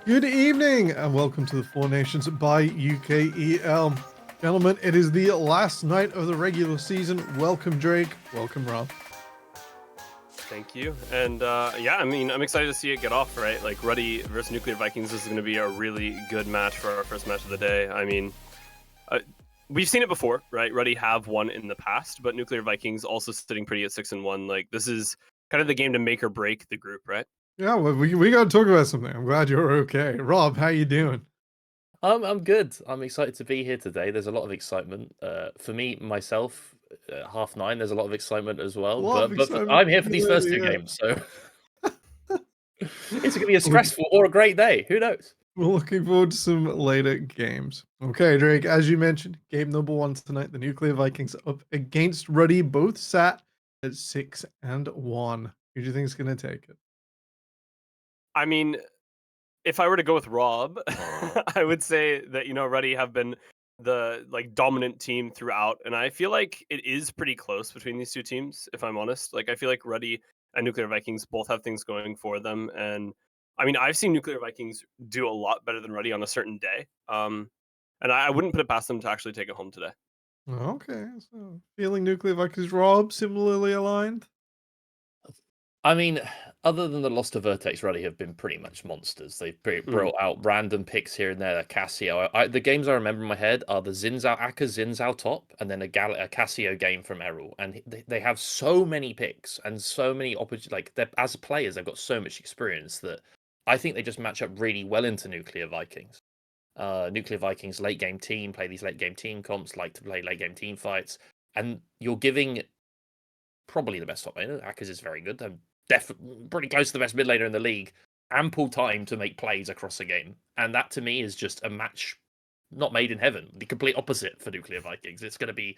Good evening and welcome to the Four Nations by UKEL. Gentlemen, it is the last night of the regular season. Welcome, Drake. Welcome, Rob. Thank you. And yeah, I mean, I'm excited to see it get off, right? Like, Ruddy versus Nuclear Vikings is going to be a really good match for our first match of the day. I mean, uh, we've seen it before, right? Ruddy have won in the past, but Nuclear Vikings also sitting pretty at 6-1. Like, this is kind of the game to make or break the group, right? Yeah, well, we got to talk about something. I'm glad you're okay. Rob, how you doing? I'm good. I'm excited to be here today. There's a lot of excitement. For me, myself, 9:30. There's a lot of excitement as A well. lot of But excitement I'm here for for the these first two lady, games, so it's gonna be a yeah. stressful or a great day. Who knows? We're looking forward to some later games. Okay, Drake, as you mentioned, game number one tonight, the Nuclear Vikings up against Ruddy, both sat at 6-1. Who do you think is going to take it? I mean, if I were to go with Rob, I would say that Ruddy have been the dominant team throughout, and I feel like it is pretty close between these two teams. If I'm honest, like I feel like Ruddy and Nuclear Vikings both have things going for them, and I mean I've seen Nuclear Vikings do a lot better than Ruddy on a certain day, and I wouldn't put it past them to actually take it home today. Okay, so feeling Nuclear Vikings, Rob, similarly aligned? I mean, other than the loss to Vertex, Ruddy have been pretty much monsters. They've Mm. brought out random picks here and there. Like Cassio. The games I remember in my head are the Zinzao Akka Zinzao top, and then a Cassio game from Errol. And they have so many picks and so many opportunities. Like as players, they've got so much experience that I think they just match up really well into Nuclear Vikings. Nuclear Vikings late game team play these late game team comps, like to play late game team fights, and you're giving probably the best top laner. Akaz is very good. I'm definitely pretty close to the best mid laner in the league. Ample time to make plays across a game, and that to me is just a match not made in heaven. The complete opposite for Nuclear Vikings. It's going to be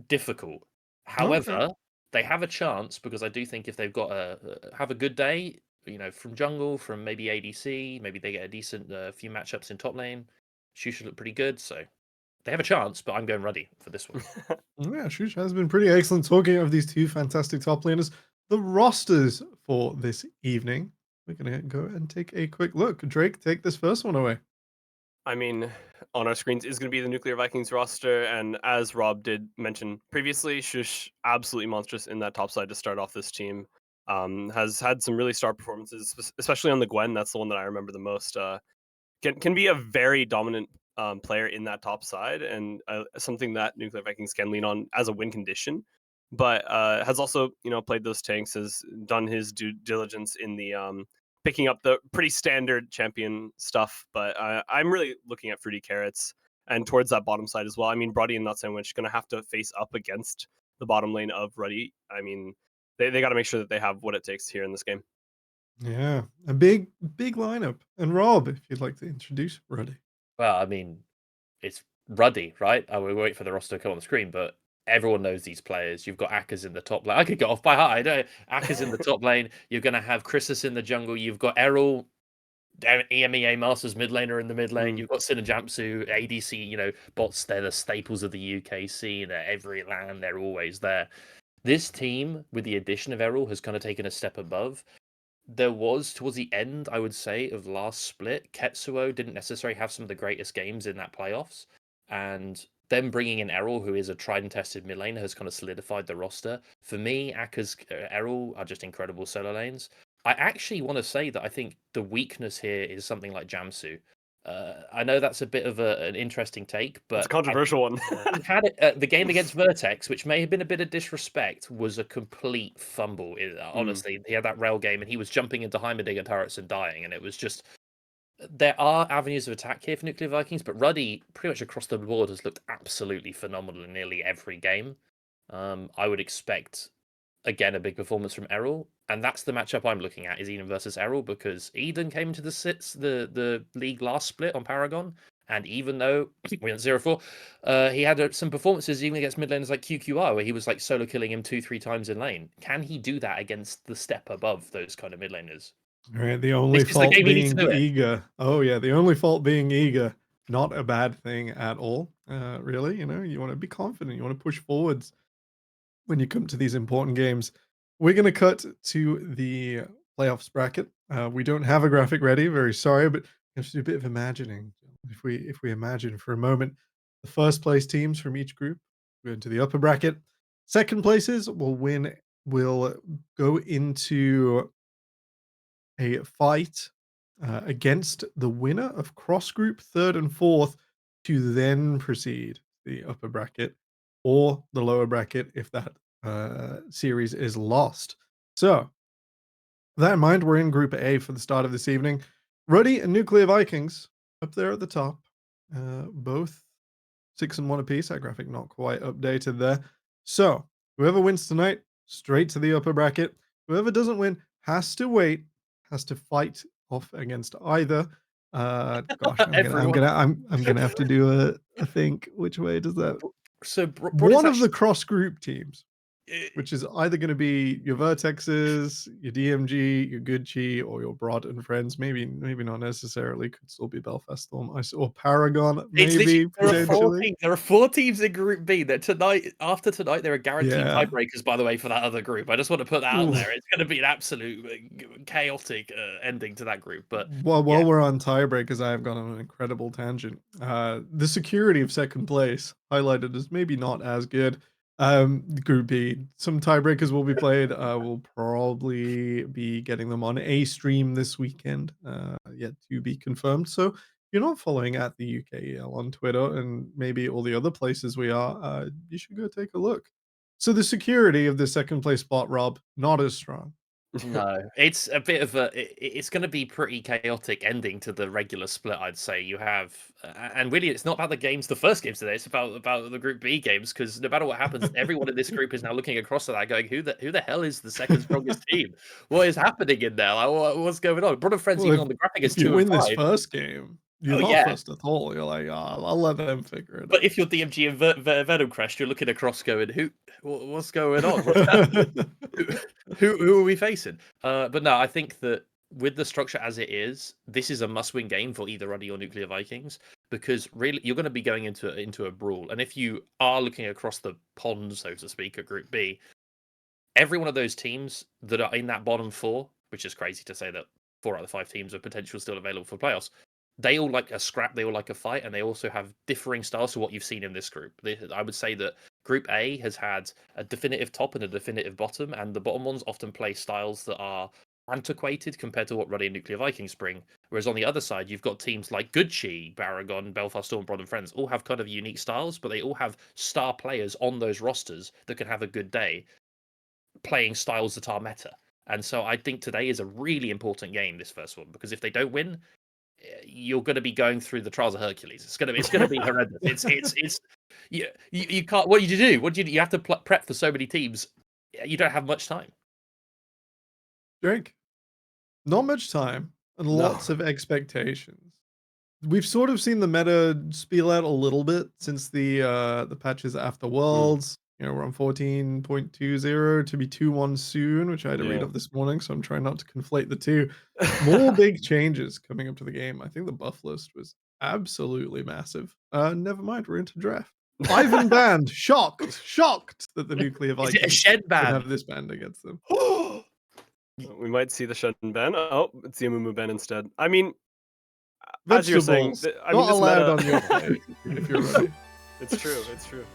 difficult. Okay. However, they have a chance because I do think if they've got have a good day, from jungle, from maybe ADC, maybe they get a decent few matchups in top lane. She should look pretty good, so they have a chance. But I'm going Ruddy for this one. Yeah, Shush has been pretty excellent talking of these two fantastic top laners. The rosters for this evening. We're going to go and take a quick look. Drake, take this first one away. I mean, on our screens is going to be the Nuclear Vikings roster, and as Rob did mention previously, Shush absolutely monstrous in that top side to start off this team. Has had some really star performances, especially on the Gwen. That's the one that I remember the most. Can be a very dominant player in that top side, and something that Nuclear Vikings can lean on as a win condition. But has also played those tanks, has done his due diligence in the picking up the pretty standard champion stuff. But I'm really looking at Fruity Carrots and towards that bottom side as well. I mean, Brody and Nut Sandwich going to have to face up against the bottom lane of Ruddy. I mean, they got to make sure that they have what it takes here in this game. Yeah, a big lineup. And Rob, if you'd like to introduce Ruddy. Well, I mean, it's Ruddy, right? I will wait for the roster to come on the screen, but everyone knows these players. You've got Akers in the top lane. I could go off by heart. I know Akers in the top lane. You're going to have Chrysis in the jungle. You've got Errol, EMEA Masters mid laner in the mid lane. Mm. You've got Sinajamsu, ADC, bots. They're the staples of the UK scene. They're every land. They're always there. This team, with the addition of Errol, has kind of taken a step above. There was towards the end, I would say, of last split, Ketsuo didn't necessarily have some of the greatest games in that playoffs, and them bringing in Errol, who is a tried and tested mid laner, has kind of solidified the roster. For me, Aka's Errol are just incredible solo lanes. I actually want to say that I think the weakness here is something like Jamsu. I know that's a bit of an interesting take, That's a but I controversial one. he had it the game against Vertex, which may have been a bit of disrespect, was a complete fumble. Mm. Honestly, he had that rail game and he was jumping into Heimerdinger turrets and dying, and it was just there are avenues of attack here for Nuclear Vikings, but Ruddy pretty much across the board has looked absolutely phenomenal in nearly every game. I would expect again a big performance from Errol, and that's the matchup I'm looking at is Eden versus Errol because Eden came into the league last split on Paragon, and even though we went 0-4, he had some performances even against mid laners like QQR where he was like solo killing him 2-3 times in lane. Can he do that against the step above those kind of mid laners? All right, the This only is the fault game he needs to being do it. eager. Oh yeah, the only fault being eager. Not a bad thing at all. Really, you want to be confident. You want to push forwards when you come to these important games. We're going to cut to the playoffs bracket. We don't have a graphic ready. Very sorry, but have to do a bit of imagining. If we imagine for a moment, the first place teams from each group go into the upper bracket. Second places will go into a fight against the winner of cross group third and fourth to then proceed to the upper bracket or the lower bracket if that series is lost. So, with that in mind, we're in Group A for the start of this evening. Ruddy and Nuclear Vikings up there at the top, both 6-1 apiece. That graphic not quite updated there. So, whoever wins tonight, straight to the upper bracket. Whoever doesn't win has to wait, has to fight off against either. Gosh, Everyone. I'm gonna have to do a think. Which way does that? So One of the cross group teams, Eh, which is either going to be your Vertexes, your DMG, your Gucci, or your Broad and Friends. Maybe not necessarily. Could still be Belfast Storm, or Paragon. It's Maybe literally, there are four potentially. teams in Group B that after tonight, there are guaranteed Yeah. tiebreakers, by the way, for that other group. I just want to put that out Oof. there. It's going to be an absolute chaotic ending to that group. But While yeah. we're on tiebreakers, I have gone on an incredible tangent. The security of second place highlighted as maybe not as good. Group B, some tiebreakers will be played. We'll probably be getting them on a stream this weekend, yet to be confirmed. So if you're not following at the UKEL on Twitter and maybe all the other places we are, you should go take a look. So the security of the second place spot, Rob, not as strong. No, it's a bit of a. It's going to be pretty chaotic ending to the regular split, I'd say. You have, and really, it's not about the games, the first games today. It's about the Group B games because no matter what happens, everyone in this group is now looking across at that, going, "Who the hell is the second strongest team? What is happening in there? Like, what's going on?" Brother Friends Well, even on the graphic is if you 2 win and this 5. first game, you're Oh not yeah, first at all. You're like, I'll let them figure it but if you're DMG and Venom Crest, you're looking across, going, what's going on? out. Who are we facing? But no, I think that with the structure as it is, this is a must-win game for either Ruddy or Nuclear Vikings because really you're going to be going into a brawl, and if you are looking across the pond, so to speak, at Group B, every one of those teams that are in that bottom four, which is crazy to say that 4 out of the 5 teams are potentially still available for playoffs. They all like a scrap, they all like a fight, and they also have differing styles to what you've seen in this group. I would say that Group A has had a definitive top and a definitive bottom, and the bottom ones often play styles that are antiquated compared to what Ruddy and Nuclear Vikings bring. Whereas on the other side, you've got teams like Gucci, Paragon, Belfast Storm, Broad and Friends, all have kind of unique styles, but they all have star players on those rosters that can have a good day playing styles that are meta. And so I think today is a really important game, this first one, because if they don't win, you're going to be going through the trials of Hercules. It's going to be horrendous. It's you can't. What do you do? What do you do? You have to prep for so many teams. You don't have much time. Drake, not much time and lots of expectations. We've sort of seen the meta spiel out a little bit since the patches after Worlds. You know, we're on 14.20 to be 2.1 soon, which I had to read Yeah. up this morning, so I'm trying not to conflate the two. More big changes coming up to the game. I think the buff list was absolutely massive. Never mind, we're into draft. Ivan banned, shocked that the Nuclear Is it a Vikings shed would ban? have this banned against them. We might see the Shen ban. Oh, it's the Amumu ban instead. I mean, as you're saying, Vegetables, I mean, not this allowed meta... on your plate if you're ready. It's true. It's true.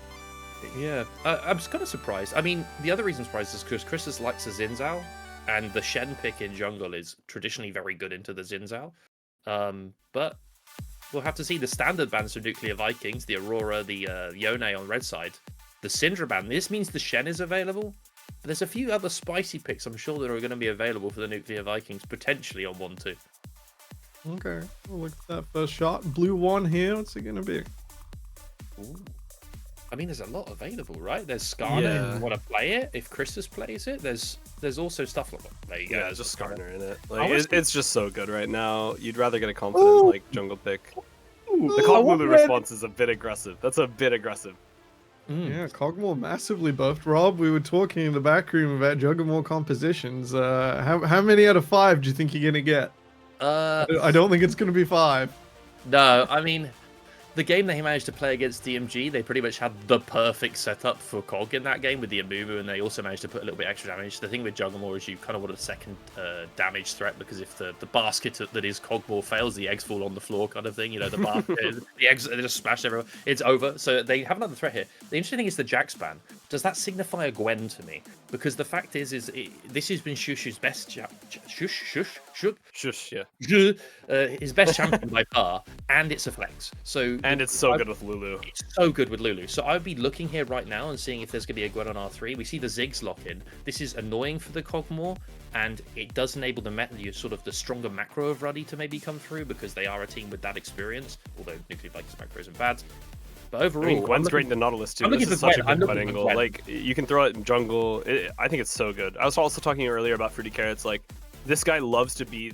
Yeah, I'm just kind of surprised. I mean, the other reason I'm surprised is because Chris likes the Xin Zhao, and the Shen pick in jungle is traditionally very good into the Xin Zhao. But we'll have to see the standard bans for Nuclear Vikings, the Aurora, the Yone on red side, the Syndra ban. This means the Shen is available. But there's a few other spicy picks I'm sure that are going to be available for the Nuclear Vikings, potentially on 1-2. Okay, we'll look at that first shot. Blue one here. What's it gonna be? Ooh. I mean, there's a lot available, right? There's Skarner if Yeah. you want to play it. If Christus plays it, there's also stuff like that. There you go. Yeah, just Skarner in it. I Like was- it's just so good right now. You'd rather get a confident Ooh. like jungle pick. The I Cog want movement red. response is a bit aggressive. That's a bit aggressive. Yeah, Cogmore massively buffed. Rob, we were talking in the back room about Juggermore compositions. How many out of 5 do you think you're gonna get? I don't think it's gonna be 5. No, I mean, the game they managed to play against DMG, they pretty much had the perfect setup for Cog in that game with the Amumu, and they also managed to put a little bit extra damage. The thing with Juggermore is you kind of want a second damage threat, because if the basket that is Cogmore fails, the eggs fall on the floor kind of thing. You know, the basket, the eggs, they just smash everywhere. It's over. So they have another threat here. The interesting thing is the Jax ban. Does that signify a Gwen to me? Because the fact is this has been Shush's best Shush, yeah. His best champion by far, and it's a flex. So And it's so good with Lulu. It's so good with Lulu. So I'd be looking here right now and seeing if there's going to be a Gwen on R3. We see the Ziggs lock in. This is annoying for the Cogmore, and it does enable the stronger macro of Ruddy to maybe come through, because they are a team with that experience, although Nuclear Vikings macro isn't bad. But overall, I mean, Gwen's great in the Nautilus too. This is such a good cut angle. Like, you can throw it in jungle. I think it's so good. I was also talking earlier about Fruity Carrots. Like, this guy loves to be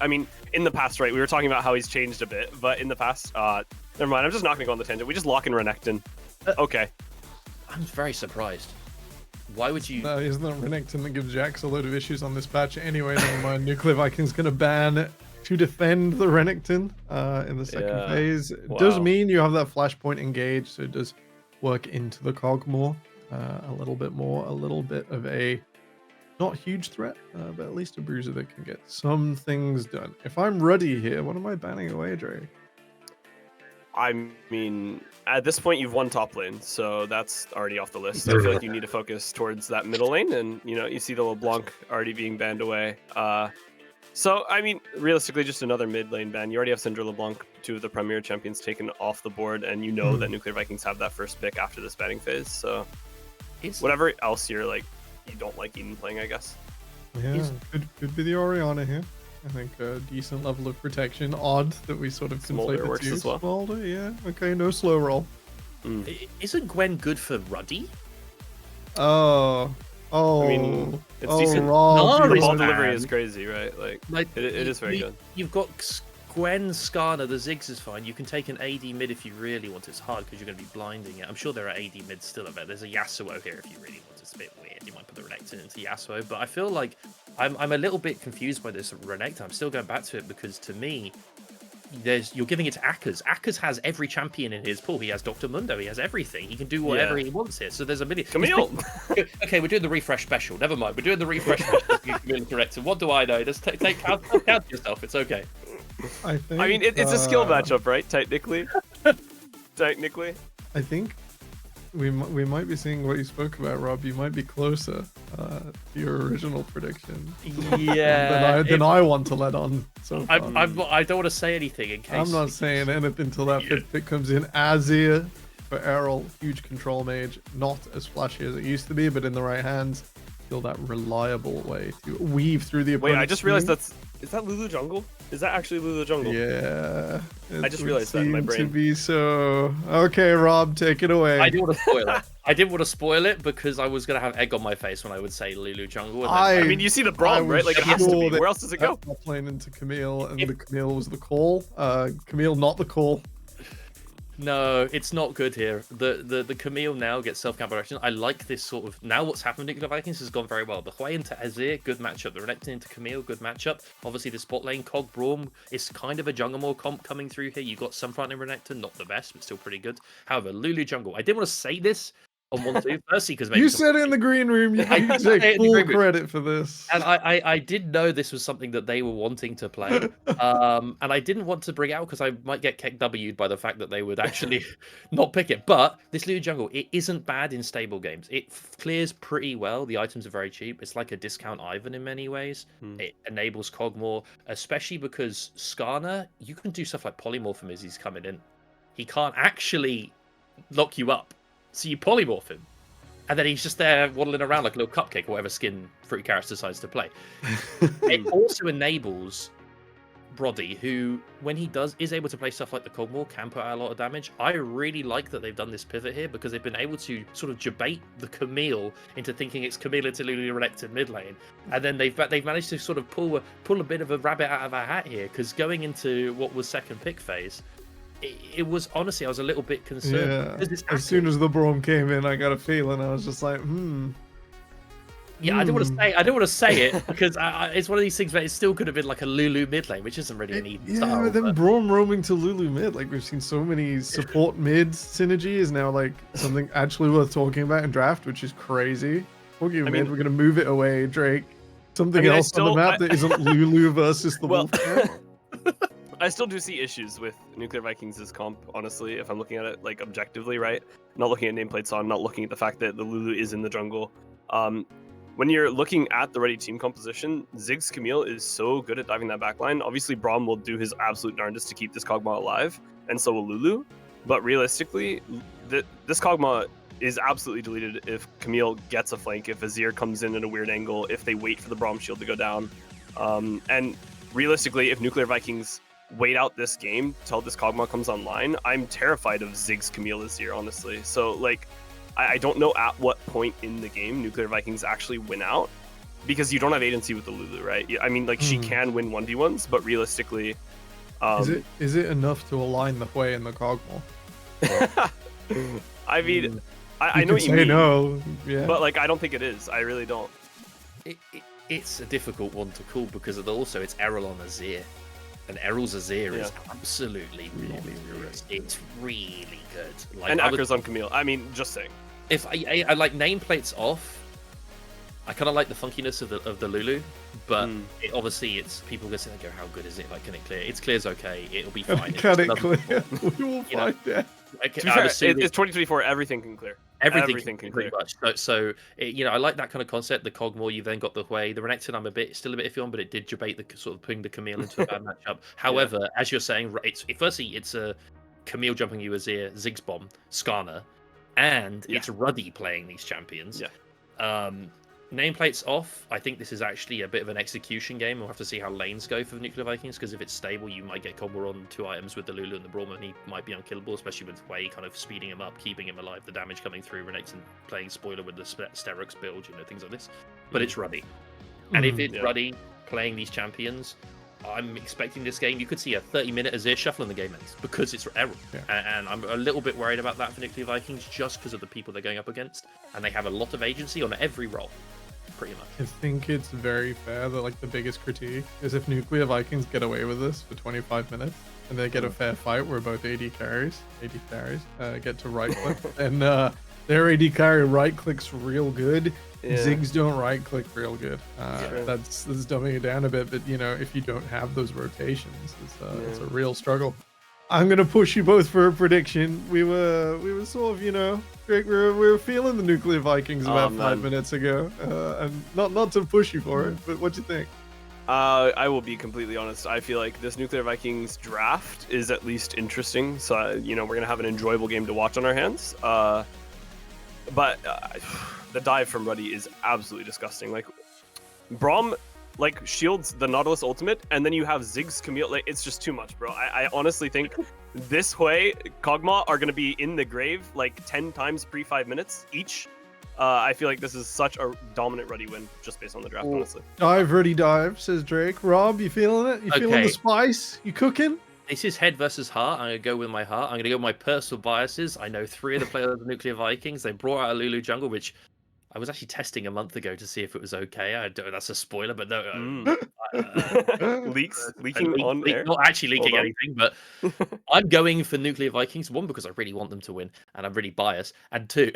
I mean, in the past, right? We were talking about how he's changed a bit, but in the past, never mind. I'm just not gonna go on the tangent. We just lock in Renekton. Okay. I'm very surprised. Why would you? No, isn't that Renekton that gives Jax a load of issues on this patch anyway? Never mind. Nuclear Vikings gonna ban to defend the Renekton in the second phase. It does mean you have that flashpoint engaged, so it does work into the Cogmore a little bit more. A little bit of a not huge threat, but at least a bruiser that can get some things done. If I'm Ruddy here, what am I banning away, Drake? I mean, at this point, you've won top lane, so that's already off the list. I feel like you need to focus towards that middle lane, and you see the LeBlanc already being banned away. So, I mean, realistically, just another mid lane ban. You already have Syndra, LeBlanc, two of the premier champions taken off the board, and you know that Nuclear Vikings have that first pick after this banning phase. So, whatever else you're like, you don't like Eden playing, I guess. Yeah, could be the Orianna here. I think a decent level of protection. Odd that we sort of conflate the works two. as well. Smolder, yeah. Okay, no slow roll. Isn't Gwen good for Ruddy? Oh. I mean, it's decent. Rob, the ball delivery is crazy, right? Like it is very good. You've got Gwen, Skarner, the Ziggs is fine. You can take an AD mid if you really want. It's hard because you're going to be blinding it. I'm sure there are AD mids still out there. There's a Yasuo here if you really want. It's a bit weird. You might put the Renekton into Yasuo, but I feel like I'm a little bit confused by this Renekton. I'm still going back to it because to me, you're giving it to Akers. Akers has every champion in his pool. He has Dr. Mundo. He has everything. He can do whatever he wants here. So there's a million. Camille! Okay, we're doing the refresh special. Never mind. We're doing the refresh special. Camille correct. What do I know? Just take count yourself. It's okay. I mean, it's a skill matchup, right? Technically. I think we might be seeing what you spoke about, Rob. You might be closer to your original prediction. Yeah. than I want to let on. So I don't want to say anything in case. I'm not saying anything until that fifth pick comes in. Azir for Errol, huge control mage. Not as flashy as it used to be, but in the right hands, still that reliable way to weave through the opponent's Wait, I just realized is that Lulu jungle? Is that actually Lulu jungle? Yeah. I just realized that in my brain. To be so. Okay, Rob, take it away. I didn't want to spoil it. I didn't want to spoil it because I was going to have egg on my face when I would say Lulu jungle. I mean, you see the brawl, right? Like, it has to be. Where else does it go? Playing into Camille, and the Camille was the call. Camille, not the call. No, it's not good here. The Camille now gets self-counter action. I like this sort of... Now what's happened in Nuclear Vikings has gone very well. The Hwei into Azir, good matchup. The Renekton into Camille, good matchup. Obviously, the spot lane, Cog Braum, is kind of a Junglemore comp coming through here. You got some front in Renekton, not the best, but still pretty good. However, Lulu jungle. I didn't want to say this on 1-2. Firstly, because you said it in the green room. You take full credit for this. And I did know this was something that they were wanting to play. And I didn't want to bring out because I might get W'd by the fact that they would actually not pick it. But this Lulu jungle, it isn't bad in stable games. It clears pretty well. The items are very cheap. It's like a discount Ivan in many ways. It enables Cogmore, especially because Skarner, you can do stuff like polymorph as he's coming in. He can't actually lock you up. So you polymorph him, and then he's just there waddling around like a little cupcake or whatever skin Fruity Carrots decides to play. It also enables Brody, who, when he is able to play stuff like the Cogmore, can put out a lot of damage. I really like that they've done this pivot here because they've been able to sort of debate the Camille into thinking it's Camille into Lulu Renekton mid lane, and then they've managed to sort of pull a bit of a rabbit out of a hat here because going into what was second pick phase. It was honestly, I was a little bit concerned. Yeah. As soon as the Braum came in, I got a feeling. I was just like, Yeah, I don't want to say it because it's one of these things where it still could have been like a Lulu mid lane, which isn't really an even style. But then Braum roaming to Lulu mid, like we've seen so many support mid synergy is now like something actually worth talking about in draft, which is crazy. Talking of mid, we're gonna move it away, Drake. Something else on the map that isn't Lulu versus the Wolfpack. I still do see issues with Nuclear Vikings' comp, honestly, if I'm looking at it like objectively, right? Not looking at nameplate, so I'm not looking at the fact that the Lulu is in the jungle. When you're looking at the ready team composition, Ziggs Camille is so good at diving that backline. Obviously, Braum will do his absolute darndest to keep this Kog'Maw alive, and so will Lulu. But realistically, this Kog'Maw is absolutely deleted if Camille gets a flank, if Azir comes in at a weird angle, if they wait for the Braum shield to go down. And realistically, if Nuclear Vikings wait out this game till this Kog'Maw comes online, I'm terrified of Ziggs Camille Azir, honestly. So, like, I don't know at what point in the game Nuclear Vikings actually win out, because you don't have agency with the Lulu, right? I mean, like, she can win 1v1s, but realistically... Is it enough to align the Hui and the Kog'Maw? I mean, I know what you mean. No, yeah. But, like, I don't think it is. I really don't. It's a difficult one to call because also it's Errol on Azir. And Errol's Azir is absolutely really good. It's really good. Like, and Akker's on Camille. I mean, just saying. If I like nameplates off, I kind of like the funkiness of the Lulu, but obviously it's people gonna say, how good is it? Like, can it clear? It's clear's okay. It'll be fine. Can it clear? We will find out. To be fair, it's 2024. Everything can clear. Everything can clear. Pretty much. So I like that kind of concept. The Kog'Maw, you then got the Hui. The Renekton, I'm still a bit iffy on, but it did debate the sort of putting the Camille into a bad matchup. However, as you're saying, it's a Camille jumping you Azir, Ziggs bomb, Skarner, and it's Ruddy playing these champions. Yeah. Nameplates off. I think this is actually a bit of an execution game. We'll have to see how lanes go for the Nuclear Vikings, because if it's stable, you might get Kog'Maw on 2 items with the Lulu and the Braum, and he might be unkillable, especially with Hui kind of speeding him up, keeping him alive, the damage coming through, Renekton playing spoiler with the Sterix build, things like this. But it's Ruddy. And if it's Ruddy playing these champions, I'm expecting this game, you could see a 30-minute Azir shuffle in the game ends, because it's Errol. Yeah. And I'm a little bit worried about that for Nuclear Vikings, just because of the people they're going up against, and they have a lot of agency on every role. Pretty much. I think it's very fair that like the biggest critique is if Nuclear Vikings get away with this for 25 minutes and they get a fair fight where both AD carries get to right click and their AD carry right clicks real good. Ziggs don't right click real good. That's dumbing it down a bit, but if you don't have those rotations, it's a real struggle. I'm gonna push you both for a prediction. We were sort of, Drake, we were feeling the Nuclear Vikings about 5 minutes ago, and not to push you for it, but what do you think? I will be completely honest. I feel like this Nuclear Vikings draft is at least interesting. So we're gonna have an enjoyable game to watch on our hands. But the dive from Ruddy is absolutely disgusting. Like, Braum shields the Nautilus ultimate, and then you have Ziggs Camille. Like, it's just too much, bro. I honestly think this Hui Kog'Maw are gonna be in the grave like 10 times pre 5 minutes each. I feel like this is such a dominant Ruddy win just based on the draft, honestly. Dive, Ruddy dive, says Drake. Rob, you feeling it? You feeling the spice? You cooking? This is head versus heart. I'm going to go with my heart. I'm going to go with my personal biases. I know 3 of the players of the Nuclear Vikings. They brought out a Lulu jungle, which I was actually testing a month ago to see if it was okay. That's a spoiler, but no. Leaking on air. Not actually leaking anything, but I'm going for Nuclear Vikings. 1, because I really want them to win, and I'm really biased. And 2,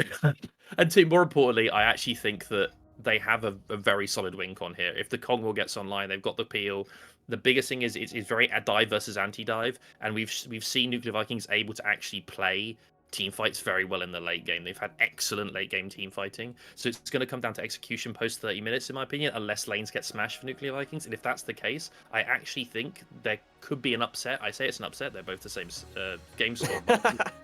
more importantly, I actually think that they have a very solid win con here. If the Kog'Maw gets online, they've got the peel. The biggest thing is it's very dive versus anti-dive, and we've seen Nuclear Vikings able to actually play team fights very well in the late game. They've had excellent late game team fighting, so it's going to come down to execution post 30 minutes, in my opinion, unless lanes get smashed for Nuclear Vikings. And if that's the case, I actually think there could be an upset. I say it's an upset. They're both the same game score.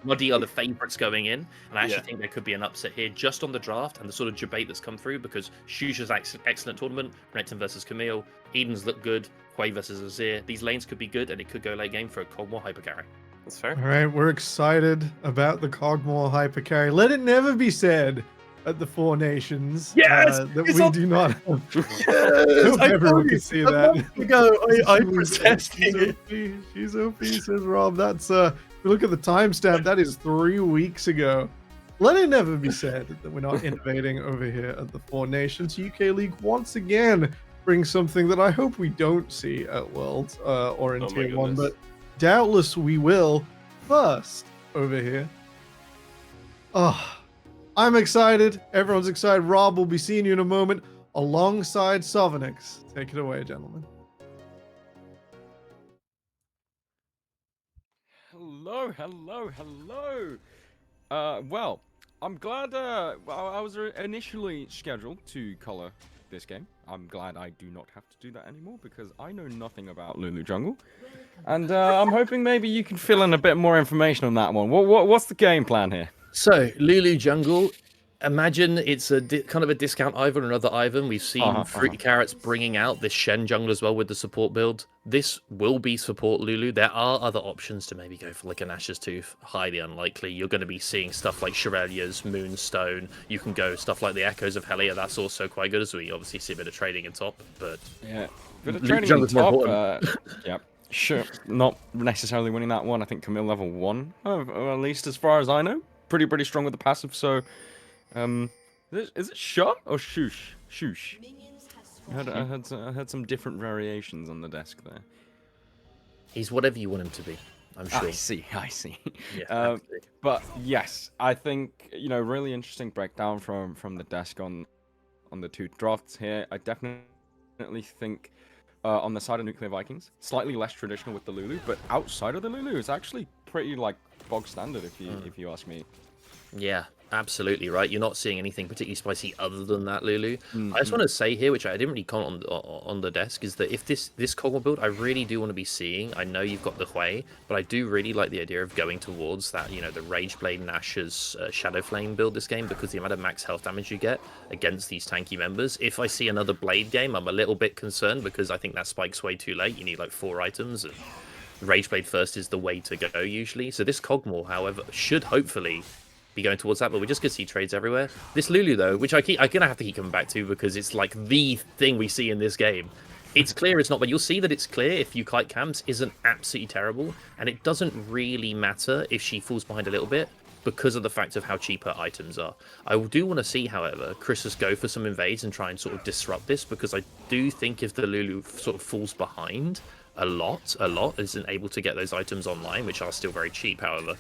Muddy are the favourites going in, and I actually think there could be an upset here just on the draft and the sort of debate that's come through, because Shuja's excellent tournament, Renekton versus Camille, Eden's look good, Hui versus Azir. These lanes could be good, and it could go late game for a Kog'Maw hypercarry. That's fair. All right, we're excited about the Kog'Maw hypercarry. Let it never be said at the Four Nations that we do not have. Yes, everyone can see that. I protested. She's OP, says Rob. That's if you look at the timestamp, that is 3 weeks ago. let it never be said that we're not innovating over here at the Four Nations. UK League once again brings something that I hope we don't see at Worlds or in Oh my Tier 1, goodness. but doubtless we will. First, over here. Oh, I'm excited. Everyone's excited. Rob will be seeing you in a moment alongside Sovanix. Take it away, gentlemen. Hello, hello, hello. Well, I'm glad. I was initially scheduled to color this game. I'm glad I do not have to do that anymore because I know nothing about Lulu Jungle, and I'm hoping maybe you can fill in a bit more information on that one. What's the game plan here? So, Lulu Jungle, imagine it's a kind of a discount Ivan, another Ivan. We've seen Fruity Carrots bringing out this Shen jungle as well with the support build. This will be support Lulu. There are other options to maybe go for like an Ashes Tooth. Highly unlikely. You're going to be seeing stuff like Shirelia's Moonstone. You can go stuff like the Echoes of Helia. That's also quite good, as we obviously see a bit of trading in top. But Yeah, bit of Lulu training on Jungle's more top. Yeah, sure. Not necessarily winning that one. I think Camille level 1, or at least as far as I know. Pretty strong with the passive. So, is it shot or shoosh? Shoosh. I heard some different variations on the desk there. he's whatever you want him to be, I'm sure. I see. Yeah, Um, absolutely. But yes, I think really interesting breakdown from the desk on the two drafts here. I definitely think on the side of Nuclear Vikings, slightly less traditional with the Lulu, but outside of the Lulu, it's actually pretty like bog standard if you ask me. Yeah, absolutely right. You're not seeing anything particularly spicy other than that, Lulu. I just want to say here, which I didn't really comment on the desk, is that if this Kog'Maw build, I really do want to be seeing. I know you've got the Hui, but I do really like the idea of going towards that, the Rageblade Nash's Shadow Flame build this game, because the amount of max health damage you get against these tanky members. If I see another Blade game, I'm a little bit concerned because I think that spike's way too late. You need like 4 items, and Rageblade first is the way to go usually. So this Kog'Maw, however, should hopefully be going towards that, but we're just gonna see trades everywhere. This Lulu though, which I'm gonna have to keep coming back to because it's like the thing we see in this game. It's clear it's not, but you'll see that it's clear if you kite camps isn't absolutely terrible, and it doesn't really matter if she falls behind a little bit because of the fact of how cheap her items are. I do want to see, however, Chrisus go for some invades and try and sort of disrupt this, because I do think if the Lulu sort of falls behind a lot, isn't able to get those items online, which are still very cheap, however,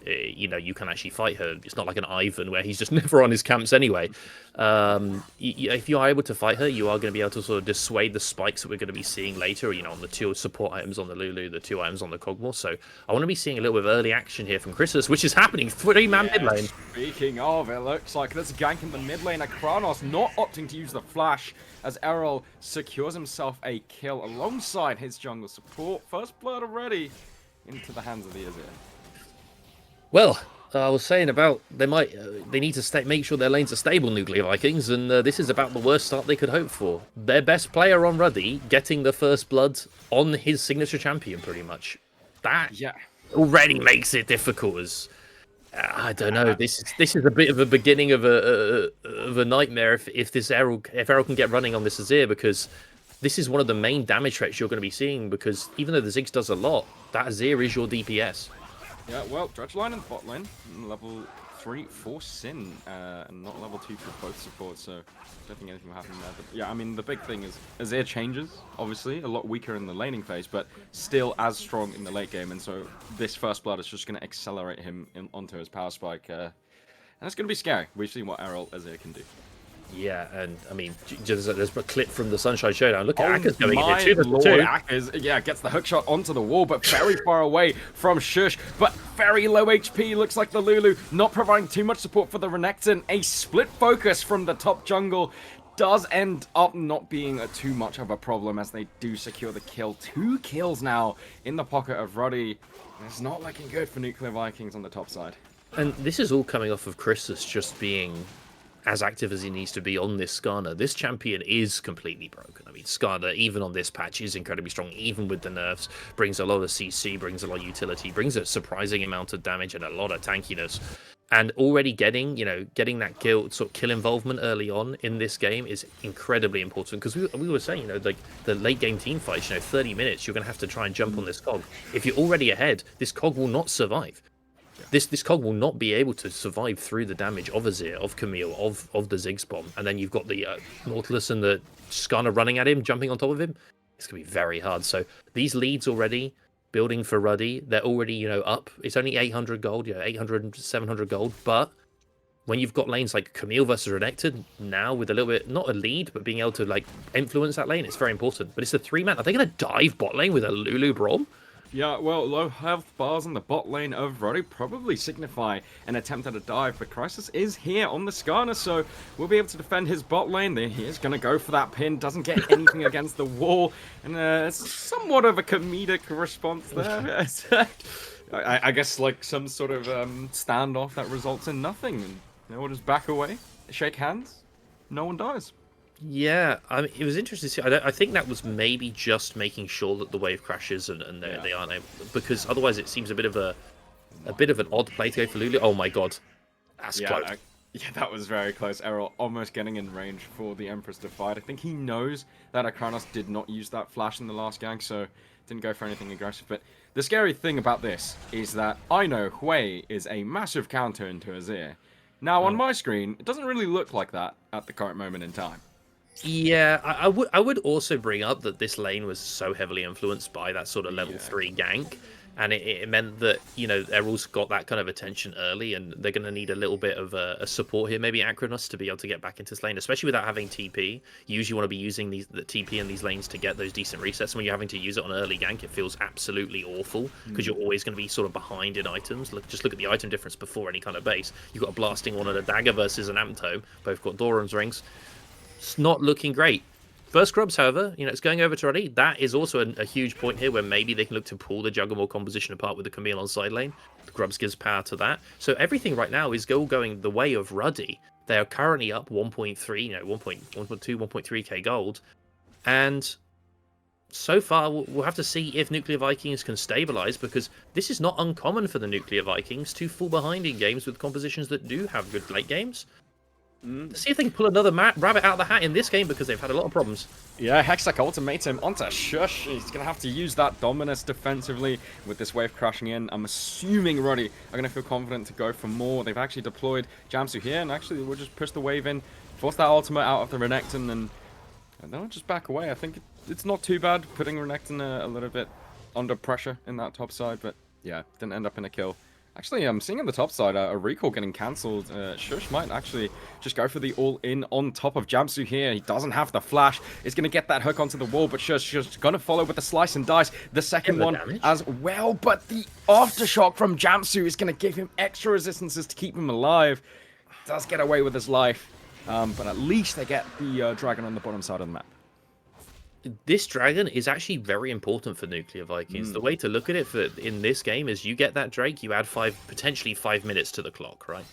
you can actually fight her. It's not like an Ivan where he's just never on his camps anyway. If you are able to fight her, you are going to be able to sort of dissuade the spikes that we're going to be seeing later, on the 2 support items on the Lulu, the 2 items on the Kog'Maw. So I want to be seeing a little bit of early action here from Chrisus, which is happening. 3-man mid lane. Speaking of, it looks like there's a gank in the mid lane. Kranos not opting to use the flash as Errol secures himself a kill alongside his jungle support. First blood already into the hands of the Azir. Well, I was saying about they need to make sure their lanes are stable, Nuclear Vikings, and this is about the worst start they could hope for. Their best player on Ruddy getting the first blood on his signature champion, pretty much. That already makes it difficult. As I don't know, this is a bit of a beginning of a nightmare if Errol can get running on this Azir, because this is one of the main damage threats you're going to be seeing, because even though the Ziggs does a lot, that Azir is your DPS. Yeah, well, Dredge line and bot lane, level 3 for Sin, and not level 2 for both supports, so I don't think anything will happen there. But yeah, I mean, the big thing is Azir changes, obviously, a lot weaker in the laning phase, but still as strong in the late game, and so this first blood is just going to accelerate him onto his power spike, and it's going to be scary. We've seen what Errol Azir can do. Yeah, and I mean, there's a clip from the Sunshine Showdown. Look at Oh Akka's going my in here, 2 lord, versus 2. Akka's, gets the hookshot onto the wall, but very far away from Shush, but very low HP. Looks like the Lulu not providing too much support for the Renekton. A split focus from the top jungle does end up not being too much of a problem as they do secure the kill. 2 kills now in the pocket of Ruddy. It's not looking good for Nuclear Vikings on the top side. And this is all coming off of Chrisus just being as active as he needs to be on this Skarner. This champion is completely broken. I mean, Skarner, even on this patch, is incredibly strong, even with the nerfs. Brings a lot of CC, brings a lot of utility, brings a surprising amount of damage and a lot of tankiness. And already getting that kill involvement early on in this game is incredibly important, because we were saying, like the late game team fights, 30 minutes, you're going to have to try and jump on this cog. If you're already ahead, this cog will not survive. This Cog will not be able to survive through the damage of Azir, of Camille, of the Ziggs bomb, and then you've got the Nautilus and the Skarner running at him, jumping on top of him. It's gonna be very hard. So these leads already building for Ruddy, they're already up. It's only 800 gold, 800 700 gold, but when you've got lanes like Camille versus Renekton now with a little bit, not a lead, but being able to like influence that lane, it's very important. But it's the 3-man. Are they going to dive bot lane with a Lulu Braum? Yeah, well, low health bars on the bot lane of Roddy probably signify an attempt at a dive, but Crisis is here on the Skarner, so we'll be able to defend his bot lane. He is going to go for that pin, doesn't get anything against the wall, and it's somewhat of a comedic response there. I guess like some sort of standoff that results in nothing, and we'll just back away, shake hands, no one dies. Yeah, I mean, it was interesting to see. I think that was maybe just making sure that the wave crashes and they aren't able, because otherwise it seems a bit of an odd play to go for Lulu. Oh my god, that's close. Yeah, that was very close. Errol almost getting in range for the Empress to fight. I think he knows that Akranos did not use that flash in the last gang, so didn't go for anything aggressive. But the scary thing about this is that I know Hui is a massive counter into Azir. Now on my screen, it doesn't really look like that at the current moment in time. Yeah, I would also bring up that this lane was so heavily influenced by that sort of level 3 gank, and it meant that Errol's got that kind of attention early, and they're going to need a little bit of a support here, maybe Akranos, to be able to get back into this lane, especially without having TP. You usually want to be using the TP in these lanes to get those decent resets. When you're having to use it on early gank, it feels absolutely awful because you're always going to be sort of behind in items. Just look at the item difference before any kind of base. You've got a Blasting One and a Dagger versus an Ampto, both got Doran's rings. It's not looking great. First Grubs, however, it's going over to Ruddy. That is also a huge point here where maybe they can look to pull the Juggernaut composition apart with the Camille on side lane. The Grubs gives power to that. So everything right now is going the way of Ruddy. They are currently up 1.3, 1.2, 1.3k gold. And so far, we'll have to see if Nuclear Vikings can stabilize, because this is not uncommon for the Nuclear Vikings to fall behind in games with compositions that do have good late games. See if they can pull another rabbit out of the hat in this game, because they've had a lot of problems. Yeah, Hextech ultimates him onto Shush. He's going to have to use that Dominus defensively with this wave crashing in. I'm assuming Ruddy are going to feel confident to go for more. They've actually deployed Jamsu here, and actually we'll just push the wave in, force that ultimate out of the Renekton, and they'll just back away. I think it's not too bad putting Renekton a little bit under pressure in that top side, but yeah, didn't end up in a kill. Actually, I'm seeing on the top side a recall getting cancelled. Shush might actually just go for the all-in on top of Jamsu here. He doesn't have the flash. He's going to get that hook onto the wall, but Shush is going to follow with the slice and dice. The second one as well, but the aftershock from Jamsu is going to give him extra resistances to keep him alive. Does get away with his life, but at least they get the dragon on the bottom side of the map. This dragon is actually very important for Nuclear Vikings. The way to look at it in this game is you get that Drake, you add potentially 5 minutes to the clock, right?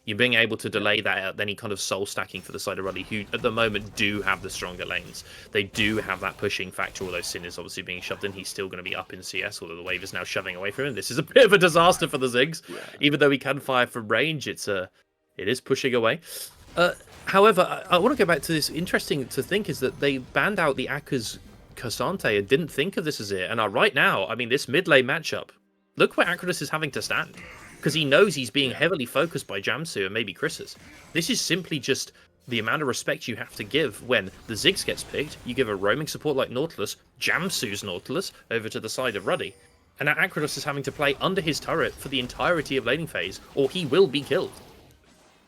You're being able to delay that any kind of soul stacking for the side of Ruddy, who at the moment do have the stronger lanes. They do have that pushing factor, although Sin is obviously being shoved in. He's still going to be up in CS, although the wave is now shoving away from him. This is a bit of a disaster for the Ziggs. Even though he can fire from range, it is pushing away. However, I want to go back to this. Interesting to think is that they banned out the Akka's Cassante and didn't think of this as it. And right now, I mean, this mid lane matchup, look where Akranos is having to stand. Because he knows he's being heavily focused by Jamsu and maybe Chris's. This is simply just the amount of respect you have to give when the Ziggs gets picked. You give a roaming support like Nautilus, Jamsu's Nautilus, over to the side of Ruddy. And now Akranos is having to play under his turret for the entirety of laning phase, or he will be killed.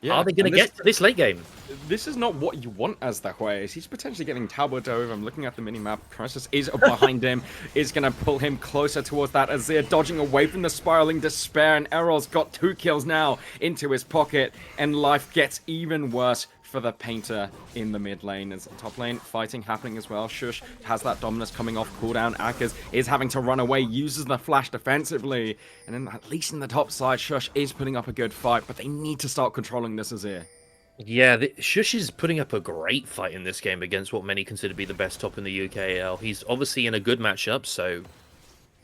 Yeah, are they going to get to this late game? This is not what you want as the Hui. He's potentially getting tableaued over. I'm looking at the minimap. Crisis is behind him. Is going to pull him closer towards that Azir, dodging away from the spiraling despair. And Errol's got 2 kills now into his pocket. And life gets even worse for the Painter in the mid lane. As top lane fighting happening as well. Shush has that Dominus coming off cooldown. Akkas is having to run away, uses the flash defensively. And then at least in the top side, Shush is putting up a good fight, but they need to start controlling this Azir. Yeah, Shush is putting up a great fight in this game against what many consider to be the best top in the UKL. He's obviously in a good matchup, so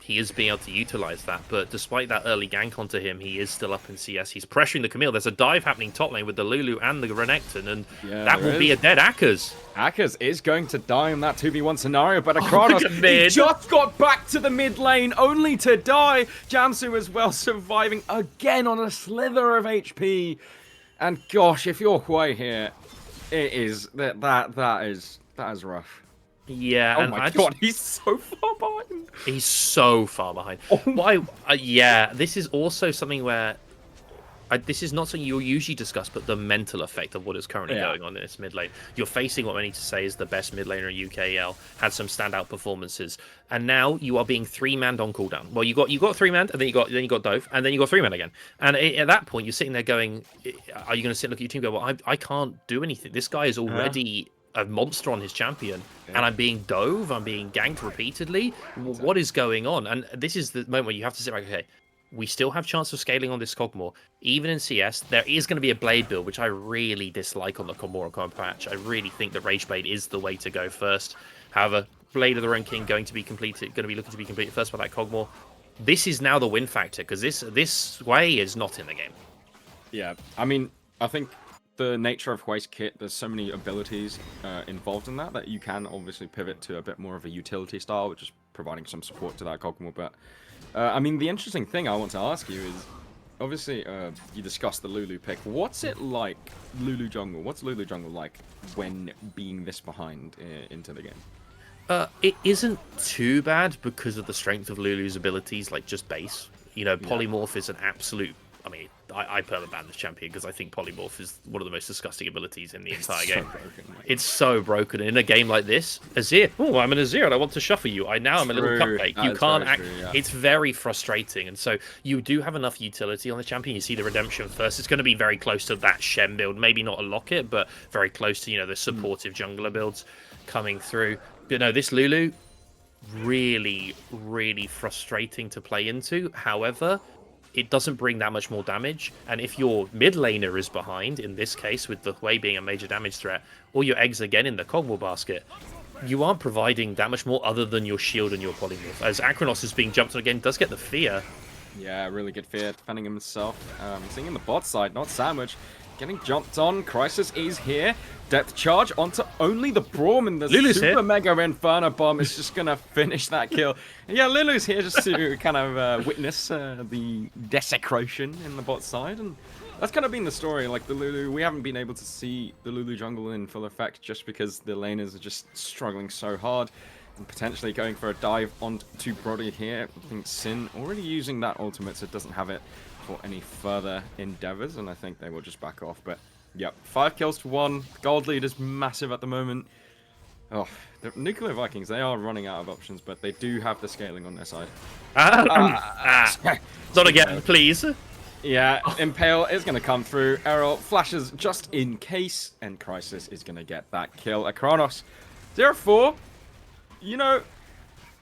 he is being able to utilize that. But despite that early gank onto him, he is still up in CS. He's pressuring the Camille. There's a dive happening top lane with the Lulu and the Renekton, and that will be a dead Akers. Akers is going to die in that 2v1 scenario, but Akranos, he just got back to the mid lane, only to die. Jamsu as well surviving again on a slither of HP. And gosh, if you're Hui here, it is that is rough. Yeah. Oh my god, he's so far behind. He's so far behind. Why? Yeah, this is also something where this is not something you'll usually discuss, but the mental effect of what is currently going on in this mid lane. You're facing what many to say is the best mid laner in UKL, had some standout performances, and now you are being 3-manned on cooldown. Well, you got 3-manned, and then you got Dove, and then you got 3-man again. And at that point, you're sitting there going, are you going to sit and look at your team and go, well, I can't do anything. This guy is already a monster on his champion, and I'm being dove, I'm being ganked repeatedly. What is going on? And this is the moment where you have to sit back, okay, we still have chance of scaling on this Kog'Maw. Even in CS, there is going to be a Blade build, which I really dislike on the Kog'Maw and Kog'Maw patch. I really think that Rage Blade is the way to go first. However, Blade of the Ruined King going to be looking to be completed first by that Kog'Maw. This is now the win factor, because this way is not in the game. Yeah, I mean, I think the nature of Hui's kit, there's so many abilities involved in that you can obviously pivot to a bit more of a utility style, which is providing some support to that Kog'Maw. But I mean, the interesting thing I want to ask you is, obviously, you discussed the Lulu pick. What's it like, Lulu jungle? What's Lulu jungle like when being this behind into the game? It isn't too bad because of the strength of Lulu's abilities, like just base. You know, Polymorph is an absolute. I mean, I perma-ban this champion because I think Polymorph is one of the most disgusting abilities in the entire game. Broken, it's so broken. In a game like this, Azir, oh, I'm an Azir and I want to shuffle you. I'm a little cupcake. You can't act. It's very frustrating. And so you do have enough utility on the champion. You see the Redemption first. It's going to be very close to that Shen build. Maybe not a Locket, but very close to, the supportive jungler builds coming through. But no, this Lulu, really, really frustrating to play into. However, it doesn't bring that much more damage, and if your mid laner is behind, in this case with the Hui being a major damage threat, or your eggs again in the Kog'Maw basket, you aren't providing that much more other than your shield and your Polymorph. As Akranos is being jumped on again, does get the fear. Yeah, really good fear, defending himself. Seeing in the bot side, not Sandwich. Getting jumped on, Crisis is here. Depth charge onto only the Braum, and the Lulu's Super here. Mega Inferno Bomb is just gonna finish that kill. And yeah, Lulu's here just to kind of witness the desecration in the bot side, and that's kind of been the story. Like the Lulu, we haven't been able to see the Lulu jungle in full effect just because the laners are just struggling so hard. And potentially going for a dive onto Brody here. I think Sin already using that ultimate, so it doesn't have it for any further endeavors, and I think they will just back off. But yep, 5 kills to 1. Gold lead is massive at the moment. Oh, the Nuclear Vikings, they are running out of options, but they do have the scaling on their side. Not again, please. Yeah, Impale is going to come through. Errol flashes just in case, and Crisis is going to get that kill. Akranos, 0-4.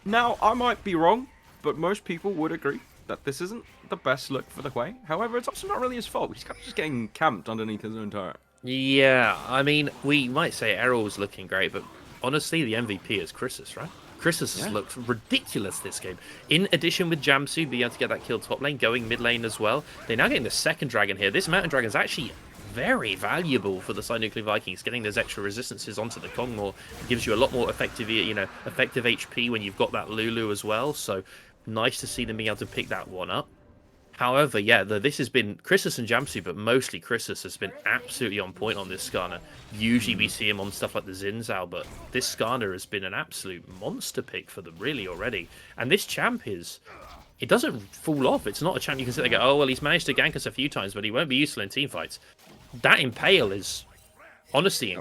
Now I might be wrong, but most people would agree that this isn't the best look for the Hui. However, it's also not really his fault. He's kind of just getting camped underneath his own turret. Yeah, I mean, we might say Errol was looking great, but honestly, the MVP is Krisis, right? Krisis has looked ridiculous this game. In addition with Jamsu being able to get that kill top lane, going mid lane as well, they're now getting the second dragon here. This mountain dragon is actually very valuable for the side Nuclear Vikings. Getting those extra resistances onto the Kog'Maw gives you a lot more effective, effective HP when you've got that Lulu as well. So nice to see them being able to pick that one up. However, yeah, this has been Krisis and Jamsu, but mostly Krisis has been absolutely on point on this Skarner. Usually we see him on stuff like the Xin Zhao, but this Skarner has been an absolute monster pick for them really already. And this champ it doesn't fall off. It's not a champ you can sit there and go, oh, well, he's managed to gank us a few times, but he won't be useful in teamfights. That Impale is honestly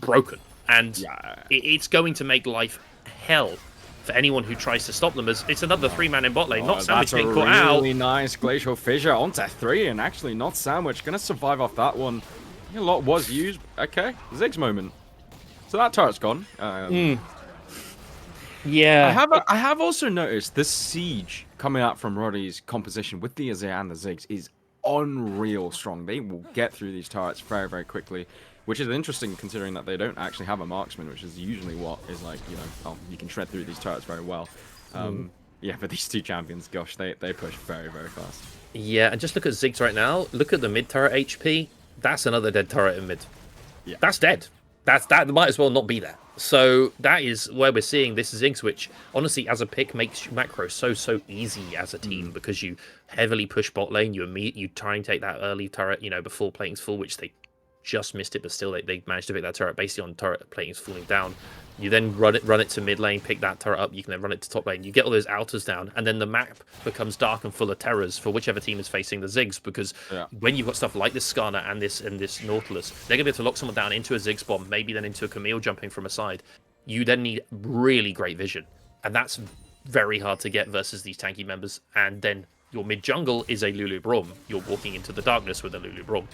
broken, and it's going to make life hell for anyone who tries to stop them. As it's another 3-man in bot lane. Not Sandwich getting caught out. Really nice Glacial Fissure onto 3, and actually not Sandwich gonna survive off that one. A lot was used. Okay, Ziggs moment. So that turret's gone. Yeah. I have also noticed this siege coming out from Roddy's composition with the Azir and the Ziggs is unreal strong. They will get through these turrets very, very quickly, which is interesting considering that they don't actually have a marksman, which is usually what is like, you can shred through these turrets very well. yeah, but these two champions, gosh, they push very, very fast. Yeah, and just look at Ziggs right now. Look at the mid turret HP. That's another dead turret in mid. Yeah. That's dead. That might as well not be there. So that is where we're seeing this Ziggs, which honestly, as a pick, makes macro so easy as a team because you heavily push bot lane. You try and take that early turret, before plating's full, which they just missed it, but still they managed to pick that turret basically on turret plating's falling down. You then run it to mid lane, pick that turret up. You can then run it to top lane. You get all those outers down, and then the map becomes dark and full of terrors for whichever team is facing the Ziggs. Because when you've got stuff like this Skarner and this Nautilus, they're gonna be able to lock someone down into a Ziggs bomb, maybe then into a Camille jumping from a side. You then need really great vision, and that's very hard to get versus these tanky members. And then your mid jungle is a Lulu Braum. You're walking into the darkness with a Lulu Braum.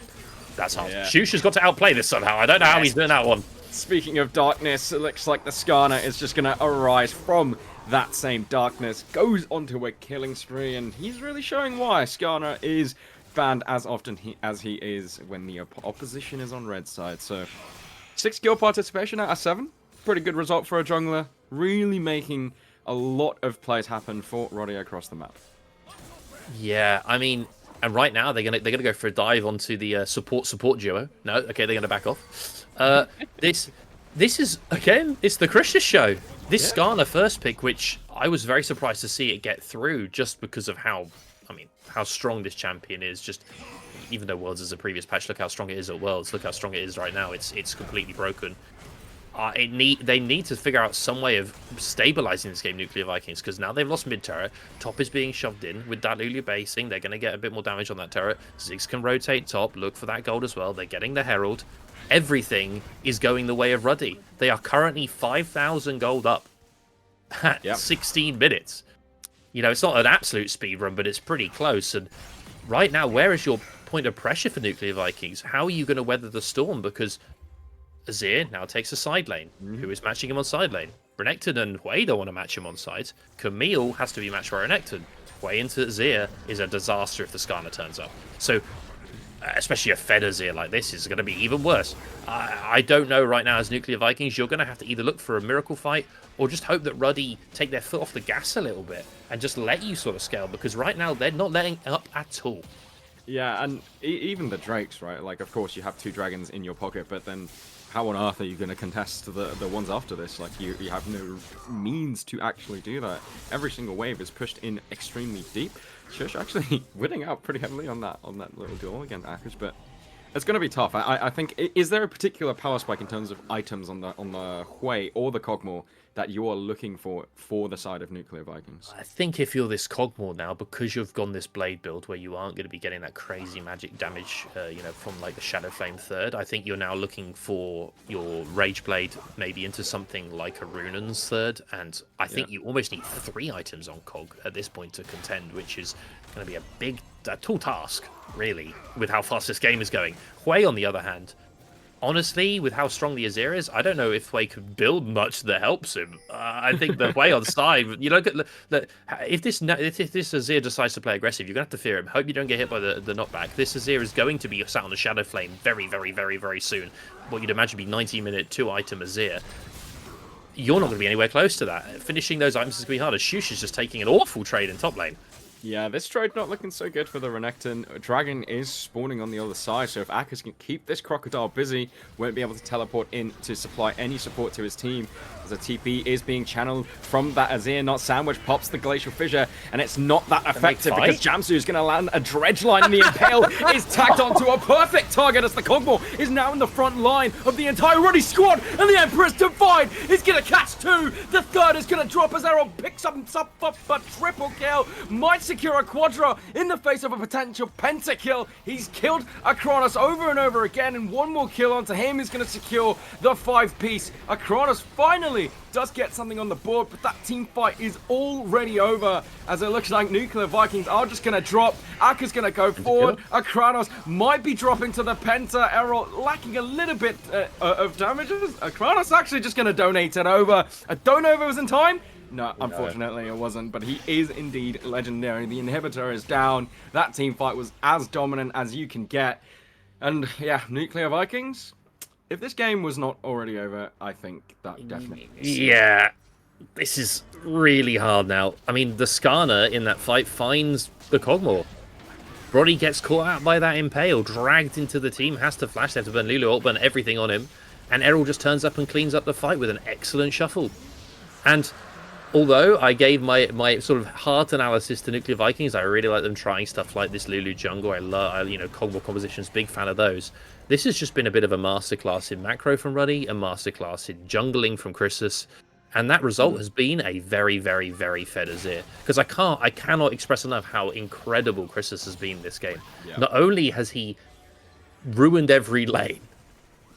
That's hard. Yeah. Shush has got to outplay this somehow. I don't know how he's doing that one. Speaking of darkness, it looks like the Skarner is just going to arise from that same darkness, goes onto a killing spree, and he's really showing why Skarner is banned as often as he is when the opposition is on red side. So 6 kill participation out of 7. Pretty good result for a jungler. Really making a lot of plays happen for Roddy across the map. Yeah, I mean, and right now they're gonna go for a dive onto the support duo. No, okay, they're gonna back off. This is again, it's the Krishna show. This Skarner first pick, which I was very surprised to see it get through, just because of how strong this champion is. Just even though Worlds is a previous patch, look how strong it is at Worlds. Look how strong it is right now. It's completely broken. They need to figure out some way of stabilizing this game, Nuclear Vikings, because now they've lost mid turret. Top is being shoved in with that Lulu basing. They're going to get a bit more damage on that turret. Ziggs can rotate top, look for that gold as well. They're getting the Herald. Everything is going the way of Ruddy. They are currently 5,000 gold up at 16 minutes. It's not an absolute speed run, but it's pretty close. And right now, where is your point of pressure for Nuclear Vikings? How are you going to weather the storm? Because Azir now takes a side lane. Who is matching him on side lane? Renekton and Hwei don't want to match him on sides. Camille has to be matched by Renekton. Hwei into Azir is a disaster if the Skarner turns up. So, especially a fed Azir like this is going to be even worse. I don't know right now as Nuclear Vikings, you're going to have to either look for a miracle fight or just hope that Ruddy take their foot off the gas a little bit and just let you sort of scale, because right now they're not letting up at all. Yeah, and even the Drakes, right? Like, of course, you have 2 dragons in your pocket, but then how on earth are you going to contest the ones after this? Like, you have no means to actually do that. Every single wave is pushed in extremely deep. Shush actually winning out pretty heavily on that little duel against Akash, but it's going to be tough. I think, is there a particular power spike in terms of items on the Hwei or the Kog'Maw that you are looking for the side of Nuclear Vikings? I think if you're this Kog'Maw now, because you've gone this Blade build where you aren't going to be getting that crazy magic damage, from like the Shadow Flame third, I think you're now looking for your Rage Blade maybe into something like a Runan's third, and I think you almost need 3 items on Kog at this point to contend, which is going to be a tall task, really, with how fast this game is going. Hwei, on the other hand, honestly, with how strong the Azir is, I don't know if Hwei could build much that helps him. I think the Hwei on side, look at if this Azir decides to play aggressive, you're going to have to fear him. Hope you don't get hit by the knockback. This Azir is going to be sat on the Shadow Flame very, very, very, very soon. What you'd imagine be 90-minute 2-item Azir. You're not going to be anywhere close to that. Finishing those items is going to be harder. Shush is just taking an awful trade in top lane. Yeah, this trade not looking so good for the Renekton. Dragon is spawning on the other side, so if Akash can keep this Crocodile busy, won't be able to teleport in to supply any support to his team. As a TP is being channeled from that Azir, not Sandwich, pops the Glacial Fissure, and it's not that effective because Jamsu is going to land a Dredge line, and the Impale is tagged onto a perfect target as the Kog'Maw is now in the front line of the entire Ruddy squad, and the Emperor's Divide is going to catch 2. The third is going to drop as Errol picks up a triple kill. Might secure a Quadra in the face of a potential pentakill. He's killed Akranos over and over again, and one more kill onto him is going to secure the 5-piece. Akranos finally does get something on the board, but that team fight is already over, as it looks like Nuclear Vikings are just going to drop. Aka's going to go forward. Akranos might be dropping to the Penta. Errol lacking a little bit of damages. Akranos actually just going to donate it over. I don't know if it was in time. No, unfortunately it wasn't, but he is indeed legendary. The inhibitor is down. That team fight was as dominant as you can get. And yeah, Nuclear Vikings, if this game was not already over, I think that definitely is. Yeah. This is really hard now. I mean, the Skarner in that fight finds the Kog'Maw. Roddy gets caught out by that Impale, dragged into the team, has to flash, they have to burn Lulu ult, burn everything on him, and Errol just turns up and cleans up the fight with an excellent shuffle. And although I gave my sort of heart analysis to Nuclear Vikings, I really like them trying stuff like this Lulu jungle. I love, Kog'Maw compositions, big fan of those. This has just been a bit of a masterclass in macro from Ruddy, a masterclass in jungling from Chrysus, and that result has been a very, very, very fed Azir. Because I cannot express enough how incredible Chrysus has been this game. Yeah. Not only has he ruined every lane,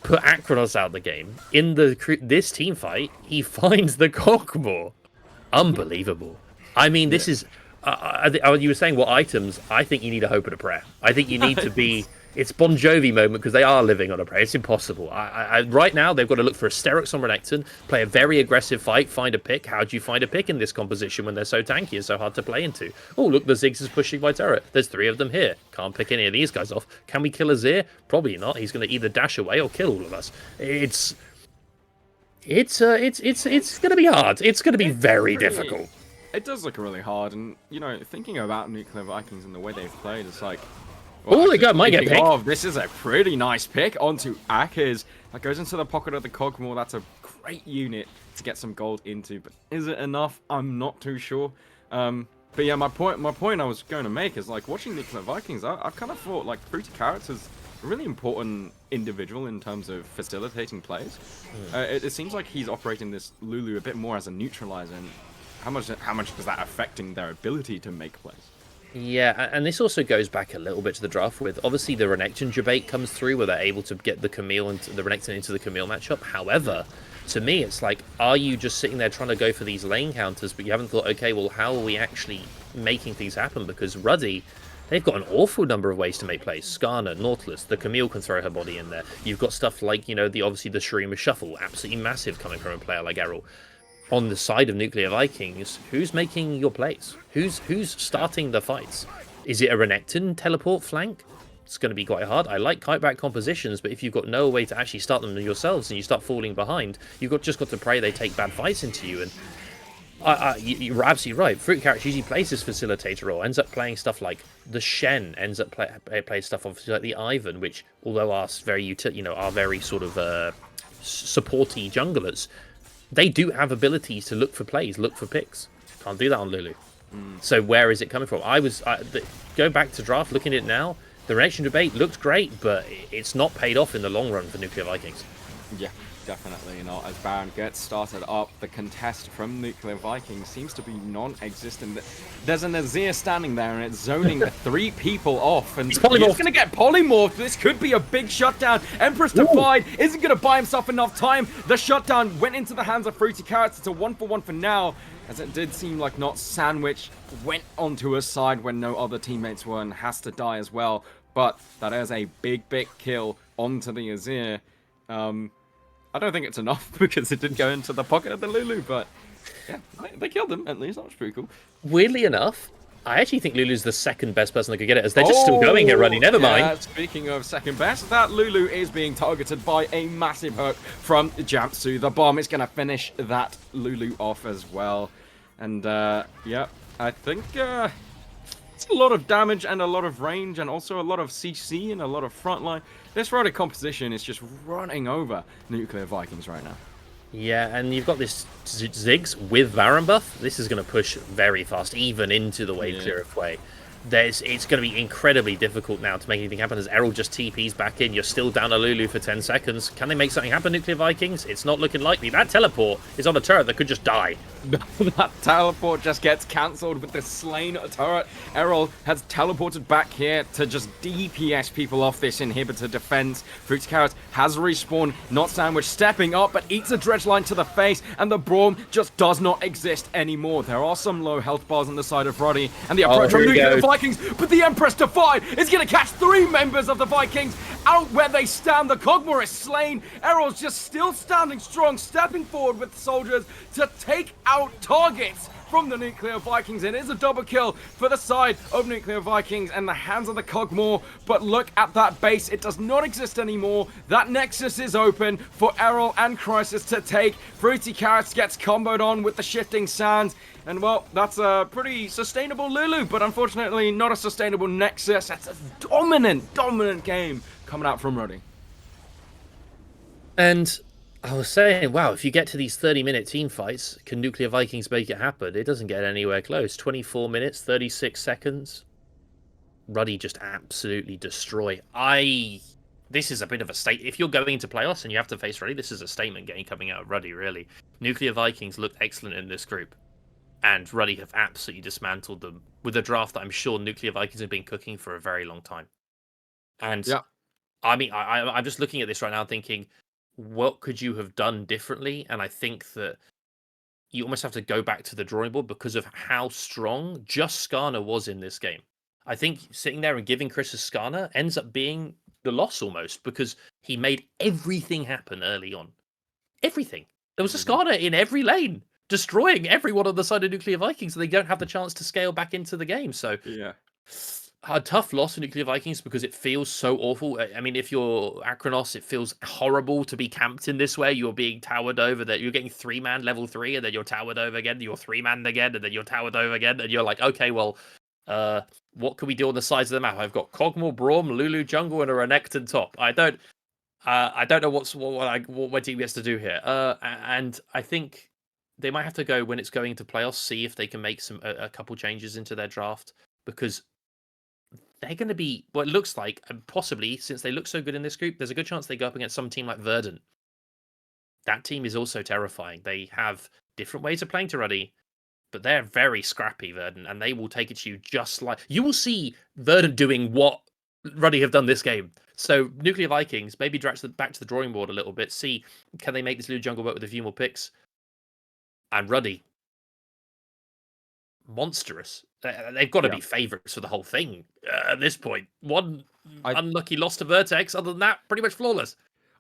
put Akronos out the game, in this team fight, he finds the Kog'Maw. Unbelievable. I mean, this is... you were saying what items? I think you need a hope and a prayer. I think you need to be... It's Bon Jovi moment because they are living on a prayer. It's impossible. Right now, they've got to look for Asterix on Renekton, play a very aggressive fight, find a pick. How do you find a pick in this composition when they're so tanky and so hard to play into? Oh, look, the Ziggs is pushing my turret. There's 3 of them here. Can't pick any of these guys off. Can we kill Azir? Probably not. He's going to either dash away or kill all of us. It's going to be hard. It's going to be very difficult. It does look really hard, and thinking about Nuclear Vikings and the way they've played, it's like, Oh, they might get thinking picked. of, this is a pretty nice pick onto Akers. That goes into the pocket of the Kog'Maw. That's a great unit to get some gold into, but is it enough? I'm not too sure. But yeah, my point I was going to make is, like, watching Nuclear Vikings, I've kind of thought, like, Fruity Carrots is a really important individual in terms of facilitating plays. It seems like he's operating this Lulu a bit more as a neutralizer, and how much is that affecting their ability to make plays? Yeah, and this also goes back a little bit to the draft with, obviously, the Renekton debate comes through where they're able to get the Camille and the Renekton into the Camille matchup. However, to me, it's like, are you just sitting there trying to go for these lane counters, but you haven't thought, okay, well, how are we actually making things happen? Because Ruddy, they've got an awful number of ways to make plays. Skarner, Nautilus, the Camille can throw her body in there. You've got stuff like, obviously the Shurima Shuffle, absolutely massive coming from a player like Errol. On the side of Nuclear Vikings, who's making your plays? Who's starting the fights? Is it a Renekton teleport flank? It's going to be quite hard. I like kiteback compositions, but if you've got no way to actually start them yourselves and you start falling behind, you've just got to pray they take bad fights into you. And you're absolutely right. Fruit Carrots usually plays this facilitator role, ends up playing stuff like the Shen, ends up play stuff obviously like the Ivan, which although are very sort of supporty junglers, they do have abilities to look for plays, look for picks. Can't do that on Lulu. So where is it coming from? Go back to draft, looking at it now, the Renekton debate looked great, but it's not paid off in the long run for Nuclear Vikings. Yeah, definitely not. As Baron gets started up, the contest from Nuclear Vikings seems to be non-existent. There's an Azir standing there, and it's zoning 3 people off, and he's going to get polymorphed. This could be a big shutdown. Empress Defied isn't going to buy himself enough time. The shutdown went into the hands of Fruity Carrots. It's a 1-for-1 for now, as it did seem like Not Sandwich went onto his side when no other teammates were and has to die as well. But that is a big kill onto the Azir. I don't think it's enough because it didn't go into the pocket of the Lulu, but yeah, they killed him at least. That was pretty cool. Weirdly enough, I actually think Lulu's the second best person that could get it, as they're just still going here, Runny. Never mind. Speaking of second best, that Lulu is being targeted by a massive hook from Jamsu. The bomb is going to finish that Lulu off as well. And yeah, I think it's a lot of damage and a lot of range and also a lot of CC and a lot of frontline. This Ruddy composition is just running over Nuclear Vikings right now. Yeah, and you've got this Ziggs with Baron buff. This is going to push very fast, even into the wave clear of Quay. It's going to be incredibly difficult now to make anything happen as Errol just TPs back in. You're still down a Lulu for 10 seconds. Can they make something happen, Nuclear Vikings? It's not looking likely. That teleport is on a turret that could just die. That teleport just gets cancelled with the slain turret. Errol has teleported back here to just DPS people off this inhibitor defense. Fruity Carrots has respawned. Not Sandwich stepping up, but eats a dredge line to the face, and the Braum just does not exist anymore. There are some low health bars on the side of Roddy, and the approach from Nuclear Vikings, but the Empress Defied is going to catch 3 members of the Vikings out where they stand. The Kog'Maw is slain. Errol's just still standing strong, stepping forward with soldiers to take out targets from the Nuclear Vikings. It is a double kill for the side of Nuclear Vikings and the hands of the Cogmore. But look at that base. It does not exist anymore. That Nexus is open for Errol and Crisis to take. Fruity Carrots gets comboed on with the Shifting Sands. And well, that's a pretty sustainable Lulu, but unfortunately not a sustainable Nexus. That's a dominant game coming out from Ruddy. And I was saying, wow, if you get to these 30-minute team fights, can Nuclear Vikings make it happen? It doesn't get anywhere close. 24 minutes, 36 seconds. Ruddy just absolutely destroy. This is a bit of a state. If you're going into playoffs and you have to face Ruddy, this is a statement game coming out of Ruddy, really. Nuclear Vikings looked excellent in this group. And Ruddy have absolutely dismantled them with a draft that I'm sure Nuclear Vikings have been cooking for a very long time. And yeah. I mean, I'm just looking at this right now thinking, what could you have done differently? And I think that you almost have to go back to the drawing board because of how strong just Skarner was in this game. I think sitting there and giving Chris a Skarner ends up being the loss almost because he made everything happen early on. Everything. There was a Skarner in every lane, destroying everyone on the side of Nuclear Vikings, and they don't have the chance to scale back into the game. So yeah. A tough loss for Nuclear Vikings because it feels so awful. I mean, if you're Akranos, it feels horrible to be camped in this way. You're being towered over, that you're getting 3-man level 3, and then you're towered over again, you're 3-man again, and then you're towered over again, and you're like, okay, well, what can we do on the sides of the map? I've got Cogmore, Braum, Lulu jungle, and a Renekton top. I don't know what my team gets to do here. And I think they might have to go when it's going into playoffs, see if they can make a couple changes into their draft, because they're going to be what it looks like, and possibly since they look so good in this group, there's a good chance they go up against some team like Verdant. That team is also terrifying. They have different ways of playing to Ruddy, but they're very scrappy, Verdant, and they will take it to you just like you will see Verdant doing what Ruddy have done this game. So Nuclear Vikings maybe back to the drawing board a little bit. See, can they make this Lulu jungle work with a few more picks? And Ruddy, monstrous. They've got to be favourites for the whole thing at this point. One unlucky loss to Vertex. Other than that, pretty much flawless.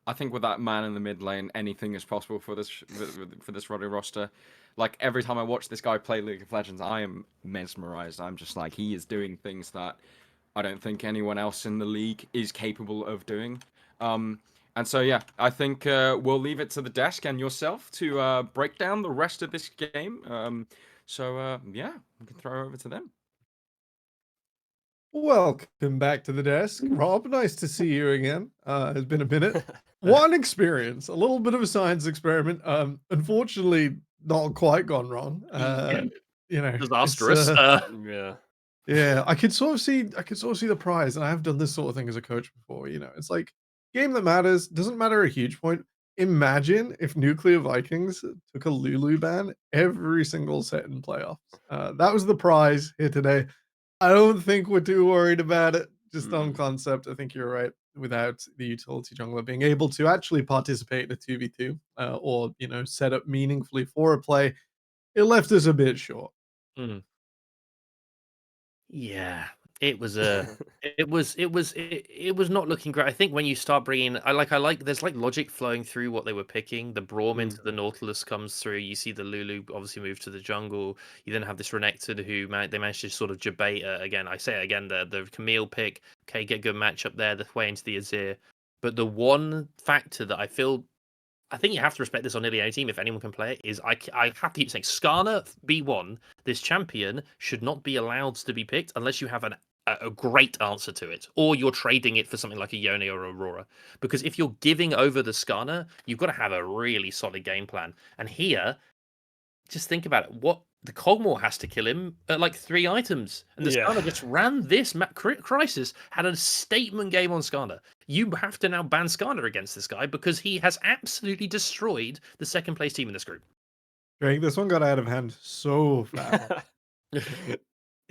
I think with that man in the mid lane, anything is possible for this Ruddy roster. Like every time I watch this guy play League of Legends, I am mesmerized. I'm just like, he is doing things that I don't think anyone else in the league is capable of doing. And so yeah, I think we'll leave it to the desk and yourself to break down the rest of this game. So yeah, we can throw it over to them. Welcome back to the desk, Rob. Nice to see you again. It's been a minute. One experience, a little bit of a science experiment. Unfortunately, not quite gone wrong. You know, disastrous. Yeah. Yeah, I could sort of see the prize, and I have done this sort of thing as a coach before. You know, it's like game that matters doesn't matter a huge point. Imagine if Nuclear Vikings took a Lulu ban every single set in playoffs. That was the prize here today. I don't think we're too worried about it. Just on concept, I think you're right. Without the utility jungler being able to actually participate in a 2v2 or, you know, set up meaningfully for a play, it left us a bit short. Yeah, it was it was not looking great. I think when you start bringing, I like there's like logic flowing through what they were picking. The Braum into the Nautilus comes through. You see the Lulu obviously move to the jungle. You then have this Renekton who they managed to sort of debate again. I say it again, the Camille pick. Okay, get a good matchup there. The way into the Azir, but the one factor that I think you have to respect this on nearly any team if anyone can play it, is I have to keep saying Skarner B1, this champion should not be allowed to be picked unless you have a great answer to it, or you're trading it for something like a Yone or Aurora. Because if you're giving over the Skarner, you've got to have a really solid game plan. And here, just think about it. What the Cogmore has to kill him at like 3 items, and the Skarner just ran this. Crisis had a statement game on Skarner. You have to now ban Skarner against this guy because he has absolutely destroyed the second place team in this group. Drake, this one got out of hand so fast.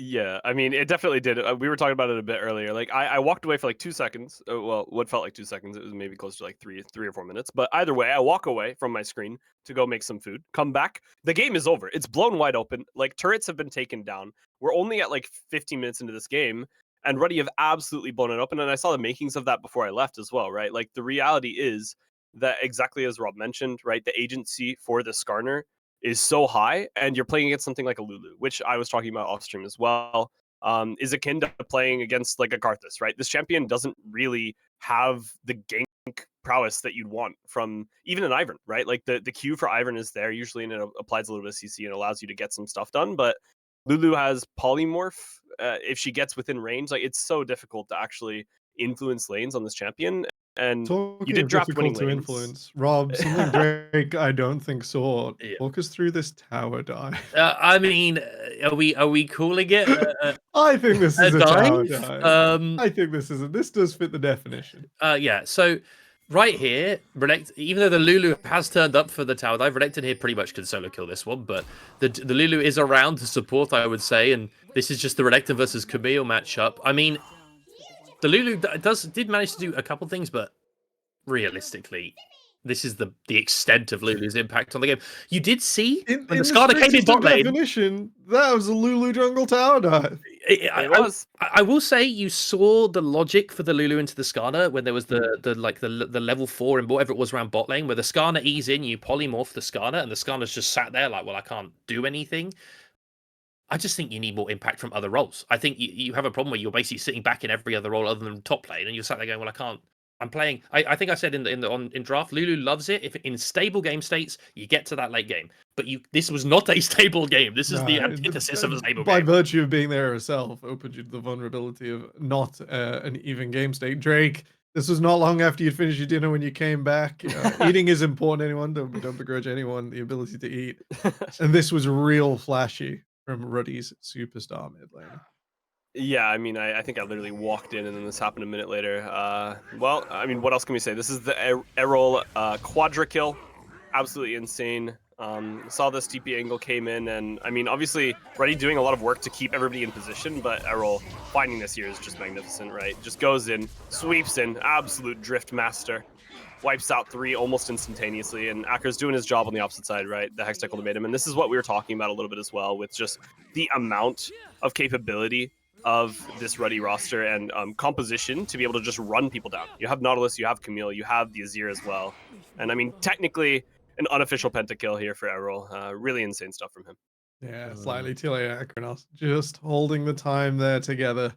Yeah, I mean, it definitely did. We were talking about it a bit earlier. Like, I walked away for like 2 seconds. Well, what felt like 2 seconds. It was maybe close to like three or 4 minutes. But either way, I walk away from my screen to go make some food. Come back. The game is over. It's blown wide open. Like, turrets have been taken down. We're only at like 15 minutes into this game, and Ruddy have absolutely blown it open. And I saw the makings of that before I left as well, right? Like, the reality is that exactly as Rob mentioned, right? The agency for the Skarner is so high, and you're playing against something like a Lulu, which I was talking about off stream as well, is akin to playing against like a Karthus, right? This champion doesn't really have the gank prowess that you'd want from even an Ivern, right? Like the Q for Ivern is there usually, and it applies a little bit of CC and allows you to get some stuff done. But Lulu has polymorph. If she gets within range, like it's so difficult to actually influence lanes on this champion. And you Talking did of draft winning difficult to lanes. influence, Rob, something Drake I don't think saw. Yeah. Walk us through this tower dive. I mean, are we calling it I think this a is a tower dive? dive. I think this does fit the definition. Yeah. So right here, even though the Lulu has turned up for the tower dive, Renekton here pretty much can solo kill this one. But the Lulu is around to support, I would say, and this is just the Renekton versus Camille matchup. I mean, the Lulu did manage to do a couple things, but realistically, this is the extent of Lulu's impact on the game. You did see In when the the Skarner came in strictest bot of lane. definition, that was a Lulu jungle tower dive. It was. I will say you saw the logic for the Lulu into the Skarner when there was the level 4 and whatever it was around bot lane, where the Skarner ease in, you polymorph the Skarner, and the Skarner's just sat there like, well, I can't do anything. I just think you need more impact from other roles. I think you have a problem where you're basically sitting back in every other role other than top lane, and you're sat there going, well, I can't. I'm playing. I think I said in draft, Lulu loves it if in stable game states you get to that late game. But this was not a stable game. This is the antithesis of a stable by game. virtue of being there herself, opened you to the vulnerability of not an even game state. Drake, this was not long after you'd finished your dinner when you came back. Eating is important, anyone. Don't begrudge anyone the ability to eat. And this was real flashy from Ruddy's superstar mid lane. Yeah, I mean, I think I literally walked in and then this happened a minute later. Well, I mean, what else can we say? This is the Errol quadra kill. Absolutely insane. Saw this TP angle came in, and I mean, obviously, Ruddy doing a lot of work to keep everybody in position, but Errol finding this here is just magnificent, right? Just goes in, sweeps in, absolute drift master. Wipes out 3 almost instantaneously, and Akker's doing his job on the opposite side, right? The Hextech ultimatum, and this is what we were talking about a little bit as well, with just the amount of capability of this Ruddy roster and composition to be able to just run people down. You have Nautilus, you have Camille, you have the Azir as well, and I mean, technically, an unofficial pentakill here for Errol. Really insane stuff from him. Yeah, slightly too late, Akronos. Just holding the time there together.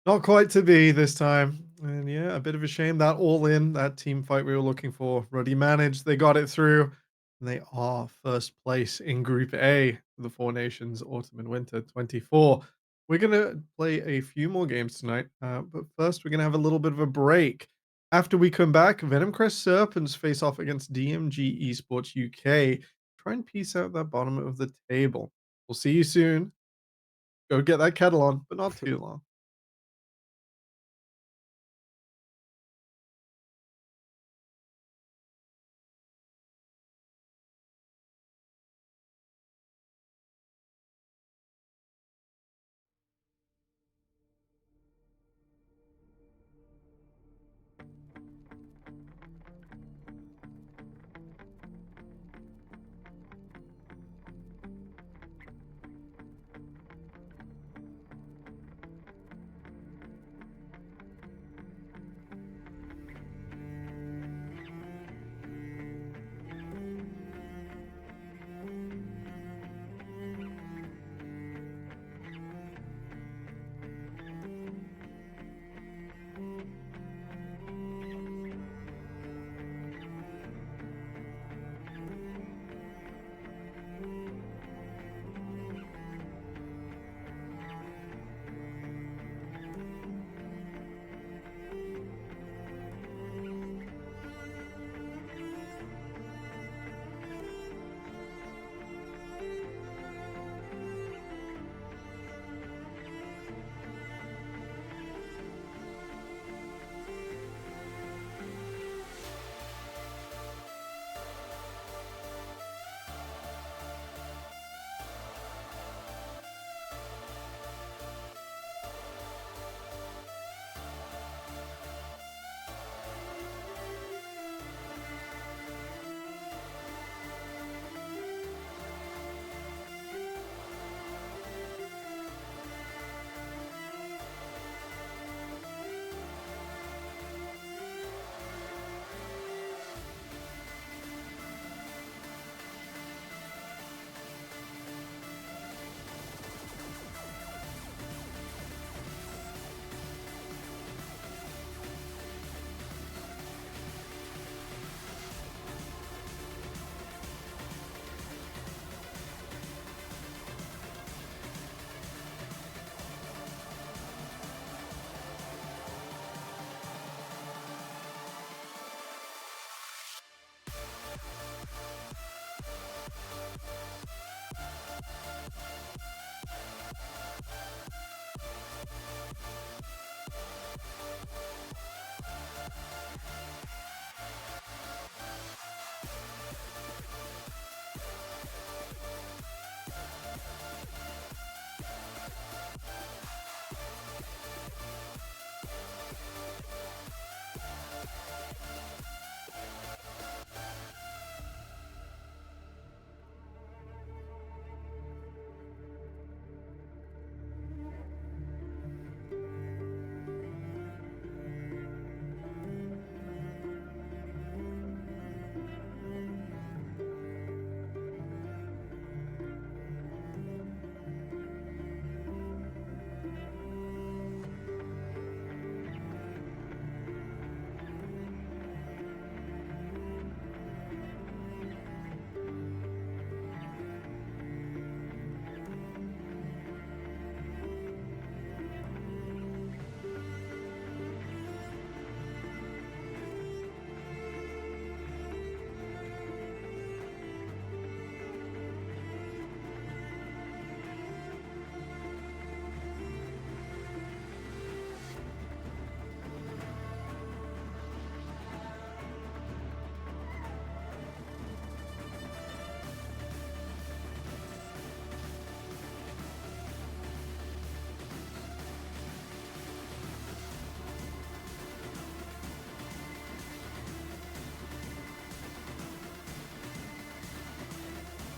Not quite to be this time. And yeah, a bit of a shame that all in, that team fight we were looking for. Ruddy managed, they got it through. And they are first place in Group A for the Four Nations Autumn and Winter 24. We're going to play a few more games tonight, but first we're going to have a little bit of a break. After we come back, Venom Crest Serpents face off against DMG Esports UK. Try and piece out that bottom of the table. We'll see you soon. Go get that kettle on, but not too long.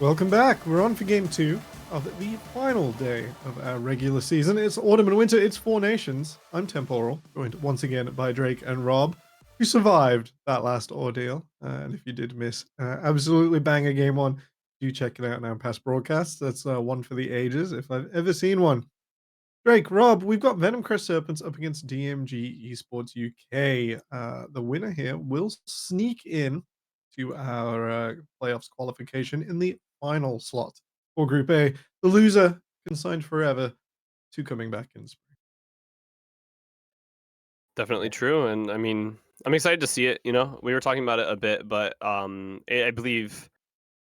Welcome back. We're on for game 2 of the final day of our regular season. It's autumn and winter. It's 4 nations. I'm Temporal, joined once again by Drake and Rob, who survived that last ordeal. And if you did miss absolutely banger game 1, do check it out now in past broadcasts. That's one for the ages, if I've ever seen one. Drake, Rob, we've got Venom Crest Serpents up against DMG Esports UK. The winner here will sneak in to our playoffs qualification in the final slot for Group A. The loser consigned forever to coming back in spring. Definitely true, and I mean, I'm excited to see it. You know, we were talking about it a bit, but I believe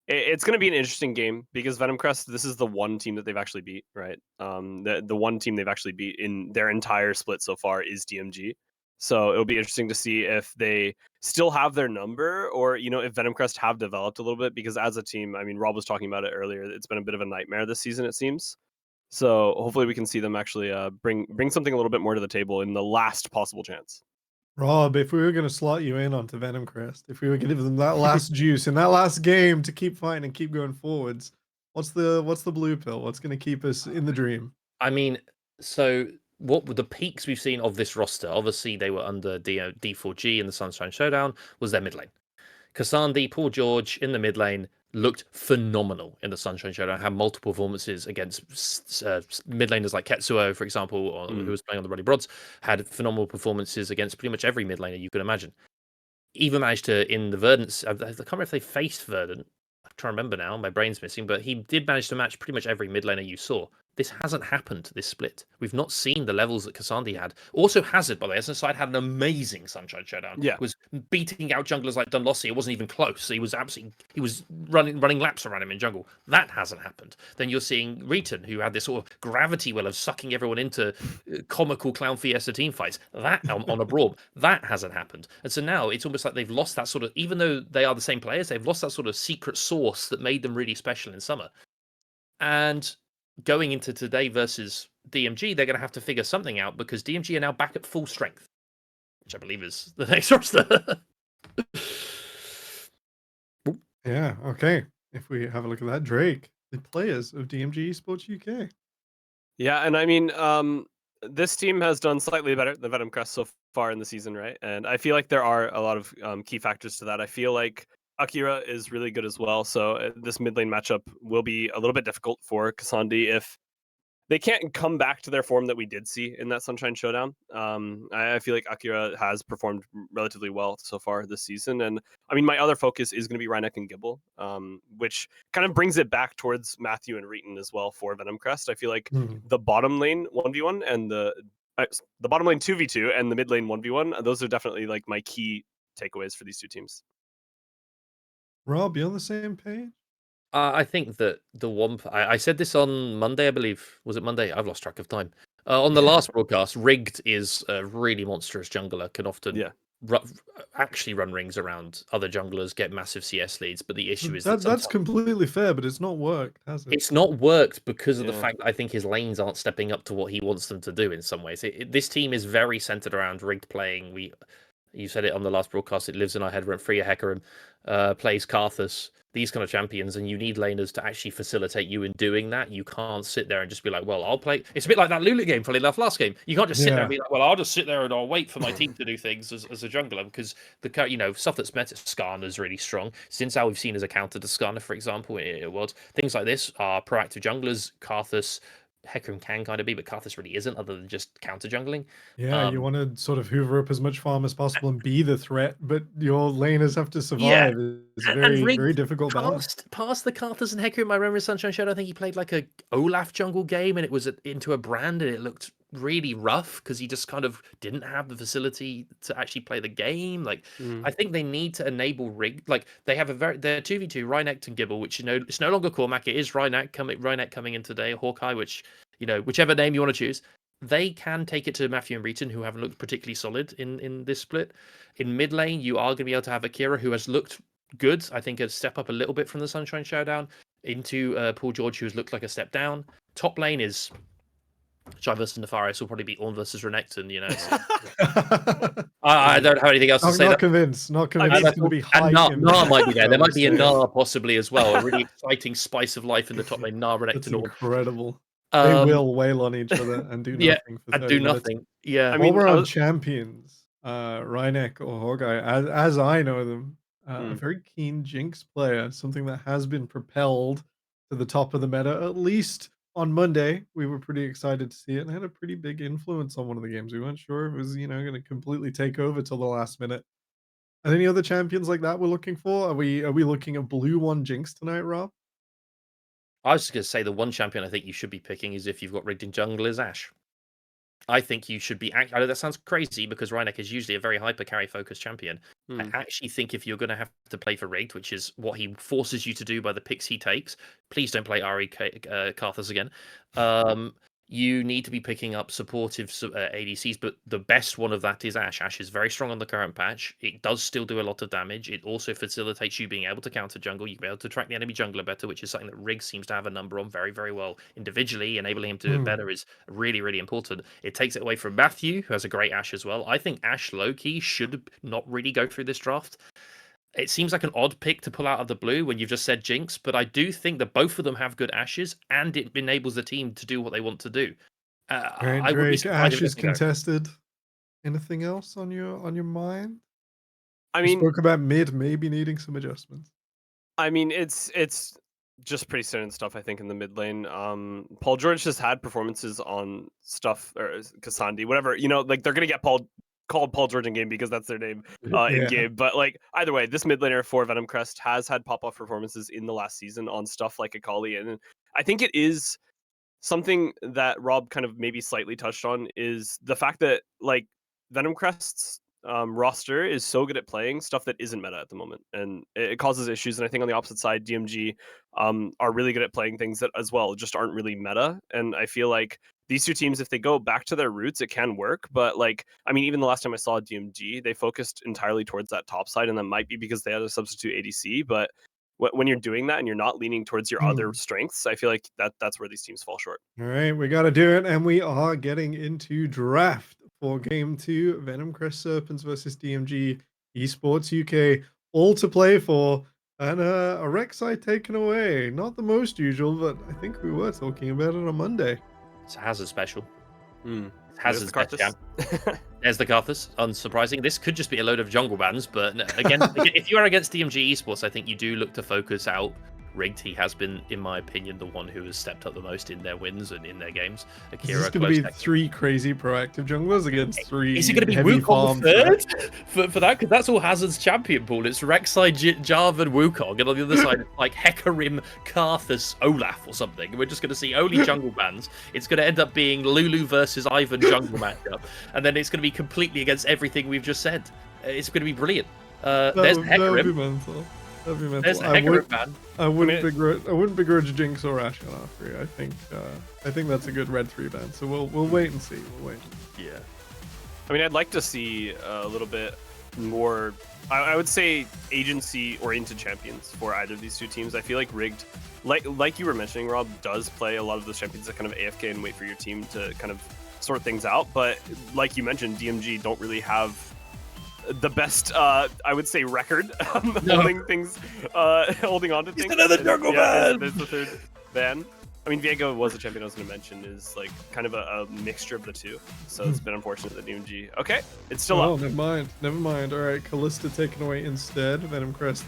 it's going to be an interesting game because Venom Crest, this is the one team that they've actually beat, right? The one team they've actually beat in their entire split so far is DMG. So it'll be interesting to see if they still have their number, or if Venom Crest have developed a little bit. Because as a team, I mean, Rob was talking about it earlier. It's been a bit of a nightmare this season, it seems. So hopefully we can see them actually bring something a little bit more to the table in the last possible chance. Rob, if we were going to slot you in onto Venom Crest, if we were going to give them that last juice in that last game to keep fighting and keep going forwards, what's the blue pill? What's going to keep us in the dream? I mean, so what were the peaks we've seen of this roster? Obviously, they were under D4G in the Sunshine Showdown, was their mid lane. Kasandi, Paul George in the mid lane looked phenomenal in the Sunshine Showdown, had multiple performances against mid laners like Ketsuo, for example, or who was playing on the Ruddy Brods, had phenomenal performances against pretty much every mid laner you could imagine. Even managed to, in the Verdant, I can't remember if they faced Verdant. I'm trying to remember now, my brain's missing, but he did manage to match pretty much every mid laner you saw. This hasn't happened this split. We've not seen the levels that Kasandi had. Also, Hazard, by the way, as an aside, had an amazing Sunshine Showdown. Yeah. Was beating out junglers like Dunlossie. It wasn't even close. He was running laps around him in jungle. That hasn't happened. Then you're seeing Reeton, who had this sort of gravity well of sucking everyone into comical Clown Fiesta team fights. That on a brawl, that hasn't happened. And so now it's almost like they've lost that sort of, even though they are the same players, they've lost that sort of secret sauce that made them really special in summer. And going into today versus DMG, they're going to have to figure something out because DMG are now back at full strength, which I believe is the next roster. Yeah, okay. If we have a look at that, Drake, the players of DMG Esports UK. Yeah, and I mean, this team has done slightly better than Venom Crest so far in the season, right? And I feel like there are a lot of key factors to that. I feel like Akira is really good as well, so this mid lane matchup will be a little bit difficult for Kasandi if they can't come back to their form that we did see in that Sunshine Showdown. I feel like Akira has performed relatively well so far this season. And I mean, my other focus is going to be Reinek and Gibble, which kind of brings it back towards Matthew and Reeton as well for Venom Crest. I feel like the bottom lane 1v1 and the bottom lane 2v2 and the mid lane 1v1, those are definitely like my key takeaways for these two teams. Rob, you on the same page? I think that the one I said this on Monday, I believe. Was it Monday? I've lost track of time. On the last broadcast, Rigged is a really monstrous jungler. Can often actually run rings around other junglers, get massive CS leads. But the issue is that's completely fair, but it's not worked, has it? It's not worked because of the fact that I think his lanes aren't stepping up to what he wants them to do in some ways. This team is very centered around Rigged playing. You said it on the last broadcast. It lives in our head. Freya Hecarim plays Karthus, these kind of champions, and you need laners to actually facilitate you in doing that. You can't sit there and just be like, well, I'll play. It's a bit like that Lulu game, funny enough, last game. You can't just sit there and be like, well, I'll just sit there and I'll wait for my team to do things as a jungler, because stuff that's met at Skarner is really strong. Since we've seen as a counter to Skarner, for example, it was things like this are proactive junglers. Karthus, Hecarim can kind of be, but Karthus really isn't, other than just counter jungling. Yeah, you want to sort of hoover up as much farm as possible and be the threat, but your laners have to survive. It's very difficult balance. Past the Karthus and Hecarim, I remember in Sunshine Shadow, I think he played like a Olaf jungle game, and it was into a brand, and it looked really rough because he just kind of didn't have the facility to actually play the game. Like, I think they need to enable Rig. Like, they have they're 2v2 Reinek and Gibble, which it's no longer Cormac. It is Reinek coming in today, Hawkeye, which whichever name you want to choose. They can take it to Matthew and Reeton, who haven't looked particularly solid in this split. In mid lane, you are going to be able to have Akira, who has looked good. I think a step up a little bit from the Sunshine Showdown, into Paul George, who's looked like a step down. Top lane is Shy versus Nefarious will probably be Ornn versus Renekton, you know. So. I don't have anything else to say. Not convinced. Not convinced. mean, It's going to be high. And Gnar impact, might be there. There I would might be a say. Gnar possibly as well. A really exciting spice of life in the top lane. Gnar, That's Renekton, Ornn. incredible. They will wail on each other and do nothing Yeah, for 30 and do minutes. nothing. Yeah. I While mean, we're on champions, Rhynek or Hawkeye, as I know them, a very keen Jinx player, something that has been propelled to the top of the meta. At least on Monday, we were pretty excited to see it and had a pretty big influence on one of the games. We weren't sure if it was, going to completely take over till the last minute. Are there any other champions like that we're looking for? Are we looking at blue one Jinx tonight, Rob? I was just going to say the one champion I think you should be picking is if you've got rigged in jungle is Ashe. I think you should be. I know that sounds crazy because Rhynek is usually a very hyper carry focused champion. I actually think if you're going to have to play for rigged, which is what he forces you to do by the picks he takes, please don't play Ari Karthus again. You need to be picking up supportive ADCs, but the best one of that is Ashe. Ashe is very strong on the current patch. It does still do a lot of damage. It also facilitates you being able to counter jungle. You can be able to track the enemy jungler better, which is something that Riggs seems to have a number on very, very well individually. Enabling him to do it better is really, really important. It takes it away from Matthew, who has a great Ashe as well. I think Ashe low-key should not really go through this draft. It seems like an odd pick to pull out of the blue when you've just said Jinx, but I do think that both of them have good Ashes, and it enables the team to do what they want to do. I would be surprised if Ashes it didn't go. contested. Anything else on your mind? I We mean, spoke about mid maybe needing some adjustments. I mean, it's just pretty standard stuff, I think, in the mid lane. Paul George has had performances on stuff, or Cassandra, whatever. Like they're gonna get called Paul George in game because that's their name in game. But like either way, this mid laner for Venom Crest has had pop off performances in the last season on stuff like Akali, and I think it is something that Rob kind of maybe slightly touched on is the fact that like Venom Crest's roster is so good at playing stuff that isn't meta at the moment, and it causes issues. And I think on the opposite side, DMG are really good at playing things that as well just aren't really meta. And I feel like these two teams, if they go back to their roots, it can work. But like, I mean, even the last time I saw DMG, they focused entirely towards that top side, and that might be because they had a substitute ADC. But when you're doing that and you're not leaning towards your other strengths, I feel like that's where these teams fall short. All right, we got to do it, and we are getting into draft for Game 2, Venom Crest Serpents versus DMG Esports UK, all to play for, and a Rek'Sai taken away. Not the most usual, but I think we were talking about it on Monday. It's a Hazard special. There's Hazard's the best Karthus. jam. There's the Karthus. Unsurprising. This could just be a load of jungle bans, but again, if you are against DMG Esports, I think you do look to focus out Rigged. He has been, in my opinion, the one who has stepped up the most in their wins and in their games. This is going to be 3 crazy proactive junglers against 3 Is it going to be heavy Wukong farm third for that? Because that's all Hazard's champion pool. It's Rek'Sai, Jarvan, and Wukong, and on the other side, it's like Hecarim, Karthus, Olaf, or something. And we're just going to see only jungle bans. It's going to end up being Lulu versus Ivan jungle matchup, and then it's going to be completely against everything we've just said. It's going to be brilliant. There's That would be Hecarim. mental. That'd be mental. There's the Hecarim ban. I wouldn't begrudge Jinx or Ashe on R3. I think that's a good red 3 ban. So we'll wait and see. Yeah. I mean, I'd like to see a little bit more, I would say, agency-oriented champions for either of these two teams. I feel like Rigged, like you were mentioning, Rob, does play a lot of those champions that kind of AFK and wait for your team to kind of sort things out. But like you mentioned, DMG don't really have the best, I would say, record holding things, holding on to things. Another jungle ban! There's the third ban. I mean, Viego was a champion I was going to mention, is like kind of a mixture of the two. So it's been unfortunate that DMG. Okay, it's still up. Never mind. All right, Kalista taken away instead. Venom Crest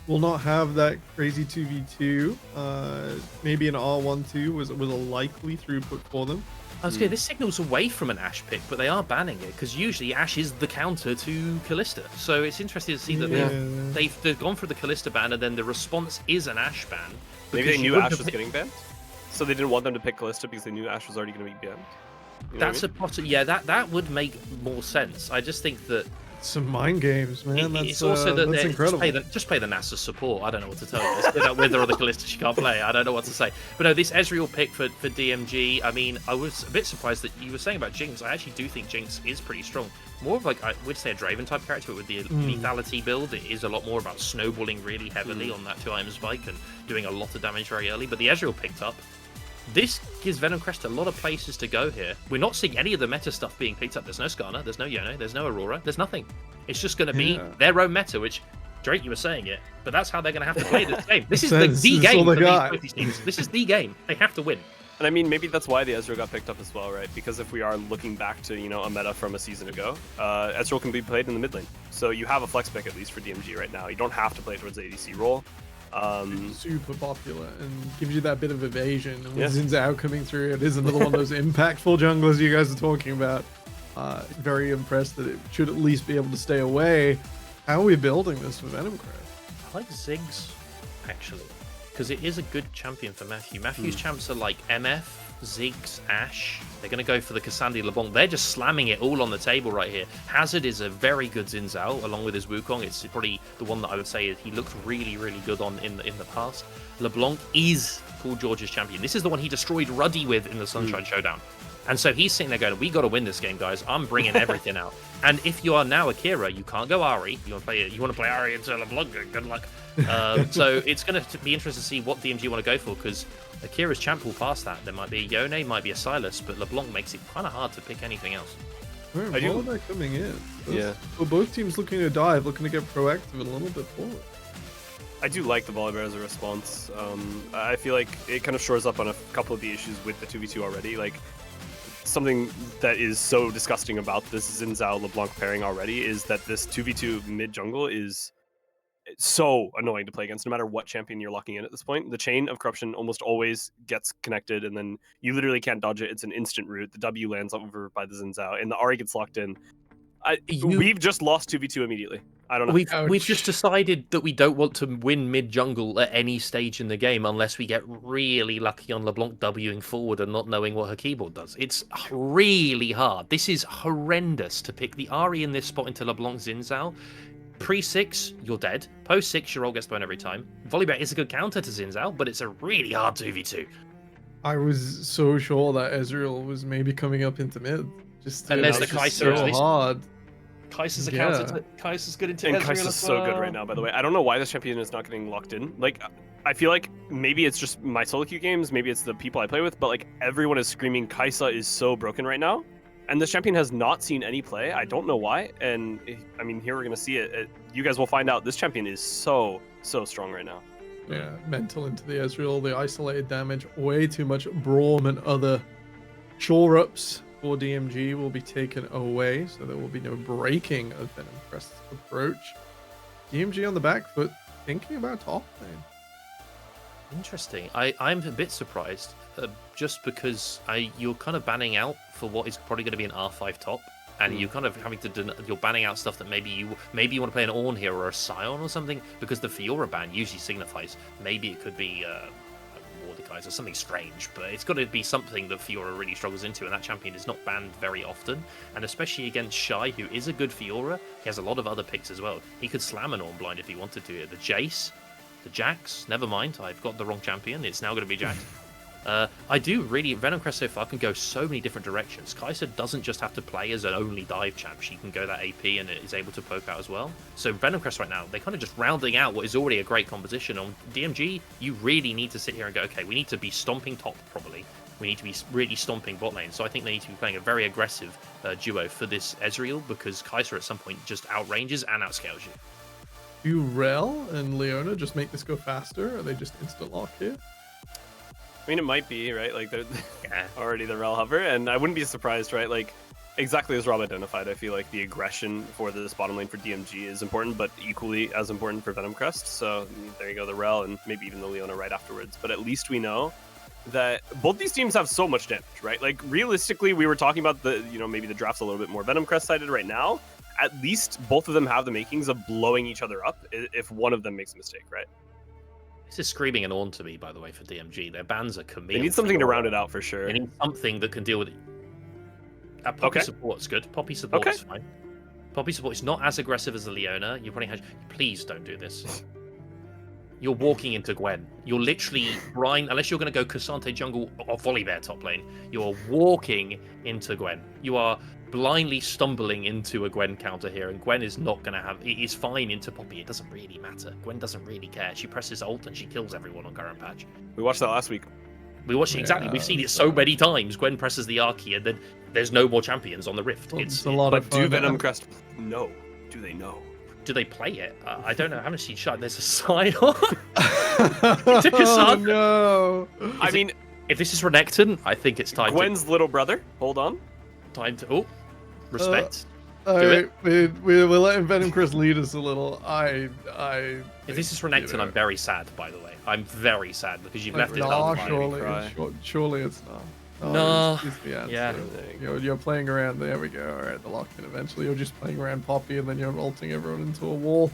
will not have that crazy 2v2. Maybe an R1-2 was a likely throughput for them. I was going this signals away from an Ashe pick, but they are banning it because usually Ashe is the counter to Kalista. So it's interesting to see that they've gone for the Kalista ban and then the response is an Ashe ban. Maybe they knew Ashe was getting banned, so they didn't want them to pick Kalista because they knew Ashe was already going to be banned. You know That's a possible. Yeah, that would make more sense. I just think that some mind games, man. It's also that that's incredible. Just play the NASA support. I don't know what to tell you. With or the Kalista she can't play. I don't know what to say. But no, this Ezreal pick for DMG. I mean, I was a bit surprised that you were saying about Jinx. I actually do think Jinx is pretty strong. More of like, I would say, a Draven type character, but with the lethality build, it is a lot more about snowballing really heavily on that 2 item spike and doing a lot of damage very early. But the Ezreal picked up. this gives Venom Crest a lot of places to go here. We're not seeing any of the meta stuff being picked up. There's no Skarner, there's no Yone, there's no Aurora, there's nothing. It's just going to be their own meta, which, Drake, you were saying it, but that's how they're going to have to play this game. This is the game for both these teams. This is the game. They have to win. And I mean, maybe that's why the Ezreal got picked up as well, right? Because if we are looking back to, you know, a meta from a season ago, Ezreal can be played in the mid lane. So you have a flex pick at least for DMG right now. You don't have to play towards the ADC role. Super popular and gives you that bit of evasion. And with Xin Zhao coming through, it is another one of those impactful junglers you guys are talking about. Very impressed that it should at least be able to stay away. How are we building this for Venom Crest? I like Ziggs, actually, because it is a good champion for Matthew. Matthew's champs are like MF, Ziggs, Ashe. They're going to go for the Cassandra LeBlanc. They're just slamming it all on the table right here. Hazard is a very good Xin Zhao, along with his Wukong. It's probably the one that I would say he looked really, really good on in the past. LeBlanc is Paul George's champion. This is the one he destroyed Ruddy with in the Sunshine Showdown. And so he's sitting there going, we got to win this game, guys. I'm bringing everything out. And if you are now Akira, you can't go Ari. You want to play Ari into LeBlanc, good luck. So it's going to be interesting to see what DMG want to go for, because Akira's champ will pass that. There might be a Yone, might be a Silas, but LeBlanc makes it kind of hard to pick anything else. Where are they coming in? Well, both teams looking to dive, looking to get proactive and a little bit forward. I do like the Volibear as a response. I feel like it kind of shores up on a couple of the issues with the 2v2 already. Like, something that is so disgusting about this Xin Zhao LeBlanc pairing already is that this 2v2 mid jungle is so annoying to play against, no matter what champion you're locking in at this point. The chain of corruption almost always gets connected, and then you literally can't dodge it. It's an instant route. The W lands over by the Xin Zhao, and the Ahri gets locked in. We've just lost 2v2 immediately. I don't know. We've just decided that we don't want to win mid jungle at any stage in the game unless we get really lucky on LeBlanc Wing forward and not knowing what her keyboard does. It's really hard. This is horrendous to pick the Ahri in this spot into LeBlanc Xin Zhao. Pre-6, you're dead. Post-6, your ult gets blown every time. Volibear is a good counter to Xin Zhao, but it's a really hard 2v2. I was so sure that Ezreal was maybe coming up into mid. And there's the Kai'Sa. So hard. Kai'Sa's a counter. Kai'Sa's good into Ezreal. And Kai'Sa's so good right now, by the way. I don't know why this champion is not getting locked in. Like, I feel like maybe it's just my solo queue games, maybe it's the people I play with, but like everyone is screaming Kai'Sa is so broken right now. And this champion has not seen any play. I don't know why. And I mean, here we're going to see it. You guys will find out this champion is so strong right now. Yeah, mental into the Ezreal, the isolated damage, way too much Braum and other shore-ups for DMG will be taken away, so there will be no breaking of Venom Crest's approach. DMG on the back foot, thinking about top lane. Interesting. I'm a bit surprised, just because you're kind of banning out for what is probably going to be an R5 top, and you're kind of having to you're banning out stuff that maybe you want to play an Ornn here or a Sion or something, because the Fiora ban usually signifies maybe it could be Mordekaiser or something strange, but it's got to be something that Fiora really struggles into, and that champion is not banned very often, and especially against Shy, who is a good Fiora. He has a lot of other picks as well. He could slam an Ornn blind if he wanted to. The Jace, the Jax, never mind, I've got the wrong champion. It's now going to be Jax. I do really, Venom Crest so far can go so many different directions. Kai'Sa doesn't just have to play as an only dive champ. She can go that AP and it is able to poke out as well. So Venom Crest right now, they're kind of just rounding out what is already a great composition. On DMG, you really need to sit here and go, okay, we need to be stomping top probably. We need to be really stomping bot lane. So I think they need to be playing a very aggressive duo for this Ezreal, because Kai'Sa at some point just outranges and outscales you. Do Rel and Leona just make this go faster? Are they just instant lock here? I mean, it might be, right? Like, they're already the Rel hover, and I wouldn't be surprised, right? Like, exactly as Rob identified, I feel like the aggression for this bottom lane for DMG is important, but equally as important for Venom Crest. So there you go, the Rel, and maybe even the Leona right afterwards. But at least we know that both these teams have so much damage, right? Like, realistically, we were talking about the, maybe the draft's a little bit more Venom Crest sided right now. At least both of them have the makings of blowing each other up if one of them makes a mistake, right? This is screaming an Ornn to me, by the way, for DMG. Their bans are Camille. They need something to round it out for sure. They need something that can deal with it. Poppy support's good. Poppy support is fine. Poppy support is not as aggressive as the Leona. You probably please don't do this. You're walking into Gwen. You're literally unless you're going to go Cassandra jungle or Volibear top lane. You're walking into Gwen. You are blindly stumbling into a Gwen counter here, and Gwen is not going to have... It is fine into Poppy. It doesn't really matter. Gwen doesn't really care. She presses ult and she kills everyone on current patch. We watched that last week. We watch it exactly. We've seen it so many times. Gwen presses the R key, and then there's no more champions on the Rift. Well, It's a lot But of do fun. Venom Crest know? Do they know? Do they play it? I don't know. I haven't seen shot. There's a sign on. Oh, Cassandra. no. I mean, If this is Renekton, I think it's time Gwen's little brother. Hold on. oh, respect. All Do right, we're letting Venom Chris lead us a little. If this is Renekton, I'm very sad. By the way, I'm very sad because you've Like, left it. nah, unplayed. surely, cry. surely it's not. No. It's the answer. Yeah. You're playing around. There we go. All right, the lock-in. Eventually, you're just playing around Poppy, and then you're ulting everyone into a wall.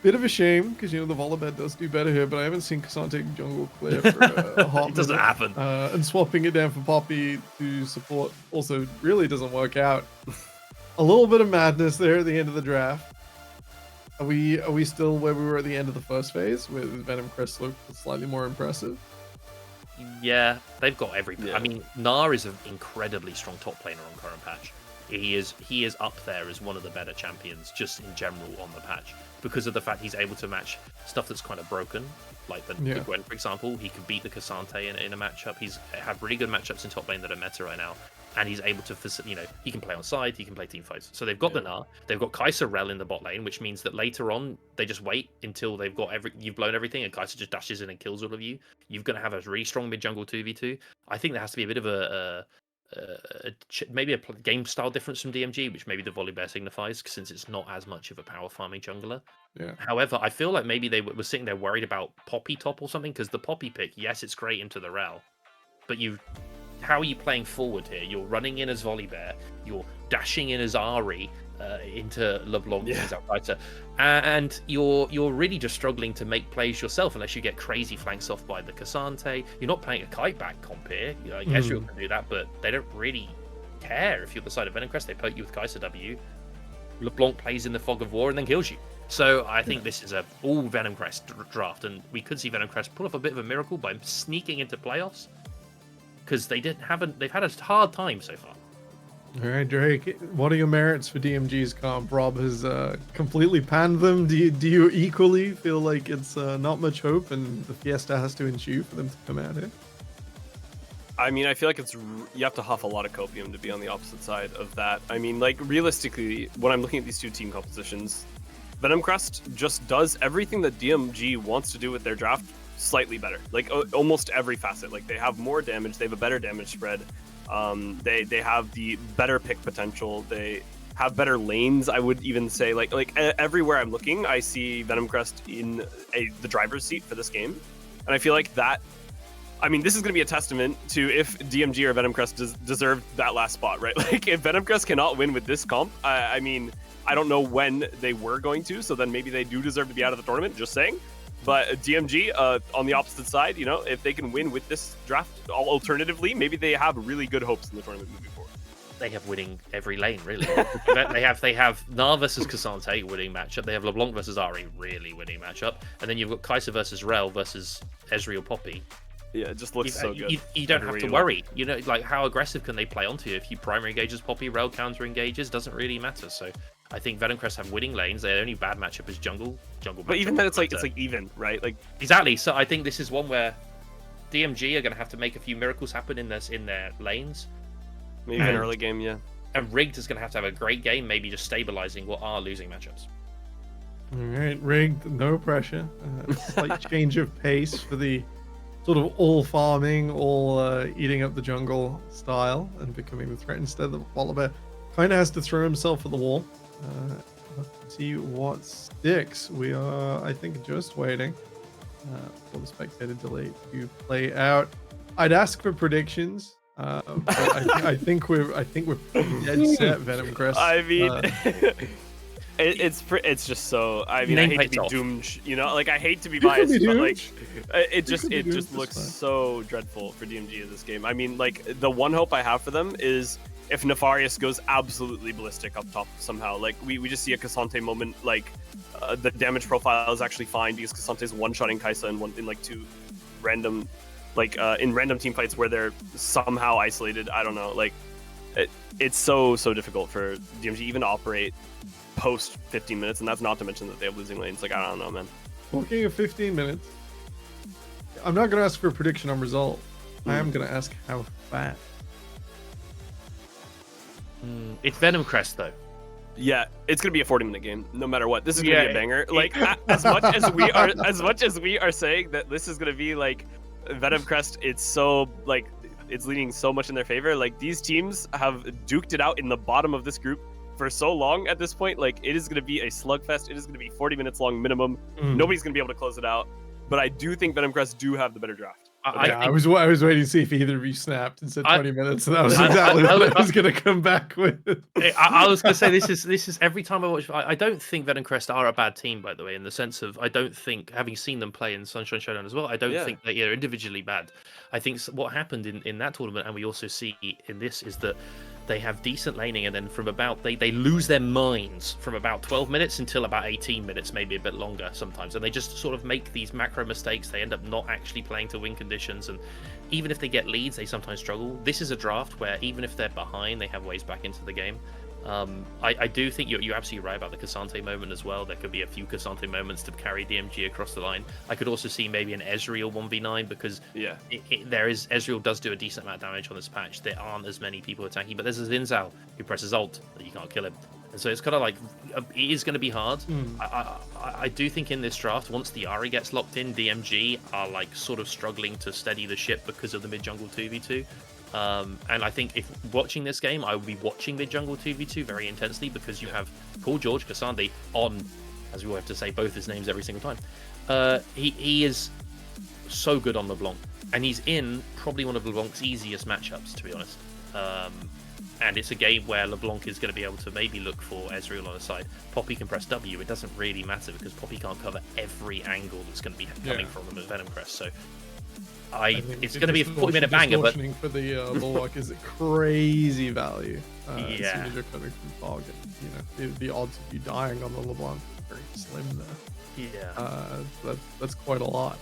Bit of a shame because the Volibear does do better here, but I haven't seen Cassandra take jungle clear for a hot It doesn't minute. happen. And swapping it down for Poppy to support also really doesn't work out. A little bit of madness there at the end of the draft. Are we still where we were at the end of the first phase, where Venom Crest looked slightly more impressive? Yeah, they've got every. Yeah. I mean, Gnar is an incredibly strong top laner on current patch. He is up there as one of the better champions just in general on the patch because of the fact he's able to match stuff that's kind of broken, like the Gwen, for example. He can beat the Cassante in a matchup. He's had really good matchups in top lane that are meta right now, and he's able to, he can play on side, he can play team fights. So they've got the Gnar, they've got Kai'Sa Rel in the bot lane, which means that later on they just wait until they've got you've blown everything, and Kai'Sa just dashes in and kills all of you. You're going to have a really strong mid jungle 2v2. I think there has to be a bit of maybe a game style difference from DMG, which maybe the Volibear signifies, since it's not as much of a power farming jungler. Yeah. However, I feel like maybe they were sitting there worried about Poppy top or something, because the Poppy pick, yes, it's great into the Rel, but how are you playing forward here? You're running in as Volibear, you're dashing in as Ahri into LeBlanc, and you're really just struggling to make plays yourself unless you get crazy flanks off by the Cassante. You're not playing a kite back comp here. Ezreal can do that, but they don't really care if you're the side of Venom Crest. They poke you with Kai'Sa W. LeBlanc plays in the Fog of War and then kills you. So I think this is a all Venom Crest draft, and we could see Venom Crest pull off a bit of a miracle by sneaking into playoffs, because they've had a hard time so far. All right, Drake, what are your merits for DMG's comp? Rob has completely panned them. Do you equally feel like it's not much hope and the Fiesta has to ensue for them to come out here? I mean, I feel like you have to huff a lot of copium to be on the opposite side of that. I mean, like, realistically, when I'm looking at these two team compositions, Venom Crest just does everything that DMG wants to do with their draft slightly better. Like, almost every facet. Like, they have more damage, they have a better damage spread. They have the better pick potential. They have better lanes. I would even say like everywhere I'm looking, I see Venom Crest in the driver's seat for this game, and I feel like that. I mean, this is going to be a testament to if DMG or Venom Crest deserved that last spot, right? Like if Venom Crest cannot win with this comp, I mean, I don't know when they were going to. So then maybe they do deserve to be out of the tournament. Just saying. But DMG, on the opposite side, if they can win with this draft, alternatively, maybe they have really good hopes in the tournament moving forward. They have winning every lane, really. they have Gnar versus Cassante, winning matchup. They have LeBlanc versus Ahri, really winning matchup. And then you've got Kai'Sa versus Rel versus Ezreal Poppy. Yeah, it just looks so good. You don't have to worry. Like how aggressive can they play onto you? If you primary engages Poppy, Rel counter engages, doesn't really matter. So I think Venom Crest have winning lanes. Their only bad matchup is jungle. But even then, it's like even, right? Like exactly. So I think this is one where DMG are going to have to make a few miracles happen in their lanes. Maybe an early game, yeah. And Rigged is going to have a great game, maybe just stabilizing what are losing matchups. All right, Rigged, no pressure. Slight change of pace for the sort of all farming, all eating up the jungle style and becoming the threat instead. The Volibear kind of has to throw himself at the wall. Let's see what sticks. We are, I think, just waiting for the spectator delay to play out. I'd ask for predictions. But I think we're dead set Venom Crest. I mean, it's just so. I mean, I hate to be doomed. Like I hate to be biased, but like it just looks so dreadful for DMG in this game. I mean, like the one hope I have for them is if Nefarious goes absolutely ballistic up top somehow. Like we just see a Cassante moment. Like the damage profile is actually fine because Cassante's one-shotting Kai'Sa in like two random. Like in random team fights where they're somehow isolated. I don't know. Like it's so difficult for DMG even to operate post 15 minutes, and that's not to mention that they have losing lanes. Like I don't know, man. Talking of 15 minutes, I'm not going to ask for a prediction on result, I am gonna ask how fat. It's Venom Crest though. Yeah, it's gonna be a 40-minute game, no matter what. This is gonna be Yeah, a banger. Like as much as we are saying that this is gonna be like Venom Crest, it's so like it's leaning so much in their favor. Like these teams have duked it out in the bottom of this group for so long at this point. Like it is gonna be a slugfest. It is gonna be 40 minutes long minimum. Nobody's gonna be able to close it out. But I do think Venom Crest do have the better draft. I was waiting to see if either of you snapped and said 20 minutes, and that was I- exactly what I I- was gonna come back with. I was going to say this is every time I watch. I don't think Venom Crest are a bad team, by the way, in the sense of I don't think, having seen them play in Sunshine Showdown as well, I don't Yeah. think that they're individually bad. I think what happened in that tournament, and we also see in this, is that they have decent laning, and then from about they lose their minds from about 12 minutes until about 18 minutes, maybe a bit longer sometimes, and they just sort of make these macro mistakes. They end up not actually playing to win conditions, and even if they get leads, they sometimes struggle. This is a draft where even if they're behind, they have ways back into the game. I do think you're absolutely right about the Cassante moment as well. There could be a few Cassante moments to carry DMG across the line. I could also see maybe an Ezreal 1v9 because Ezreal does do a decent amount of damage on this patch. There aren't as many people attacking, but there's a Xin Zhao who presses ult that you can't kill him. And so it's kind of like, it is going to be hard. I do think in this draft, once the Ahri gets locked in, DMG are like sort of struggling to steady the ship because of the mid-jungle 2v2. And I think if watching this game, I will be watching mid-jungle 2v2 very intensely because you have Paul George Cassandre on, as we will have to say both his names every single time. He is so good on LeBlanc, and he's in probably one of LeBlanc's easiest matchups, to be honest. And it's a game where LeBlanc is going to be able to maybe look for Ezreal on the side. Poppy can press W. It doesn't really matter because Poppy can't cover every angle that's going to be coming from him at Venom Crest. So it's going to be a 40-minute banger. But for the Bulwark is crazy value. As soon Yeah. as you're coming from target, you know, the odds of you dying on the LeBlanc are very slim there. yeah. That's quite a lot.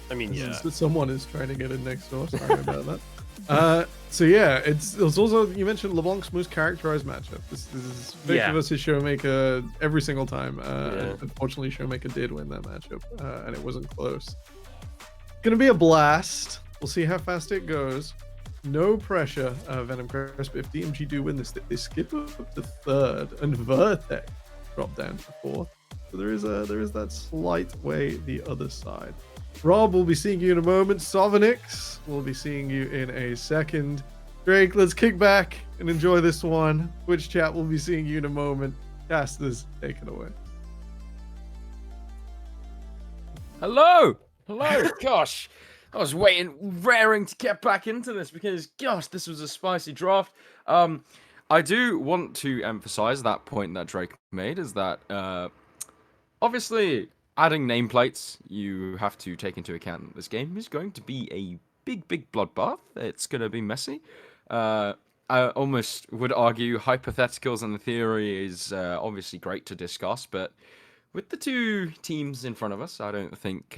I mean, yeah. Someone is trying to get in next door. Sorry about that. So yeah, it's also, you mentioned LeBlanc's most characterized matchup. This is Victor versus Showmaker every single time. And unfortunately, Showmaker did win that matchup, and it wasn't close. Gonna be a blast. We'll see how fast it goes. No pressure, Venom Crest. But if DMG do win this, they skip up to third, and Vertex drop down to fourth. So there is that slight way the other side. Rob, we'll be seeing you in a moment. Sovinix, we'll be seeing you in a second. Drake, let's kick back and enjoy this one. Twitch chat, we'll be seeing you in a moment. Casters, take it away. Hello! Gosh, I was raring to get back into this because, gosh, this was a spicy draft. I do want to emphasize that point that Drake made is that, obviously, adding nameplates, you have to take into account that this game is going to be a big bloodbath. It's going to be messy. I almost would argue hypotheticals and the theory is obviously great to discuss, but with the two teams in front of us, I don't think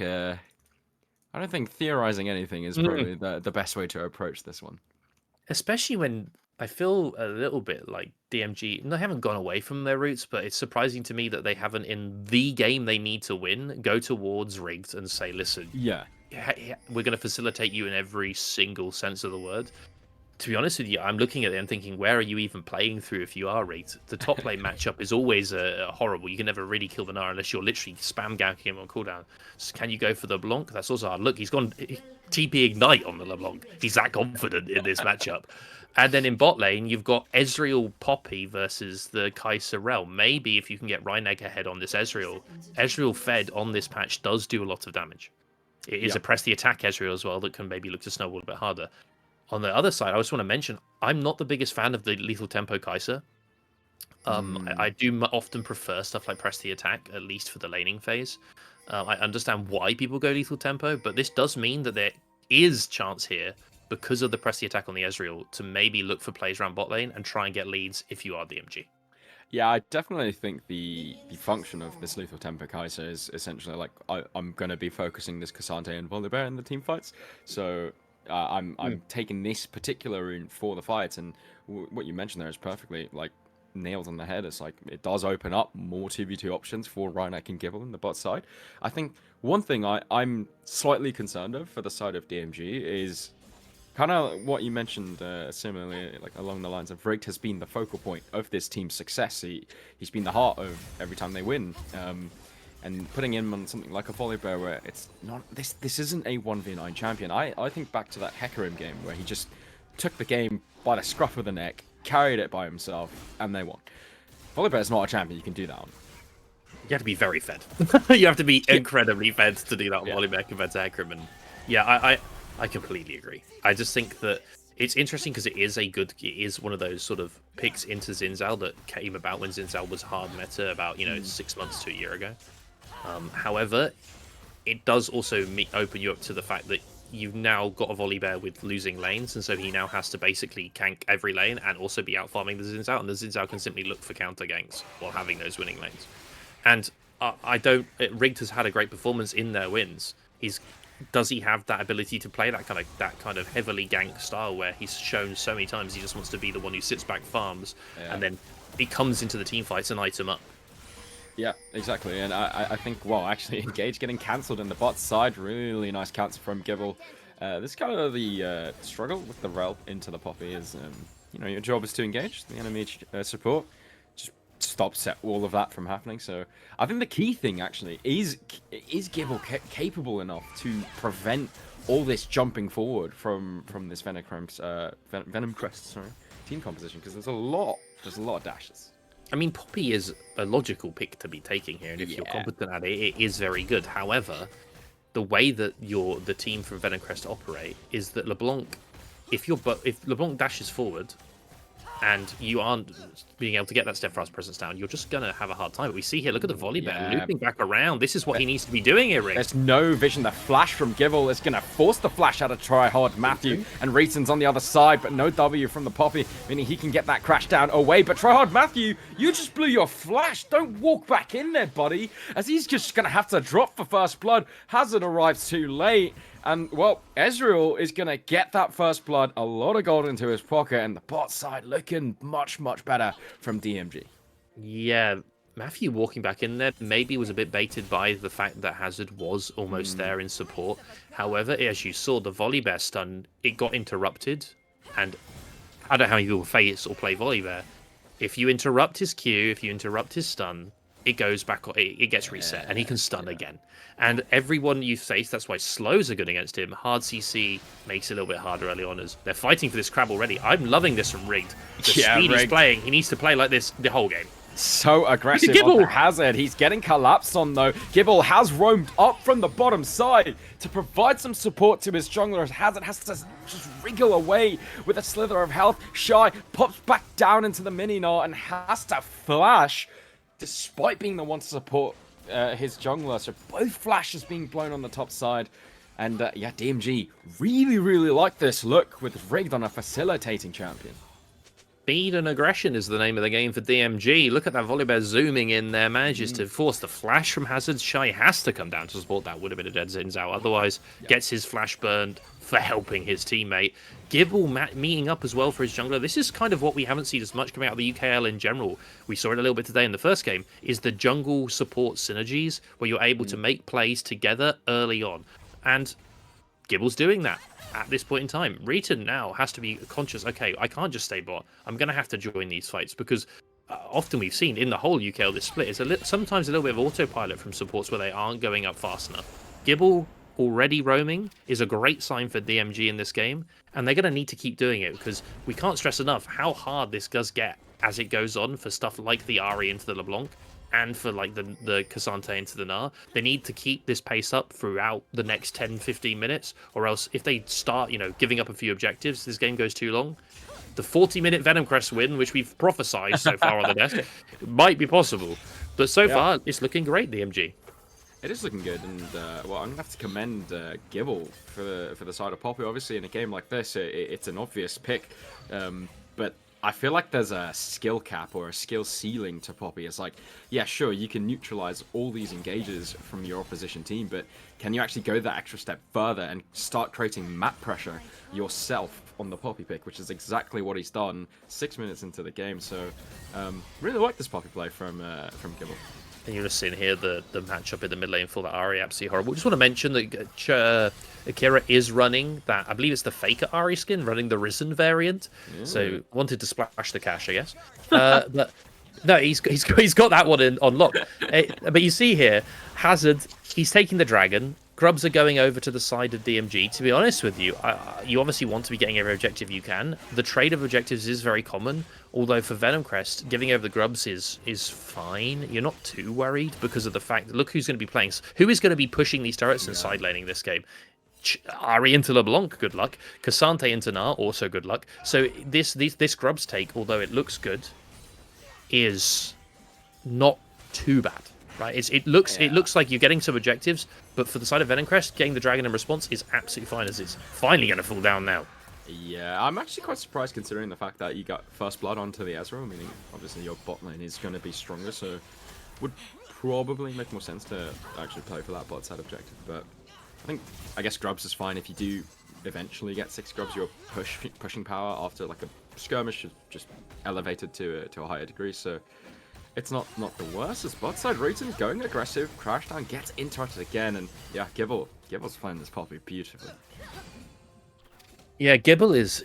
theorizing anything is probably the best way to approach this one. Especially when I feel a little bit like DMG, they haven't gone away from their roots, but it's surprising to me that they haven't, in the game they need to win, go towards Rigged and say, listen, we're going to facilitate you in every single sense of the word. To be honest with you, I'm looking at it and thinking, where are you even playing through if you are Rigged? The top lane matchup is always horrible. You can never really kill the Nara unless you're literally spam ganking him on cooldown. So can you go for the LeBlanc? That's also hard. Look, he's gone TP Ignite on the LeBlanc. He's that confident in this matchup. And then in bot lane, you've got Ezreal Poppy versus the Kai'Sa Rell. Maybe if you can get Rheinegg ahead on this Ezreal. Ezreal fed on this patch does do a lot of damage. It is a press the attack Ezreal as well that can maybe look to snowball a bit harder. On the other side, I just want to mention, I'm not the biggest fan of the lethal tempo Kai'Sa. I do often prefer stuff like press the attack, at least for the laning phase. I understand why people go lethal tempo, but this does mean that there is chance here, because of the press the attack on the Ezreal, to maybe look for plays around bot lane and try and get leads if you are DMG. Yeah, I definitely think the function of this lethal tempo Kai'Sa is essentially like I'm going to be focusing this Cassandre and Volibear in the team fights. So I'm taking this particular rune for the fights, and what you mentioned there is perfectly like nailed on the head. It's like it does open up more 2v2 options for Rheinegg and Gible on the bot side. I think one thing I'm slightly concerned of for the side of DMG is kind of what you mentioned, similarly, like along the lines of Rigged has been the focal point of this team's success. He's been the heart of every time they win. And putting him on something like a Volibear where it's not this isn't a 1v9 champion. I think back to that Hecarim game where he just took the game by the scruff of the neck, carried it by himself, and they won. Volibear is not a champion you can do that on. You have to be very fed. You have to be incredibly fed to do that on Volibear compared to Hecarim. And yeah, I completely agree. I just think that it's interesting because it is one of those sort of picks into Xin Zhao that came about when Xin Zhao was hard meta about 6 months to a year ago. However, it does also open you up to the fact that you've now got a Volibear with losing lanes, and so he now has to basically gank every lane and also be out farming the Xin Zhao, and the Xin Zhao can simply look for counter ganks while having those winning lanes. And Rigged has had a great performance in their wins. Does he have that ability to play that kind of heavily gank style where he's shown so many times he just wants to be the one who sits back, farms, and then he comes into the team fights and item up? Yeah, exactly. And I think, well, actually, Engage getting cancelled in the bot side, really nice counter from Gible. This is kind of the struggle with the rel into the Poppy is, your job is to engage the enemy support. Stop set all of that from happening. So I think the key thing actually is Gible capable enough to prevent all this jumping forward from this Venom Crest team composition, because there's a lot of dashes. I mean, Poppy is a logical pick to be taking here, and if you're competent at it, it is very good. However, the way that the team from Venom Crest operate is that LeBlanc, if LeBlanc dashes forward and you aren't being able to get that Steadfast presence down, you're just going to have a hard time. But we see here, look at the Volibear looping back around. This is what he needs to be doing here, Rick. There's no vision. The flash from Gible is going to force the flash out of Tryhard Matthew, and Reason's on the other side, but no W from the Poppy, meaning he can get that crash down away. But Tryhard Matthew, you just blew your flash. Don't walk back in there, buddy, as he's just going to have to drop for first blood. Hazard arrives too late. And, well, Ezreal is going to get that first blood, a lot of gold into his pocket, and the bot side looking much, much better from DMG. Yeah, Matthew walking back in there maybe was a bit baited by the fact that Hazard was almost there in support. However, as you saw, the Volibear stun, it got interrupted, and I don't know how many people face or play Volibear. If you interrupt his Q, if you interrupt his stun, it goes back, it gets reset, and he can stun again. And everyone you face, that's why slows are good against him. Hard CC makes it a little bit harder early on, as they're fighting for this crab already. I'm loving this from Rigged. The speed he's playing, he needs to play like this the whole game. So aggressive on the Hazard. He's getting collapsed on, though. Gible has roamed up from the bottom side to provide some support to his jungler. Hazard has to just wriggle away with a slither of health. Shy pops back down into the mini-gnar and has to flash, despite being the one to support his jungler. So both flashes being blown on the top side. And DMG really, really like this look with Rigged on a facilitating champion. Speed and aggression is the name of the game for DMG. Look at that Volibear zooming in there, manages to force the flash from Hazard. Shy has to come down to support. That would have been a dead Xin Zhao. Otherwise, gets his flash burned for helping his teammate. Gible meeting up as well for his jungler. This is kind of what we haven't seen as much coming out of the UKL in general. We saw it a little bit today in the first game, is the jungle support synergies, where you're able to make plays together early on. And Gible's doing that at this point in time. Reeton now has to be conscious, okay, I can't just stay bot. I'm going to have to join these fights, because often we've seen in the whole UKL this split is sometimes a little bit of autopilot from supports where they aren't going up fast enough. Gible already roaming is a great sign for DMG in this game, and they're going to need to keep doing it, because we can't stress enough how hard this does get as it goes on for stuff like the Ahri into the LeBlanc and for like the K'Sante into the Gnar. They need to keep this pace up throughout the next 10-15 minutes, or else if they start giving up a few objectives, this game goes too long. The 40-minute Venom Crest win, which we've prophesized so far on the desk, might be possible, but so far it's looking great, DMG. It is looking good, and I'm gonna have to commend Gible for the side of Poppy. Obviously, in a game like this, it's an obvious pick, but I feel like there's a skill cap or a skill ceiling to Poppy. It's like, yeah, sure, you can neutralize all these engages from your opposition team, but can you actually go that extra step further and start creating map pressure yourself on the Poppy pick, which is exactly what he's done 6 minutes into the game. So, really like this Poppy play from Gible. And you're just seeing here the matchup in the mid lane for the Ahri, absolutely horrible. Just want to mention that Akira is running that. I believe it's the Faker Ari skin, running the Risen variant. So wanted to splash the cash, I guess. But no, he's got that one on lock. But you see here, Hazard, he's taking the dragon. Grubs are going over to the side of DMG. To be honest with you, you obviously want to be getting every objective you can. The trade of objectives is very common, although for Venom Crest, giving over the Grubs is fine. You're not too worried because of the fact that look who's going to be playing. Who is going to be pushing these turrets and side laning this game? Ari into LeBlanc, good luck. Cassante into Gnar, also good luck. So this Grubs take, although it looks good, is not too bad. Right, it looks like you're getting some objectives, but for the side of Venom Crest, getting the dragon in response is absolutely fine, as it's finally going to fall down now. Yeah, I'm actually quite surprised considering the fact that you got first blood onto the Ezreal, meaning obviously your bot lane is going to be stronger, so would probably make more sense to actually play for that bot side objective. But I guess Grubs is fine if you do eventually get 6 Grubs. Your pushing power after like a skirmish is just elevated to a higher degree, so. It's not the worst. As bot side Rooten going aggressive, Crashdown gets interrupted again, and yeah, Gibble's playing this Poppy beautifully. Yeah, Gibble is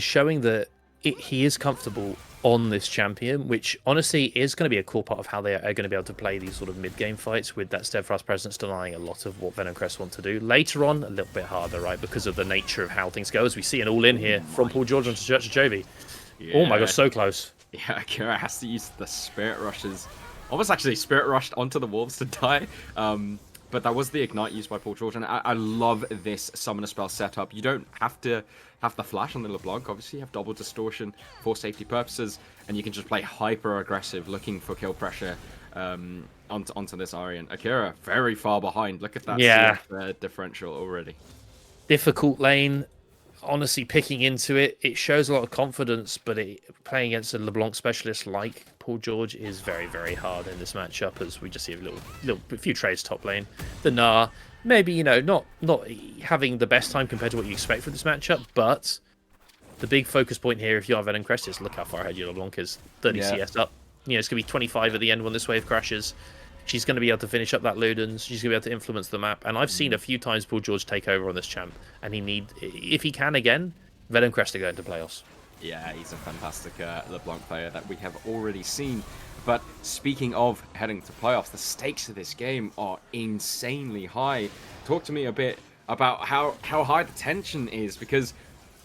showing that he is comfortable on this champion, which honestly is going to be a cool part of how they are going to be able to play these sort of mid-game fights with that Steadfast presence denying a lot of what Venom Crest want to do. Later on, a little bit harder, right, because of the nature of how things go, as we see an all-in here from Paul George onto Church of Jovi. Yeah. Oh my gosh, so close. Yeah, Akira has to use the Spirit Rushes. Almost actually Spirit Rushed onto the Wolves to die. But that was the Ignite used by Paul George. And I love this Summoner spell setup. You don't have to have the Flash on the LeBlanc. Obviously, you have double Distortion for safety purposes. And you can just play hyper-aggressive, looking for kill pressure onto this Ahri. And Akira, very far behind. Look at that CF differential already. Difficult lane. Honestly, picking into it, it shows a lot of confidence, but playing against a LeBlanc specialist like Paul George is very, very hard in this matchup, as we just see a few trades top lane. The Gnar, maybe, not having the best time compared to what you expect for this matchup, but the big focus point here, if you are Venom Crest, is look how far ahead your LeBlanc is. 30 CS up. It's going to be 25 at the end when this wave crashes. She's going to be able to finish up that Ludens. She's going to be able to influence the map. And I've seen a few times Paul George take over on this champ. And if he can again, Venom Crest to go into playoffs. Yeah, he's a fantastic LeBlanc player that we have already seen. But speaking of heading to playoffs, the stakes of this game are insanely high. Talk to me a bit about how high the tension is, because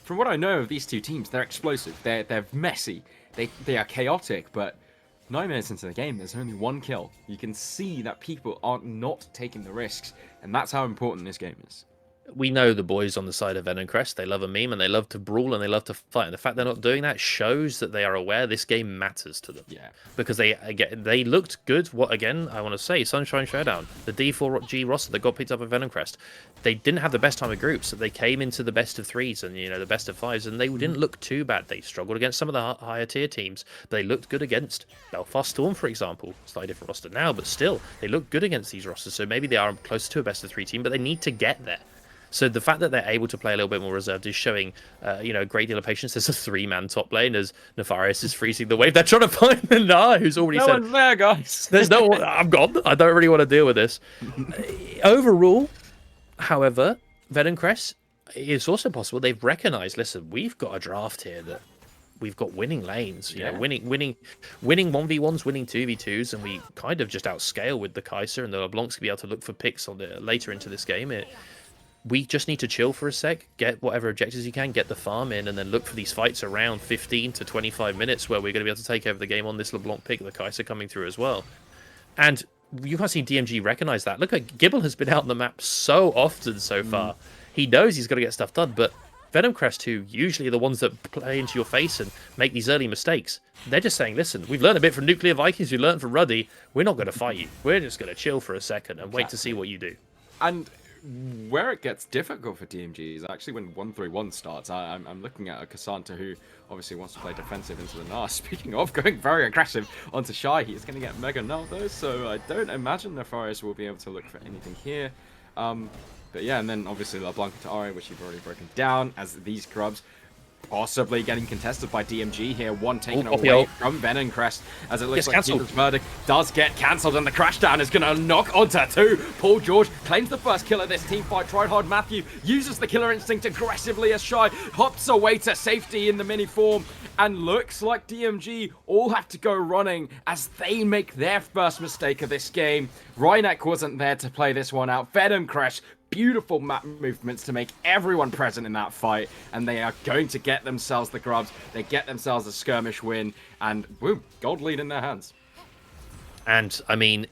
from what I know of these two teams, they're explosive. They're messy. They are chaotic, but 9 minutes into the game, there's only 1 kill. You can see that people are not taking the risks, and that's how important this game is. We know the boys on the side of Venom Crest, they love a meme, and they love to brawl, and they love to fight. And the fact they're not doing that shows that they are aware this game matters to them. Yeah. Because they looked good. What, again, I want to say, Sunshine Showdown, the D4G roster that got picked up at Venom Crest, they didn't have the best time of groups. So they came into the best of 3s and, the best of 5s, and they didn't look too bad. They struggled against some of the higher tier teams. They looked good against Belfast Storm, for example. Slightly different roster now, but still, they look good against these rosters. So maybe they are closer to a best of 3 team, but they need to get there. So the fact that they're able to play a little bit more reserved is showing, a great deal of patience. There's a 3-man top lane as Nefarious is freezing the wave. They're trying to find the Gnar, who's already said, "No one's there, guys. There's no one. I'm gone. I don't really want to deal with this." Overall, however, Venom Crest, it's also possible they've recognized, listen, we've got a draft here that we've got winning lanes, winning 1v1s, winning 2v2s, and we kind of just outscale with the Kai'Sa, and the LeBlancs to be able to look for picks on later into this game. We just need to chill for a sec, get whatever objectives you can, get the farm in, and then look for these fights around 15 to 25 minutes where we're going to be able to take over the game on this LeBlanc pick, the Kai'Sa coming through as well. And you can't see DMG recognize that. Look, Gibble has been out on the map so often so far. He knows he's got to get stuff done, but Venom Crest, who usually are the ones that play into your face and make these early mistakes, they're just saying, listen, we've learned a bit from Nuclear Vikings, we learned from Ruddy, we're not going to fight you. We're just going to chill for a second and wait to see what you do. And where it gets difficult for DMG is actually when 1-3-1 starts. I'm looking at a Cassandra who obviously wants to play defensive into the Gnar. Speaking of going very aggressive onto Shy, he's going to get Mega Null though, so I don't imagine Nefarious will be able to look for anything here. But yeah, and then obviously LeBlanc to Ahri, which you've already broken down, as these Grubs possibly getting contested by DMG here. One taken Poppy away ult. from Venomcrest, as it looks Gets like cancelled. Keeper's Verdict does get cancelled, and the crashdown is going to knock onto 2. Paul George claims the first kill of this team fight. Tried hard Matthew uses the killer instinct aggressively as Shy hops away to safety in the mini form, and looks like DMG all have to go running as they make their first mistake of this game. Rhynek wasn't there to play this one out. Venom Crash, beautiful map movements to make everyone present in that fight, and they are going to get themselves the grubs. They get themselves a skirmish win, and boom, gold lead in their hands. And I mean,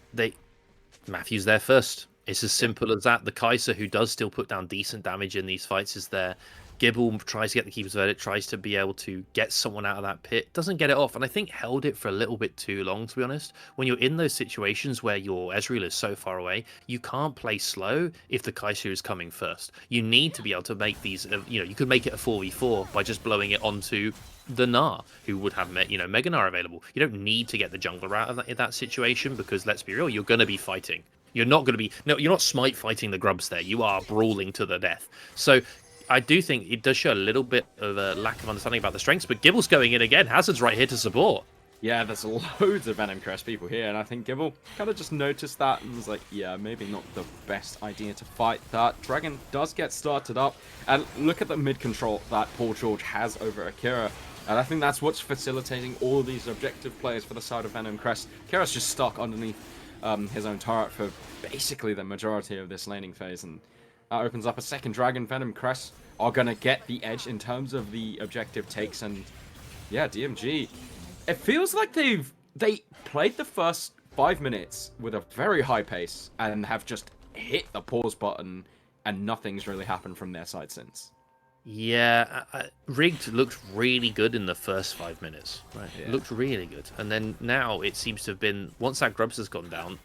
Matthew's there first. It's as simple as that. The Kaiser, who does still put down decent damage in these fights, is there. Gibble tries to get the Keeper's Verdict, tries to be able to get someone out of that pit, doesn't get it off, and I think held it for a little bit too long, to be honest. When you're in those situations where your Ezreal is so far away, you can't play slow if the Kaiser is coming first. You need to be able to make these, you could make it a 4v4 by just blowing it onto the Gnar, who would have Mega Gnar available. You don't need to get the jungler out of that situation, because let's be real, you're going to be fighting. You're not going to be, no, you're not smite fighting the grubs there. You are brawling to the death. So I do think it does show a little bit of a lack of understanding about the strengths, but Gibble's going in again. Hazard's right here to support. Yeah, there's loads of Venom Crest people here, and I think Gibble kind of just noticed that and was like, yeah, maybe not the best idea to fight that. Dragon does get started up, and look at the mid control that Paul George has over Akira. And I think that's what's facilitating all of these objective plays for the side of Venom Crest. Akira's just stuck underneath his own turret for basically the majority of this laning phase, and that opens up a second dragon. Venom Crest are going to get the edge in terms of the objective takes, and yeah, DMG. It feels like they played the first 5 minutes with a very high pace and have just hit the pause button, and nothing's really happened from their side since. Yeah, Rigged looked really good in the first 5 minutes. Right, Yeah. it looked really good. And then now it seems to have been, once that Grubs has gone down,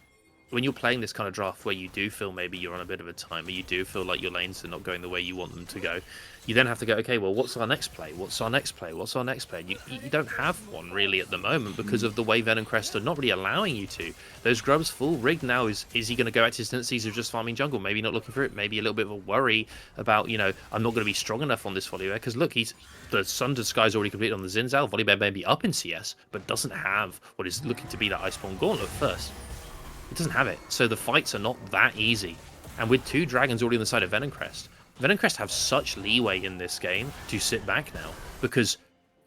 when you're playing this kind of draft where you do feel maybe you're on a bit of a timer, you do feel like your lanes are not going the way you want them to go, you then have to go, okay, well, what's our next play? What's our next play? What's our next play? And you don't have one really at the moment because of the way Venom Crest are not really allowing you to. Those Grubs full rigged now. Is he going to go back to his tendencies of just farming jungle? Maybe not looking for it. Maybe a little bit of a worry about, I'm not going to be strong enough on this Volibear, because look, the Sundered Sky's already completed on the Zinzal. Volibear may be up in CS, but doesn't have what is looking to be that Iceborne Gauntlet first. It doesn't have it, so the fights are not that easy. And with 2 dragons already on the side of Venom Crest have such leeway in this game to sit back now, because,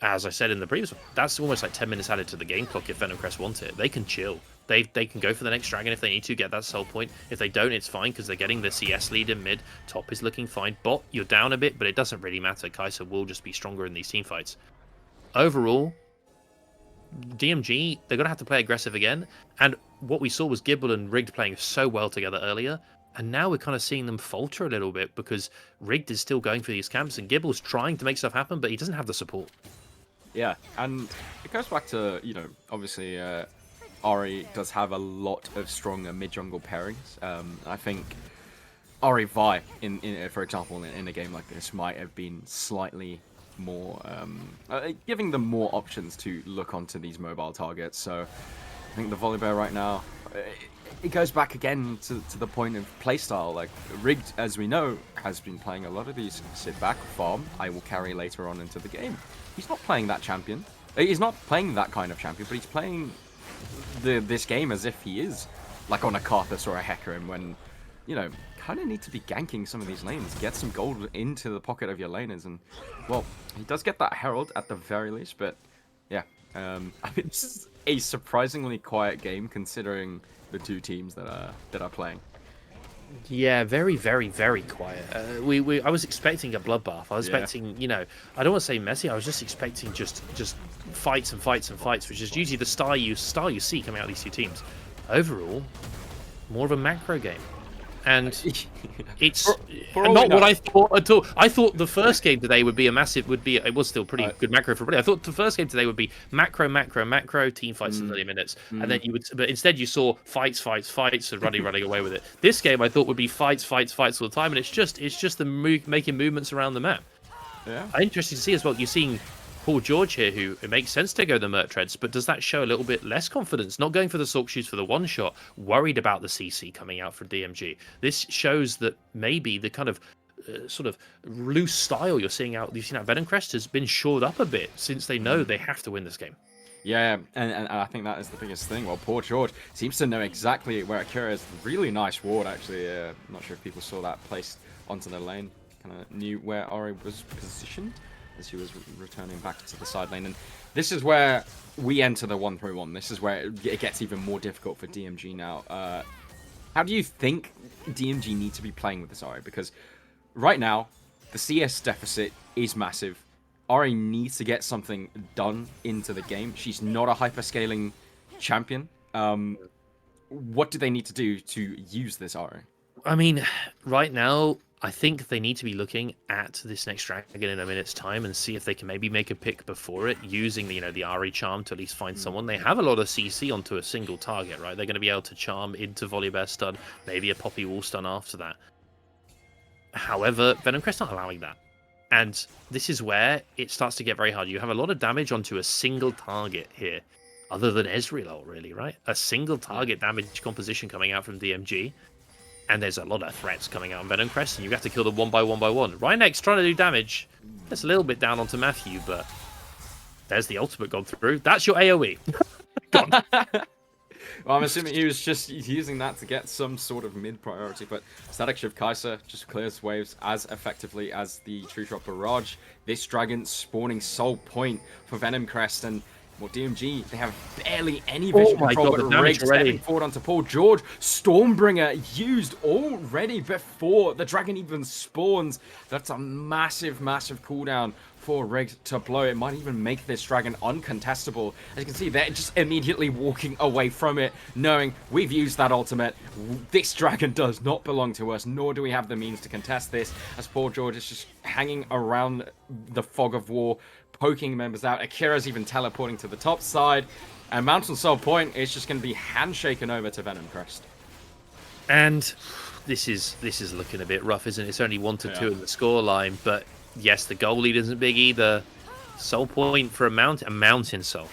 as I said in the previous one, that's almost like 10 minutes added to the game clock if Venom Crest want it. They can chill. They can go for the next dragon if they need to, get that soul point. If they don't, it's fine, because they're getting the CS lead in mid. Top is looking fine. Bot, you're down a bit, but it doesn't really matter. Kaiser will just be stronger in these team fights. Overall, DMG, they're going to have to play aggressive again. And what we saw was Gibble and Rigged playing so well together earlier. And now we're kind of seeing them falter a little bit, because Rigged is still going for these camps and Gibble's trying to make stuff happen, but he doesn't have the support. Yeah, and it goes back to, obviously Ahri does have a lot of stronger mid-jungle pairings. I think Ahri Vi, for example, in a game like this, might have been slightly more, giving them more options to look onto these mobile targets. So I think the Volibear right now, it goes back again to the point of playstyle. Like, Rigged, as we know, has been playing a lot of these sit back, farm, I will carry later on into the game. He's not playing that champion. He's not playing that kind of champion, but he's playing this game as if he is like on a Karthus or a Hecarim, when, kind of need to be ganking some of these lanes, get some gold into the pocket of your laners, and, well, he does get that Herald at the very least, but yeah, I mean, this is a surprisingly quiet game considering the 2 teams that are playing. Yeah, very, very, very quiet. I was expecting a bloodbath. I was expecting, I don't want to say messy. I was just expecting just fights and fights and fights, which is usually the style you see coming out of these 2 teams. Overall, more of a macro game. And it's not what I thought at all. I thought the first game today would be it was still pretty good macro for everybody. I thought the first game today would be macro, team fights in 30 minutes. And then but instead you saw fights, and running away with it. This game I thought would be fights all the time, and it's just the making movements around the map. Yeah. Interesting to see as well. You're seeing Paul George here, who it makes sense to go the Mert Treads, but does that show a little bit less confidence? Not going for the Sork Shoes for the one shot, worried about the CC coming out for DMG. This shows that maybe the kind of sort of loose style you've seen out Venomcrest has been shored up a bit since they know they have to win this game. Yeah, and I think that is the biggest thing. Well, Poor George seems to know exactly where Akira is. Really nice ward, actually. Not sure if people saw that placed onto the lane. Kind of knew where Ori was positioned as he was returning back to the side lane. And this is where we enter the 1-3-1. This is where it gets even more difficult for DMG now. How do you think DMG need to be playing with this Ori? Because right now, the CS deficit is massive. Ori needs to get something done into the game. She's not a hyperscaling champion. What do they need to do to use this Ori? I mean, right now, I think they need to be looking at this next dragon in a minute's time and see if they can maybe make a pick before it, using the Ahri charm to at least find someone. They have a lot of CC onto a single target, right? They're going to be able to charm into Volibear Stud, maybe a Poppy Wall Stun after that. However, Venomcrest aren't allowing that. And this is where it starts to get very hard. You have a lot of damage onto a single target here, other than Ezreal, really, right? A single target damage composition coming out from DMG. And there's a lot of threats coming out on Venomcrest, and you have to kill them one by one by one. Rhinox trying to do damage. That's a little bit down onto Matthew, but there's the ultimate gone through. That's your AoE. Gone. Well, I'm assuming he was just using that to get some sort of mid-priority, but Static Shift Kai'Sa just clears waves as effectively as the True Drop Barrage. This dragon spawning Soul Point for Venomcrest, and well, DMG, they have barely any vision control, but Rig stepping forward onto Poor George. Stormbringer used already before the dragon even spawns. That's a massive, massive cooldown for Rig to blow. It might even make this dragon uncontestable. As you can see, they're just immediately walking away from it, knowing we've used that ultimate. This dragon does not belong to us, nor do we have the means to contest this, as Poor George is just hanging around the fog of war, poking members out. Akira's even teleporting to the top side, and Mountain Soul Point is just going to be handshaken over to Venomcrest. And this is looking a bit rough, isn't it? It's only 1-2 in the scoreline, but yes, the goal lead isn't big either. Soul Point for a mountain soul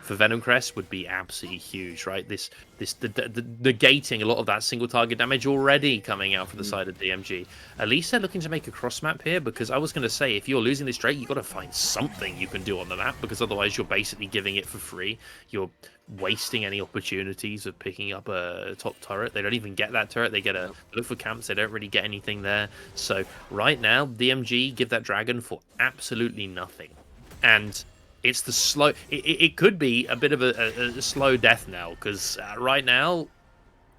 for Venomcrest would be absolutely huge, right? The negating a lot of that single target damage already coming out for the side of DMG. At least they're looking to make a cross map here, because I was going to say, if you're losing this Drake, you've got to find something you can do on the map, because otherwise you're basically giving it for free. You're wasting any opportunities of picking up a top turret. They don't even get that turret. They get a look for camps. They don't really get anything there. So right now, DMG give that dragon for absolutely nothing. And it's the slow. It could be a bit of a slow death now, because right now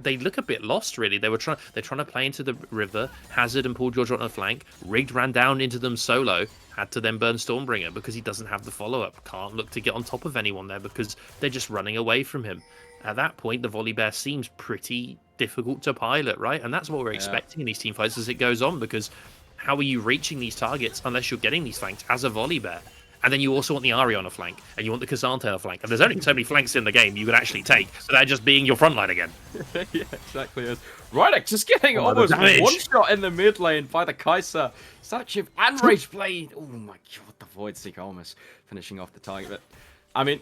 they look a bit lost. Really, they're trying to play into the river. Hazard and Poor George on the flank. Rigged ran down into them solo. Had to then burn Stormbringer because he doesn't have the follow up. Can't look to get on top of anyone there because they're just running away from him. At that point, the Volibear seems pretty difficult to pilot, right? And that's what we're expecting in these team fights as it goes on, because how are you reaching these targets unless you're getting these flanks as a Volibear? And then you also want the Ahri on a flank, and you want the K'Sante on a flank. And there's only so many flanks in the game you can actually take, so they're just being your front line again. Yeah, exactly. Rhinox just getting almost one shot in the mid lane by the Kai'Sa. Static Shift and Rage Blade. Oh my god, the Void Seeker almost finishing off the target. But, I mean,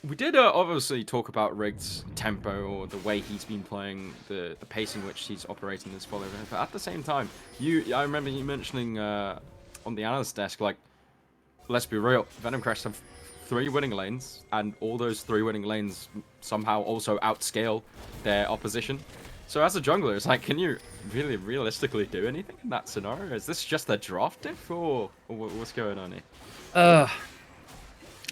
we did obviously talk about Rigged's tempo, or the way he's been playing, the pace in which he's operating this follow. But at the same time, I remember you mentioning on the analyst desk, like, let's be real, Venomcrest have 3 winning lanes, and all those 3 winning lanes somehow also outscale their opposition. So as a jungler, it's like, can you really realistically do anything in that scenario? Is this just a draft diff, or what's going on here?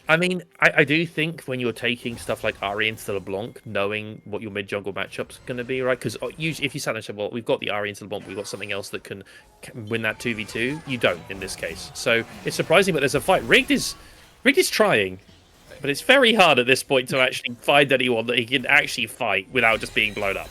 I mean, I do think when you're taking stuff like Ahri into LeBlanc, knowing what your mid-jungle matchup's going to be, right? Because usually if you sat and said, well, we've got the Ahri into LeBlanc, we've got something else that can win that 2v2, you don't in this case. So it's surprising, but there's a fight. Rigged is trying, but it's very hard at this point to actually find anyone that he can actually fight without just being blown up.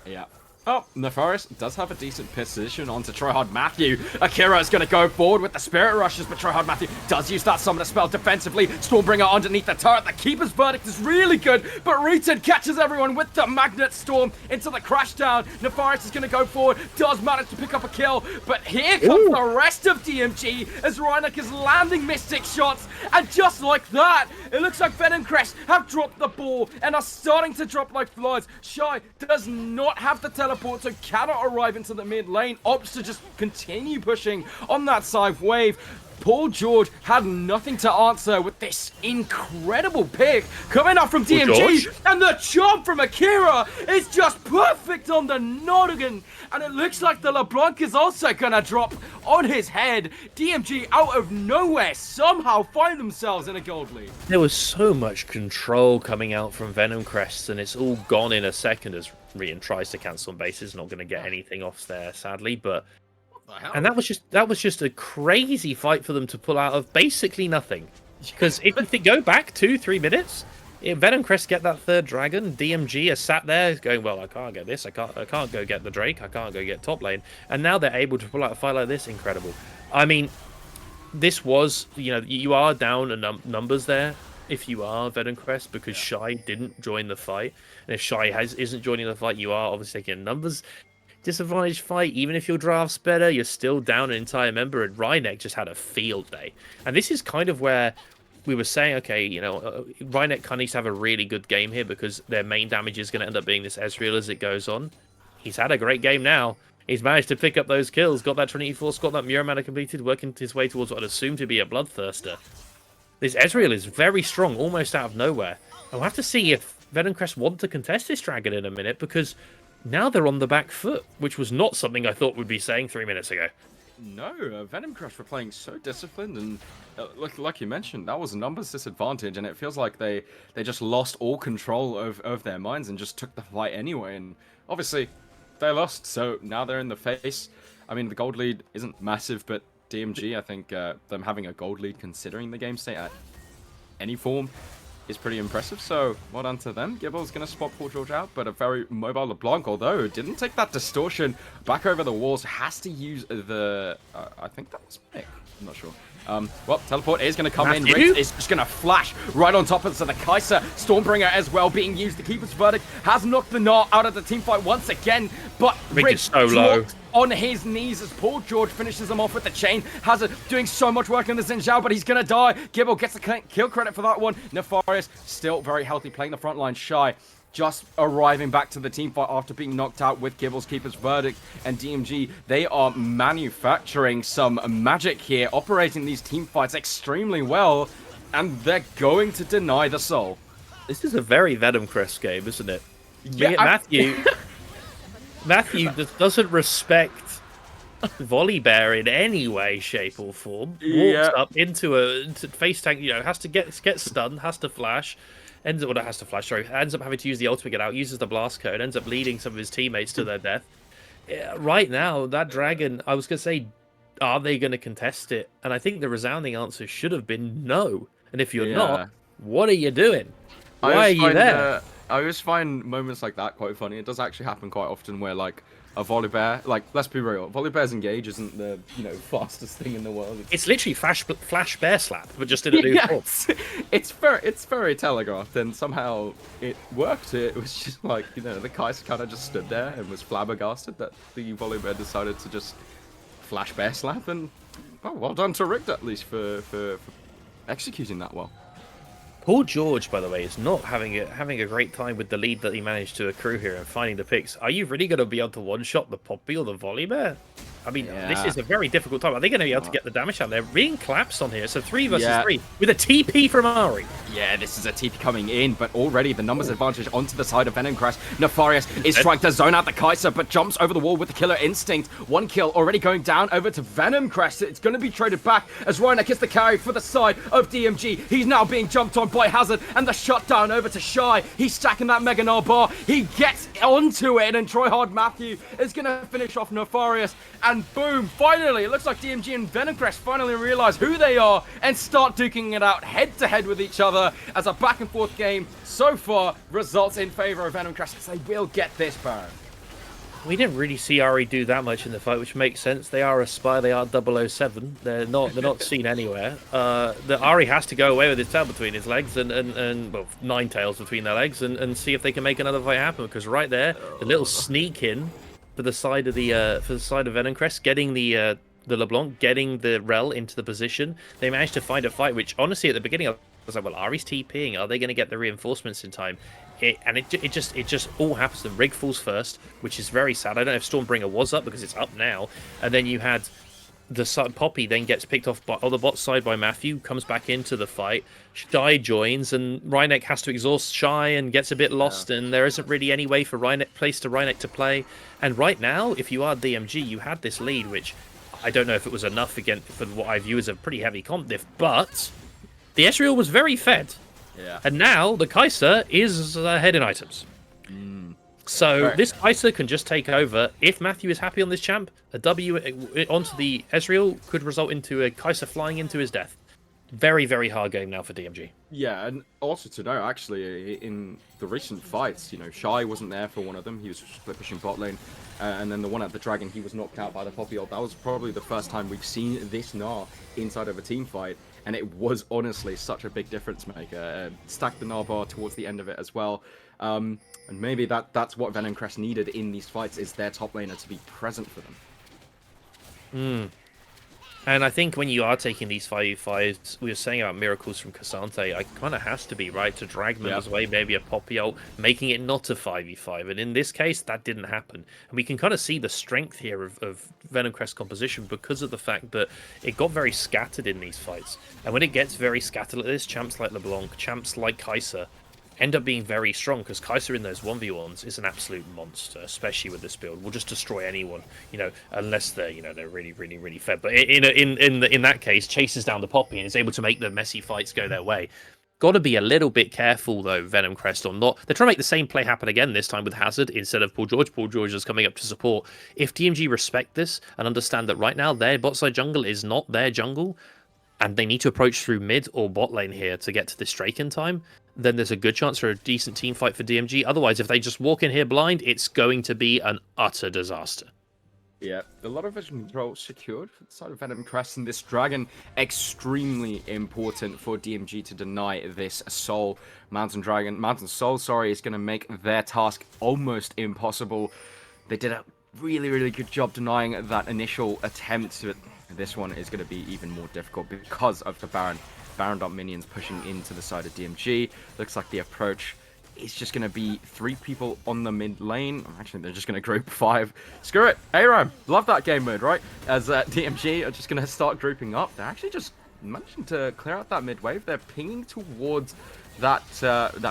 Yeah. Oh, Nefaris does have a decent position onto Tryhard Matthew. Akira is going to go forward with the Spirit Rushes, but Tryhard Matthew does use that Summoner spell defensively. Stormbringer underneath the turret. The Keeper's Verdict is really good, but Rooted catches everyone with the Magnet Storm into the Crashdown. Nefaris is going to go forward, does manage to pick up a kill, but here comes the rest of DMG as Rhinox is landing Mystic shots, and just like that, It looks like Venom Crest have dropped the ball and are starting to drop like flies. Shy does not have the teleport, so cannot arrive into the mid lane. Opts to just continue pushing on that side wave. Paul George had nothing to answer with this incredible pick coming up from DMG, and the chop from Akira is just perfect on the noggin, and it looks like the LeBlanc is also gonna drop on his head. DMG out of nowhere somehow find themselves in a gold lead. There was so much control coming out from Venom Crest, and it's all gone in a second as Rian tries to cancel on bases. Not going to get anything off there, sadly, but. And that was just a crazy fight for them to pull out of basically nothing. Because if you go back 2-3 minutes, Venom Crest get that third dragon, DMG are sat there going, well, I can't get this, I can't go get the Drake, I can't go get top lane, and now they're able to pull out a fight like this. Incredible. I mean, this was, you are down numbers there if you are Venom Crest, because Shy didn't join the fight, and if Shy isn't joining the fight, you are obviously taking numbers. Disadvantaged fight, even if your draft's better, you're still down an entire member, and Rhynek just had a field day. And this is kind of where we were saying, okay, Rhynek kind of needs to have a really good game here, because their main damage is going to end up being this Ezreal as it goes on. He's had a great game now. He's managed to pick up those kills, got that Trinity Force, got that Mirror Mana completed, working his way towards what I'd assume to be a Bloodthirster. This Ezreal is very strong, almost out of nowhere. I'll have to see if Venom Crest want to contest this dragon in a minute, because now they're on the back foot, which was not something I thought we'd be saying 3 minutes ago. No, Venom Crush were playing so disciplined, and like you mentioned, that was a numbers disadvantage, and it feels like they just lost all control of their minds and just took the fight anyway, and obviously they lost, so now they're in the face. I mean, the gold lead isn't massive, but DMG, I think them having a gold lead considering the game state at any form is pretty impressive, so well done to them. Gibble's going to spot Paul George out, but a very mobile LeBlanc, although didn't take that distortion back over the walls, has to use the, I think that was Mick, I'm not sure. Well, teleport is going to come in. Riggs is just going to flash right on top of the Kai'Sa. Stormbringer as well being used. The Keeper's Verdict has knocked the Gnar out of the team fight once again, but Riggs is so low. On his knees as Paul George finishes him off with the chain. Hazard doing so much work on the Xin Zhao, but he's going to die. Gibble gets the kill credit for that one. Nefarious still very healthy, playing the front line. Shy just arriving back to the team fight after being knocked out with Gibble's Keeper's Verdict, and DMG, they are manufacturing some magic here, operating these team fights extremely well, and they're going to deny the soul. This is a very Venom Crest game, isn't it? Yeah, Matthew doesn't respect Volibear in any way, shape, or form. Walks up into a face tank, has to get stunned, has to flash. Ends up having to use the ultimate, get out, uses the blast code, ends up leading some of his teammates to their death. Right now, that dragon, I was going to say, are they going to contest it? And I think the resounding answer should have been no. And if you're not, what are you doing? Why are you there? I always find moments like that quite funny. It does actually happen quite often where, like, a Volibear, like, let's be real, Volibear's engage isn't the, fastest thing in the world. It's literally flash bear slap, but just in a new form. It's very telegraphed, and somehow it worked. It was just like, the Kai'Sa kind of just stood there and was flabbergasted that the Volibear decided to just flash bear slap, and well done to Rigged at least for executing that well. Paul George, by the way, is not having a great time with the lead that he managed to accrue here and finding the picks. Are you really going to be able to one-shot the Poppy or the Volibear? I mean, this is a very difficult time. Are they going to be able to get the damage out? They're being collapsed on here, so 3 versus 3 with a TP from Ahri. Yeah, this is a TP coming in, but already the numbers advantage onto the side of Venom Crest. Nefarious is trying to zone out the Kai'Sa, but jumps over the wall with the Killer Instinct. 1 kill already going down over to Venom Crest. It's going to be traded back as Rhynek gets the carry for the side of DMG. He's now being jumped on by Hazard, and the shutdown over to Shy. He's stacking that Mega Gnar bar. He gets onto it, and Tryhard Matthew is going to finish off Nefarious. And boom, finally, it looks like DMG and Venom Crest finally realize who they are and start duking it out head-to-head with each other as a back-and-forth game so far results in favor of Venom Crest, because they will get this, Baron. We didn't really see Ahri do that much in the fight, which makes sense. They are a spy, they are 007. They're not seen anywhere. The Ahri has to go away with his tail between his legs and well, 9 tails between their legs and see if they can make another fight happen, because right there, the little sneak in for the side of Venom Crest, getting the LeBlanc, getting the Rel into the position. They managed to find a fight, which honestly at the beginning I was like, well, Ari's TPing. Are they going to get the reinforcements in time? It just all happens. The rig falls first, which is very sad. I don't know if Stormbringer was up because it's up now. And then you had Poppy then gets picked off on the bot side by Matthew, comes back into the fight. Shy joins, and Rhynek has to exhaust Shy and gets a bit lost, and there isn't really any way for Rhynek to play. And right now, if you are DMG, you had this lead, which I don't know if it was enough again for what I view as a pretty heavy comp diff, but the Ezreal was very fed. Yeah. And now the Kai'Sa is ahead in items. So Right. this Kai'Sa can just take over. If Matthew is happy on this champ, a W onto the Ezreal could result into a Kai'Sa flying into his death. Very, very hard game now for DMG. Yeah, and also to know, actually, in the recent fights, Shy wasn't there for one of them. He was split pushing bot lane. And then the one at the Dragon, he was knocked out by the Poppy ult. That was probably the first time we've seen this Gnar inside of a team fight. And it was honestly such a big difference maker. Stacked the Gnar bar towards the end of it as well. And maybe that's what Venom Crest needed in these fights, is their top laner to be present for them. And I think when you are taking these 5v5s, we were saying about miracles from Cassante, it kind of has to be, right, to drag members away, maybe a Poppy ult, making it not a 5v5. And in this case, that didn't happen. And we can kind of see the strength here of Venom Crest composition because of the fact that it got very scattered in these fights. And when it gets very scattered like this, champs like LeBlanc, champs like Kai'Sa, end up being very strong, because Kai'Sa in those 1v1s is an absolute monster, especially with this build. Will just destroy anyone, unless they're they're really, really, really fed. But in that case, chases down the Poppy and is able to make the messy fights go their way. Got to be a little bit careful though, Venom Crest or not. They're trying to make the same play happen again, this time with Hazard instead of Paul George. Paul George is coming up to support. If DMG respect this and understand that right now their bot side jungle is not their jungle, and they need to approach through mid or bot lane here to get to this Drake in time, then there's a good chance for a decent team fight for DMG. Otherwise, if they just walk in here blind, it's going to be an utter disaster. Yeah, a lot of vision control secured for the side of Venom Crest, and this Dragon extremely important for DMG to deny this Mountain Soul, is going to make their task almost impossible. They did a really, really good job denying that initial attempt. This one is going to be even more difficult because of the Baron minions pushing into the side of DMG. Looks like the approach is just going to be 3 people on the mid lane. Actually, they're just going to group 5. Screw it. Aram, love that game mode, right? As DMG are just going to start grouping up. They're actually just managing to clear out that mid wave. They're pinging towards that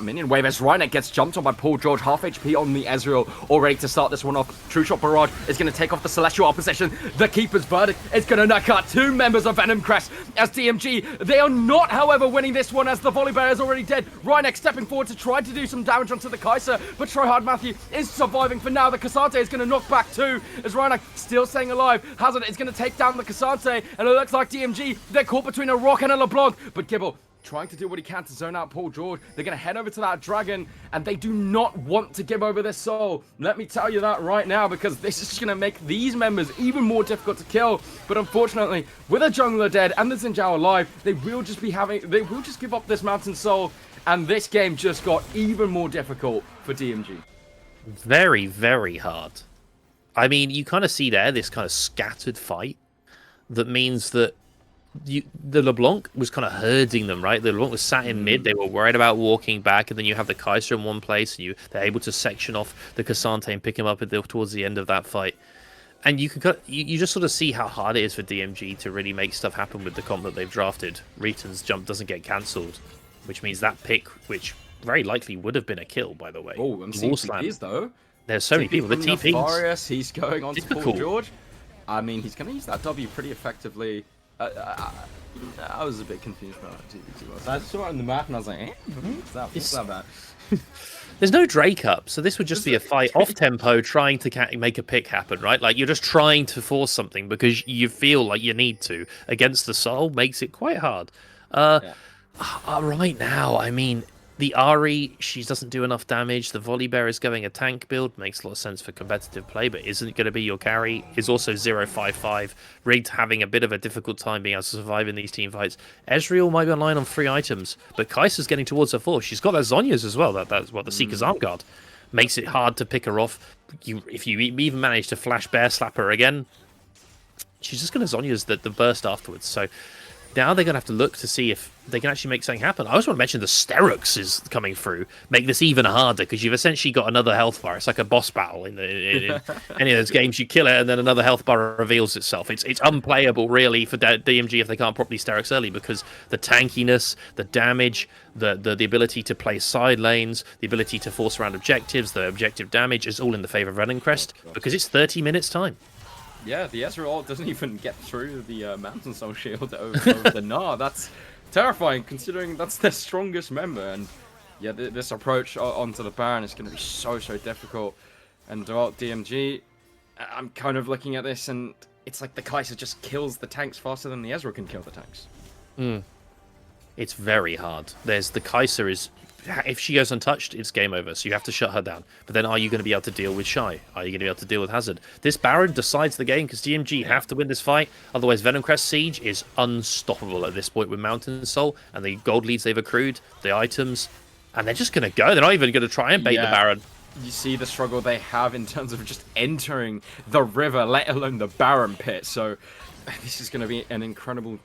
minion wave as Rhynek gets jumped on by Paul George, half HP on the Ezreal, all ready to start this one off. True Shot Barrage is going to take off the Celestial opposition. The Keeper's Verdict is going to knock out 2 members of Venom Crest as DMG. They are not, however, winning this one as the Volley Bear is already dead. Rhynek stepping forward to try to do some damage onto the Kai'Sa, but Tryhard Matthew is surviving for now. The Cassante is going to knock back 2 as Rhynek still staying alive. Hazard is going to take down the Cassante, and it looks like DMG, they're caught between a rock and a LeBlanc, but Gibble trying to do what he can to zone out Paul George. They're going to head over to that Dragon, and they do not want to give over their soul. Let me tell you that right now, because this is just going to make these members even more difficult to kill. But unfortunately, with a jungler dead and the Xin Zhao alive, they will just give up this Mountain Soul, and this game just got even more difficult for DMG. Very, very hard. I mean, you kind of see there this kind of scattered fight that means that the LeBlanc was kind of herding them, right? The LeBlanc was sat in mid. They were worried about walking back, and then you have the Kai'Sa in one place, and they're able to section off the Cassante and pick him up towards the end of that fight. And you just sort of see how hard it is for DMG to really make stuff happen with the comp that they've drafted. Reeton's jump doesn't get cancelled, which means that pick, which very likely would have been a kill, by the way. Oh, I'm seeing TPs though. There's so many people. The TPs. Nefarious, he's going on to Paul Typical. George. I mean, he's going to use that W pretty effectively. I was a bit confused about that TP. I saw it on the map and I was like, what's that about? There's no Drake up, so this would just be a fight off tempo, trying to make a pick happen, right? Like, you're just trying to force something because you feel like you need to. Against the Soul makes it quite hard. Right now, I mean, the Ahri, she doesn't do enough damage. The Volley Bear is going a tank build. Makes a lot of sense for competitive play, but isn't going to be your carry. Is also 0-5-5. Rigged having a bit of a difficult time being able to survive in these team fights. Ezreal might be online on 3 items, but Kai'Sa's getting towards her 4. She's got her Zhonya's as well. That's what the Seeker's Arm Guard makes it hard to pick her off. If you even manage to flash Bear Slap her again, she's just going to Zhonya's the burst afterwards. So Now they're going to have to look to see if they can actually make something happen. I also want to mention the Sterux is coming through, make this even harder, because you've essentially got another health bar. It's like a boss battle in any of those games. You kill it, and then another health bar reveals itself. It's unplayable, really, for DMG if they can't properly Sterux early, because the tankiness, the damage, the ability to play side lanes, the ability to force around objectives, the objective damage is all in the favor of Venom Crest, because it's 30 minutes time. Yeah, the Ezreal doesn't even get through the Mountain Soul Shield over the Gnar. That's terrifying, considering that's their strongest member. And yeah, this approach onto the Baron is going to be so difficult. And well, DMG, I'm kind of looking at this, and it's like the Kai'Sa just kills the tanks faster than the Ezreal can kill the tanks. It's very hard. There's the Kai'Sa is... If she goes untouched, it's game over, so you have to shut her down. But then are you going to be able to deal with Shy? Are you going to be able to deal with Hazard? This Baron decides the game, because DMG have to win this fight. Otherwise, Venom Crest Siege is unstoppable at this point with Mountain Soul and the gold leads they've accrued, the items, and they're just going to go. They're not even going to try and bait the Baron. You see the struggle they have in terms of just entering the river, let alone the Baron pit. So this is going to be an incredibly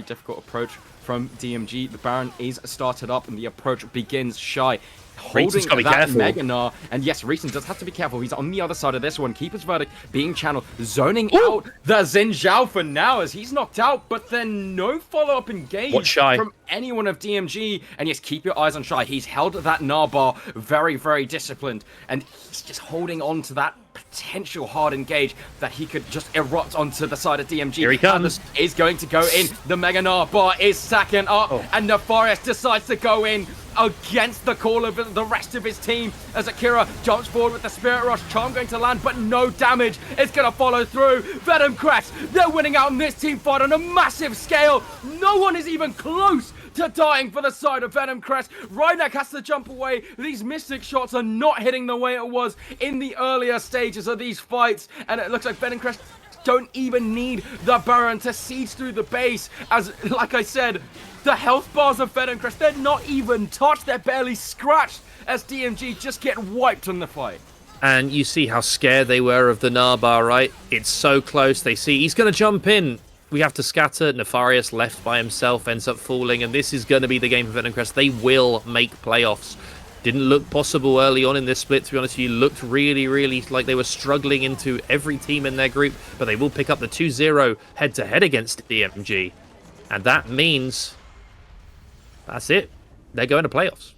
difficult approach from DMG. The Baron is started up, and the approach begins. Shy holding that Mega Gnar. And yes, Reason does have to be careful. He's on the other side of this one. Keeper's Verdict being channeled, zoning out the Xin Zhao for now as he's knocked out, but then no follow-up engage from anyone of DMG. And yes, keep your eyes on Shy. He's held that Gnar bar very disciplined, and he's just holding on to that potential hard engage that he could just erupt onto the side of DMG. Here he comes. Is going to go in. The Mega Gnar bar is stacking up, and Nefarious decides to go in against the call of the rest of his team as Akira jumps forward with the Spirit Rush. Charm going to land, but no damage. It's going to follow through. Venom Crest, they're winning out in this team fight on a massive scale. No one is even close to dying for the side of Venom Crest. Rhynek has to jump away. These Mystic shots are not hitting the way it was in the earlier stages of these fights, and it looks like Venom Crest don't even need the Baron to siege through the base, as, like I said, the health bars of Venom Crest, they're not even touched, they're barely scratched, as DMG just get wiped on the fight. And you see how scared they were of the Gnar bar, right? It's so close. They see he's going to jump in. We have to scatter. Nefarious left by himself ends up falling, and this is going to be the game for Venom Crest. They will make playoffs. Didn't look possible early on in this split, to be honest with you. Looked really like they were struggling into every team in their group, but they will pick up the 2-0 head-to-head against DMG. And that means that's it. They're going to playoffs.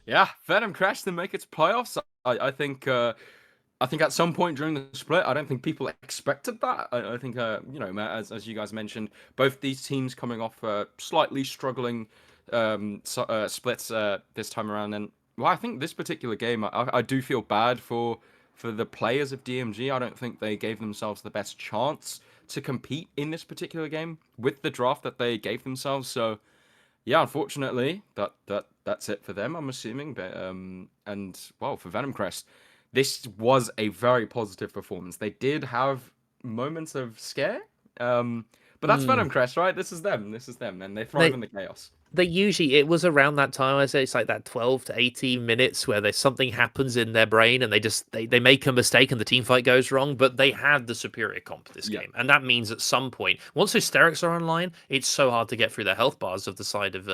Yeah, Venom Crest to make its playoffs. I think at some point during the split, I don't think people expected that. I think, you know, as you guys mentioned, both these teams coming off slightly struggling splits this time around. And well, I think this particular game, I do feel bad for the players of DMG. I don't think they gave themselves the best chance to compete in this particular game with the draft that they gave themselves. So yeah, unfortunately, that's it for them, I'm assuming. But and well, for Venom Crest, this was a very positive performance. They did have moments of scare, but that's Venom Crest, right? This is them, and they thrive in the chaos. They usually, it was around that time, I say, it's like that 12 to 18 minutes where there's something happens in their brain and they make a mistake and the team fight goes wrong, but they had the superior comp this game. And that means at some point, once hysterics are online, it's so hard to get through the health bars of the side of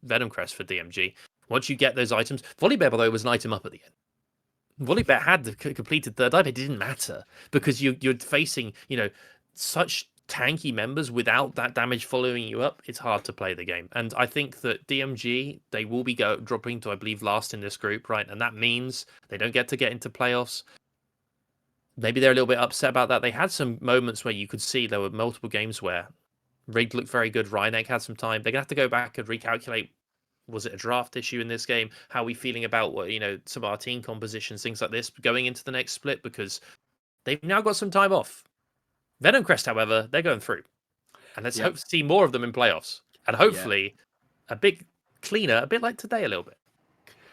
Venom Crest for DMG. Once you get those items, Volibear, by the way, was an item up at the end. Volibear had the completed third eye, but it didn't matter because you're facing, you know, such tanky members without that damage following you up. It's hard to play the game. And I think that DMG, they will be dropping to, I believe, last in this group, right? And that means they don't get into playoffs. Maybe they're a little bit upset about that. They had some moments where you could see there were multiple games where Rig looked very good. Rhynek had some time. They're going to have to go back and recalculate. Was it a draft issue in this game? How are we feeling about what, you know, some of our team compositions, things like this, going into the next split? Because they've now got some time off. Venom Crest, however, they're going through. And let's hope to see more of them in playoffs. And hopefully a bit cleaner, a bit like today a little bit.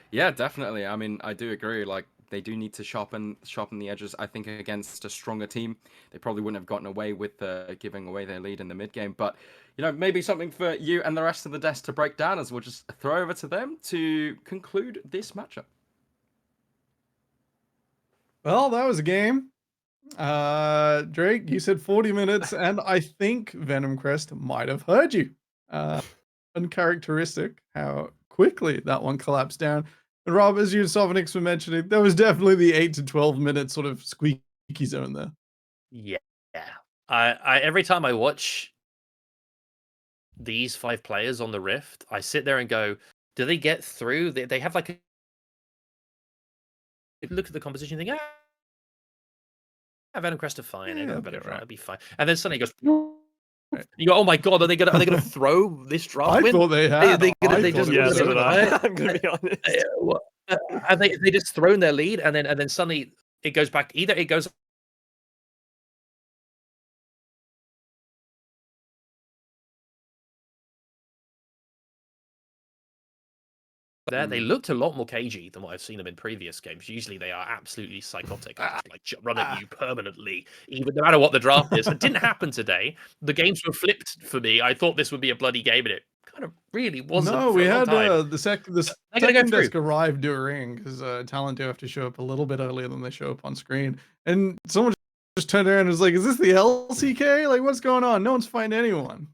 Yeah, definitely. I mean, I do agree. Like, they do need to sharpen the edges. I think against a stronger team, they probably wouldn't have gotten away with giving away their lead in the mid game. But, you know, maybe something for you and the rest of the desk to break down, as we'll just throw over to them to conclude this matchup. Well, that was a game. Drake, you said 40 minutes, and I think Venom Crest might have heard you. Uncharacteristic how quickly that one collapsed down. And Rob, as you and Sophoenix were mentioning, there was definitely the 8 to 12 minute sort of squeaky zone there. Yeah. I every time I watch these 5 players on the Rift, I sit there and go, do they get through? They have like a look at the composition and think, Venom Crest are fine. They got a better draft. It'll be fine. And then suddenly it goes. You go, oh my god, are they gonna throw this draft I win? thought they had. They just Yeah, so was did over. I. I'm gonna be honest. And they just thrown their lead, and then suddenly it goes back. Either it goes there. They looked a lot more cagey than what I've seen them in previous games. Usually they are absolutely psychotic and just, like run at you permanently, even no matter what the draft is. It didn't happen today. The games were flipped for me. I thought this would be a bloody game, and it kind of really wasn't. No, for we a long had time. the second They're gonna go second through. desk arrived during because talent do have to show up a little bit earlier than they show up on screen, and someone just turned around and was like, "Is this the LCK? Like, what's going on? No one's finding anyone."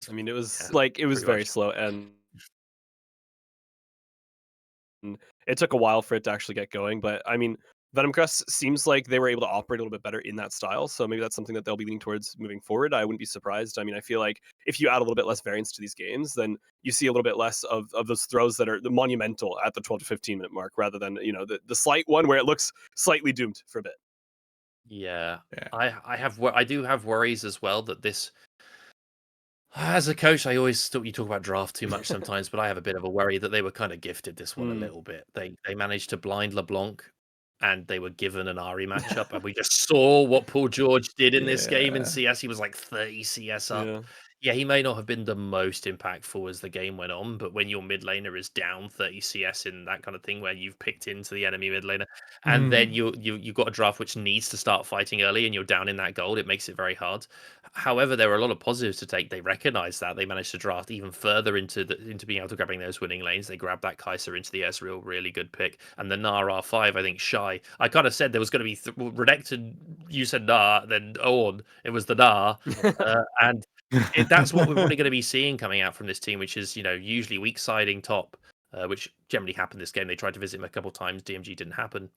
I mean, it was Yeah, like it was pretty very much. slow, and it took a while for it to actually get going. But I mean, Venom Crest seems like they were able to operate a little bit better in that style, so maybe that's something that they'll be leaning towards moving forward. I wouldn't be surprised. I mean, I feel like if you add a little bit less variance to these games, then you see a little bit less of those throws that are the monumental at the 12 to 15 minute mark, rather than the slight one where it looks slightly doomed for a bit. Yeah, Yeah. I do have worries as well that this. As a coach, I always thought you talk about draft too much sometimes, but I have a bit of a worry that they were kind of gifted this one a little bit. They managed to blind LeBlanc, and they were given an Ari matchup, and we just saw what Paul George did in this game in Yeah. CS. He was like 30 CS up. Yeah. Yeah, he may not have been the most impactful as the game went on, but when your mid laner is down 30 CS in that kind of thing, where you've picked into the enemy mid laner, and then you've got a draft which needs to start fighting early, and you're down in that gold, it makes it very hard. However, there are a lot of positives to take. They recognize that they managed to draft even further into being able to grabbing those winning lanes. They grabbed that Kaiser into the Ezreal, really good pick, and the Gnar R5. I think Shy. I kind of said there was going to be Renekton. You said Gnar, then Ornn. It was the Gnar, and that's what we're probably going to be seeing coming out from this team, which is usually weak siding top, which generally happened this game. They tried to visit him a couple of times. DMG didn't happen.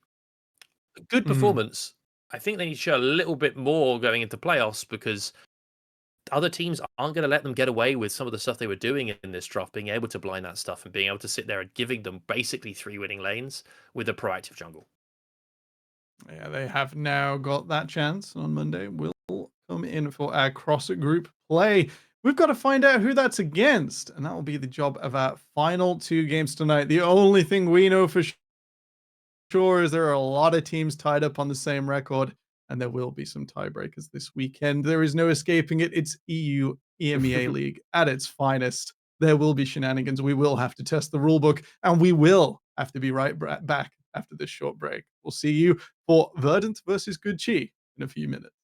Good performance. I think they need to show a little bit more going into playoffs because other teams aren't going to let them get away with some of the stuff they were doing in this draft, being able to blind that stuff and being able to sit there and giving them basically 3 winning lanes with a proactive jungle. Yeah, they have now got that chance on Monday. We'll come in for our cross group play. We've got to find out who that's against, and that will be the job of our final 2 games tonight. The only thing we know for sure is there are a lot of teams tied up on the same record, and there will be some tiebreakers this weekend. There is no escaping it. It's EU EMEA League at its finest. There will be shenanigans. We will have to test the rulebook, and we will have to be right back after this short break. We'll see you for Verdant versus Good Chi in a few minutes.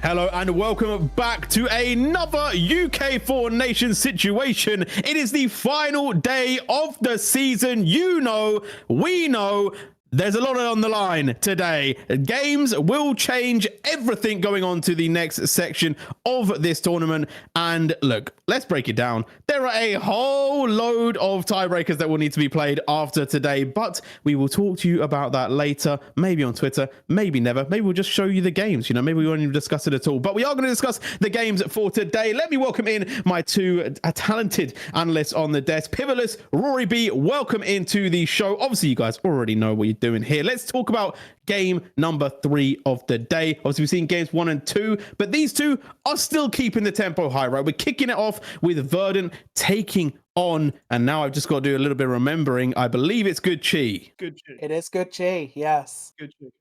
Hello and welcome back to another UK4 Nation situation. It is the final day of the season. You know, we know, there's a lot on the line today. Games will change everything going on to the next section of this tournament. And look, let's break it down. There are a whole load of tiebreakers that will need to be played after today, but we will talk to you about that later, maybe on Twitter, maybe never. Maybe we'll just show you the games. You know, maybe we won't even discuss it at all, but we are going to discuss the games for today. Let me welcome in my two talented analysts on the desk. Pivotless, Rory B, welcome into the show. Obviously, you guys already know what you're doing here. Let's talk about game number 3 of the day. Obviously, we've seen games 1 and 2, but these two are still keeping the tempo high, right? We're kicking it off with Verdant taking on, and now I've just got to do a little bit of remembering. I believe it's Good Chi. Good shit. It is Good Chi, yes. Good shit.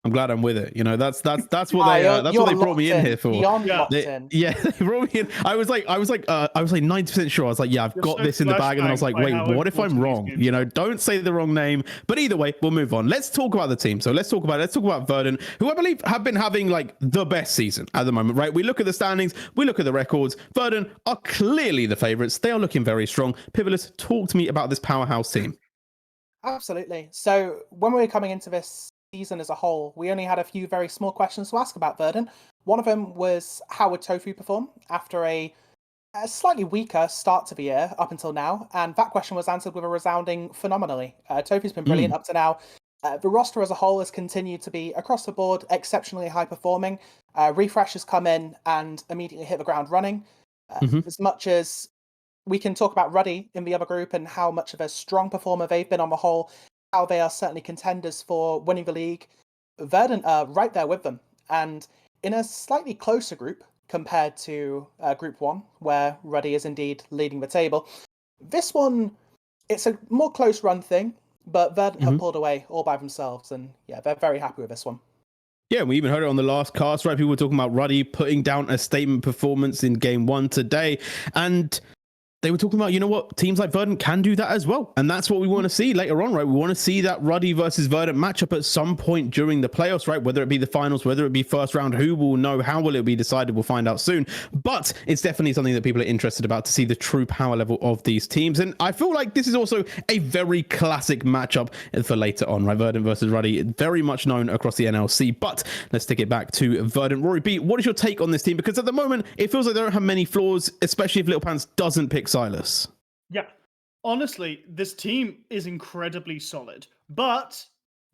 I'm glad I'm with it. You know, that's what Ah, they you're- that's you're what they brought me in locked here for. Beyond Yeah. locked They in. brought me in. I was like 90% sure. I was like, yeah, I've You're got so this in the bag, and then I was like, flashbanged by wait, how what if I'm important these wrong? games You know, are. don't say the wrong name. But either way, we'll move on. Let's talk about the team. So let's talk about Verdant, who I believe have been having like the best season at the moment, right? We look at the standings, we look at the records. Verdant are clearly the favorites. They are looking very strong. Pivotless, talk to me about this powerhouse team. Absolutely. So when we were coming into this season as a whole, we only had a few very small questions to ask about Verdant. One of them was how would Tofu perform after a slightly weaker start to the year up until now, and that question was answered with a resounding phenomenally. Tofu's been brilliant up to now. The roster as a whole has continued to be across the board exceptionally high performing. Refresh has come in and immediately hit the ground running. As much as we can talk about Ruddy in the other group and how much of a strong performer they've been on the whole, how they are certainly contenders for winning the league, Verdant are right there with them. And in a slightly closer group compared to Group 1, where Ruddy is indeed leading the table, this one, it's a more close run thing, but Verdant have pulled away all by themselves. And yeah, they're very happy with this one. Yeah, we even heard it on the last cast, right? People were talking about Ruddy putting down a statement performance in game 1 today. And they were talking about, you know what, teams like Verdant can do that as well. And that's what we want to see later on, right? We want to see that Ruddy versus Verdant matchup at some point during the playoffs, right? Whether it be the finals, whether it be first round, who will know? How will it be decided? We'll find out soon. But it's definitely something that people are interested about, to see the true power level of these teams. And I feel like this is also a very classic matchup for later on, right? Verdant versus Ruddy, very much known across the NLC. But let's take it back to Verdant. Rory B, what is your take on this team? Because at the moment, it feels like they don't have many flaws, especially if Little Pants doesn't pick Silas. Yeah. Honestly, this team is incredibly solid, but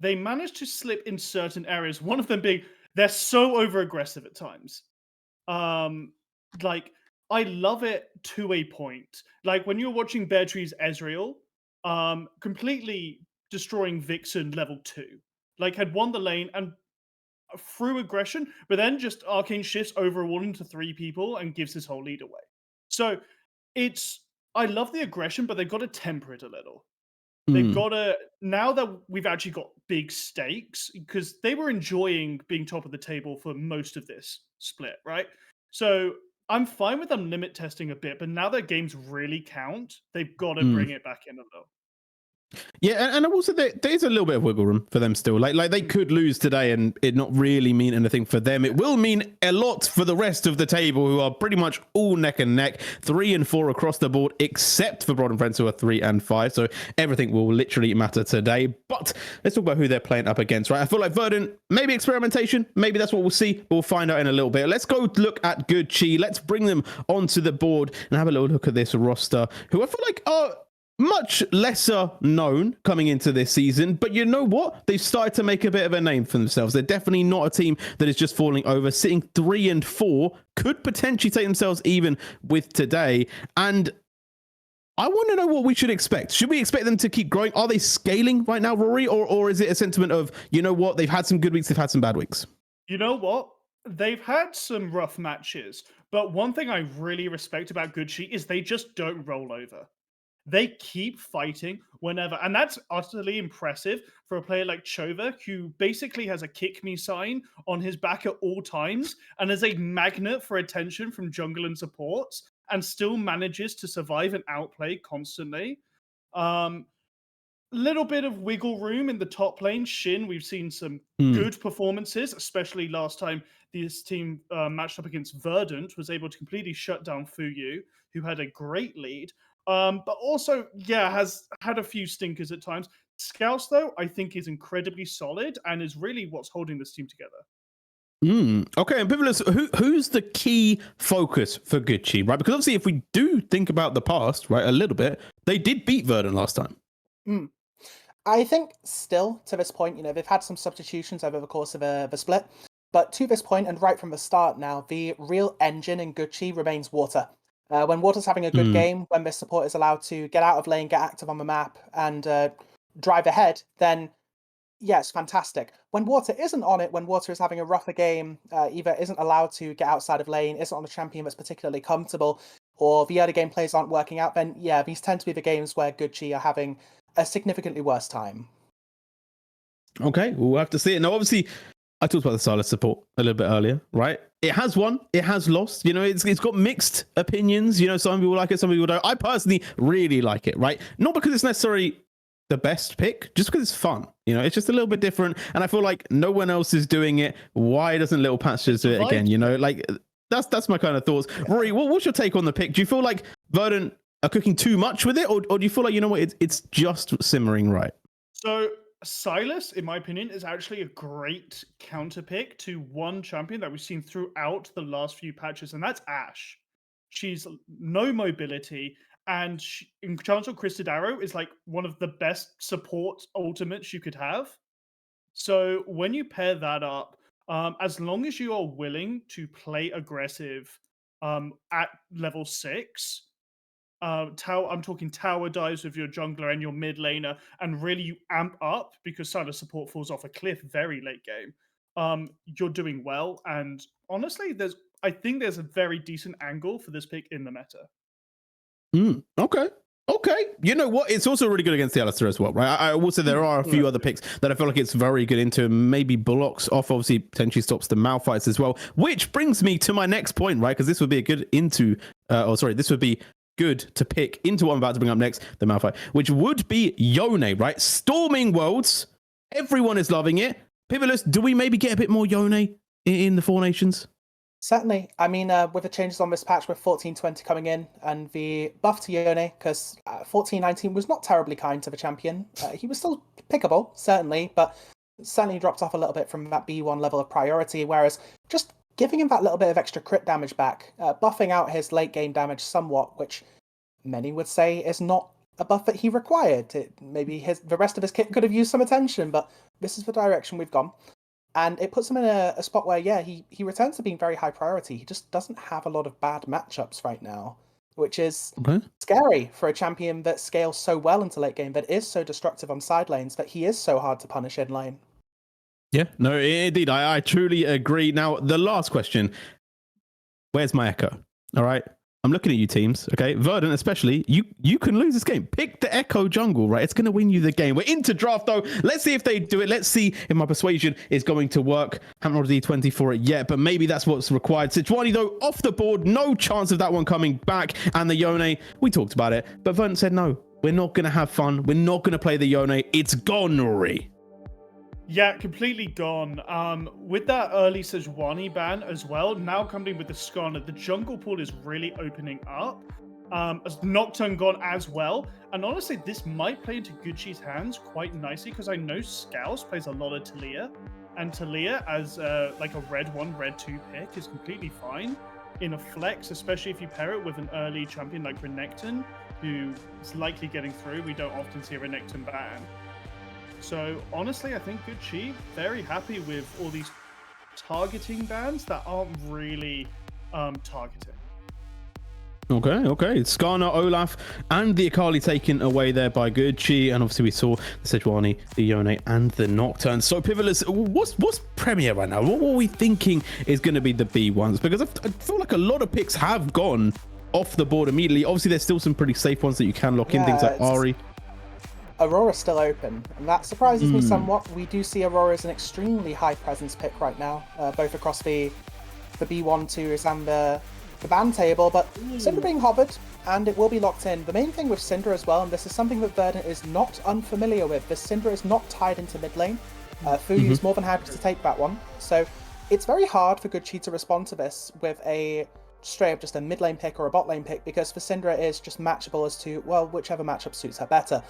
they managed to slip in certain areas. One of them being they're so over aggressive at times. Like I love it to a point. Like when you're watching Bear Tree's Ezreal, completely destroying Vixen level 2. Like had won the lane and through aggression, but then just arcane shifts over a wall into 3 people and gives his whole lead away. So I love the aggression, but they've got to temper it a little. They've got to, now that we've actually got big stakes, because they were enjoying being top of the table for most of this split, right? So I'm fine with them limit testing a bit, but now that games really count, they've got to bring it back in a little. Yeah, and also there's a little bit of wiggle room for them still. Like they could lose today and it not really mean anything for them. It will mean a lot for the rest of the table, who are pretty much all neck and neck, 3 and 4 across the board, except for Broad and Friends, who are 3 and 5. So everything will literally matter today. But let's talk about who they're playing up against, right? I feel like Verdant, maybe experimentation, maybe that's what we'll see. We'll find out in a little bit. Let's go look at Good Chi. Let's bring them onto the board and have a little look at this roster, who I feel like are much lesser known coming into this season, but you know what? They've started to make a bit of a name for themselves. They're definitely not a team that is just falling over. Sitting 3 and 4, could potentially take themselves even with today. And I want to know what we should expect. Should we expect them to keep growing? Are they scaling right now, Rory? Or is it a sentiment of, you know what? They've had some good weeks, they've had some bad weeks. You know what? They've had some rough matches, but one thing I really respect about Good Chi is they just don't roll over. They keep fighting whenever, and that's utterly impressive for a player like Chova, who basically has a kick me sign on his back at all times and is a magnet for attention from jungle and supports, and still manages to survive and outplay constantly. Little bit of wiggle room in the top lane. Shin, we've seen some good performances, especially last time this team matched up against Verdant was able to completely shut down Fuyu, who had a great lead, but also, yeah, has had a few stinkers at times. Scouse, though, I think is incredibly solid and is really what's holding this team together. Okay, and Pivotless, who's the key focus for Gucci, right? Because obviously, if we do think about the past, right, a little bit, they did beat Verdant last time. I think still to this point, they've had some substitutions over the course of the split, but to this point and right from the start now, the real engine in Gucci remains Water. When Water's having a good game, when this support is allowed to get out of lane, get active on the map, and drive ahead, then yeah, it's fantastic. When Water isn't on it, when Water is having a rougher game, either isn't allowed to get outside of lane, isn't on a champion that's particularly comfortable, or the early game plays aren't working out, then yeah, these tend to be the games where Gucci are having a significantly worse time. Okay, we'll have to see it. Now, obviously, I talked about the Sylas support a little bit earlier, right? It has won, it has lost. It's got mixed opinions. Some people like it, some people don't. I personally really like it, right? Not because it's necessarily the best pick, just because it's fun. It's just a little bit different, and I feel like no one else is doing it. Why doesn't Little Patch just do it again? That's my kind of thoughts. Rory, what's your take on the pick? Do you feel like Verdant are cooking too much with it, or do you feel like it's just simmering right? So Sylas, in my opinion, is actually a great counter pick to one champion that we've seen throughout the last few patches, and that's Ashe. She's no mobility. And Enchantress Cristodaro is like one of the best support ultimates you could have. So when you pair that up, as long as you are willing to play aggressive at level 6, I'm talking tower dives with your jungler and your mid laner, and really you amp up because Sylas support falls off a cliff very late game. You're doing well, and honestly, I think there's a very decent angle for this pick in the meta. Okay. You know what? It's also really good against the Alistar as well, right? I will say there are a few other picks that I feel like it's very good into. Maybe blocks off, obviously, potentially stops the Malphites as well. Which brings me to my next point, right? Because this would be a good this would be good to pick into what I'm about to bring up next, the Malphite, which would be Yone, right? Storming Worlds. Everyone is loving it. Pivotless, do we maybe get a bit more Yone in the Four Nations? Certainly. I mean, with the changes on this patch with 1420 coming in and the buff to Yone, because 1419 was not terribly kind to the champion. He was still pickable, certainly, but certainly dropped off a little bit from that B1 level of priority, whereas just giving him that little bit of extra crit damage back, buffing out his late game damage somewhat, which many would say is not a buff that he required. Maybe the rest of his kit could have used some attention, but this is the direction we've gone. And it puts him in a spot where, yeah, he returns to being very high priority. He just doesn't have a lot of bad matchups right now, which is scary for a champion that scales so well into late game, that is so destructive on side lanes, that he is so hard to punish in lane. Yeah, no, indeed. I truly agree. Now, the last question. Where's my Echo? All right. I'm looking at you teams, okay? Verdant especially, you can lose this game. Pick the Echo jungle, right? It's going to win you the game. We're into draft, though. Let's see if they do it. Let's see if my persuasion is going to work. Haven't rolled a D20 for it yet, but maybe that's what's required. Sejuani, though, off the board. No chance of that one coming back. And the Yone, we talked about it, but Verdant said no. We're not going to have fun. We're not going to play the Yone. It's gone, Rory. Yeah, completely gone. With that early Sejuani ban as well, now coming with the Skarner, the jungle pool is really opening up. As Nocturne gone as well. And honestly, this might play into Gucci's hands quite nicely, because I know Scouse plays a lot of Taliyah. And Taliyah as like a red 1, red 2 pick is completely fine in a flex, especially if you pair it with an early champion like Renekton, who is likely getting through. We don't often see a Renekton ban. So honestly, I think Gucci very happy with all these targeting bans that aren't really targeting. Okay. Skarner, Olaf, and the Akali taken away there by Gucci, and obviously we saw the Sejuani, the Yone, and the Nocturne. So Pivotless, what's Premier right now? What are we thinking is going to be the B1s? Because I feel like a lot of picks have gone off the board immediately. Obviously, there's still some pretty safe ones that you can lock in, things like Ahri. Aurora's still open, and that surprises me somewhat. We do see Aurora as an extremely high presence pick right now, both across the B1-2s and the ban table, but Syndra being hovered, and it will be locked in. The main thing with Syndra as well, and this is something that Verdant is not unfamiliar with, this Syndra is not tied into mid lane. Fuyu is more than happy to take that one. So it's very hard for Good Chi to respond to this with a straight up just a mid lane pick or a bot lane pick, because for Syndra it is just matchable as to, well, whichever matchup suits her better.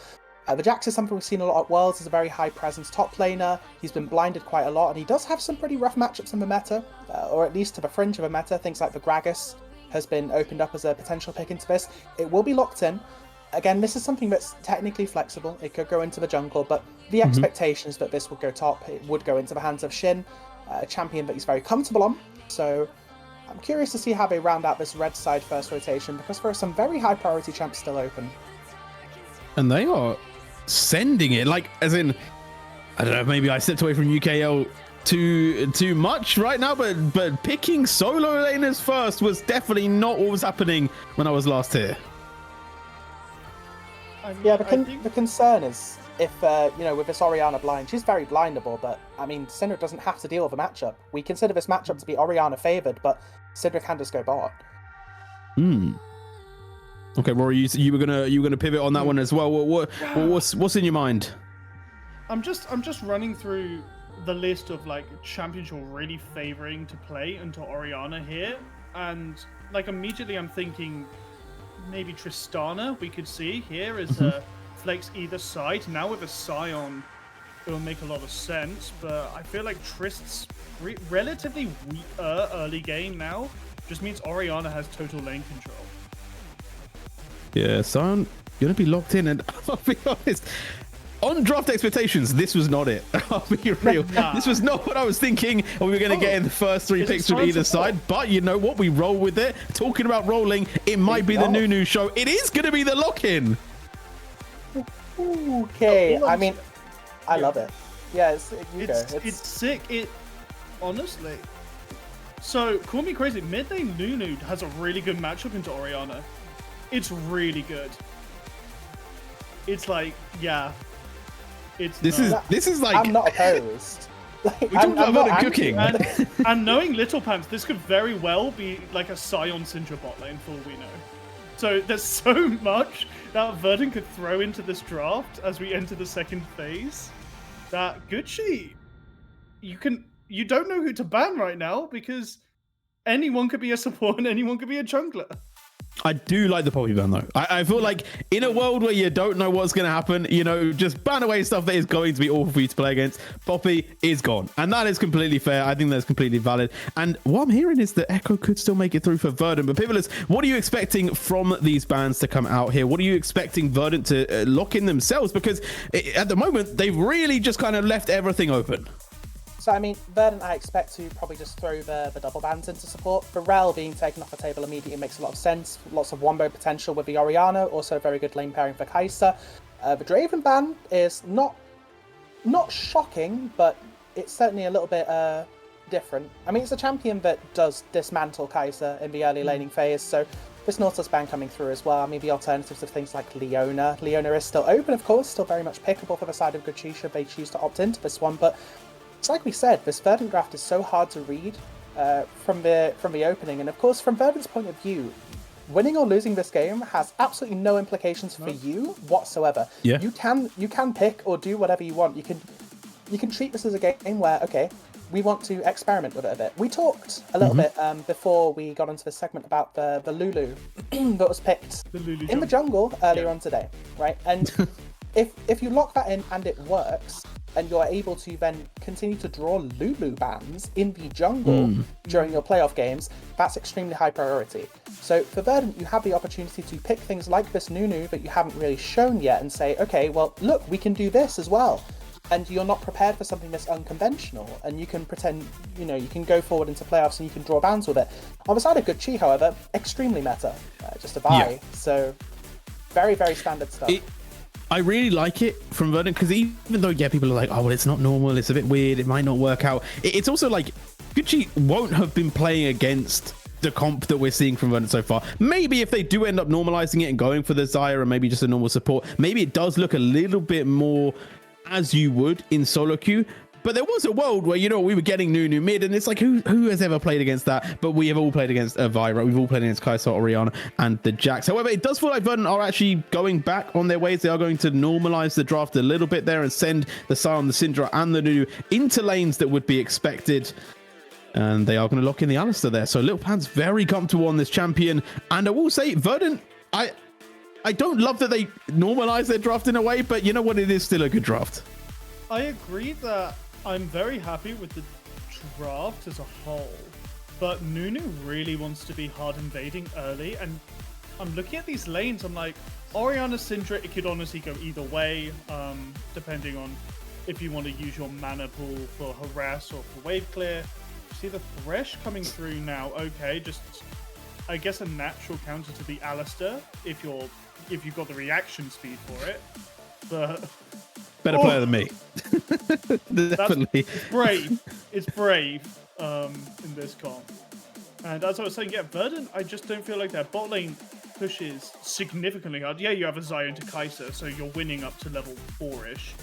The Jax is something we've seen a lot at Worlds, is a very high presence top laner. He's been blinded quite a lot, and he does have some pretty rough matchups in the meta, or at least to the fringe of a meta. Things like the Gragas has been opened up as a potential pick into this. It will be locked in. Again, this is something that's technically flexible. It could go into the jungle, but the expectation is that this would go top. It would go into the hands of Shin, a champion that he's very comfortable on. So I'm curious to see how they round out this red side first rotation, because there are some very high priority champs still open. And they are sending it, like, as in, I don't know, maybe I stepped away from UKL too much right now, but picking solo laners first was definitely not what was happening when I was last here. Yeah, the concern is if, you know, with this Orianna blind, she's very blindable, but, I mean, Syndra doesn't have to deal with a matchup. We consider this matchup to be Orianna favoured, but Syndra can just go bot. Okay, Rory, you were gonna pivot on that one as well. What's in your mind? I'm just running through the list of like champions you're really favoring to play into Orianna here, and like immediately I'm thinking maybe Tristana we could see here as a flex either side. Now with a Sion, it will make a lot of sense, but I feel like Trist's relatively weaker early game now just means Orianna has total lane control. Yeah, Sion gonna be locked in, and I'll be honest, on draft expectations, this was not it. I'll be real. Nah. This was not what I was thinking we were going to get in the first 3 picks from either side. But you know what? We roll with it. Talking about rolling, it might be the Nunu show. It is going to be the lock-in. Okay, I mean, I love it. Yeah, It's sick. It honestly. So call me crazy. Mid lane Nunu has a really good matchup into Orianna. It's really good. It's like, yeah. This is like, I'm not opposed. Like, we talked about not cooking. And knowing Little Pants, this could very well be like a Sion Syndra bot lane for all we know. So there's so much that Verdant could throw into this draft as we enter the second phase. That Good Chi, you don't know who to ban right now because anyone could be a support and anyone could be a jungler. I do like the Poppy ban though. I feel like in a world where you don't know what's going to happen, you know, just ban away stuff that is going to be awful for you to play against. Poppy is gone. And that is completely fair. I think that's completely valid. And what I'm hearing is that Echo could still make it through for Verdant. But Pivotless, what are you expecting from these bans to come out here? What are you expecting Verdant to lock in themselves? Because at the moment, they've really just kind of left everything open. So, I mean, Verdant, I expect to probably just throw the double bans into support. Pharrell being taken off the table immediately makes a lot of sense. Lots of wombo potential with the Orianna, also a very good lane pairing for Kai'Sa. The Draven ban is not shocking, but it's certainly a little bit different. I mean, it's a champion that does dismantle Kai'Sa in the early laning phase, so this Nautilus ban coming through as well. I mean, the alternatives of things like Leona. Leona is still open, of course, still very much pickable for the side of Good Chi should they choose to opt into this one, but it's like we said, this Verdant draft is so hard to read from the opening, and of course, from Verdant's point of view, winning or losing this game has absolutely no implications for you whatsoever. Yeah. You can pick or do whatever you want. You can treat this as a game where, okay, we want to experiment with it a bit. We talked a little bit before we got into this segment about the Lulu that was picked in the jungle earlier on today, right? And if you lock that in and it works, and you're able to then continue to draw Lulu bans in the jungle during your playoff games, that's extremely high priority. So for Verdant, you have the opportunity to pick things like this Nunu that you haven't really shown yet and say, okay, well, look, we can do this as well. And you're not prepared for something that's unconventional, and you can pretend, you know, you can go forward into playoffs and you can draw bans with it. On the side of Good Chi, however, extremely meta, just a buy. Yeah. So very, very standard stuff. I really like it from Verdant because even though, yeah, people are like, oh, well, it's not normal, it's a bit weird, it might not work out. It's also like, Good Chi won't have been playing against the comp that we're seeing from Verdant so far. Maybe if they do end up normalizing it and going for the Xayah and maybe just a normal support, maybe it does look a little bit more as you would in solo queue. But there was a world where, you know, we were getting Nunu mid, and it's like, who has ever played against that? But we have all played against Vira. We've all played against Kai'Sa, Orianna, and the Jax. However, it does feel like Verdant are actually going back on their ways. They are going to normalize the draft a little bit there and send the Sion, the Syndra, and the Nunu into lanes that would be expected. And they are going to lock in the Alistair there. So Little Pan's very comfortable on this champion. And I will say, Verdant, I don't love that they normalize their draft in a way, but you know what? It is still a good draft. I agree that I'm very happy with the draft as a whole, but Nunu really wants to be hard invading early, and I'm looking at these lanes, I'm like, Orianna, Syndra, it could honestly go either way, depending on if you want to use your mana pool for harass or for wave clear. See the Thresh coming through now, okay, just, I guess a natural counter to the Alistair, if you've got the reaction speed for it, but... Better player than me. Definitely. It's brave in this comp. And as I was saying, yeah, Verdant, I just don't feel like their bot lane pushes significantly hard. Yeah, you have a Zion to Kai'Sa, so you're winning up to level 4-ish.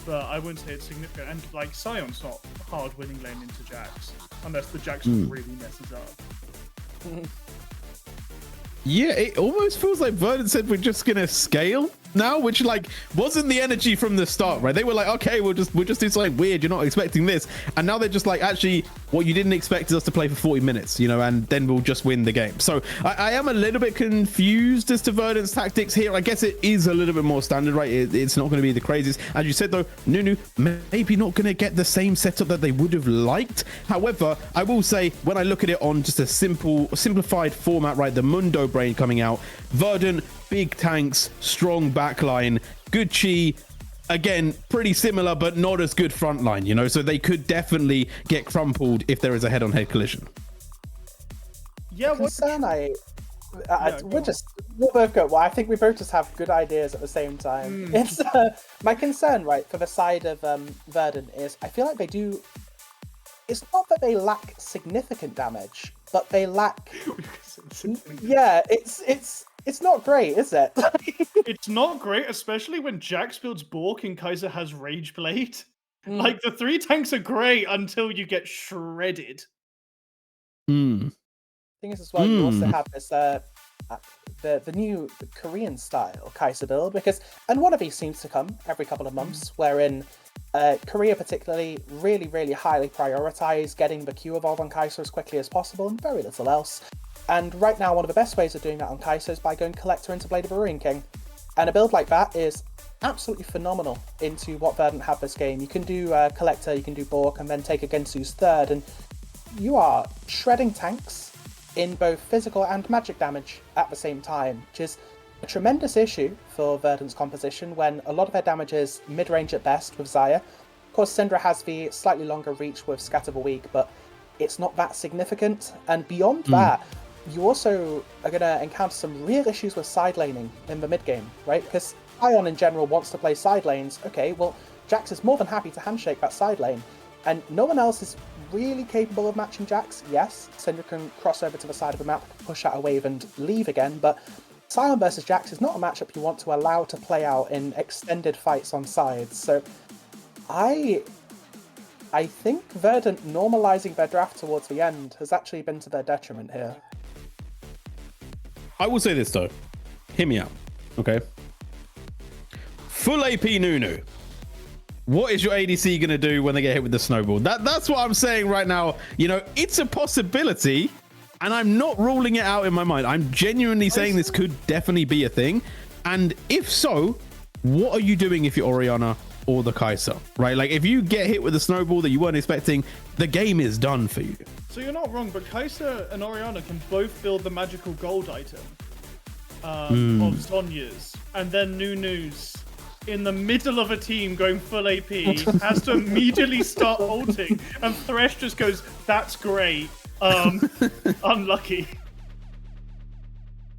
But I wouldn't say it's significant. And like, Sion's not hard winning lane into Jax, unless the Jax really messes up. Yeah, it almost feels like Verdant said we're just gonna scale now, which like wasn't the energy from the start, right? They were like, okay, we'll just do something weird. You're not expecting this, and now they're just like, actually, what you didn't expect is us to play for 40 minutes, you know, and then we'll just win the game. So I am a little bit confused as to Verdant's tactics here. I guess it is a little bit more standard, right? It's not going to be the craziest, as you said though. Nunu maybe not going to get the same setup that they would have liked. However, I will say when I look at it on just a simplified format, right? The Mundo brain coming out, Verdant. Big tanks, strong backline, good chi. Again, pretty similar, but not as good front line, you know? So they could definitely get crumpled if there is a head-on-head collision. Yeah, Concern we'll both go. Well, I think we both just have good ideas at the same time. It's my concern, right, for the side of Verdant is I feel like they do. It's not that they lack significant damage, but they lack. Yeah, it's not great, is it? It's not great, especially when Jax builds Bork and Kai'Sa has Rage Blade. Like, the 3 tanks are great until you get shredded. Thing is, as well, you also have this the new Korean style Kai'Sa build, and one of these seems to come every couple of months, wherein Korea particularly really highly prioritize getting the Q evolve on Kai'Sa as quickly as possible and very little else. And right now, one of the best ways of doing that on Kai'Sa is by going Collector into Blade of the Ruin King. And a build like that is absolutely phenomenal into what Verdant have this game. You can do Collector, you can do Bork, and then take a Gensu's third, and you are shredding tanks in both physical and magic damage at the same time, which is a tremendous issue for Verdant's composition when a lot of their damage is mid-range at best with Xayah. Of course, Syndra has the slightly longer reach with Scatter the Weak, but it's not that significant. And beyond that, you also are going to encounter some real issues with side laning in the mid game, right? Because Ion in general wants to play side lanes. Okay, well, Jax is more than happy to handshake that side lane, and no one else is really capable of matching Jax. Yes, Syndra can cross over to the side of the map, push out a wave and leave again, but Sion versus Jax is not a matchup you want to allow to play out in extended fights on sides. So I think Verdant normalizing their draft towards the end has actually been to their detriment here. I will say this though, hear me out, okay? Full AP Nunu. What is your ADC going to do when they get hit with the snowball? That's what I'm saying right now. You know, it's a possibility, and I'm not ruling it out in my mind. I'm genuinely saying this could definitely be a thing. And if so, what are you doing if you're Orianna or the Kai'Sa, right? Like, if you get hit with a snowball that you weren't expecting, the game is done for you. So you're not wrong, but Kai'Sa and Orianna can both build the magical gold item of Sonya's, and then Nunu's in the middle of a team going full AP has to immediately start ulting, and Thresh just goes, "That's great." Unlucky.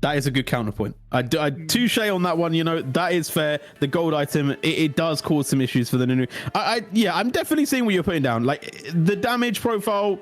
That is a good counterpoint. I touche on that one. You know, that is fair. The gold item, it does cause some issues for the Nunu. Yeah, I'm definitely seeing what you're putting down. Like, the damage profile,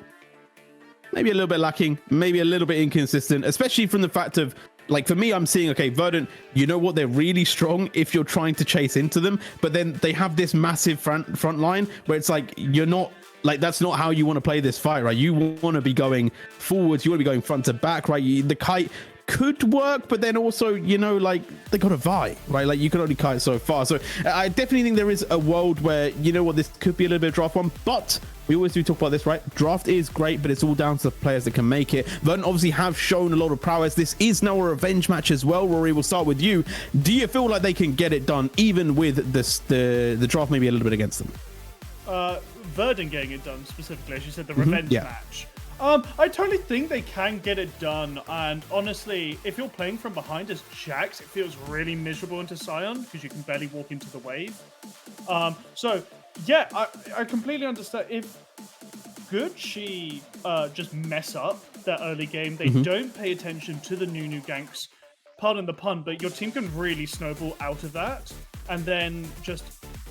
maybe a little bit lacking, maybe a little bit inconsistent, especially from the fact of, like, for me, I'm seeing, okay, Verdant, you know what, they're really strong if you're trying to chase into them, but then they have this massive front line where it's like, you're not, like, that's not how you want to play this fight, right? You want to be going forwards, you want to be going front to back, right? The kite could work, but then also, you know, like they got a Vi, right? Like you can only kite so far. So I definitely think there is a world where, you know what, this could be a little bit of draft one, but we always do talk about this, right? Draft is great, but it's all down to the players that can make it. Verdant obviously have shown a lot of prowess. This is now a revenge match as well. Rory, we'll start with you. Do you feel like they can get it done, even with this, the draft maybe a little bit against them? Verdant getting it done specifically, as you said, the revenge yeah. match. I totally think they can get it done, and honestly, if you're playing from behind as Jax, it feels really miserable into Sion because you can barely walk into the wave. So yeah, I completely understand. If Gucci just mess up that early game, they don't pay attention to the Nunu ganks, pardon the pun, but your team can really snowball out of that, and then just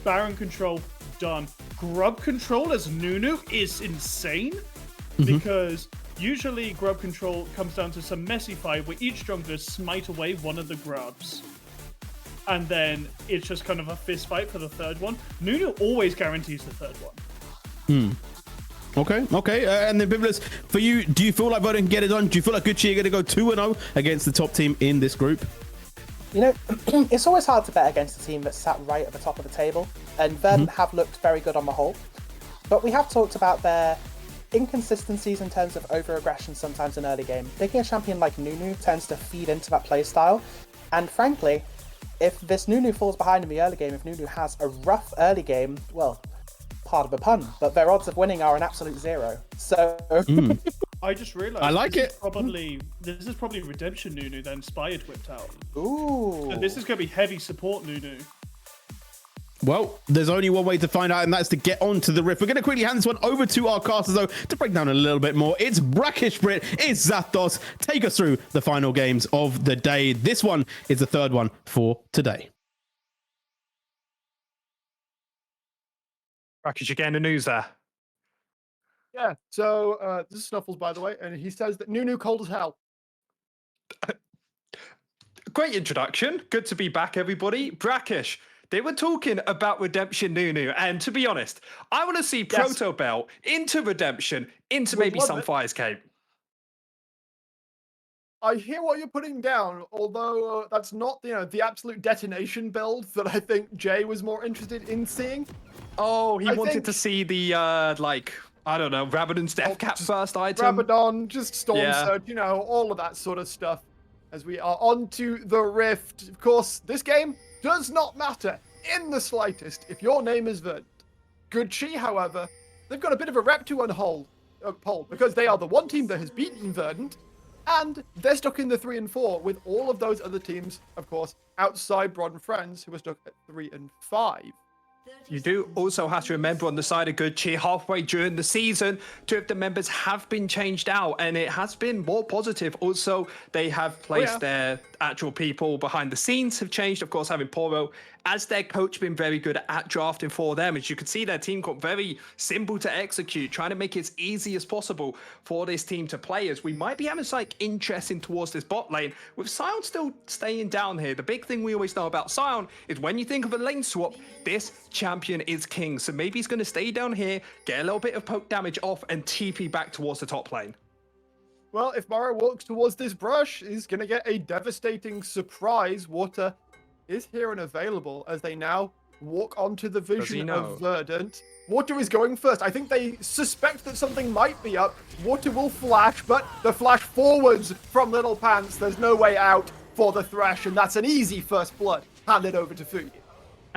Baron control done. Grub control as Nunu is insane, because usually grub control comes down to some messy fight where each jungler smite away one of the grubs, and then it's just kind of a fist fight for the third one. Nunu always guarantees the third one. Okay. And then Bibulus, for you, do you feel like Verdant can get it done? Do you feel like Gucci are going to go 2-0 against the top team in this group? You know, it's always hard to bet against a team that's sat right at the top of the table, and Verdant have looked very good on the whole. But we have talked about their inconsistencies in terms of over-aggression sometimes in early game. Picking a champion like Nunu tends to feed into that playstyle, and frankly, if this Nunu falls behind in the early game, if Nunu has a rough early game, well, pardon the pun, but their odds of winning are an absolute zero. So I just realized I like it. This is probably Redemption Nunu that Inspired whipped out. Ooh. So this is going to be heavy support Nunu. Well, there's only one way to find out, and that's to get onto the Rift. We're going to quickly hand this one over to our casters, though, to break down a little bit more. It's Brackish Brit, it's Zapdos. Take us through the final games of the day. This one is the third one for today. Brackish, you're getting the news there. Yeah, so this is Snuffles, by the way, and he says that Nunu cold as hell. Great introduction. Good to be back, everybody. Brackish, they were talking about Redemption Nunu, and to be honest, I want to see Proto Bell into Redemption, into maybe Sunfire's Cape. I hear what you're putting down, although that's not, the absolute detonation build that I think Jay was more interested in seeing. Oh, he wanted to see the, I don't know, Rabadon's Death Cap first item. Rabadon, just Storm Surge, all of that sort of stuff. As we are on to the Rift. Of course, this game does not matter in the slightest if your name is Verdant. Gucci, however, they've got a bit of a rep to uphold because they are the one team that has beaten Verdant, and they're stuck in the 3 and 4 with all of those other teams, of course, outside Broad and Friends, who are stuck at 3 and 5. You do also have to remember on the side of Gucci, halfway during the season, 2 of the members have been changed out, and it has been more positive. Also, they have placed their actual people behind the scenes have changed. Of course, having Poro as their coach been very good at drafting for them. As you can see, their team got very simple to execute, trying to make it as easy as possible for this team to play. As we might be having like interesting towards this bot lane, with Sion still staying down here. The big thing we always know about Sion is when you think of a lane swap, this champion is king. So maybe he's going to stay down here, get a little bit of poke damage off, and TP back towards the top lane. Well, if Mara walks towards this brush, he's going to get a devastating surprise. Water is here and available as they now walk onto the vision of Verdant. Water is going first. I think they suspect that something might be up. Water will flash, but the flash forwards from Little Pants. There's no way out for the Thresh, and that's an easy first blood handed over to Fuyu.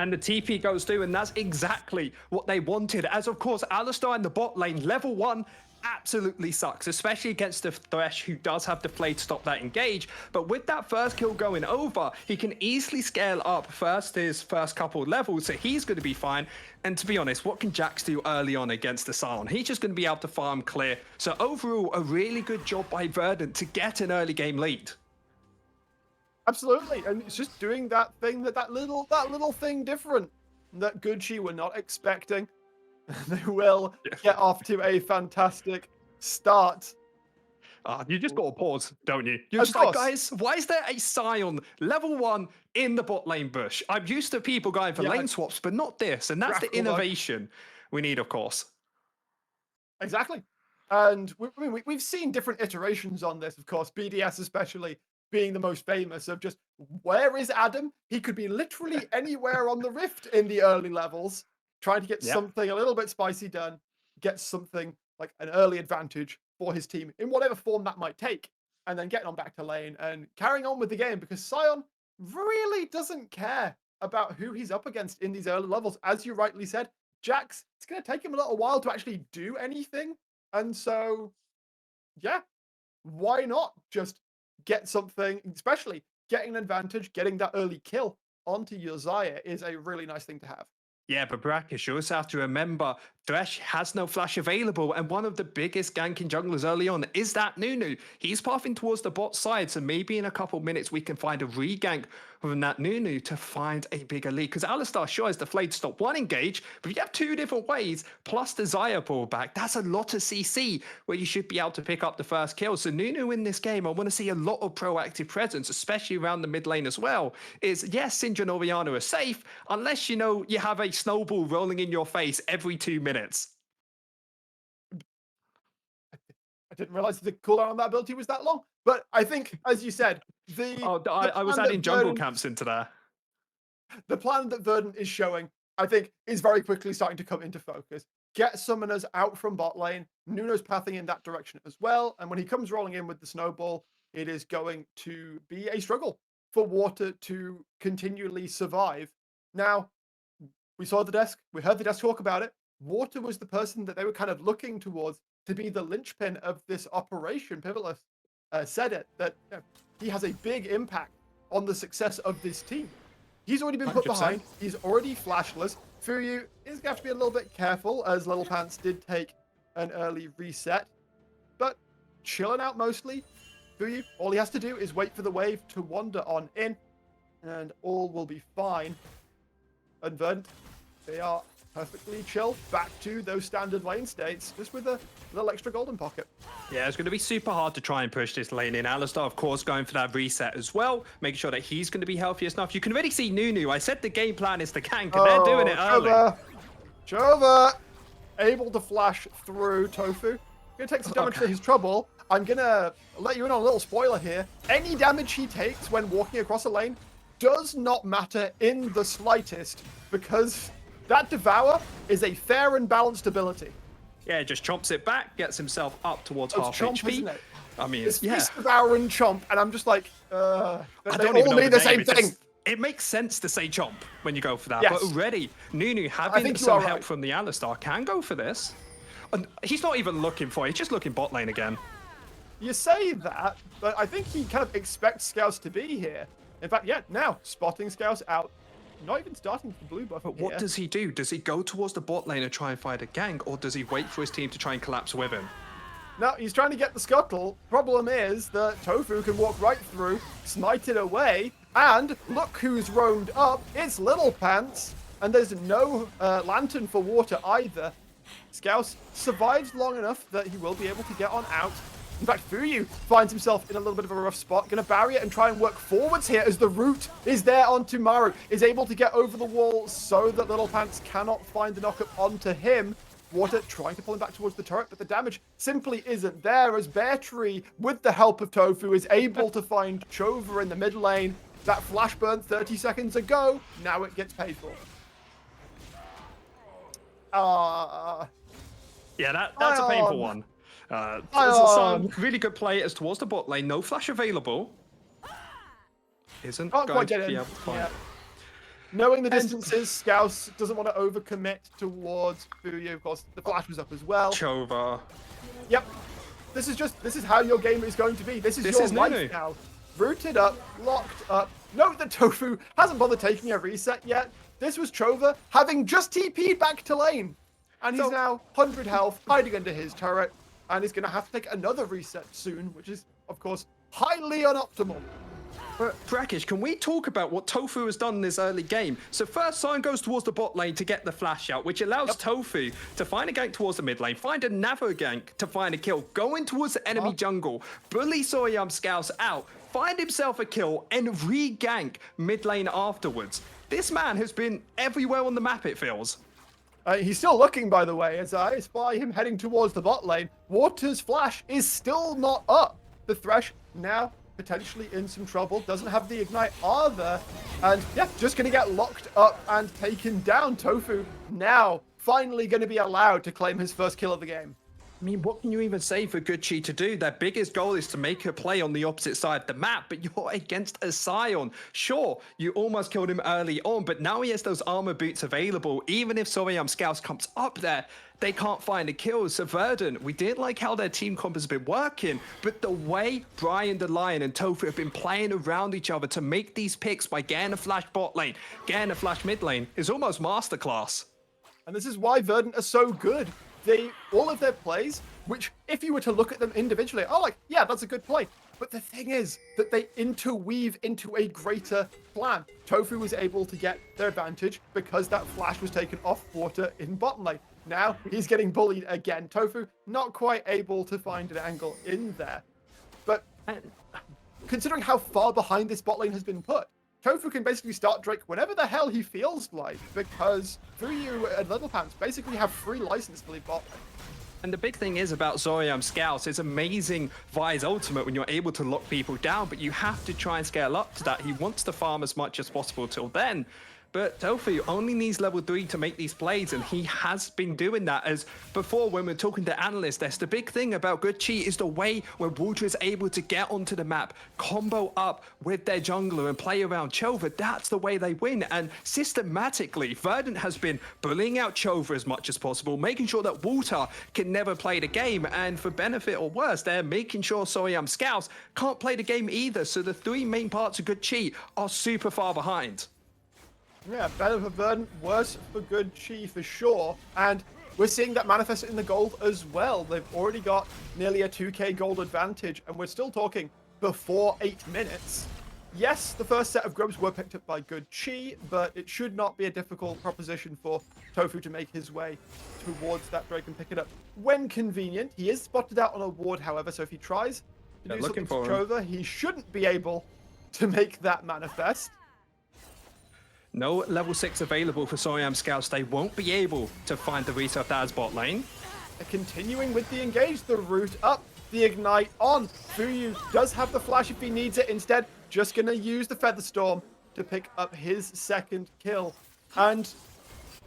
And the TP goes through, and that's exactly what they wanted. As of course, Alistar in the bot lane, level 1, absolutely sucks, especially against the Thresh, who does have the Flay to stop that engage. But with that first kill going over, he can easily scale up his first couple levels, so he's going to be fine. And to be honest, what can Jax do early on against the Sion? He's just going to be able to farm clear. So overall, a really good job by Verdant to get an early game lead. Absolutely, and it's just doing that thing, that little thing different that Gucci were not expecting. They will get off to a fantastic start. You just got to pause, don't you? You're just like, guys, why is there a Sion level 1 in the bot lane bush? I'm used to people going for lane swaps, but not this. And that's the innovation we need, of course. Exactly. And we've seen different iterations on this, of course, BDS especially, being the most famous of just, where is Adam? He could be literally anywhere on the Rift in the early levels, trying to get something a little bit spicy done, get something like an early advantage for his team in whatever form that might take, and then getting on back to lane and carrying on with the game, because Sion really doesn't care about who he's up against in these early levels. As you rightly said, Jax, it's going to take him a little while to actually do anything. And so, yeah, why not just get something, especially getting an advantage, getting that early kill onto your Xayah is a really nice thing to have. Yeah, but Brackish, you also have to remember Thresh has no flash available, and one of the biggest ganking junglers early on is that Nunu. He's pathing towards the bot side, so maybe in a couple minutes we can find a re-gank from that Nunu to find a bigger lead. Because Alistar sure has the Flayed stop one engage, but if you have two different ways, plus the Xayah pullback, that's a lot of CC where you should be able to pick up the first kill. So Nunu in this game, I want to see a lot of proactive presence, especially around the mid lane as well. Is yes, Syndra and Orianna are safe, unless you know you have a snowball rolling in your face every 2 minutes. I didn't realize the cooldown on that ability was that long, but I think, as you said, I was adding jungle camps into there. The plan that Verdant is showing, I think, is very quickly starting to come into focus. Get summoners out from bot lane. Nuno's pathing in that direction as well, and when he comes rolling in with the snowball, it is going to be a struggle for Water to continually survive. Now, we saw the desk, we heard the desk talk about it. Water was the person that they were kind of looking towards to be the linchpin of this operation. Pivotless said it, that he has a big impact on the success of this team. He's already been put 100%. behind. He's already flashless. Fuyu is going to have to be a little bit careful, as Little Pants did take an early reset. But chilling out mostly. Fuyu, all he has to do is wait for the wave to wander on in, and all will be fine. And Verdant, they are perfectly chill, back to those standard lane states, just with a little extra golden pocket. Yeah, it's going to be super hard to try and push this lane in. Alistar, of course, going for that reset as well, making sure that he's going to be healthiest enough. You can already see Nunu. I said the game plan is to gank, and they're doing it early. Chova, able to flash through Tofu. Gonna take some damage for his trouble. I'm gonna let you in on a little spoiler here. Any damage he takes when walking across a lane does not matter in the slightest, because that Devour is a fair and balanced ability. Yeah, just chomps it back, gets himself up towards It's half Chomp, HP. isn't it? I mean, It's yeah. Feast, Devour, and Chomp, and I'm just like, they I all don't even know mean the name. same It's thing. just- it makes sense to say chomp when you go for that, Yes. but already Nunu having think you some are help right. from the Alistar can go for this. And he's not even looking for it, he's just looking bot lane again. You say that, but I think he kind of expects Scouts to be here. In fact, yeah, now spotting Scouts out. Not even starting the blue buff. But what does he do? Does he go towards the bot lane and try and find a gank, or does he wait for his team to try and collapse with him? No, he's trying to get the scuttle. Problem is that Tofu can walk right through, smite it away, and look who's roamed up. It's Little Pants, and there's no lantern for Water either. Scouse survives long enough that he will be able to get on out. In fact, Fuyu finds himself in a little bit of a rough spot. Going to barrier and try and work forwards here as the root is there onto Maru. Is able to get over the wall so that Little Pants cannot find the knockup onto him. Water trying to pull him back towards the turret, but the damage simply isn't there as Bear Tree, with the help of Tofu, is able to find Chova in the mid lane. That flash burn 30 seconds ago, now it gets paid for. Yeah, that's a painful one. There's some really good players towards the bot lane. No flash available. Isn't Can't going quite to get be in. able to find. Yeah. Knowing the distances, Scouse doesn't want to overcommit towards Fuyu. Of course, the flash was up as well. Chova. Yep. This is how your game is going to be. This is This your is life Nunu. now. Rooted up, locked up. Note that Tofu hasn't bothered taking a reset yet. This was Chova having just TP'd back to lane. And he's now 100 health, hiding under his turret. And he's going to have to take another reset soon, which is, of course, highly unoptimal. But Brackish, can we talk about what Tofu has done in this early game? So first, Sion goes towards the bot lane to get the flash out, which allows Tofu to find a gank towards the mid lane, find a Navo gank to find a kill, go in towards the enemy jungle, bully Soyam Scouse out, find himself a kill, and re-gank mid lane afterwards. This man has been everywhere on the map, it feels. He's still looking, by the way, as I spy him heading towards the bot lane. Water's flash is still not up. The Thresh now potentially in some trouble. Doesn't have the Ignite either. And yeah, just going to get locked up and taken down. Tofu now finally going to be allowed to claim his first kill of the game. I mean, what can you even say for Good Chi to do? Their biggest goal is to make a play on the opposite side of the map, but you're against a Sion. Sure, you almost killed him early on, but now he has those armor boots available. Even if Soyam Scouts comes up there, they can't find a kill. So Verdant, we did like how their team comp has been working, but the way Brian the Lion and Tofu have been playing around each other to make these picks by getting a flash bot lane, getting a flash mid lane, is almost masterclass. And this is why Verdant are so good. All of their plays, which if you were to look at them individually, are like, yeah, that's a good play. But the thing is that they interweave into a greater plan. Tofu was able to get their advantage because that flash was taken off water in bottom lane. Now he's getting bullied again. Tofu not quite able to find an angle in there. But considering how far behind this bot lane has been put, Tofu can basically start Drake whenever the hell he feels like, because Fuyu and Little Pants basically have free license to leave bot lane. And the big thing is about Zoryam Scouts, it's amazing Vi's ultimate when you're able to lock people down, but you have to try and scale up to that. He wants to farm as much as possible till then. But Tofu only needs level 3 to make these plays, and he has been doing that. As before, when we're talking to analysts, that's the big thing about Good Chi is the way where Wuldra is able to get onto the map, combo up with their jungler and play around Chova. That's the way they win. And systematically, Verdant has been bullying out Chova as much as possible, making sure that Wuldra can never play the game. And for benefit or worse, they're making sure Soyam Scouts can't play the game either. So the three main parts of Good Chi are super far behind. Yeah, better for Verdant, worse for Good Chi for sure. And we're seeing that manifest in the gold as well. They've already got nearly a 2k gold advantage, and we're still talking before 8 minutes. Yes, the first set of grubs were picked up by Good Chi, but it should not be a difficult proposition for Tofu to make his way towards that Drake and pick it up when convenient. He is spotted out on a ward, however, so if he tries to do something to Chova, he shouldn't be able to make that manifest. No level 6 available for Soyam Scouts. They won't be able to find the Rita Thaz bot lane. Continuing with the engage, the root up, the ignite on. Fuyu does have the flash if he needs it. Instead, just going to use the Featherstorm to pick up his second kill. And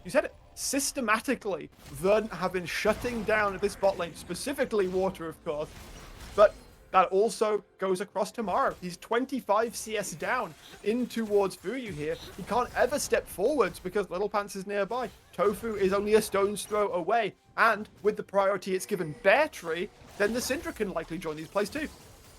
you said it, systematically, Verdant have been shutting down this bot lane, specifically water, of course. But that also goes across tomorrow. He's 25 CS down in towards Fuyu here. He can't ever step forwards because Little Pants is nearby. Tofu is only a stone's throw away. And with the priority it's given Bear Tree, then the Syndra can likely join these plays too.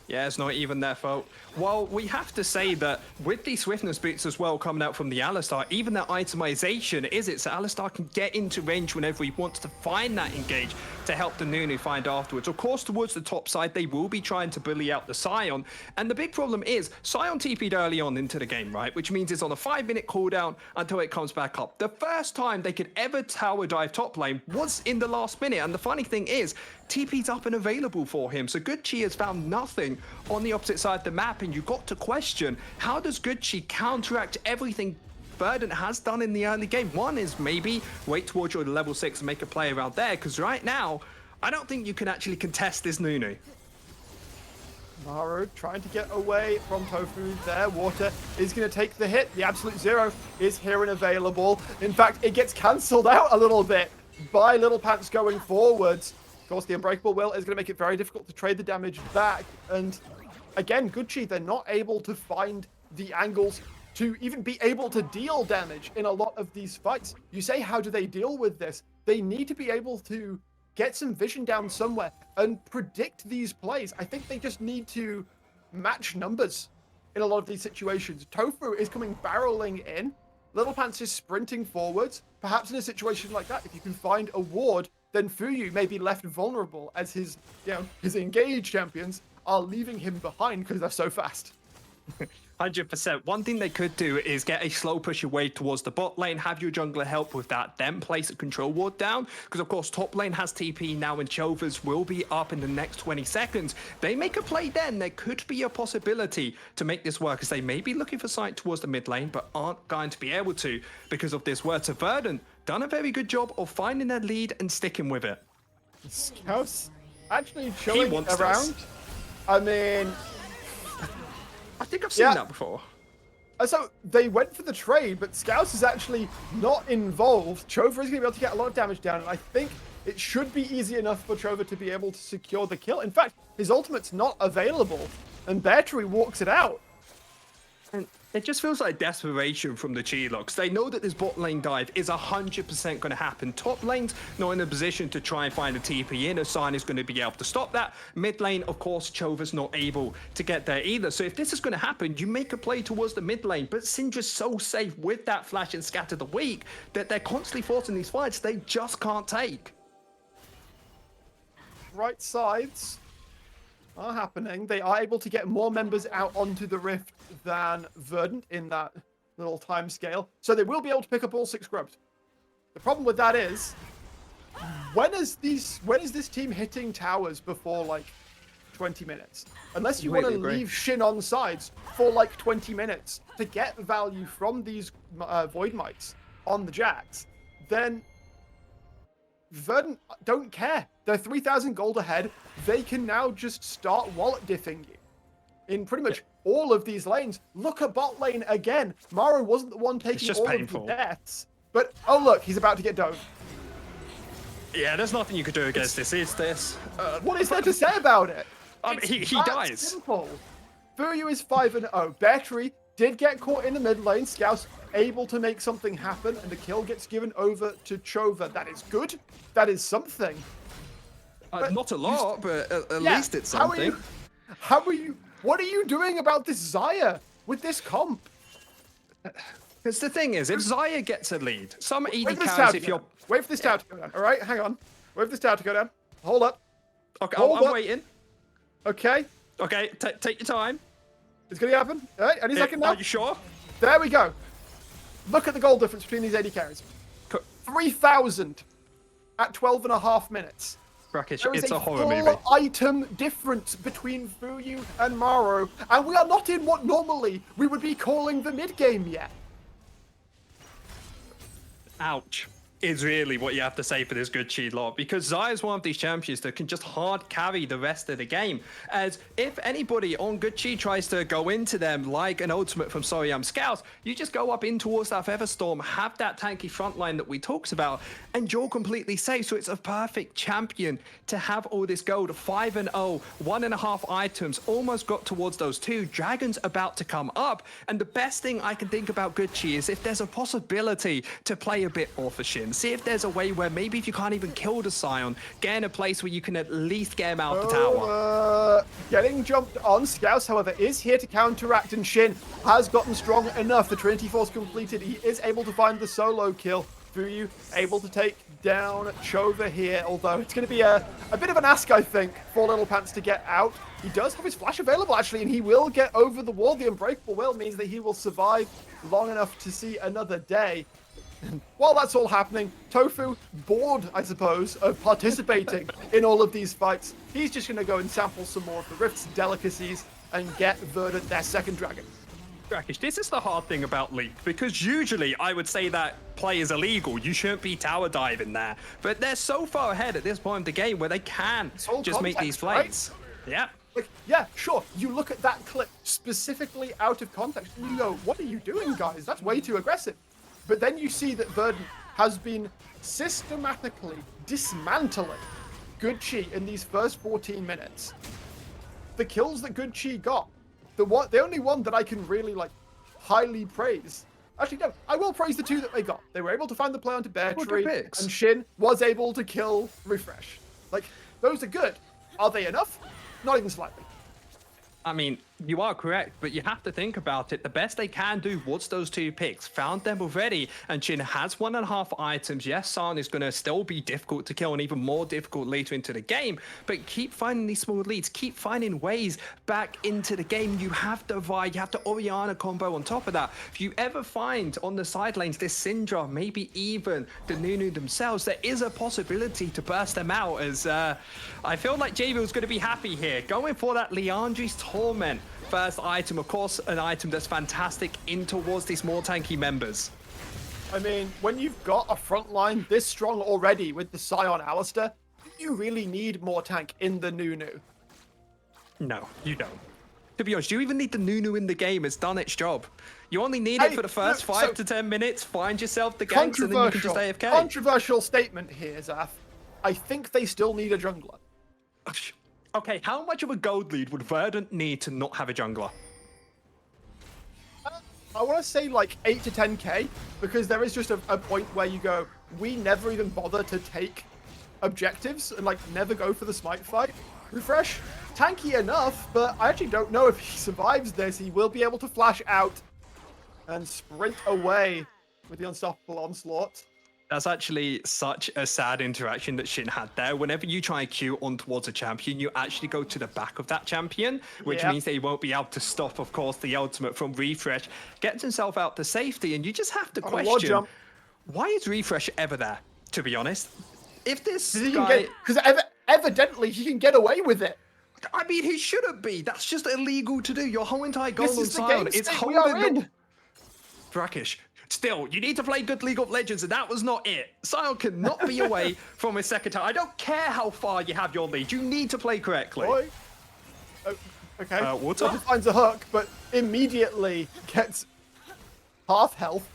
Yeah, it's not even their fault. Well, we have to say that with these swiftness boots as well coming out from the Alistar, even that itemization is it, so Alistar can get into range whenever he wants to find that engage to help the Nunu find afterwards. Of course, towards the top side, they will be trying to bully out the Sion. And the big problem is, Sion TP'd early on into the game, right? Which means it's on a 5-minute cooldown until it comes back up. The first time they could ever tower dive top lane was in the last minute. And the funny thing is, TP's up and available for him. So Good Chi has found nothing on the opposite side of the map, and you've got to question, how does Good Chi counteract everything Verdant has done in the early game? One is maybe wait towards your level 6 and make a play around there, because right now, I don't think you can actually contest this Nunu. Maru trying to get away from Tofu there. Water is going to take the hit. The Absolute Zero is here and available. In fact, it gets cancelled out a little bit by Little Pants going forwards. Of course, the Unbreakable Will is going to make it very difficult to trade the damage back. And again, Good Chi, they're not able to find the angles to even be able to deal damage in a lot of these fights. You say, how do they deal with this? They need to be able to get some vision down somewhere and predict these plays. I think they just need to match numbers in a lot of these situations. Tofu is coming barreling in. Little Pants is sprinting forwards. Perhaps in a situation like that, if you can find a ward, then Fuyu may be left vulnerable as his engaged champions are leaving him behind because they're so fast. 100%. One thing they could do is get a slow push away towards the bot lane, have your jungler help with that, then place a control ward down, because of course top lane has TP now and Chova's will be up in the next 20 seconds. They make a play then, there could be a possibility to make this work, as they may be looking for sight towards the mid lane, but aren't going to be able to because of this word. So Verdant done a very good job of finding their lead and sticking with it. Scouts actually chilling around. I mean, I think I've seen Yeah. that before. So they went for the trade, but Scouse is actually not involved. Chova is going to be able to get a lot of damage down, and I think it should be easy enough for Chova to be able to secure the kill. In fact, his ultimate's not available, and Beartree walks it out. And it just feels like desperation from the Chi-Locks. They know that this bot lane dive is 100% going to happen. Top lane's not in a position to try and find a TP in. Asana is going to be able to stop that. Mid lane, of course, Chova's not able to get there either. So if this is going to happen, you make a play towards the mid lane. But Syndra's so safe with that flash and scatter the weak that they're constantly forcing these fights they just can't take. Right sides are happening. They are able to get more members out onto the Rift than Verdant in that little time scale. So they will be able to pick up all 6 grubs. The problem with that is, when is this team hitting towers before like 20 minutes? Unless you want to Completely agree. leave Shin on sides for like 20 minutes to get value from these Void Mites on the Jax, then Verdant don't care. They're 3,000 gold ahead. They can now just start wallet diffing you in pretty much all of these lanes. Look at bot lane again. Maro wasn't the one taking just all painful. of the deaths, but oh look, he's about to get dove. Yeah, there's nothing you could do against this. It's this. What is there to say about it? I mean, he That dies. Simple. Fuyu is 5-0. Beartree did get caught in the mid lane. Scouse able to make something happen, and the kill gets given over to Chova. That is good. That is something. But Not a lot, but at Yeah, least it's how are something. what are you doing about this Xayah with this comp? Because the thing is, if Xayah gets a lead, some Wait ED for this tower carries to if go you're... down. Wait for this tower to go down. All right, hang on. Wait for this tower to go down. Hold up. Okay, Hold I'm up. waiting. Okay, Okay, take your time. it's gonna happen. All right, any second now. Are you sure? There we go. Look at the goal difference between these AD carries. 3,000 at 12.5 minutes. Rakish, There is it's a horror full movie. item difference between Fuyu and Maro, and we are not in what normally we would be calling the mid game yet. Ouch. Is really what you have to say for this good Chi-Lock, because Xayah is one of these champions that can just hard carry the rest of the game. As if anybody on good Chi tries to go into them like an ultimate from Soryam Scouse, you just go up in towards that Featherstorm, have that tanky front line that we talked about, and you're completely safe. So it's a perfect champion to have all this gold. 5-0, 1.5 items, almost got towards those 2. Dragon's about to come up, and the best thing I can think about good Chi is if there's a possibility to play a bit more for Shin. See if there's a way where maybe if you can't even kill the Scion, get in a place where you can at least get him out the tower. Getting jumped on. Scouse, however, is here to counteract, and Shin has gotten strong enough. The Trinity Force completed. He is able to find the solo kill. Fuyu able to take down Chova here, although it's going to be a bit of an ask, I think, for Little Pants to get out. He does have his flash available, actually, and he will get over the wall. The Unbreakable Will means that he will survive long enough to see another day. While that's all happening, Tofu, bored, I suppose, of participating in all of these fights, he's just going to go and sample some more of the Rift's delicacies and get Verdant their second dragon. Rakish, this is the hard thing about League, because usually I would say that play is illegal. You shouldn't be tower diving there. But they're so far ahead at this point of the game where they can all just make these context, right? plays. Yeah. Like, yeah, sure, you look at that clip specifically out of context and you go, what are you doing, guys? That's way too aggressive. But then you see that Verdant has been systematically dismantling Good Chi in these first 14 minutes. The kills that Good Chi got, the only one that I can really like highly praise. Actually, no, I will praise the 2 that they got. They were able to find the play onto Beartree, picks. and Shin was able to kill Refresh. Like, those are good. Are they enough? Not even slightly. I mean, you are correct, but you have to think about it. The best they can do was those 2 picks. Found them already, and Shin has 1.5 items. Yes, San is going to still be difficult to kill and even more difficult later into the game, but keep finding these small leads. Keep finding ways back into the game. You have the Vi, you have the Orianna combo on top of that. If you ever find on the side lanes this Syndra, maybe even the Nunu themselves, there is a possibility to burst them out, as I feel like JVille's going to be happy here. Going for that Liandry's Torment. First item, of course, an item that's fantastic in towards these more tanky members. I mean, when you've got a front line this strong already with the Scion Alistair, you really need more tank in the Nunu. No, you don't. To be honest, you even need the Nunu in the game. It's done its job. You only need it for the first 5 to 10 minutes. Find yourself the ganks, and then you can just AFK. Controversial statement here, Zaf. I think they still need a jungler. Okay, how much of a gold lead would Verdant need to not have a jungler? I want to say like 8 to 10k, because there is just a point where you go, we never even bother to take objectives and like never go for the smite fight. Refresh, tanky enough, but I actually don't know if he survives this. He will be able to flash out and sprint away with the unstoppable onslaught. That's actually such a sad interaction that Shin had there. Whenever you try and queue on towards a champion, you actually go to the back of that champion, which means they won't be able to stop, of course, the ultimate from Refresh. Gets himself out to safety, and you just have to question, why is Refresh ever there, to be honest? If this guy... Because evidently he can get away with it. I mean, he shouldn't be. That's just illegal to do. Your whole entire goal on Sion is holding the... Drakish. Still, you need to play good League of Legends, and that was not it. Sion cannot be away from his second time. I don't care how far you have your lead. You need to play correctly. Boy. Okay. Water finds a hook, but immediately gets half health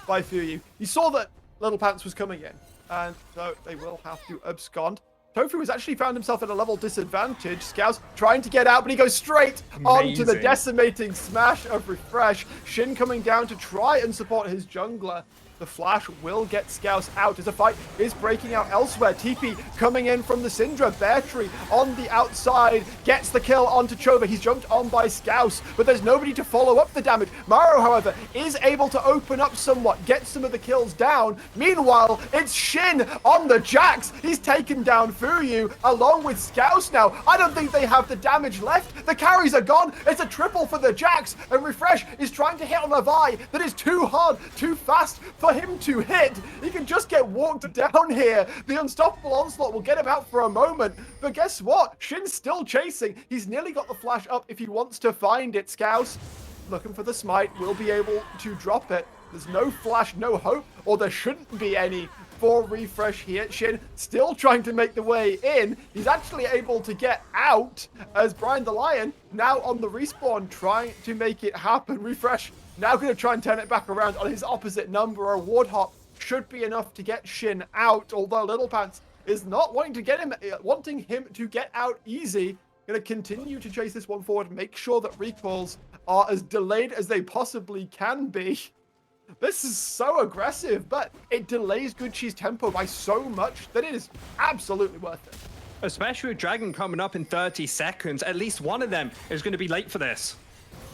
by Fuyu. You saw that Little Pants was coming in, and so they will have to abscond. Tofu has actually found himself at a level disadvantage. Scouse trying to get out, but he goes straight onto the decimating smash of Refresh. Shin coming down to try and support his jungler. The flash will get Scouse out as a fight is breaking out elsewhere. TP coming in from the Syndra. Bear Tree on the outside gets the kill onto Chova. He's jumped on by Scouse, but there's nobody to follow up the damage. Maro, however, is able to open up somewhat, get some of the kills down. Meanwhile, it's Shin on the Jax. He's taken down Fuyu along with Scouse now. I don't think they have the damage left. The carries are gone. It's a triple for the Jax, and Refresh is trying to hit on a Vi that is too hard, too fast for him to hit. He can just get walked down here. The unstoppable onslaught will get him out for a moment, but guess what? Shin's still chasing. He's nearly got the flash up if he wants to find it. Scouse looking for the smite, will be able to drop it. There's no flash, no hope, or there shouldn't be any for Refresh here. Shin still trying to make the way in. He's actually able to get out as Brian the Lion now on the respawn trying to make it happen. Refresh now going to try and turn it back around on his opposite number. A ward hop should be enough to get Shin out, although Little Pants is not wanting him to get out easy. Going to continue to chase this one forward, make sure that recalls are as delayed as they possibly can be. This is so aggressive, but it delays Gucci's tempo by so much that it is absolutely worth it. Especially with Dragon coming up in 30 seconds, at least one of them is going to be late for this.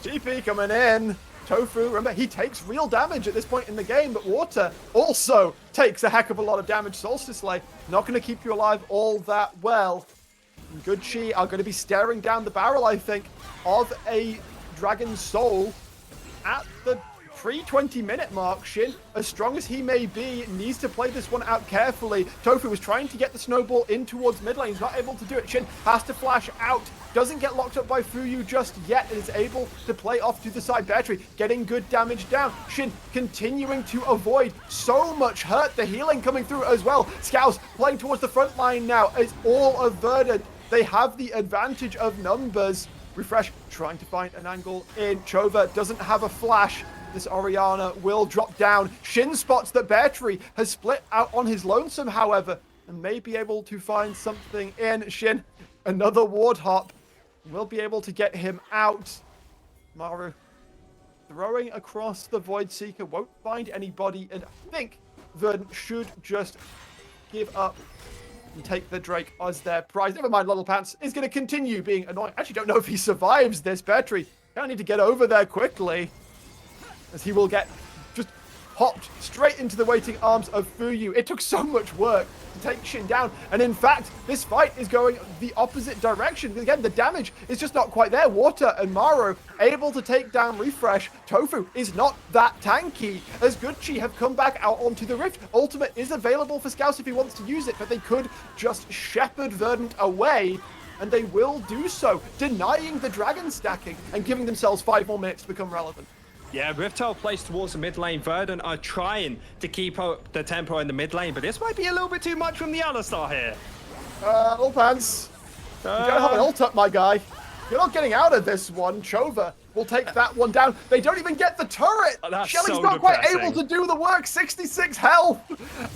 TP coming in. Tofu, remember, he takes real damage at this point in the game, but Water also takes a heck of a lot of damage. Solstice Lay not going to keep you alive all that well. And Gucci are going to be staring down the barrel, I think, of a Dragon Soul at the pre-20-minute mark. Shin, as strong as he may be, needs to play this one out carefully. Tofu was trying to get the snowball in towards mid lane. He's not able to do it. Shin has to flash out. Doesn't get locked up by Fuyu just yet. Is able to play off to the side. Bear Tree getting good damage down. Shin continuing to avoid so much hurt. The healing coming through as well. Scouse playing towards the front line now. It's all averted. They have the advantage of numbers. Refresh trying to find an angle in. Chova doesn't have a flash. This Orianna will drop down. Shin spots that Bear Tree has split out on his lonesome, however, and may be able to find something in. Shin, another ward hop, will be able to get him out. Maru throwing across the Void Seeker, won't find anybody, and I think Verdant should just give up and take the Drake as their prize. Never mind, Little Pants is going to continue being annoying. I actually don't know if he survives this. Bear Tree gonna need to get over there quickly, as he will get just hopped straight into the waiting arms of Fuyu. It took so much work to take Shin down, and in fact, this fight is going the opposite direction. Again, the damage is just not quite there. Water and Maro able to take down Refresh. Tofu is not that tanky, as Gucci have come back out onto the Rift. Ultimate is available for Scouse if he wants to use it, but they could just shepherd Verdant away, and they will do so, denying the Dragon stacking and giving themselves 5 more minutes to become relevant. Yeah, Riftel plays towards the mid lane. Verdant are trying to keep up the tempo in the mid lane, but this might be a little bit too much from the Alistar here. Little Pants, you don't have an ult up, my guy. You're not getting out of this one. Chova will take that one down. They don't even get the turret. That's Shelly's so not quite depressing. able to do the work. 66 health.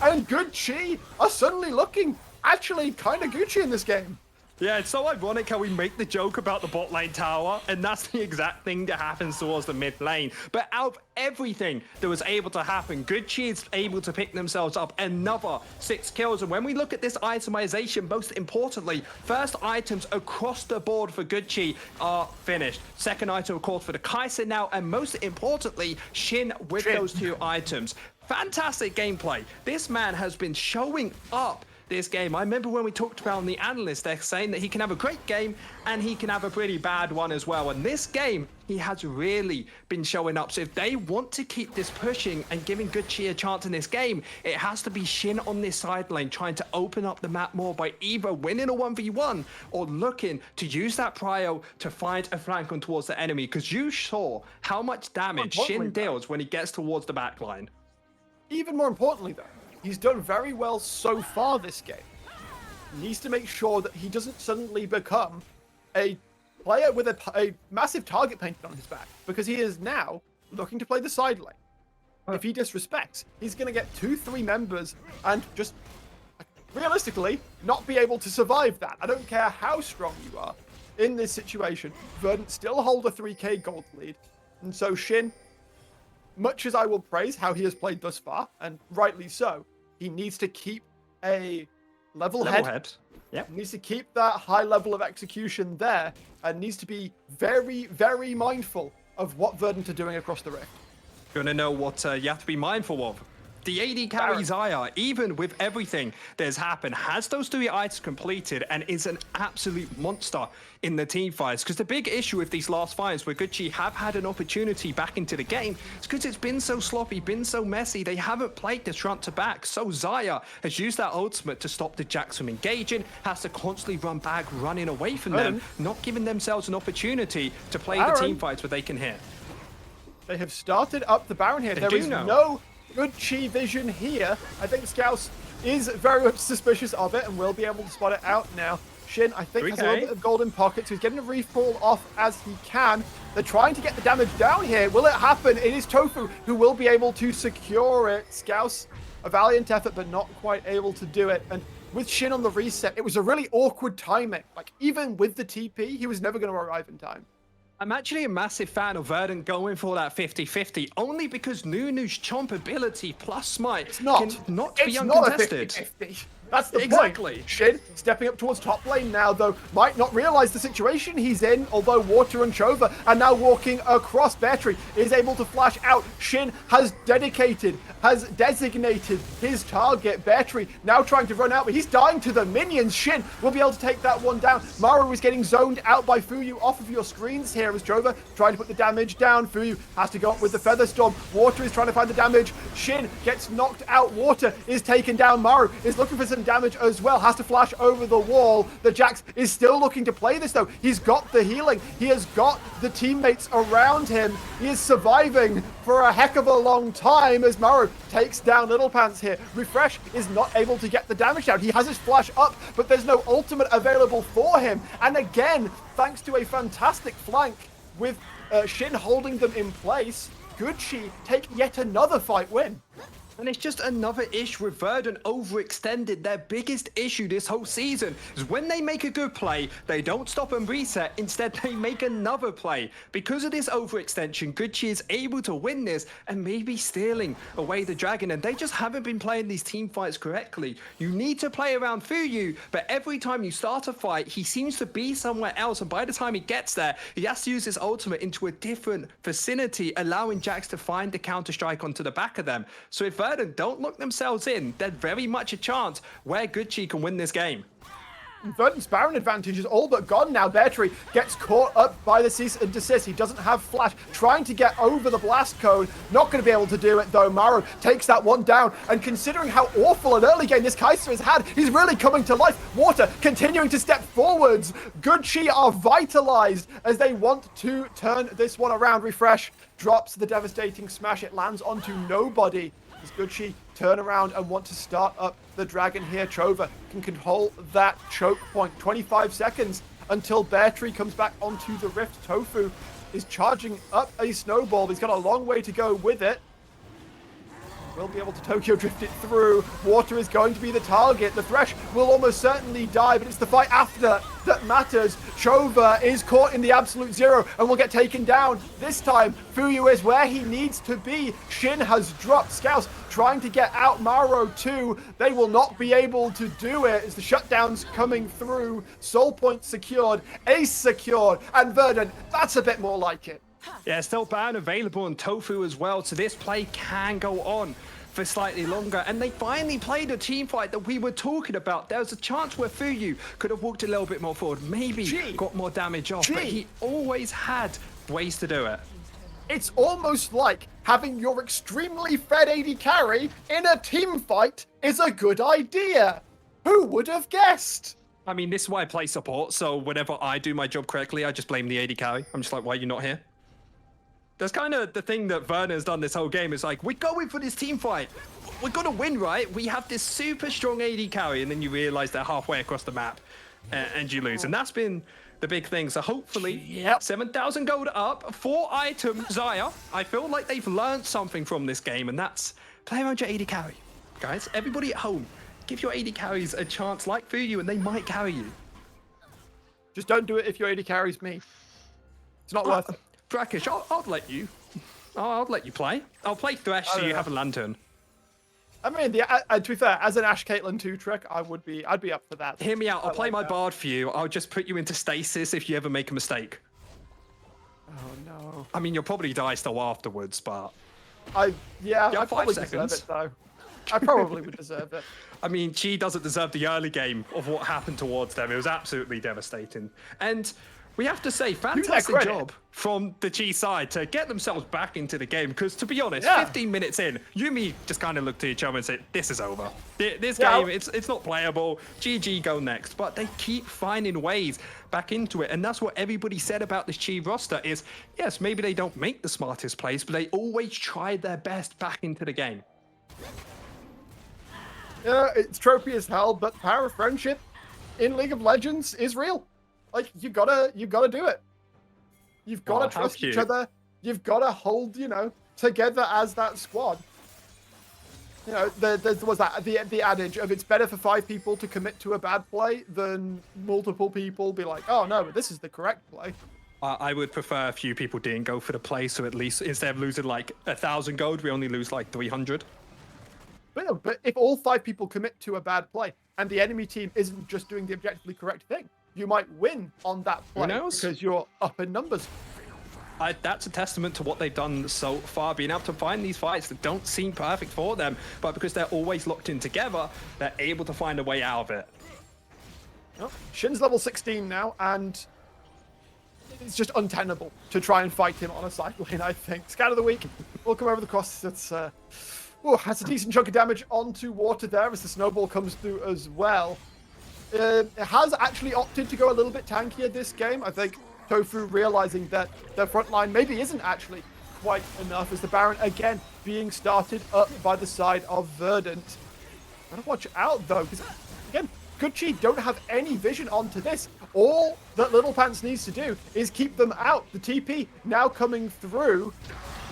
And Good Chi are suddenly looking actually kind of Gucci in this game. Yeah, it's so ironic how we make the joke about the bot lane tower, and that's the exact thing that happens towards the mid lane. But out of everything that was able to happen, Good Chi is able to pick themselves up another 6 kills. And when we look at this itemization, most importantly, first items across the board for Good Chi are finished. Second item, of course, for the Kai'Sa now, and most importantly, Shin with those 2 items. Fantastic gameplay. This man has been showing up this game. I remember when we talked about on the analyst deck saying that he can have a great game and he can have a pretty bad one as well. And this game, he has really been showing up. So if they want to keep this pushing and giving Good Chi a chance in this game, it has to be Shin on this side lane trying to open up the map more by either winning a 1v1 or looking to use that prio to find a flank on towards the enemy. Because you saw how much damage Shin deals when he gets towards the backline. Even more importantly, though, he's done very well so far this game. He needs to make sure that he doesn't suddenly become a player with a massive target painted on his back, because he is now looking to play the side lane. If he disrespects, he's going to get 2-3 members and just realistically not be able to survive that. I don't care how strong you are in this situation. Verdant still hold a 3k gold lead. And so Shin, much as I will praise how he has played thus far, and rightly so, he needs to keep a level head. Yep. He needs to keep that high level of execution there, and needs to be very, very mindful of what Verdant are doing across the rift. You're gonna know what you have to be mindful of. The AD carry Xayah, even with everything that has happened, has those 3 items completed and is an absolute monster in the team fights. Because the big issue with these last fights where Good Chi have had an opportunity back into the game is because it's been so sloppy, been so messy. They haven't played this front to back. So Xayah has used that ultimate to stop the Jax from engaging, has to constantly run back, running away from them, not giving themselves an opportunity to play the team fights where they can hit. They have started up the Baron here. There is no Good Chi vision here. I think Scouse is very much suspicious of it and will be able to spot it out now. Shin, I think, has a little bit of golden pockets. He's getting a refall off as he can. They're trying to get the damage down here. Will it happen? It is Tofu who will be able to secure it. Scouse, a valiant effort, but not quite able to do it. And with Shin on the reset, it was a really awkward timing. Like, even with the TP, he was never going to arrive in time. I'm actually a massive fan of Verdant going for that 50-50, only because Nunu's chomp ability plus smite cannot be uncontested. It's not a 50-50. That's the exactly. point. Shin stepping up towards top lane now, though, might not realize the situation he's in, although Water and Chova are now walking across. Beartree is able to flash out. Shin has designated his target. Beartree now trying to run out, but he's dying to the minions. Shin will be able to take that one down. Maru is getting zoned out by Fuyu off of your screens here as Chova trying to put the damage down. Fuyu has to go up with the Feather Storm. Water is trying to find the damage. Shin gets knocked out. Water is taken down. Maru is looking for some damage as well, has to flash over the wall. The Jax is still looking to play this though. He's got the healing, he has got the teammates around him. He is surviving for a heck of a long time as Maru takes down Little Pants here. Refresh is not able to get the damage down. He has his flash up, but there's no ultimate available for him. And again, thanks to a fantastic flank with Shin holding them in place, Good Chi take yet another fight win. And it's just another issue with Verdant overextended. Their biggest issue this whole season is when they make a good play, they don't stop and reset. Instead, they make another play. Because of this overextension, Good Chi is able to win this and maybe stealing away the dragon. And they just haven't been playing these team fights correctly. You need to play around Fuyu, but every time you start a fight, he seems to be somewhere else. And by the time he gets there, he has to use his ultimate into a different vicinity, allowing Jax to find the counter-strike onto the back of them. So if Verdant don't look themselves in, there's very much a chance where Good Chi can win this game. Verdant's Baron advantage is all but gone now. Beartree gets caught up by the cease and desist. He doesn't have flash, trying to get over the blast cone. Not going to be able to do it though. Maru takes that one down, and considering how awful an early game this Kai'Sa has had, he's really coming to life. Water continuing to step forwards. Good Chi are vitalized as they want to turn this one around. Refresh drops the devastating smash. It lands onto nobody. As Good Chi turn around and want to start up the dragon here. Chova can control that choke point. 25 seconds until Bear Tree comes back onto the Rift. Tofu is charging up a snowball. He's got a long way to go with it. Will be able to Tokyo drift it through. Water is going to be the target. The Thresh will almost certainly die, but it's the fight after that matters. Chova is caught in the absolute zero and will get taken down. This time, Fuyu is where he needs to be. Shin has dropped. Scouse trying to get out Maro too. They will not be able to do it as the shutdown's coming through. Soul Point secured. Ace secured. And Verdant, that's a bit more like it. Yeah, still ban available on Tofu as well, so this play can go on for slightly longer. And they finally played a team fight that we were talking about. There was a chance where Fuyu could have walked a little bit more forward, maybe got more damage off, but he always had ways to do it. It's almost like having your extremely fed AD carry in a team fight is a good idea. Who would have guessed? I mean, this is why I play support, so whenever I do my job correctly, I just blame the AD carry. I'm just like, why are you not here? That's kind of the thing that Werner has done this whole game. Is like, we're going for this team fight. We're going to win, right? We have this super strong AD carry, and then you realize they're halfway across the map, and you lose. And that's been the big thing. So hopefully, 7,000 gold up, 4 items. Xayah, I feel like they've learned something from this game, and that's play around your AD carry. Guys, everybody at home, give your AD carries a chance like Fuyu, and they might carry you. Just don't do it if your AD carries me. It's not worth it. Brackish, I'll let you. I'll let you play. I'll play Thresh so you have a lantern. I mean, to be fair, as an Ashe Caitlyn 2 trick, I'd be up for that. Hear me out. I'll play my Bard for you. I'll just put you into stasis if you ever make a mistake. Oh no. I mean, you'll probably die still afterwards, but I have 5 probably seconds. deserve it though. I probably would deserve it. I mean, Chi doesn't deserve the early game of what happened towards them. It was absolutely devastating. And we have to say, fantastic job from the Chi side to get themselves back into the game. Because to be honest, 15 minutes in, Yuumi just kind of looked at each other and said, this is over. This game, it's not playable. GG, go next. But they keep finding ways back into it. And that's what everybody said about this Chi roster is, yes, maybe they don't make the smartest plays, but they always try their best back into the game. Yeah, it's tropey as hell, but power of friendship in League of Legends is real. Like, you gotta do it. You've gotta trust each other. You've gotta hold, together as that squad. There was that the adage of it's better for 5 people to commit to a bad play than multiple people be like, oh no, but this is the correct play. I would prefer a few people didn't go for the play, so at least instead of losing like 1,000 gold, we only lose like 300. But if all 5 people commit to a bad play and the enemy team isn't just doing the objectively correct thing, you might win on that play because you're up in numbers. That's a testament to what they've done so far, being able to find these fights that don't seem perfect for them, but because they're always locked in together, they're able to find a way out of it. Well, Shin's level 16 now, and it's just untenable to try and fight him on a side lane, I think. Scout of the week will come over the cross. That's a decent chunk of damage onto water there as the snowball comes through as well. Has actually opted to go a little bit tankier this game. I think Tofu realizing that their front line maybe isn't actually quite enough as the Baron again being started up by the side of Verdant. Gotta watch out though, because again, Good Chi don't have any vision onto this. All that Little Pants needs to do is keep them out. The TP now coming through.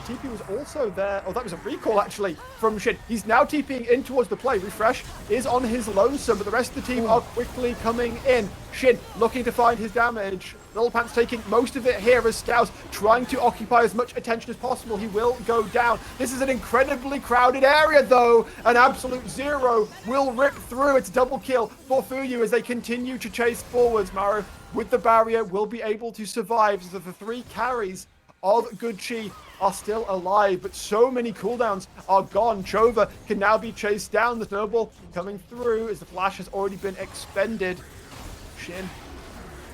TP was also there. Oh, that was a recall actually from Shin. He's now TPing in towards the play. Refresh is on his lonesome, but the rest of the team are quickly coming in. Shin looking to find his damage. Little Pants taking most of it here as Scouse trying to occupy as much attention as possible. He will go down. This is an incredibly crowded area though. An absolute zero will rip through. It's double kill for Fuyu as they continue to chase forwards. Maro with the barrier will be able to survive. So the 3 carries of Good Chi are still alive, but so many cooldowns are gone. Chova can now be chased down. The snowball coming through as the flash has already been expended. Shin,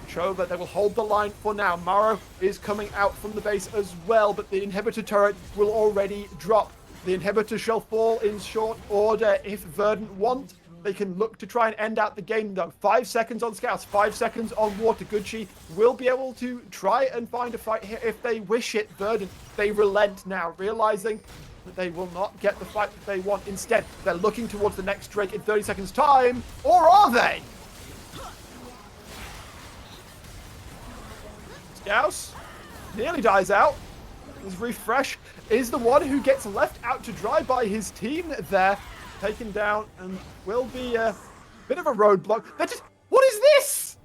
Chova, they will hold the line for now. Maro is coming out from the base as well, but the inhibitor turret will already drop. The inhibitor shall fall in short order if Verdant want. They can look to try and end out the game though. 5 seconds on Scouts, 5 seconds on Water. Good Chi will be able to try and find a fight here if they wish it. Verdant, they relent now, realizing that they will not get the fight that they want. Instead, they're looking towards the next Drake in 30 seconds time, or are they? Scouse nearly dies out. His refresh is the one who gets left out to dry by his team there. Taken down and will be a bit of a roadblock. What is this?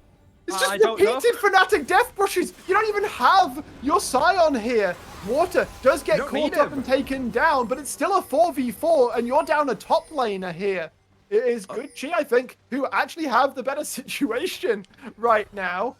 It's just I don't know. repeated Fnatic death brushes. You don't even have your Scion here. Water does get You don't caught need up him. and taken down, but it's still a 4v4, and you're down a top laner here. It is Good Chi, I think, who actually have the better situation right now.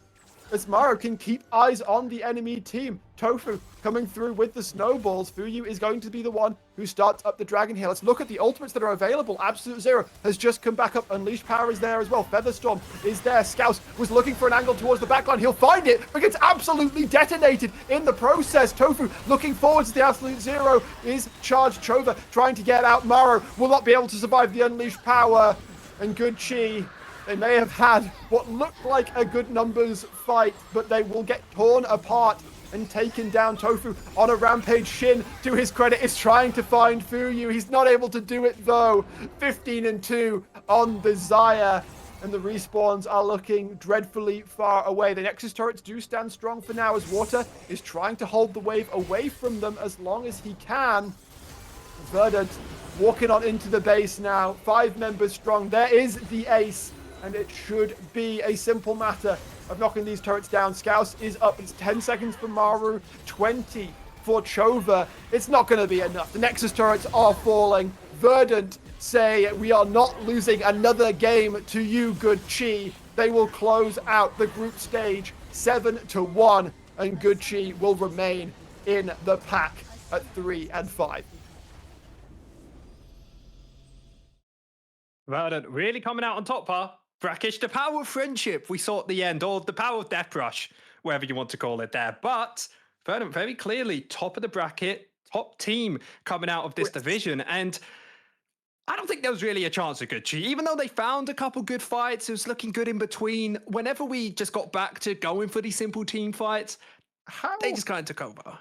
As Maro can keep eyes on the enemy team. Tofu coming through with the snowballs. Fuyu is going to be the one who starts up the dragon here. Let's look at the ultimates that are available. Absolute Zero has just come back up. Unleashed Power is there as well. Featherstorm is there. Scouse was looking for an angle towards the backline. He'll find it, but gets absolutely detonated in the process. Tofu looking forwards to the Absolute Zero is charged. Chova trying to get out. Maro will not be able to survive the Unleashed Power. And Good Chi, they may have had what looked like a good numbers fight, but they will get torn apart and taken down. Tofu on a rampage. Shin, to his credit, is trying to find Fuyu. He's not able to do it though. 15-2 on the Xayah, and the respawns are looking dreadfully far away. The Nexus turrets do stand strong for now as Water is trying to hold the wave away from them as long as he can. Verdant walking on into the base now. 5 members strong. There is the ace, and it should be a simple matter of knocking these turrets down. Scouse is up. It's 10 seconds for Maru, 20 for Chova. It's not going to be enough. The Nexus turrets are falling. Verdant say, we are not losing another game to you, Good Chi. They will close out the group stage 7-1, and Good Chi will remain in the pack at 3 and 5. Verdant really coming out on top, huh? Brackish, the power of friendship we saw at the end, or the power of Death Rush, whatever you want to call it there. But Verdant very clearly top of the bracket, top team coming out of this division. And I don't think there was really a chance of Good Chi. Even though they found a couple good fights, it was looking good in between. Whenever we just got back to going for these simple team fights, they just kind of took over.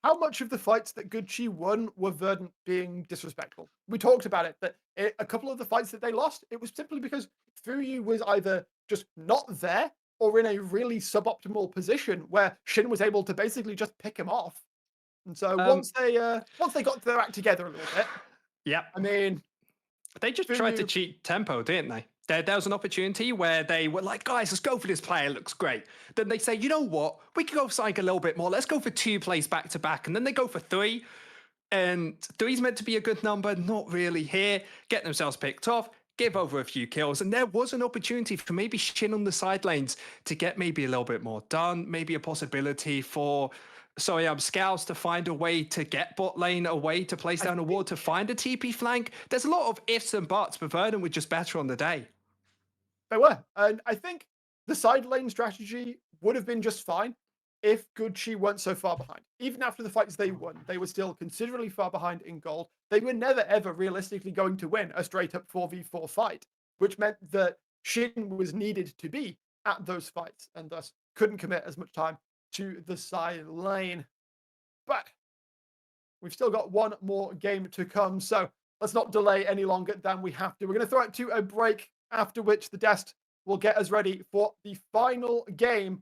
How much of the fights that Good Chi won were Verdant being disrespectful? We talked about it, that a couple of the fights that they lost, it was simply because Fuyu was either just not there or in a really suboptimal position where Shin was able to basically just pick him off. And so once they got their act together a little bit, yeah, I mean, they just tried to cheat tempo, didn't they? There was an opportunity where they were like, guys, let's go for this player. It looks great. Then they say, you know what? We can go psych a little bit more. Let's go for 2 plays back to back. And then they go for 3. And 3's meant to be a good number. Not really here. Get themselves picked off. Give over a few kills. And there was an opportunity for maybe Shin on the side lanes to get maybe a little bit more done. Maybe a possibility for Scouse to find a way to get bot lane, a way to place down a ward, to find a TP flank. There's a lot of ifs and buts, but Verdant were just better on the day. They were. And I think the side lane strategy would have been just fine if Good Chi weren't so far behind. Even after the fights they won, they were still considerably far behind in gold. They were never, ever realistically going to win a straight-up 4v4 fight, which meant that Shin was needed to be at those fights and thus couldn't commit as much time to the side lane. But we've still got one more game to come, so let's not delay any longer than we have to. We're going to throw it to a break, after which the Dest will get us ready for the final game,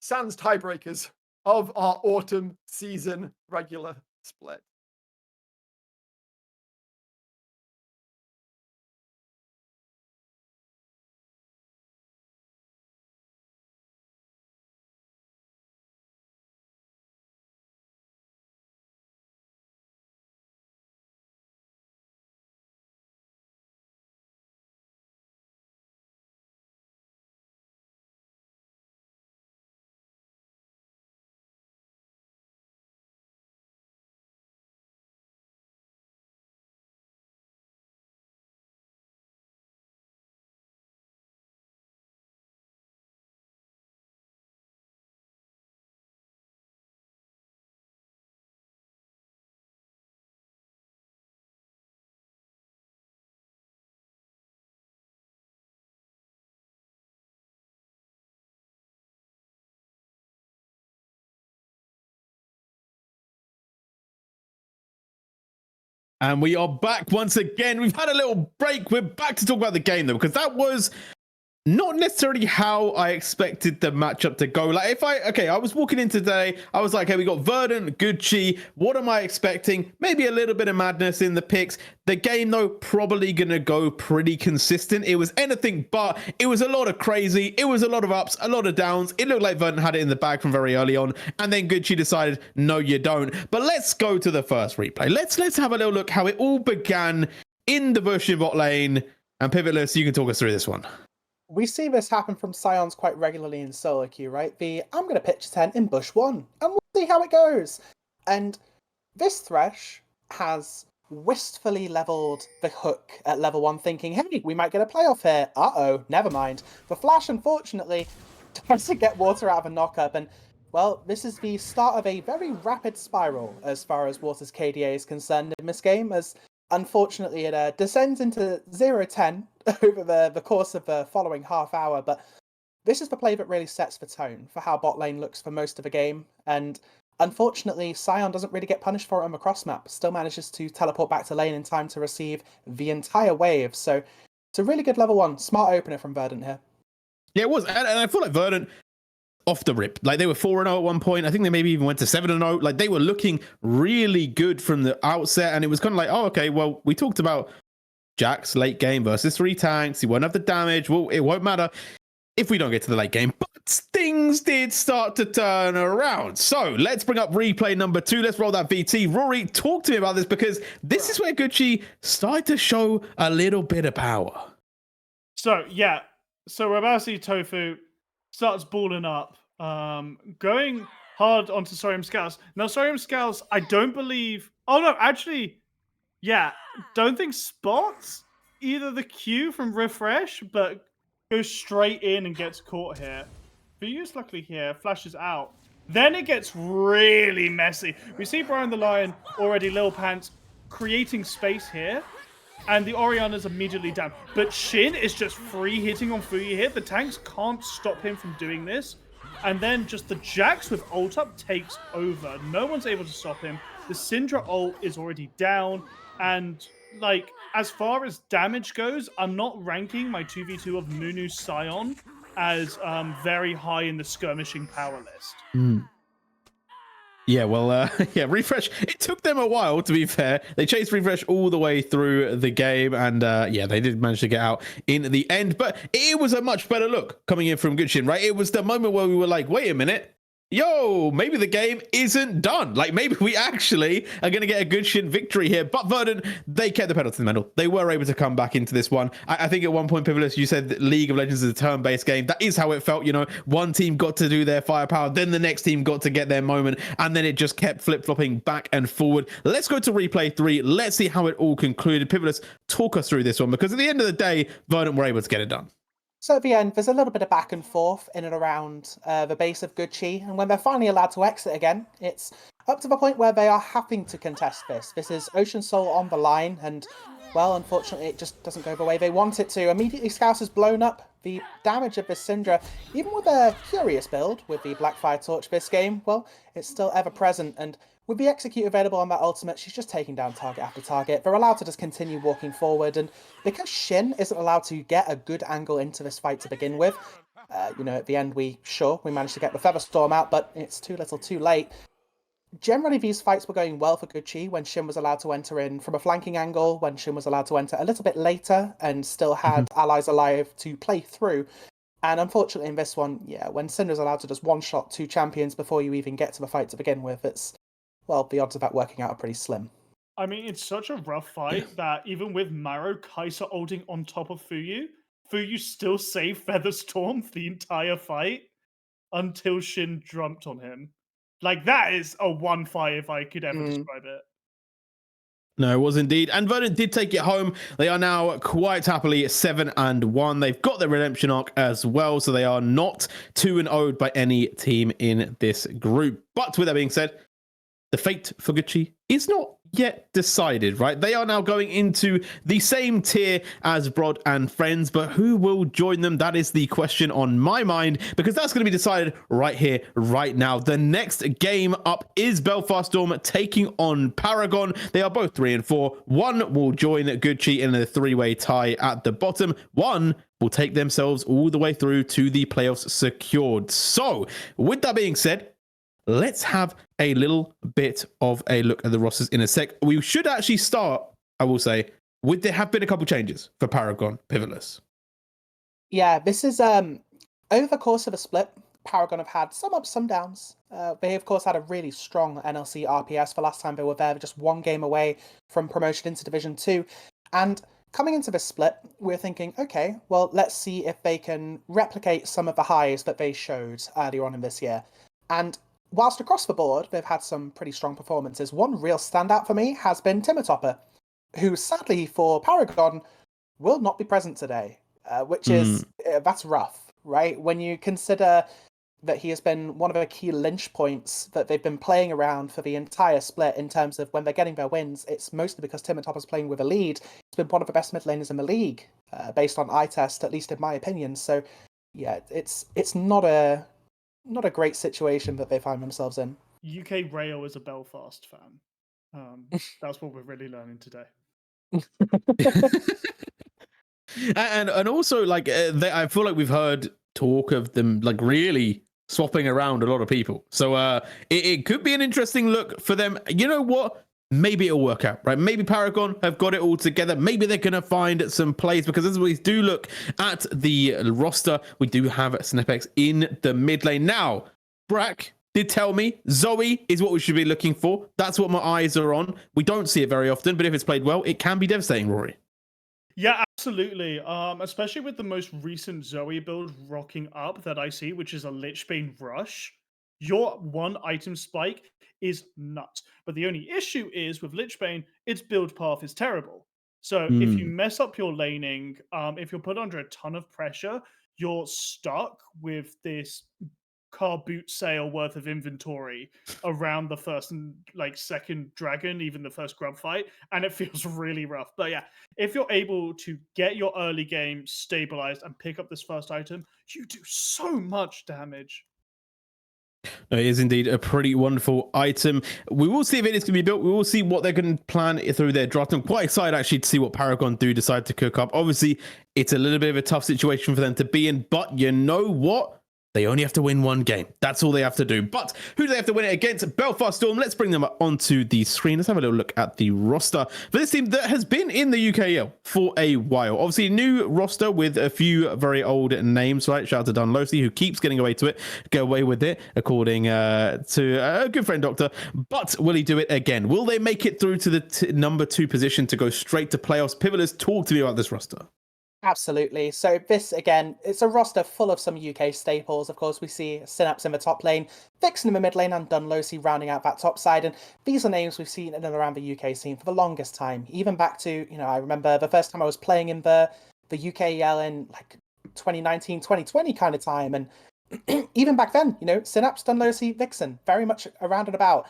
sans tiebreakers, of our autumn season regular split. And we are back once again. We've had a little break. We're back to talk about the game, though, because that was not necessarily how I expected the matchup to go. Like I was walking in today, I was like, hey, we got Verdant, Gucci. What am I expecting? Maybe a little bit of madness in the picks. The game though, probably gonna go pretty consistent. It was anything but. It was a lot of crazy. It was a lot of ups, a lot of downs. It looked like Verdant had it in the bag from very early on, and then Gucci decided, no, you don't. But let's go to the first replay. Let's have a little look how it all began in the Bushin bot lane. And Pivotless, you can talk us through this one. We see this happen from Scions quite regularly in solo queue, right? I'm going to pitch a tent in Bush 1, and we'll see how it goes. And this Thresh has wistfully leveled the hook at level 1, thinking, hey, we might get a playoff here. Uh-oh, never mind. The Flash, unfortunately, tries to get water out of a knock-up, and, well, this is the start of a very rapid spiral as far as Water's KDA is concerned in this game, as unfortunately it descends into 0-10 over the course of the following half hour, but this is the play that really sets the tone for how bot lane looks for most of the game, and unfortunately Sion doesn't really get punished for it on the cross map, still manages to teleport back to lane in time to receive the entire wave, so it's a really good level 1, smart opener from Verdant here. Yeah, it was, and I feel like Verdant off the rip, like they were 4-0 at one point. I think they maybe even went to 7-0. Like they were looking really good from the outset, and it was kind of like, oh, okay, well, we talked about Jax late game versus 3 tanks. He won't have the damage. Well, it won't matter if we don't get to the late game. But things did start to turn around. So let's bring up replay number 2. Let's roll that VT. Rory, talk to me about this, because this is where Gucci started to show a little bit of power. So yeah, so we're about to see Tofu starts balling up, going hard onto Sorium Scouts. Now, Sorium Scouts, I don't believe... Oh, no, actually, yeah, don't think spots either the Q from Refresh, but goes straight in and gets caught here. Fuyu's luckily here, flashes out. Then it gets really messy. We see Brian the Lion already, Lil Pants, creating space here. And the Orianna's immediately down. But Shin is just free hitting on Fuyu here. The tanks can't stop him from doing this. And then just the Jax with ult up takes over. No one's able to stop him. The Syndra ult is already down. And, like, as far as damage goes, I'm not ranking my 2v2 of Nunu Sion as very high in the skirmishing power list. Yeah, well, yeah, Refresh, it took them a while, to be fair. They chased Refresh all the way through the game, and yeah, they did manage to get out in the end, but it was a much better look coming in from Gucci, right? It was the moment where we were like, wait a minute, yo, maybe the game isn't done. Like, maybe we actually are going to get a good Shin victory here. But Verdant, they kept the pedal to the metal. They were able to come back into this one. I think at one point, Pivotless, you said that League of Legends is a turn-based game. That is how it felt, you know. One team got to do their firepower, then the next team got to get their moment, and then it just kept flip-flopping back and forward. Let's go to replay 3. Let's see how it all concluded. Pivotless, talk us through this one, because at the end of the day, Verdant were able to get it done. So at the end, there's a little bit of back and forth in and around the base of Gucci, and when they're finally allowed to exit again, it's up to the point where they are having to contest this. This is Ocean Soul on the line, and, well, unfortunately, it just doesn't go the way they want it to. Immediately, Scouse is blown up. The damage of this Syndra, even with a Curious build with the Blackfire Torch this game, well, it's still ever present, and with the Execute available on that ultimate, she's just taking down target after target. They're allowed to just continue walking forward, and because Shin isn't allowed to get a good angle into this fight to begin with, you know, at the end we managed to get the Feather Storm out, but it's too little too late. Generally, these fights were going well for Gucci when Shin was allowed to enter in from a flanking angle, when Shin was allowed to enter a little bit later and still had allies alive to play through. And unfortunately in this one, yeah, when Syndra's allowed to just one-shot 2 champions before you even get to the fight to begin with, it's... well, the odds of that working out are pretty slim. I mean, it's such a rough fight that even with Maro Kai'Sa holding on top of Fuyu still saved Featherstorm for the entire fight until Shin jumped on him. Like, that is a 1-5 if I could ever describe it. No, it was indeed. And Verdant did take it home. They are now quite happily 7-1. They've got their redemption arc as well, so they are not 2-0'd by any team in this group. But with that being said, the fate for Gucci is not yet decided, right? They are now going into the same tier as Brod and Friends, but who will join them? That is the question on my mind, because that's going to be decided right here, right now. The next game up is Belfast Storm taking on Paragon. They are both 3 and 4. One will join Gucci in a 3-way tie at the bottom. One will take themselves all the way through to the playoffs secured. So, with that being said, let's have a little bit of a look at the rosters in a sec. We should actually start, I will say, with there have been a couple changes for Paragon Pivotless. Yeah, this is over the course of a split, Paragon have had some ups, some downs. They of course had a really strong NLC RPS for last time they were there, just one game away from promotion into Division 2. And coming into this split, we're thinking, okay, well, let's see if they can replicate some of the highs that they showed earlier on in this year. And whilst across the board, they've had some pretty strong performances. One real standout for me has been Timotopper, who sadly for Paragon will not be present today, which is, that's rough, right? When you consider that he has been one of the key lynch points that they've been playing around for the entire split in terms of when they're getting their wins, it's mostly because Timotopper's playing with a lead. He's been one of the best mid laners in the league, based on eye test, at least in my opinion. So yeah, it's not a great situation that they find themselves in. UK Rail is a Belfast fan. That's what we're really learning today. and also, like, I feel like we've heard talk of them, like, really swapping around a lot of people. So it could be an interesting look for them. You know what? Maybe it'll work out, right? Maybe Paragon have got it all together. Maybe they're going to find some plays, because as we do look at the roster, we do have Snepex in the mid lane. Now, Brack did tell me Zoe is what we should be looking for. That's what my eyes are on. We don't see it very often, but if it's played well, it can be devastating, Rory. Yeah, absolutely. Especially with the most recent Zoe build rocking up that I see, which is a Lichbane Rush. Your one item spike is nuts. But the only issue is with Lichbane, its build path is terrible. So if you mess up your laning, if you're put under a ton of pressure, you're stuck with this car boot sale worth of inventory around the first and second dragon, even the first grub fight, and it feels really rough. But yeah, if you're able to get your early game stabilized and pick up this first item, you do so much damage. It is indeed a pretty wonderful item. We will see if it is going to be built. We will see what they're going to plan through their draft. I'm quite excited actually to see what Paragon do decide to cook up. Obviously, it's a little bit of a tough situation for them to be in, but you know what? They only have to win one game. That's all they have to do. But who do they have to win it against? Belfast Storm. Let's bring them up onto the screen. Let's have a little look at the roster for this team that has been in the UKL for a while. Obviously, new roster with a few very old names, right? Shout out to Dunlosey, who keeps getting away with it, according to a good friend, Doctor. But will he do it again? Will they make it through to the number 2 position to go straight to playoffs? Pivotless, talk to me about this roster. Absolutely. So this, again, it's a roster full of some UK staples. Of course, we see Synapse in the top lane, Vixen in the mid lane, and Dunlosey rounding out that top side. And these are names we've seen in and around the UK scene for the longest time. Even back to, I remember the first time I was playing in the UKEL in 2019, 2020 kind of time. And even back then, Synapse, Dunlosey, Vixen, very much around and about.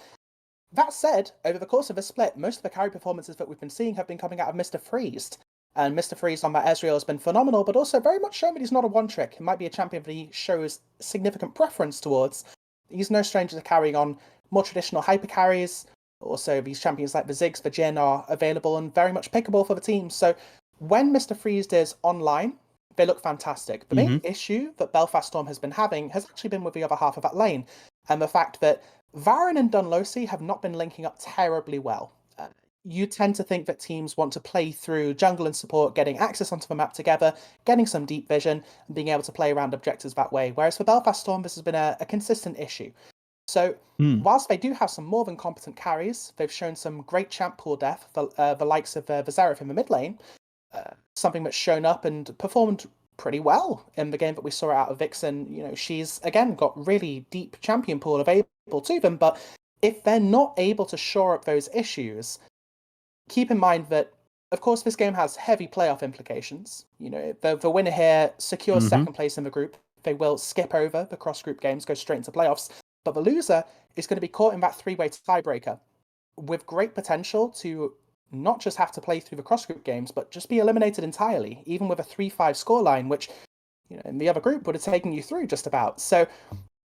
That said, over the course of this split, most of the carry performances that we've been seeing have been coming out of Mr. Freeze. And Mr. Freeze on that Ezreal has been phenomenal, but also very much shown that he's not a one-trick. He might be a champion that he shows significant preference towards. He's no stranger to carrying on more traditional hyper carries. Also, these champions like the Ziggs, the Jhin are available and very much pickable for the team. So when Mr. Freeze is online, they look fantastic. The main issue that Belfast Storm has been having has actually been with the other half of that lane, and the fact that Varren and Dunlosey have not been linking up terribly well. You tend to think that teams want to play through jungle and support, getting access onto the map together, getting some deep vision, and being able to play around objectives that way. Whereas for Belfast Storm, this has been a consistent issue. So whilst they do have some more than competent carries, they've shown some great champ pool depth, the likes of Vizarif in the mid lane, something that's shown up and performed pretty well in the game that we saw out of Vixen. She's, again, got really deep champion pool available to them, but if they're not able to shore up those issues, keep in mind that, of course, this game has heavy playoff implications. The winner here secures second place in the group. They will skip over the cross-group games, go straight into playoffs. But the loser is going to be caught in that 3-way tiebreaker. with great potential to not just have to play through the cross-group games, but just be eliminated entirely, even with a 3-5 scoreline, which in the other group would have taken you through just about. So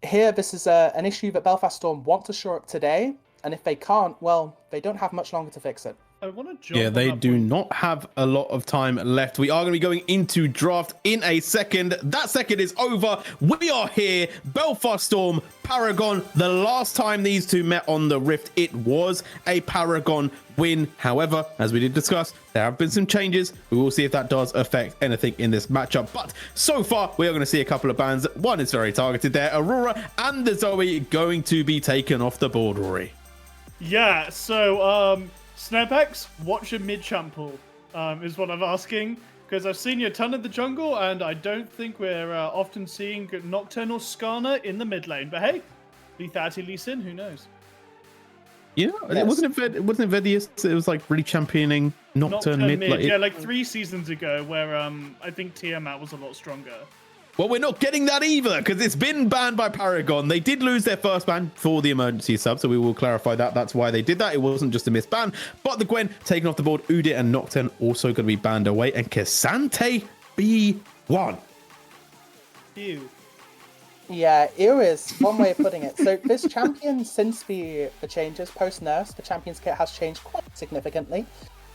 here, this is an issue that Belfast Storm want to shore up today, and if they can't, well, they don't have much longer to fix it. I want to jump. Yeah, they do not have a lot of time left. We are going to be going into draft in a second. That second is over. We are here. Belfast Storm, Paragon. The last time these two met on the Rift, it was a Paragon win. However, as we did discuss, there have been some changes. We will see if that does affect anything in this matchup. But so far, we are going to see a couple of bans. One is very targeted there. Aurora and the Zoe going to be taken off the board, Rory. Yeah, so, Snapex, watch your mid-champ pool, is what I'm asking. Because I've seen you a ton in the jungle, and I don't think we're often seeing Nocturnal Skarner in the mid lane. But hey, Lethality Lee Sin, who knows? Yeah, Yes. it wasn't Vedius. It was like really championing Nocturne mid. Yeah, like 3 seasons ago, where I think Tiamat was a lot stronger. Well, we're not getting that either because it's been banned by Paragon. They did lose their first ban for the emergency sub, so we will clarify that. That's why they did that. It wasn't just a missed ban, but the Gwen taken off the board. Udit and Nocturne also going to be banned away, and K'Sante B1. Ew. Yeah, ew is one way of putting it. So this champion, since the changes post-nerfs, the champion's kit has changed quite significantly.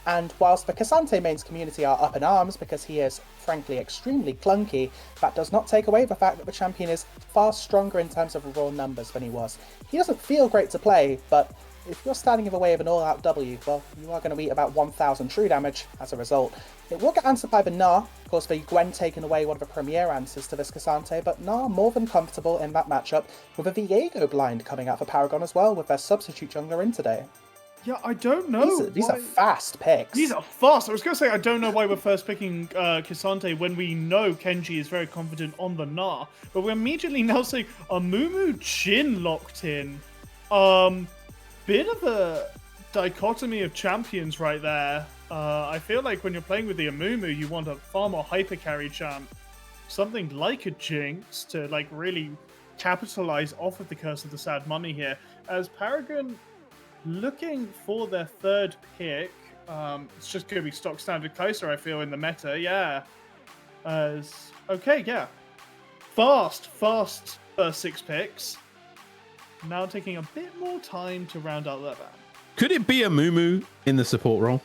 And whilst the K'Sante mains community are up in arms because he is, frankly, extremely clunky, that does not take away the fact that the champion is far stronger in terms of raw numbers than he was. He doesn't feel great to play, but if you're standing in the way of an all-out W, well, you are going to eat about 1,000 true damage as a result. It will get answered by the Gnar. Of course, the Gwen taking away one of the premier answers to this K'Sante, but Gnar more than comfortable in that matchup, with a Viego blind coming out for Paragon as well, with their substitute jungler in today. Yeah, I don't know. These are fast picks. These are fast. I was going to say, I don't know why we're first picking K'Sante when we know Kenji is very confident on the Gnar. But we're immediately now saying Amumu Jhin locked in. Bit of a dichotomy of champions right there. I feel like when you're playing with the Amumu, you want a far more hyper carry champ. Something like a Jinx to like really capitalize off of the Curse of the Sad Mummy here. As Paragon looking for their third pick, it's just going to be stock standard Kai'Sa, I feel, in the meta. Yeah. Okay, yeah. Fast first 6 picks. Now taking a bit more time to round out that ban. Could it be a Mumu in the support role?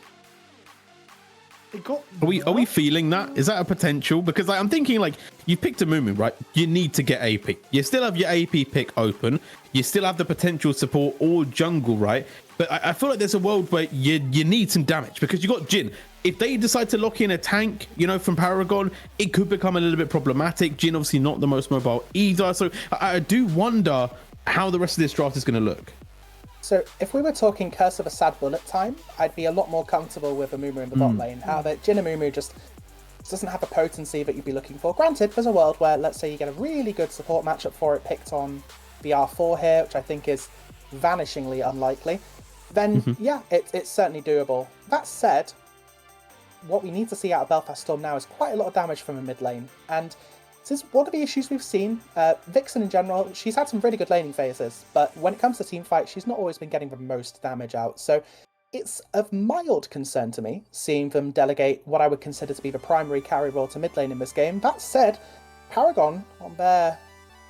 It got Are we feeling that? Is that a potential? Because like, I'm thinking like you picked a Mumu, right? You need to get AP. You still have your AP pick open. You still have the potential support or jungle, right? But I feel like there's a world where you need some damage because you got Jhin. If they decide to lock in a tank, from Paragon, it could become a little bit problematic. Jhin obviously not the most mobile either. So I do wonder how the rest of this draft is going to look. So if we were talking Curse of a Sad Bullet time, I'd be a lot more comfortable with Amumu in the bot lane. However, Jhin Amumu just doesn't have the potency that you'd be looking for. Granted, there's a world where, let's say you get a really good support matchup for it picked on the R4 here, which I think is vanishingly unlikely, then yeah, it's certainly doable. That said, what we need to see out of Belfast Storm now is quite a lot of damage from a mid lane. And this is one of the issues we've seen. Vixen in general, she's had some really good laning phases, but when it comes to team fight, she's not always been getting the most damage out. So it's of mild concern to me, seeing them delegate what I would consider to be the primary carry role to mid lane in this game. That said, Paragon, on their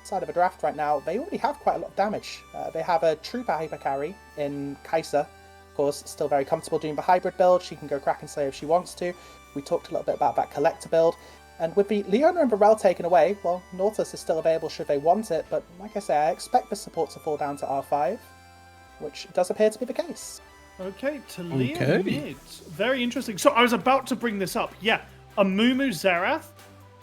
side of a draft right now, they already have quite a lot of damage. They have a Trooper hyper carry in Kai'Sa, of course, still very comfortable doing the hybrid build. She can go Kraken Slayer if she wants to. We talked a little bit about that Collector build. And with the Leona and Varel taken away, well, Nautilus is still available should they want it, but like I say, I expect the support to fall down to R5, which does appear to be the case. Okay, Taliyah mid. Very interesting. So I was about to bring this up. Yeah, Amumu Xerath.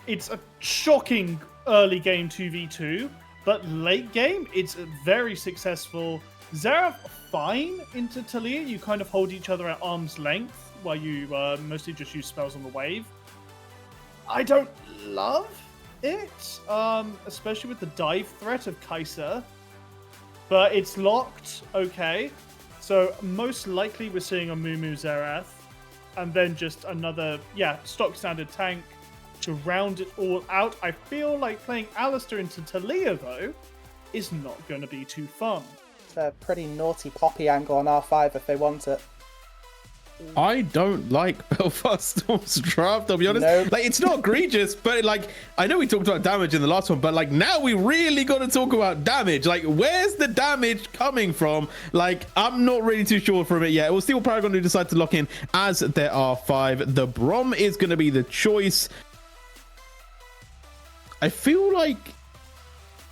It's a shocking early game 2v2, but late game, it's very successful. Xerath fine into Taliyah. You kind of hold each other at arm's length while you mostly just use spells on the wave. I don't love it, especially with the dive threat of Kai'Sa, but it's locked, okay. So most likely we're seeing a Amumu Xerath, and then just another, stock standard tank to round it all out. I feel like playing Alistar into Taliyah, though, is not going to be too fun. a pretty naughty Poppy angle on R5 if they want it. I don't like Belfast Storm's draft, I'll be honest. Nope. Like, it's not egregious, but like, I know we talked about damage in the last one, but like, now we really got to talk about damage. Like, where's the damage coming from? Like, I'm not really too sure from it yet. We'll see what Paragon do decide to lock in as there are 5. The Brom is going to be the choice. I feel like,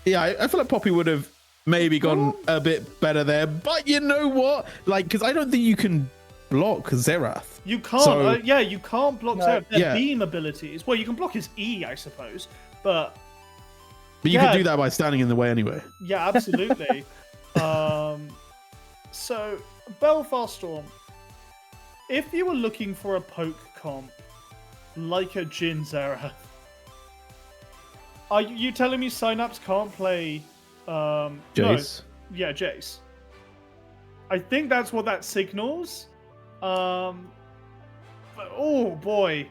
yeah, I feel like Poppy would have maybe gone a bit better there, but you know what? Like, because I don't think you can block Xerath. You can't. So- Yeah, you can't block No. Xerath. Their Yeah. beam abilities. Well, you can block his E, I suppose, but But you Yeah. can do that by standing in the way anyway. yeah, absolutely. So Belfast Storm. If you were looking for a poke comp like a Jhin Xerath, are you telling me Synapse can't play? Jace. No, yeah, Jace. I think that's what that signals. But, oh boy,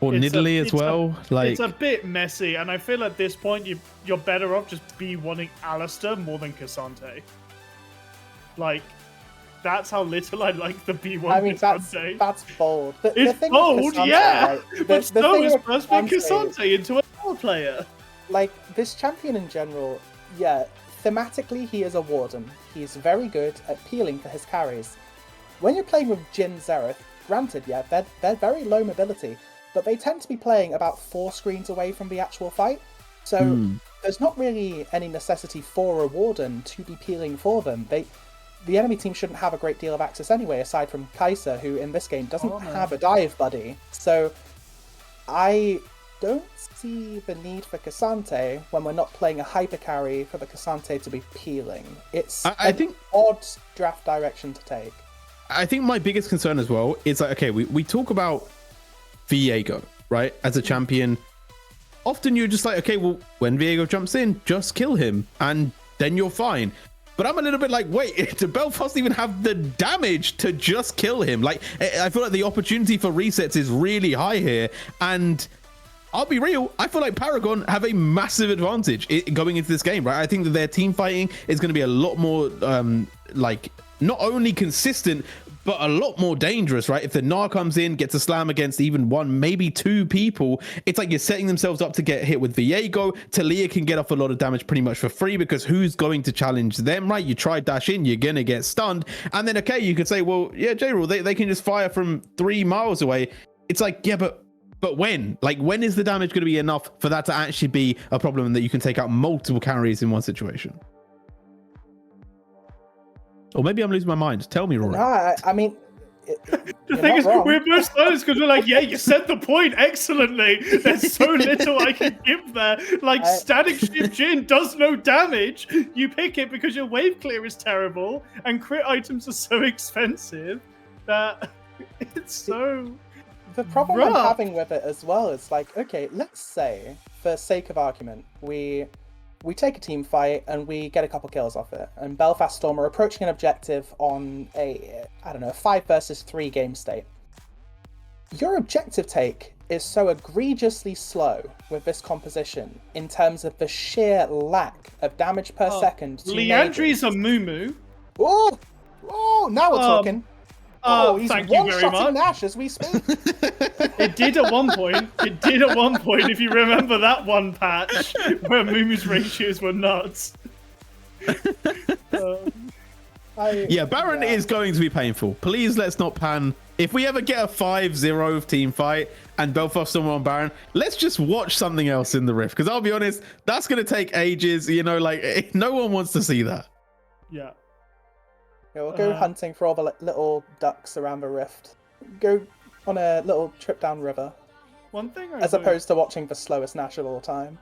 Or It's a- Nidalee as it's a- well. Like, it's a bit messy, and I feel at this point you're better off just B1ing Alistair more than Cassante. Like, that's how little I like the B1 I mean, Cassante. that's bold. The It's thing with bold, Cassante, yeah, right, but the so thing is with Buzzman Cassante- Cassante into a power player. Like, this champion in general, yeah, thematically he is a warden. He's very good at peeling for his carries. When you're playing with Jhin Xerath, granted, yeah, they're very low mobility, but they tend to be playing about 4 screens away from the actual fight. So there's not really any necessity for a warden to be peeling for them. The enemy team shouldn't have a great deal of access anyway, aside from Kai'Sa, who in this game doesn't have a dive buddy. So I don't see the need for Cassante when we're not playing a hyper carry for the Cassante to be peeling. It's I an think- odd draft direction to take. I think my biggest concern as well is like, okay, we talk about Viego, right? As a champion, often you're just like, okay, well, when Viego jumps in, just kill him and then you're fine. But I'm a little bit like, wait, do Belfast even have the damage to just kill him? Like, I feel like the opportunity for resets is really high here. And I'll be real, I feel like Paragon have a massive advantage going into this game, right? I think that their team fighting is going to be a lot more, like, not only consistent, but a lot more dangerous, right? If the Gnar comes in, gets a slam against even 1, maybe 2 people, it's like you're setting themselves up to get hit with Viego. Talia can get off a lot of damage pretty much for free because who's going to challenge them, right? You try dash in, you're going to get stunned. And then, okay, you could say, well, yeah, J-Rule, they can just fire from 3 miles away. It's like, yeah, but when? Like, when is the damage going to be enough for that to actually be a problem and that you can take out multiple carries in one situation? Or maybe I'm losing my mind. Tell me, Rory. No, I mean, The you're thing not is, wrong. we're both silent because we're like, yeah, you said the point excellently. There's so little I can give there. Like, Static Shift Jhin does no damage. You pick it because your wave clear is terrible, and crit items are so expensive that it's so... The problem I'm Rough. having with it as well is like, okay, let's say, for sake of argument, we take a team fight and we get a couple kills off it, and Belfast Storm are approaching an objective on a, I don't know, 5 versus 3 game state. Your objective take is so egregiously slow with this composition in terms of the sheer lack of damage per second. To Leandri's mages. a moo-moo. Oh, now we're talking. Oh, he's thank you very one-shotting much. Nash as we speak. It did at one point. It did at one point, if you remember that one patch where Moomoo's ratios were nuts. Yeah, Baron is going to be painful. Please let's not pan. If we ever get a 5-0 team fight and Belfast Storm on Baron, let's just watch something else in the Rift. Because I'll be honest, that's going to take ages. You know, like, no one wants to see that. Yeah. Yeah, we'll go hunting for all the little ducks around the rift. Go on a little trip down river, One thing as opposed to watching the slowest Nash of all time.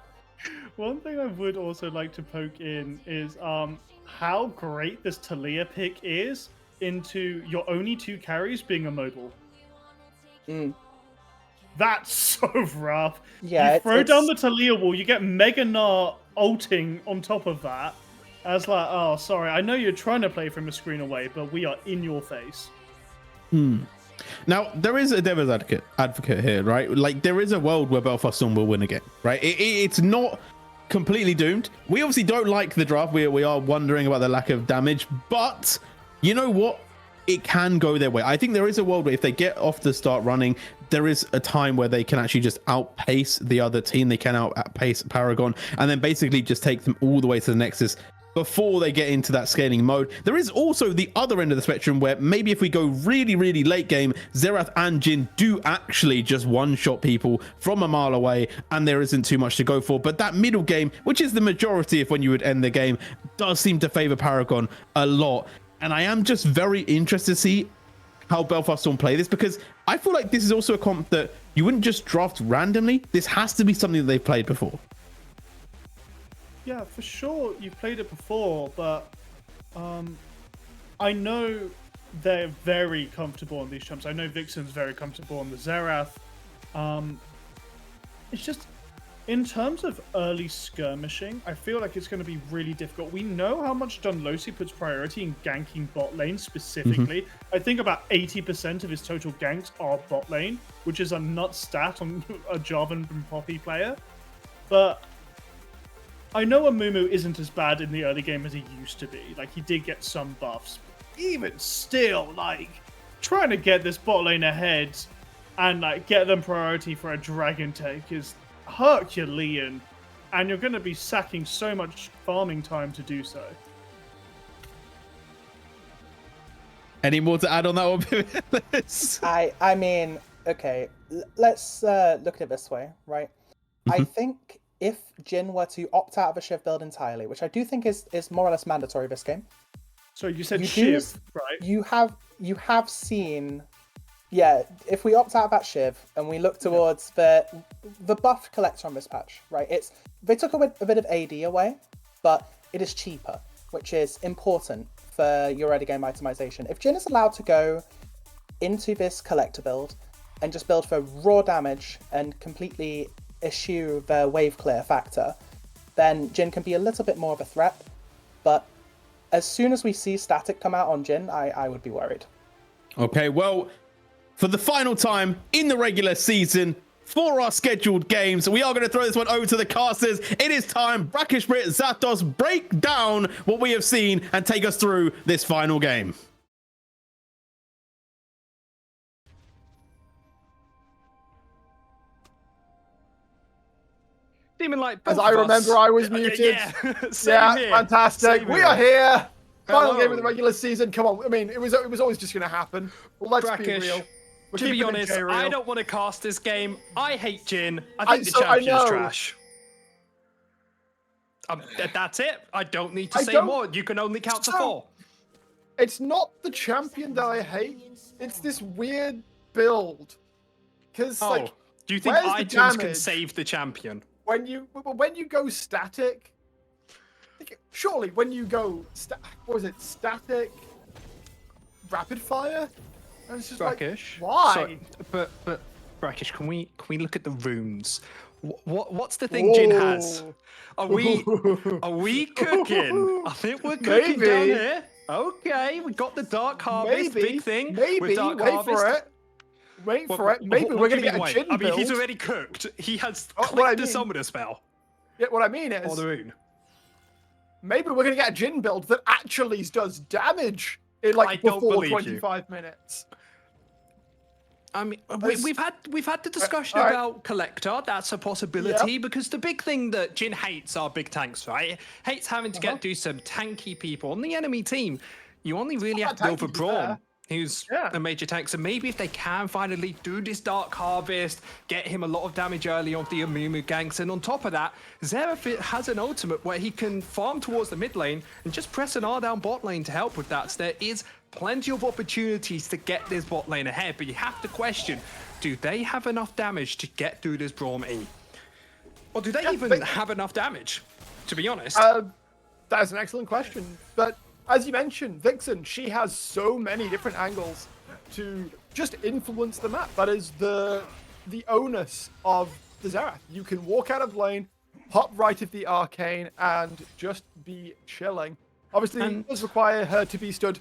One thing I would also like to poke in is how great this Talia pick is into your only 2 carries being immobile. That's so rough. Yeah, you throw down the Talia wall, you get Mega Gnar ulting on top of that. I was like, oh, sorry, I know you're trying to play from a screen away, but we are in your face. Now, there is a devil's advocate here, right? Like, there is a world where Belfast Storm will win again, right? It's not completely doomed. We obviously don't like the draft. We are wondering about the lack of damage, but you know what? It can go their way. I think there is a world where if they get off the start running, there is a time where they can actually just outpace the other team. They can outpace Paragon and then basically just take them all the way to the Nexus before they get into that scaling mode. There is also the other end of the spectrum where maybe if we go really, really late game, Xerath and Jhin do actually just one-shot people from a mile away and there isn't too much to go for. But that middle game, which is the majority of when you would end the game, does seem to favor Paragon a lot. And I am just very interested to see how Belfast Storm play this, because I feel like this is also a comp that you wouldn't just draft randomly. This has to be something that they've played before. Yeah, for sure. You've played it before, but I know they're very comfortable on these champs. I know Vixen's very comfortable on the Xerath. It's just, in terms of early skirmishing, I feel like it's going to be really difficult. We know how much Dunlosi puts priority in ganking bot lane specifically. I think about 80% of his total ganks are bot lane, which is a nut stat on a Jarvan and Poppy player. But I know Amumu isn't as bad in the early game as he used to be. Like, he did get some buffs. Even still, like, trying to get this bot lane ahead and, like, get them priority for a dragon take is Herculean, and you're going to be sacking so much farming time to do so. Any more to add on that one? I mean, okay, let's look at it this way, right? I think if Jhin were to opt out of a Shiv build entirely, which I do think is more or less mandatory this game. So you said Shiv, right? You have seen, yeah, if we opt out of that Shiv and we look towards the buffed collector on this patch, right? They took a bit of AD away, but it is cheaper, which is important for your early game itemization. If Jhin is allowed to go into this collector build and just build for raw damage and completely eschew the wave clear factor, then Jhin can be a little bit more of a threat. But as soon as we see static come out on Jhin, I would be worried. Okay, well, for the final time in the regular season, for our scheduled games, we are going to throw this one over to the casters. It is time. Brackish Brit, Zapdos, break down what we have seen and take us through this final game. Demon Light. As I remember, I was muted. Yeah, same here. Fantastic. Same We here. are here. Final Hello. game of the regular season. Come on. I mean, it was always just going to happen. Let's Brackish, be real. We're to be keeping it honest, J-real. I don't want to cast this game. I hate Jhin. I think the I champion's know. trash. That's it. I don't need to I say don't- more. You can only count to So- 4. It's not the champion that I hate. It's this weird build. Because like, do you think where's the items can damage? save the champion? when you go static, like, surely when you go static rapid fire, and it's just Brackish. like, why? So, but Brackish, can we look at the runes? What's the thing Jhin has? Are we cooking? I think we're cooking down Maybe. here. Okay, we got the Dark Harvest, Maybe, big thing. maybe. with Dark Wait Harvest. for it. Wait for it. Maybe What we're do you gonna get a mean, wait? Jhin I mean, build. he's already cooked. He has Oh, what I clicked the mean- summoner spell. Yeah, what I mean Or is, the rune. maybe we're gonna get a Jhin build that actually does damage in I like don't before believe you. 25 minutes. I mean, That's- we've had the discussion alright. about Collector. That's a possibility because the big thing that Jhin hates are big tanks, right? Hates having to do some tanky people on the enemy team. You only really have to go tanky, for to be Braum, fair. who's Yeah. a major tank. So maybe if they can finally do this Dark Harvest, get him a lot of damage early on the Amumu ganks, and on top of that, Xerath has an ultimate where he can farm towards the mid lane and just press an R down bot lane to help with that. So there is plenty of opportunities to get this bot lane ahead, but you have to question, do they have enough damage to get through this Braum E? Or do they even have enough damage, to be honest? That is an excellent question. But as you mentioned, Vixen, she has so many different angles to just influence the map. That is the onus of the Xerath. You can walk out of lane, hop right of the arcane, and just be chilling. Obviously, it does require her to be stood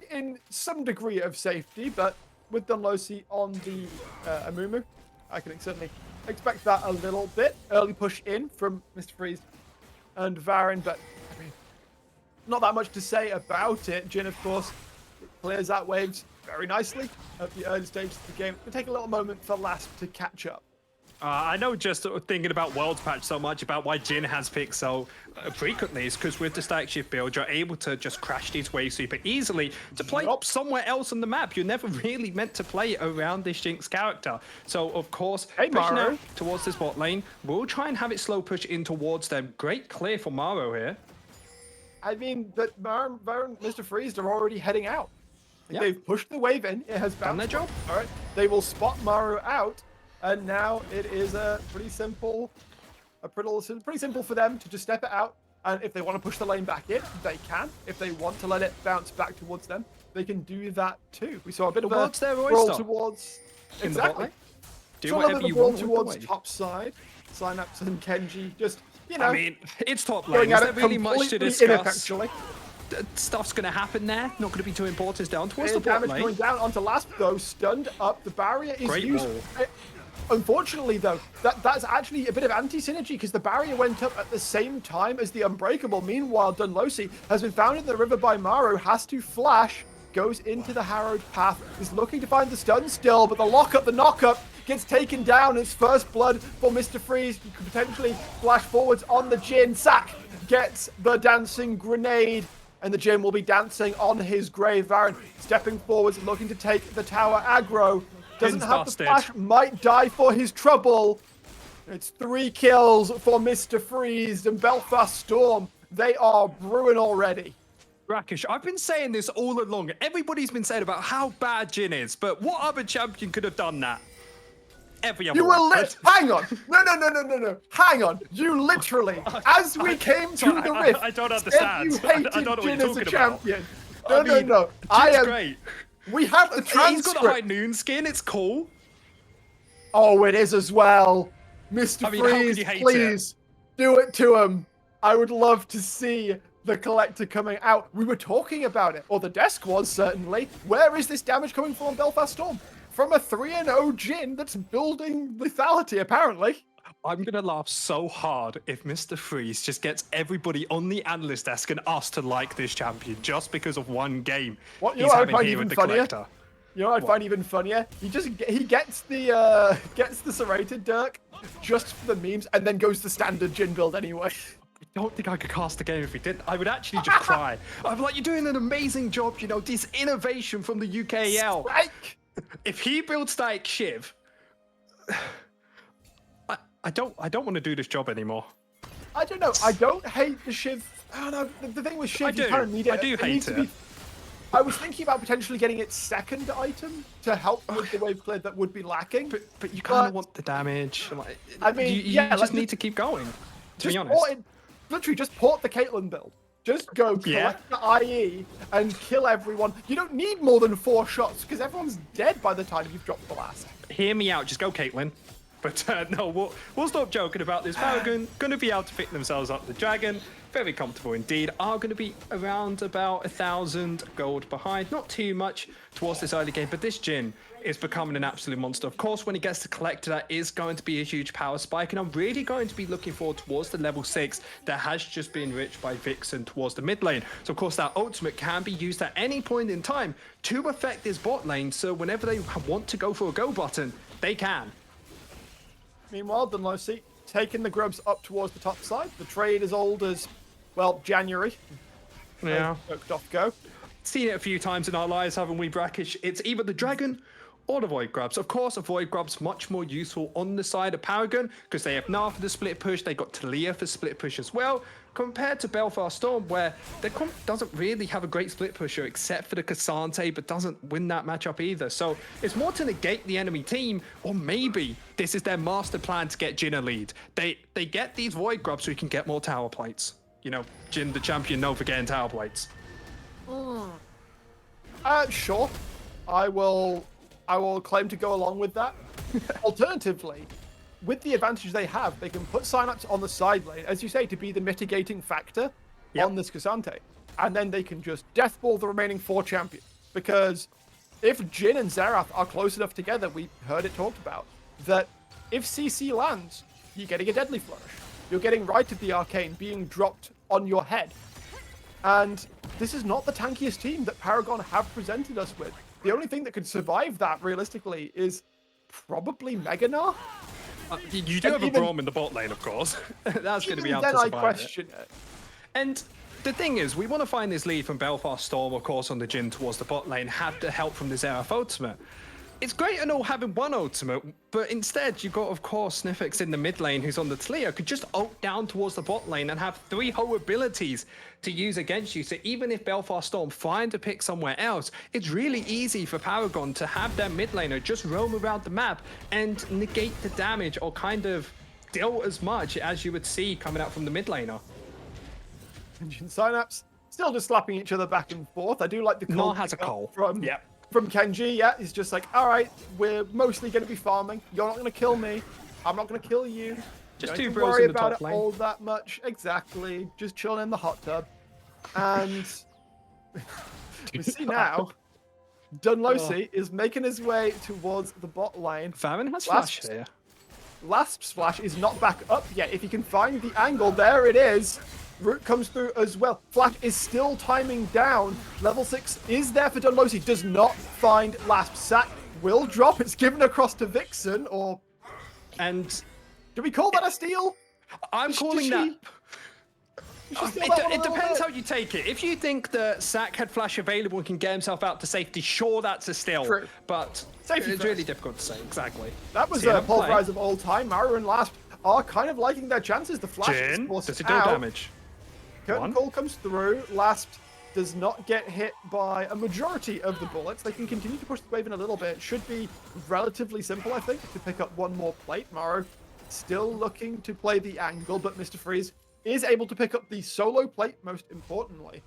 in some degree of safety, but with Dunlosi on the Amumu, I can certainly expect that a little bit. Early push in from Mr. Freeze and Varyn, but I mean, not that much to say about it. Jhin, of course, clears out waves very nicely at the early stages of the game. It'll take a little moment for Lasp to catch up. I know just thinking about Worlds Patch so much about why Jhin has picks so frequently is because with the static shift build, you're able to just crash these waves super easily to play up somewhere else on the map. You're never really meant to play around this Jinx character. So, of course, pushing out towards this bot lane, we'll try and have it slow push in towards them. Great clear for Maro here. I mean, but Varyn, Mr. Freeze are already heading out. They've pushed the wave in. It has done their job. All right. They will spot Maro out. And now it is pretty simple for them to just step it out. And if they want to push the lane back in, they can. If they want to let it bounce back towards them, they can do that too. We saw a bit of a roll towards exactly. Do whatever you want towards top side. Synapse and Kenji just, you know. I mean, it's top lane. Is there really much to discuss? Stuff's going to happen there. Not going to be too important. It's down towards the bot lane. Damage going down onto Lasp though. Stunned up. The barrier is used. Unfortunately, though, that's actually a bit of anti-synergy because the barrier went up at the same time as the Unbreakable. Meanwhile, Dunlosi has been found in the river by Maro, has to flash, goes into the Harrowed Path, is looking to find the stun still, but the lockup, the knockup, gets taken down. It's first blood for Mr. Freeze. You could potentially flash forwards on the Jhin. Sack gets the dancing grenade, and the Jhin will be dancing on his grave. Varyn stepping forwards, looking to take the tower aggro. Doesn't have the flash, might die for his trouble. It's 3 kills for Mr. Freeze and Belfast Storm. They are brewing already. Rakish, I've been saying this all along. Everybody's been saying about how bad Jhin is, but what other champion could have done that? Every other one. Hang on. No. Hang on. You literally, as we came to the rift, I don't understand. You hated I don't know Jhin what as a you're champion. No. I am great. We have the transcript. He's got a high noon skin. It's cool. Oh, it is as well. Mr. Freeze, please do it to him. I would love to see the Collector coming out. We were talking about it, or the desk was certainly. Where is this damage coming from Belfast Storm? From a 3-0 Jhin that's building lethality, apparently. I'm going to laugh so hard if Mr. Freeze just gets everybody on the analyst desk and us to like this champion just because of one game he's having here with the Collector. You know what I'd find even funnier? He gets the serrated Dirk just for the memes and then goes the standard Jhin build anyway. I don't think I could cast the game if he didn't. I would actually just cry. I'm like, you're doing an amazing job, you know, this innovation from the UKL. Strike! If he builds Static Shiv, I don't want to do this job anymore. I don't know. I don't hate the Shiv. Oh no, the thing with Shiv, you kind of need it. I do hate it. I was thinking about potentially getting its second item to help with the wave clear that would be lacking. But you kind of want the damage. I mean, you just need to keep going. To be honest, literally just port the Caitlyn build. Just go collect the IE and kill everyone. You don't need more than 4 shots because everyone's dead by the time you've dropped the last. Hear me out. Just go, Caitlyn. But no, we'll stop joking about this. Paragon going to be able to pick themselves up the dragon. Very comfortable indeed. Are going to be around about 1,000 gold behind. Not too much towards this early game, but this Jhin is becoming an absolute monster. Of course, when he gets to Collector, that is going to be a huge power spike, and I'm really going to be looking forward towards the level 6 that has just been reached by Vixen towards the mid lane. So, of course, that ultimate can be used at any point in time to affect this bot lane, so whenever they want to go for a go button, they can. Meanwhile, Dunlosi taking the grubs up towards the top side. The trade is old as, well, January. Yeah. Off go. Seen it a few times in our lives, haven't we, Brackish? It's either the dragon or the Void Grubs. Of course, a Void Grub's much more useful on the side of Paragon because they have Gnar for the split push. They got Talia for split push as well, compared to Belfast Storm, where their comp doesn't really have a great split pusher except for the Cassante, but doesn't win that matchup either. So it's more to negate the enemy team, or maybe this is their master plan to get Jhin a lead. They get these Void Grubs so he can get more tower plates. You know, Jhin, the champion, known for getting tower plates. Sure. I will claim to go along with that. Alternatively, with the advantage they have, they can put Synapse on the side lane, as you say, to be the mitigating factor on this Cassante. And then they can just deathball the remaining 4 champions. Because if Jhin and Xerath are close enough together, we heard it talked about, that if CC lands, you're getting a Deadly Flourish. you're getting Right of the Arcane being dropped on your head. And this is not the tankiest team that Paragon have presented us with. The only thing that could survive that, realistically, is probably Mega Gnar. You do have a Braum in the bot lane, of course. That's going to be able to Then I survive question it. And the thing is, we want to find this lead from Belfast Storm, of course, on the Jhin towards the bot lane, have the help from the Xerath ultimate. It's great and all having one ultimate, but instead you've got, of course, Sniffix in the mid lane who's on the Tlio, could just ult down towards the bot lane and have 3 whole abilities to use against you. So even if Belfast Storm find a pick somewhere else, it's really easy for Paragon to have their mid laner just roam around the map and negate the damage or kind of deal as much as you would see coming out from the mid laner. Engine Synapse still just slapping each other back and forth. I do like the call Gnar has a call. From Kenji. Yeah, he's just like, all right, we're mostly going to be farming. You're not going to kill me. I'm not going to kill you. Just Don't two even bros worry in the about top it lane. all that much. Exactly. Just chilling in the hot tub. And we see now Dunlosi is making his way towards the bot lane. Farron has flash Last- here. Last splash is not back up yet. If he can find the angle, there it is. Root comes through as well. Flash is still timing down. Level 6 is there for Dunlosi. Does not find Lasp. Sack will drop. It's given across to Vixen, or... And do we call that a steal? I'm Does calling she- that... does she steal that one a It little depends bit? how you take it. If you think that Sack had flash available and can get himself out to safety, sure, that's a steal. True. But Safety it's first. really difficult to say. Exactly. That was See a him play. pulverize of all time. Maru and Lasp are kind of liking their chances. The Flash is Jhin, forced does it do out. damage? Curtain One. Call comes through. Lasp does not get hit by a majority of the bullets. They can continue to push the wave in a little bit. It should be relatively simple, I think, to pick up one more plate. Maru still looking to play the angle, but Mr. Freeze is able to pick up the solo plate, most importantly.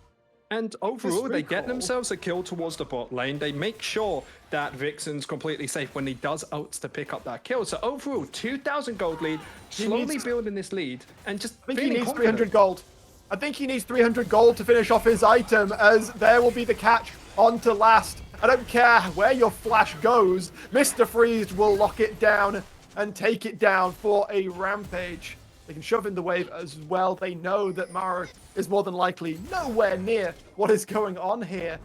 And overall, they get recall- themselves a kill towards the bot lane. They make sure that Vixen's completely safe when he does ults to pick up that kill. So overall, 2,000 gold lead, slowly needs- building this lead, and just I think he feeling needs confident. 300 gold. I think he needs 300 gold to finish off his item, as there will be the catch on to last. I don't care where your flash goes, Mr. Freeze will lock it down and take it down for a rampage. They can shove in the wave as well. They know that Maru is more than likely nowhere near what is going on here.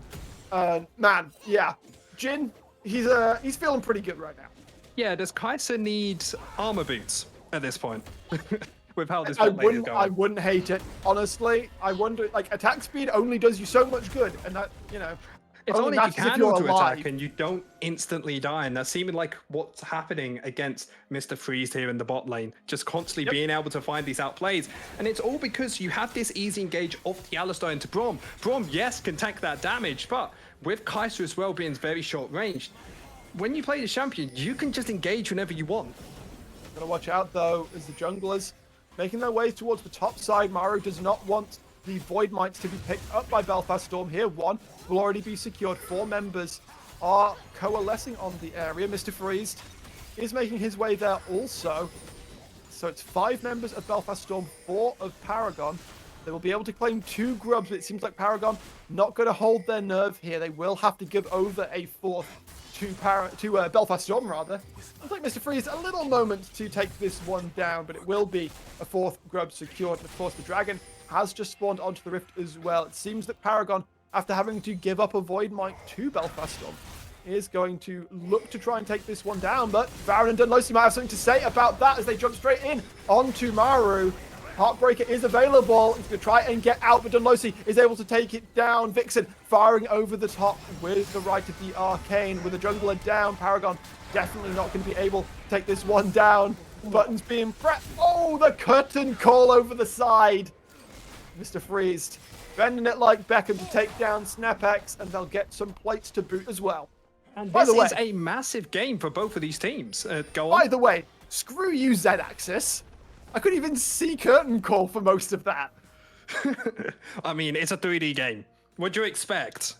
Man, yeah. Jhin, he's feeling pretty good right now. Yeah, does Kai'Sa need armor boots at this point? With how this I bot lane is going. wouldn't hate it. Honestly, I wonder, like, attack speed only does you so much good, and that, you know, It's only if you matters can you're auto alive. attack and you don't instantly die, and that's seeming like what's happening against Mr. Freeze here in the bot lane. Just constantly being able to find these outplays. And it's all because you have this easy engage off the Alistar into Braum. Braum, yes, can tank that damage, but with Kai'Sa as well being very short ranged, when you play the champion, you can just engage whenever you want. Gotta watch out though, as the junglers making their way towards the top side. Maru does not want the Void Mites to be picked up by Belfast Storm here. One will already be secured. 4 members are coalescing on the area. Mr. Freeze is making his way there also. So it's 5 members of Belfast Storm, 4 of Paragon. They will be able to claim 2 grubs, but it seems like Paragon not going to hold their nerve here. They will have to give over a 4th to Belfast Storm, rather. I think Mr. Freeze a little moment to take this one down, but it will be a 4th grub secured. And of course, the dragon has just spawned onto the rift as well. It seems that Paragon, after having to give up a Void Mite to Belfast Storm, is going to look to try and take this one down, but Baron and Dunlosi might have something to say about that as they jump straight in onto Maru. Heartbreaker is available. He's going to try and get out, but Dunlosi is able to take it down. Vixen firing over the top with the right of the Arcane. With the jungler down, Paragon definitely not going to be able to take this one down. Buttons being prepped. Oh, the curtain call over the side. Mr. Freeze bending it like Beckham to take down SnapX, and they'll get some plates to boot as well. And By this the is way- a massive game for both of these teams. Go on. By the way, screw you, Z-Axis. I couldn't even see curtain call for most of that. I mean, it's a 3D game. What do you expect?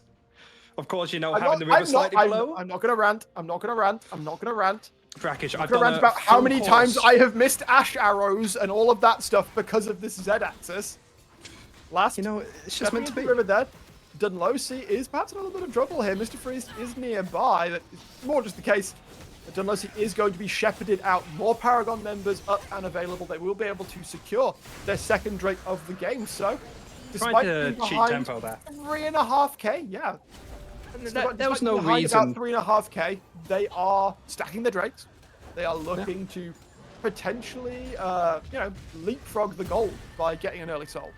Of course, you know, I'm having not- the river I'm not- slightly I'm- below. I'm not going to rant. I'm not going to rant. I'm not going to rant. Brackish, I'm I've going to done rant a about how full many course. times I have missed Ash arrows and all of that stuff because of this Z-Axis. Last, You know, it's just meant to stepping be. into the river there. Dunlosi is perhaps in a little bit of trouble here. Mr. Freeze is nearby. That is more just the case Dunlosy is going to be shepherded out. More Paragon members up and available. They will be able to secure their second Drake of the game. So, despite to being cheat behind tempo there. 3.5k, yeah. There was no behind reason. About 3.5k, they are stacking their Drakes. They are looking to potentially, leapfrog the goal by getting an early soul.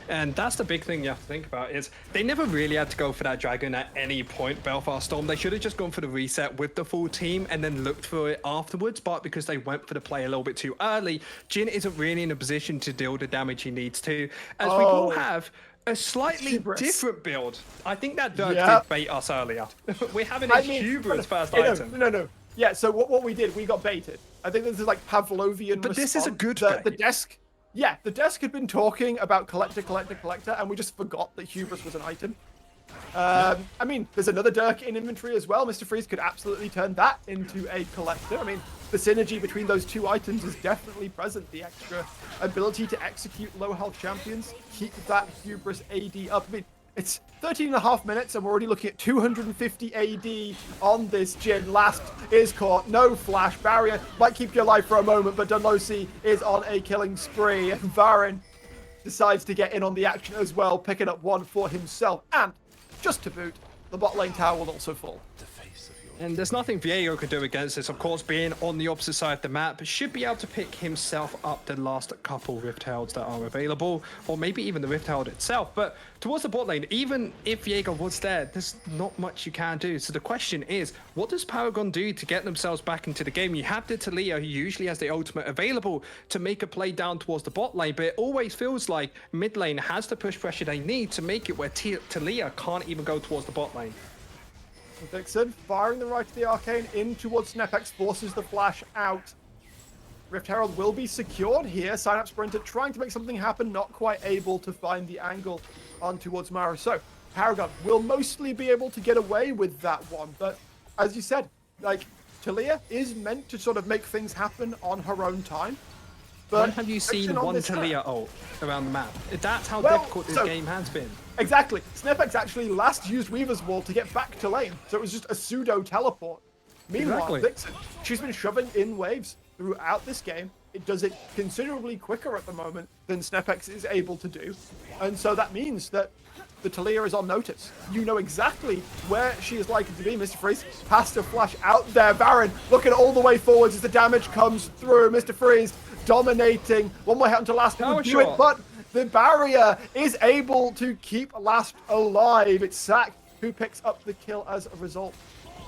And that's the big thing you have to think about is they never really had to go for that dragon at any point, Belfast Storm. They should have just gone for the reset with the full team and then looked for it afterwards. But because they went for the play a little bit too early, Jhin isn't really in a position to deal the damage he needs to. As we will have a slightly different build. I think that Dirk did bait us earlier. We're having a hubris first item. No. Yeah, so what we did, we got baited. I think this is like Pavlovian But this is a good the bait. desk. Yeah, the desk had been talking about collector, and we just forgot that Hubris was an item. I mean, there's another Dirk in inventory as well. Mr. Freeze could absolutely turn that into a collector. I mean, the synergy between those two items is definitely present. The extra ability to execute low health champions, keep that Hubris AD up. I mean, it's 13.5 minutes and we're already looking at 250 AD on this Jhin. Last is caught, no flash barrier. Might keep you alive for a moment, but Dunlosy is on a killing spree. And Varyn decides to get in on the action as well, picking up one for himself. And just to boot, the bot lane tower will also fall. And there's nothing Viego could do against this. Of course, being on the opposite side of the map, should be able to pick himself up the last couple Rift Heralds that are available, or maybe even the Rift Herald itself. But towards the bot lane, even if Viego was there, there's not much you can do. So the question is, what does Paragon do to get themselves back into the game? You have the Taliyah, who usually has the ultimate available, to make a play down towards the bot lane, but it always feels like mid lane has the push pressure they need to make it where Taliyah can't even go towards the bot lane. Vixen firing the right of the arcane in towards Snepex, forces the flash out. Rift Herald will be secured here. Sign-up Sprinter trying to make something happen, not quite able to find the angle on towards Mara. So Paragon will mostly be able to get away with that one. But as you said, like, Taliyah is meant to sort of make things happen on her own time. But when have you seen one Taliyah ult around the map? That's how Well, difficult this so- game has been. Exactly. Snepex actually last used Weaver's Wall to get back to lane, so it was just a pseudo teleport. Meanwhile, Exactly. Vixen, she's been shoving in waves throughout this game. It does it considerably quicker at the moment than Snepex is able to do, and so that means that the Taliyah is on notice. You know exactly where she is likely to be. Mr. Freeze has to flash out there. Varyn looking all the way forwards as the damage comes through. Mr. Freeze dominating. One more hit onto Last Power would do it, shot. but the barrier is able to keep Last alive. It's Sack who picks up the kill as a result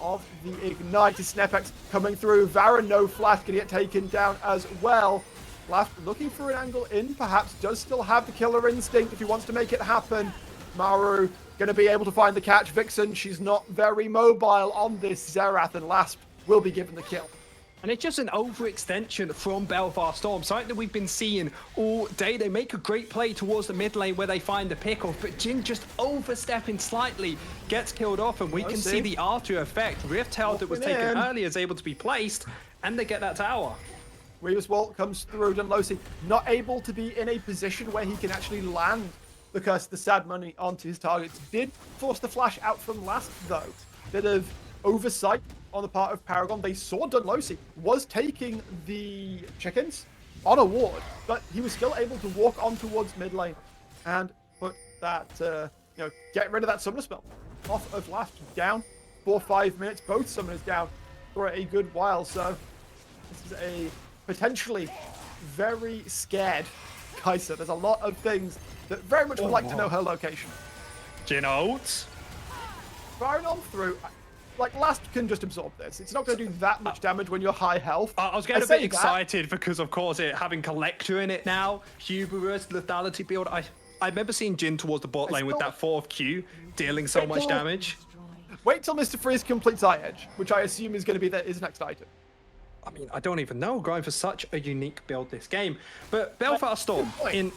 of the ignite. Snepex coming through. Varyn, no flash, can get taken down as well. Last looking for an angle in, perhaps does still have the killer instinct if he wants to make it happen. Maru going to be able to find the catch. Vixen, she's not very mobile on this Xerath, and Lasp will be given the kill. And it's just an overextension from Belfast Storm, something that we've been seeing all day. They make a great play towards the mid lane where they find the pick-off, but Jhin just overstepping slightly, gets killed off, and we can see the after effect. Rift Herald that was taken earlier is able to be placed, and they get that tower. Weaver's Wall comes through. Dunlosy not able to be in a position where he can actually land because the sad money onto his targets. Did force the flash out from Last, though. Bit of oversight on the part of Paragon. They saw Dunlosy was taking the chickens on a ward, but he was still able to walk on towards mid lane and put that, get rid of that summoner spell off of Last. Down for 5 minutes. Both summoners down for a good while. So this is a potentially very scared Kai'Sa. There's a lot of things that very much would like to know her location. Jhin ult. Firing on through. Like, Last can just absorb this. It's not going to do that much damage when you're high health. I was getting a say bit that- excited because, of course, it having Collector in it now, Hubris, lethality build. I remember seeing Jhin towards the bot lane with that 4th Q, dealing so much damage. Wait till Mr. Freeze completes Eye Edge, which I assume is going to be his next item. I mean, I don't even know, going for such a unique build this game. But Belfast Storm, in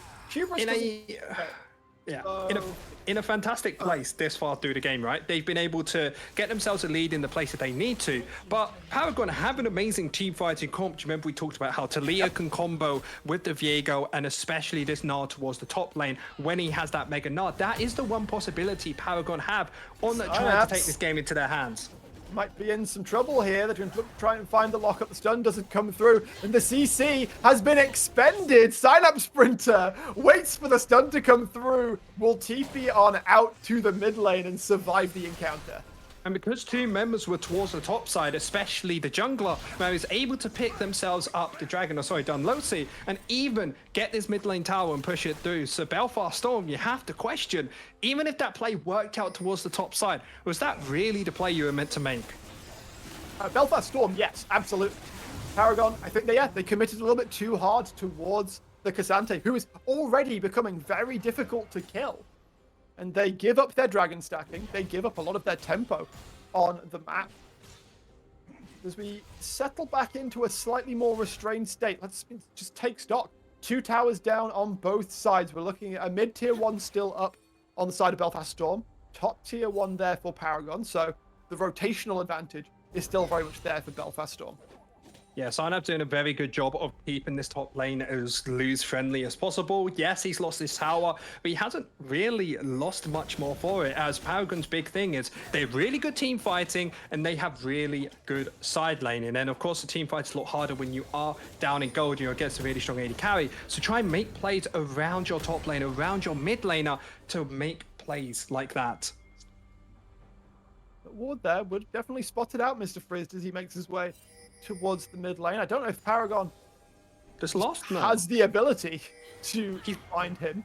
a fantastic place this far through the game, right? They've been able to get themselves a lead in the place that they need to. But Paragon have an amazing team fighting comp. Do you remember we talked about how Taliyah can combo with the Viego, and especially this Nard towards the top lane when he has that Mega Nard? That is the one possibility Paragon have on trying to take this game into their hands. might be in some trouble here. They're going to try and find the lockup. The stun doesn't come through, and the CC has been expended. Synapse Sprinter waits for the stun to come through. Will TP on out to the mid lane and survive the encounter. And because two members were towards the top side, especially the jungler, Mary is able to pick themselves up the dragon, Dunlosi, and even get this mid lane tower and push it through. So Belfast Storm, you have to question, even if that play worked out towards the top side, was that really the play you were meant to make? Belfast Storm, yes, absolutely. Paragon, I think they committed a little bit too hard towards the K'Sante, who is already becoming very difficult to kill. And they give up their dragon stacking. They give up a lot of their tempo on the map. As we settle back into a slightly more restrained state, let's just take stock. 2 towers down on both sides. We're looking at a mid-tier 1 still up on the side of Belfast Storm. Top tier 1 there for Paragon. So the rotational advantage is still very much there for Belfast Storm. Yeah, Synapse doing a very good job of keeping this top lane as lose-friendly as possible. Yes, he's lost his tower, but he hasn't really lost much more for it, as Paragon's big thing is they're really good team fighting, and they have really good side laning. And of course, the team fight's a lot harder when you are down in gold, you're against a really strong AD carry. So try and make plays around your top lane, around your mid laner, to make plays like that. But Ward there would definitely spot it out, Mr. Frizz, as he makes his way towards the mid lane. I don't know if Paragon just lost now. Has the ability to find him.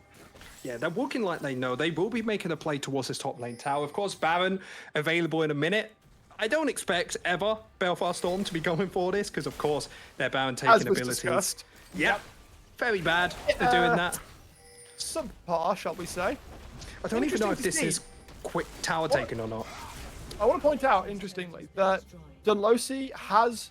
Yeah, they're walking like they know. They will be making a play towards this top lane tower. Of course, Baron available in a minute. I don't expect ever Belfast Storm to be going for this, because of course their Baron taking abilities. Discussed. Yep. Very bad. They're doing that. Subpar, shall we say. I don't even know if this is quick tower taken or not. I want to point out, interestingly, that Dunlosi has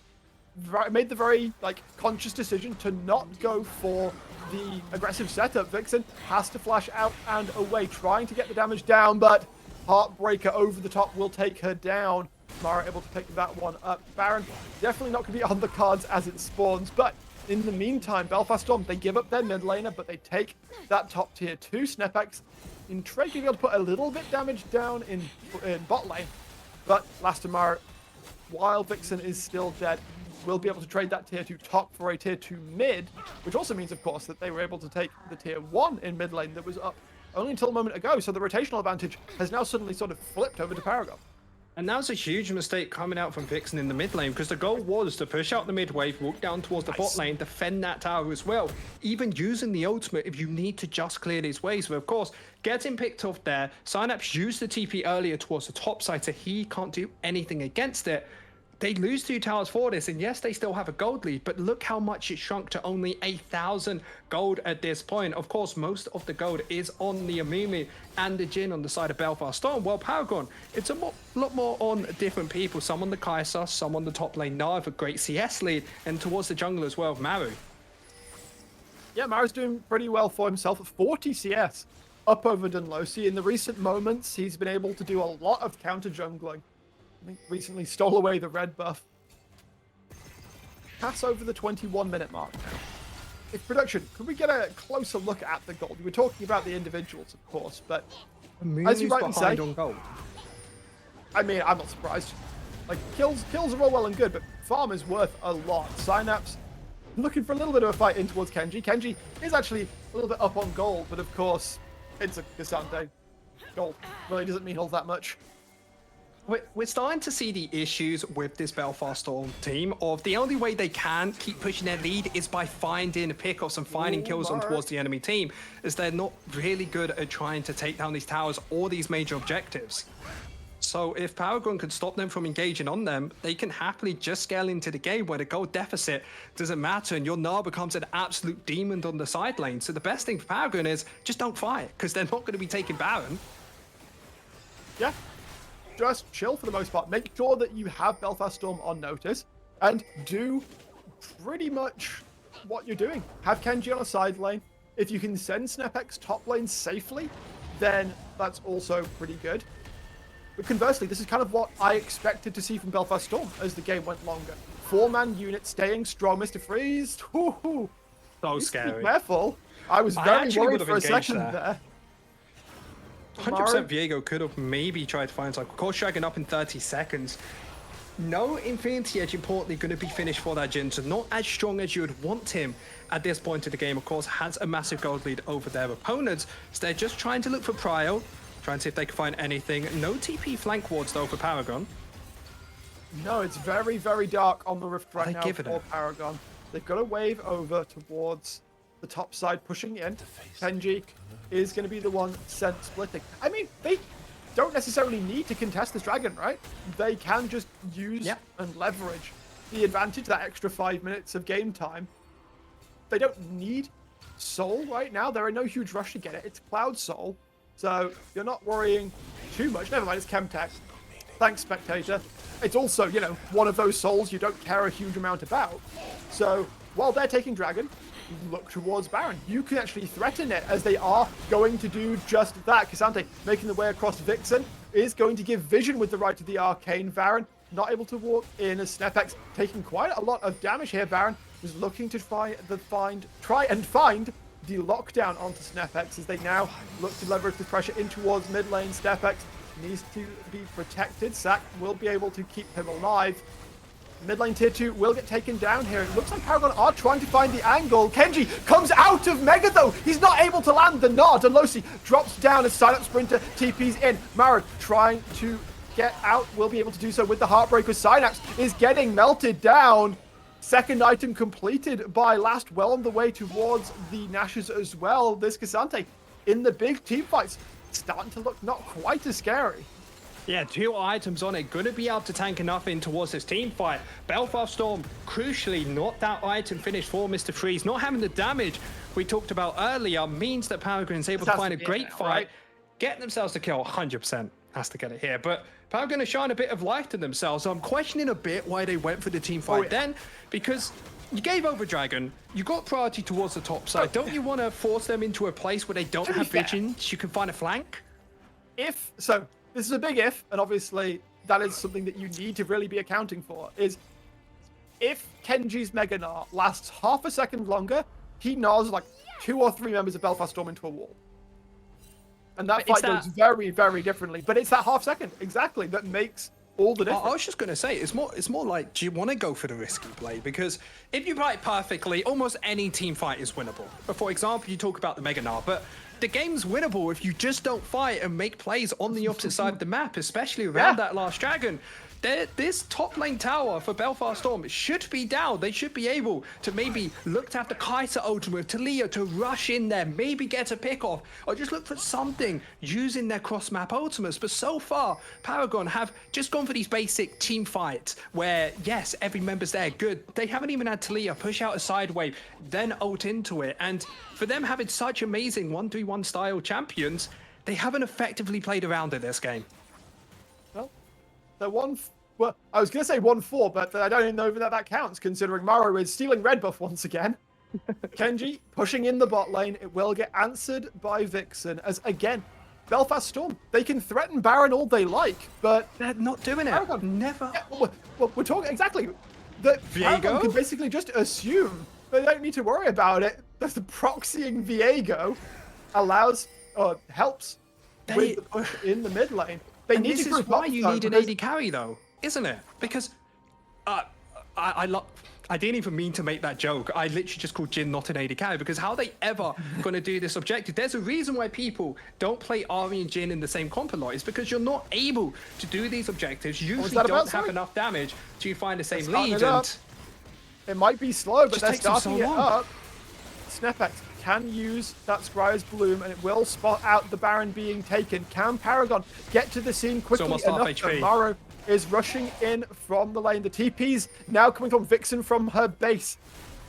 made the very conscious decision to not go for the aggressive setup. Vixen has to flash out and away, trying to get the damage down, but Heartbreaker over the top will take her down. Mara able to pick that one up. Baron definitely not going to be on the cards as it spawns, but in the meantime, Belfast Storm, they give up their mid laner, but they take that top tier 2. Snepex in trade to be able to put a little bit damage down in bot lane, but Lastimar, while Vixen is still dead, will be able to trade that tier 2 top for a tier 2 mid, which also means, of course, that they were able to take the tier 1 in mid lane that was up only until a moment ago. So the rotational advantage has now suddenly sort of flipped over to Paragon. And that was a huge mistake coming out from Vixen in the mid lane, because the goal was to push out the mid wave, walk down towards the bot lane, defend that tower as well. Even using the ultimate if you need to just clear these waves. But of course, getting picked off there, Synapse used the TP earlier towards the top side, so he can't do anything against it. They lose 2 towers for this, and yes, they still have a gold lead, but look how much it shrunk to only 1,000 gold at this point. Of course, most of the gold is on the Amumu and the Jhin on the side of Belfast Storm. Well, Paragon, it's a lot more on different people. Some on the Kai'Sa, some on the top lane Nav, a great CS lead, and towards the jungle as well, Maru. Yeah, Maru's doing pretty well for himself at 40 CS up over Dunlosi. In the recent moments, he's been able to do a lot of counter jungling. I think recently stole away the red buff. Pass over the 21-minute mark now. If production, could we get a closer look at the gold? We were talking about the individuals, of course, but as you rightly say, on gold. I mean, I'm not surprised. Kills are all well and good, but farm is worth a lot. Synapse looking for a little bit of a fight in towards Kenji. Kenji is actually a little bit up on gold, but of course, it's a K'Sante. Gold really doesn't mean all that much. We're starting to see the issues with this Belfast Storm team of the only way they can keep pushing their lead is by finding pickoffs and finding kills on towards the enemy team, as they're not really good at trying to take down these towers or these major objectives. So if Paragon could stop them from engaging on them, they can happily just scale into the game where the gold deficit doesn't matter and your Gnar becomes an absolute demon on the side lane. So the best thing for Paragon is just don't fight, because they're not going to be taking Baron. Yeah. Just chill for the most part. Make sure that you have Belfast Storm on notice and do pretty much what you're doing. Have Kenji on a side lane. If you can send Snepex top lane safely, then that's also pretty good. But conversely, this is kind of what I expected to see from Belfast Storm as the game went longer. 4-man unit staying strong. Mr. Freeze, So scary. Be careful. I was very worried for a second there. 100% Viego could have maybe tried to find some Course Dragon up in 30 seconds. No Infinity Edge, importantly, going to be finished for that Jhin, so not as strong as you would want him at this point of the game. Of course, has a massive gold lead over their opponents, so they're just trying to look for Prio, trying to see if they can find anything. No TP flank wards, though, for Paragon. No, it's very, very dark on the Rift right They now give it for him. Paragon. They've got a wave over towards the top side, pushing in. Kenji is going to be the one sent splitting. I mean, they don't necessarily need to contest this dragon, right? They can just use and leverage the advantage, that extra 5 minutes of game time. They don't need Soul right now. They're in no huge rush to get it. It's Cloud Soul. So you're not worrying too much. Never mind, it's Chemtech. Thanks, Spectator. It's also, you know, one of those souls you don't care a huge amount about. So while they're taking Dragon, look towards Baron. You can actually threaten it, as they are going to do just that. K'Sante making the way across Vixen is going to give vision with the right to the Arcane. Baron not able to walk in, as Snepex taking quite a lot of damage here. Baron was looking to try and find the lockdown onto Snepex, as they now look to leverage the pressure in towards mid lane. Snepex needs to be protected. Sack will be able to keep him alive. Mid lane tier 2 will get taken down here. It looks like Paragon are trying to find the angle. Kenji comes out of Mega though. He's not able to land the nod. And Losi drops down as Silent Sprinter TP's in. Mara trying to get out, will be able to do so with the Heartbreaker. Synax is getting melted down. Second item completed by Last, well on the way towards the Nashes as well. This K'Sante in the big team fights starting to look not quite as scary. Yeah, 2 items on it. Going to be able to tank enough in towards this team fight. Belfast Storm, crucially, not that item finished for Mr. Freeze. Not having the damage we talked about earlier means that Paragon is able to find a great fight. Right? Get themselves to kill 100%. Has to get it here. But Paragon to shine a bit of life to themselves. So I'm questioning a bit why they went for the team fight then. Because you gave over Dragon, you got priority towards the top side. Don't you want to force them into a place where they don't have vision so you can find a flank? So this is a big if, and obviously that is something that you need to really be accounting for, is if Kenji's Mega Gnar lasts half a second longer, he gnaws like 2 or 3 members of Belfast Storm into a wall. And that fight goes very, very differently. But it's that half second, exactly, that makes all the difference. I was just going to say, it's more like, do you want to go for the risky play? Because if you play it perfectly, almost any team fight is winnable. But for example, you talk about the Mega Gnar, but the game's winnable if you just don't fight and make plays on the opposite side of the map, especially around that last dragon. This top lane tower for Belfast Storm should be down. They should be able to maybe look to have the Kai'Sa ultimate, Taliyah to rush in there, maybe get a pick off, or just look for something using their cross-map ultimates. But so far, Paragon have just gone for these basic team fights where, yes, every member's there, good. They haven't even had Taliyah push out a side wave, then ult into it. And for them having such amazing 1-3-1 style champions, they haven't effectively played around in this game. They're well, I was going to say 1-4, but I don't even know if that counts, considering Maru is stealing red buff once again. Kenji pushing in the bot lane. It will get answered by Vixen, as again, Belfast Storm, they can threaten Baron all they like, but they're not doing it. Paragon, Never. Yeah, well, we're talking exactly. That Paragon can basically just assume they don't need to worry about it. That the proxying Viego allows or helps with the push in the mid lane. This is why you need an AD carry, though, isn't it? Because I didn't even mean to make that joke. I literally just called Jhin not an AD carry, because how are they ever going to do this objective? There's a reason why people don't play Ahri and Jhin in the same comp a lot. It's because you're not able to do these objectives. You usually don't have enough damage to find the same lead. And it might be slow, but they're takes them starting so it long. up. Snepex can use that Scryer's Bloom, and it will spot out the Baron being taken. Can Paragon get to the scene quickly almost enough? half HP. Maru is rushing in from the lane. The TP's now coming from Vixen from her base.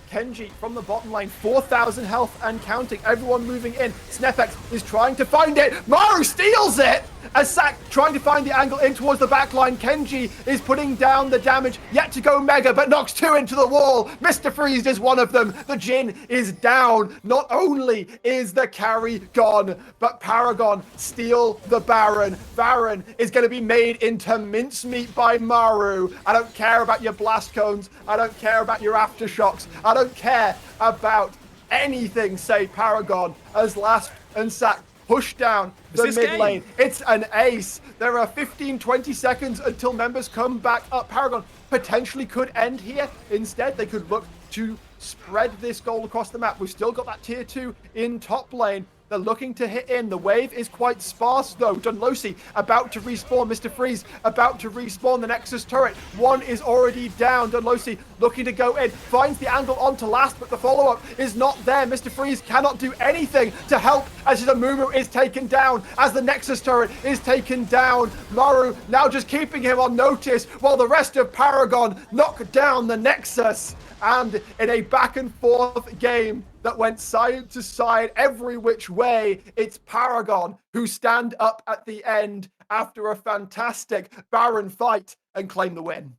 Kenji from the bottom lane, 4,000 health and counting. Everyone moving in. Snepex is trying to find it. Maru steals it! As Sack trying to find the angle in towards the back line. Kenji is putting down the damage. Yet to go Mega, but knocks 2 into the wall. Mr. Freeze is one of them. The Jhin is down. Not only is the carry gone, but Paragon steal the Baron. Baron is going to be made into mincemeat by Maru. I don't care about your blast cones. I don't care about your aftershocks. I don't care about anything, say Paragon, as Last and Sack push down the this mid game? lane. It's an ace. There are 15-20 seconds until members come back up. Paragon potentially could end here. Instead, they could look to spread this goal across the map. We've still got that tier 2 in top lane. They're looking to hit in. The wave is quite sparse, though. Dunlosi about to respawn. Mr. Freeze about to respawn the Nexus turret. One is already down. Dunlosi looking to go in. Finds the angle onto last, but the follow-up is not there. Mr. Freeze cannot do anything to help as his Amumu is taken down, as the Nexus turret is taken down. Maru now just keeping him on notice while the rest of Paragon knock down the Nexus. And in a back and forth game that went side to side every which way, it's Paragon who stand up at the end after a fantastic Baron fight and claim the win.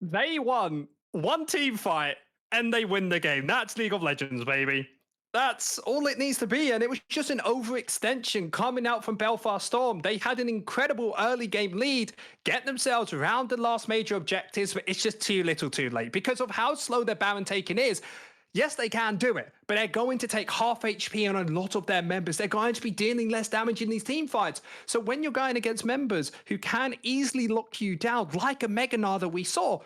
They won one team fight and they win the game. That's League of Legends, baby. That's all it needs to be. And it was just an overextension coming out from Belfast Storm. They had an incredible early game lead, get themselves around the last major objectives, but it's just too little too late because of how slow their Baron taking is. Yes, they can do it, but they're going to take half HP on a lot of their members. They're going to be dealing less damage in these team fights. So when you're going against members who can easily lock you down, like a Mega Gnar that we saw,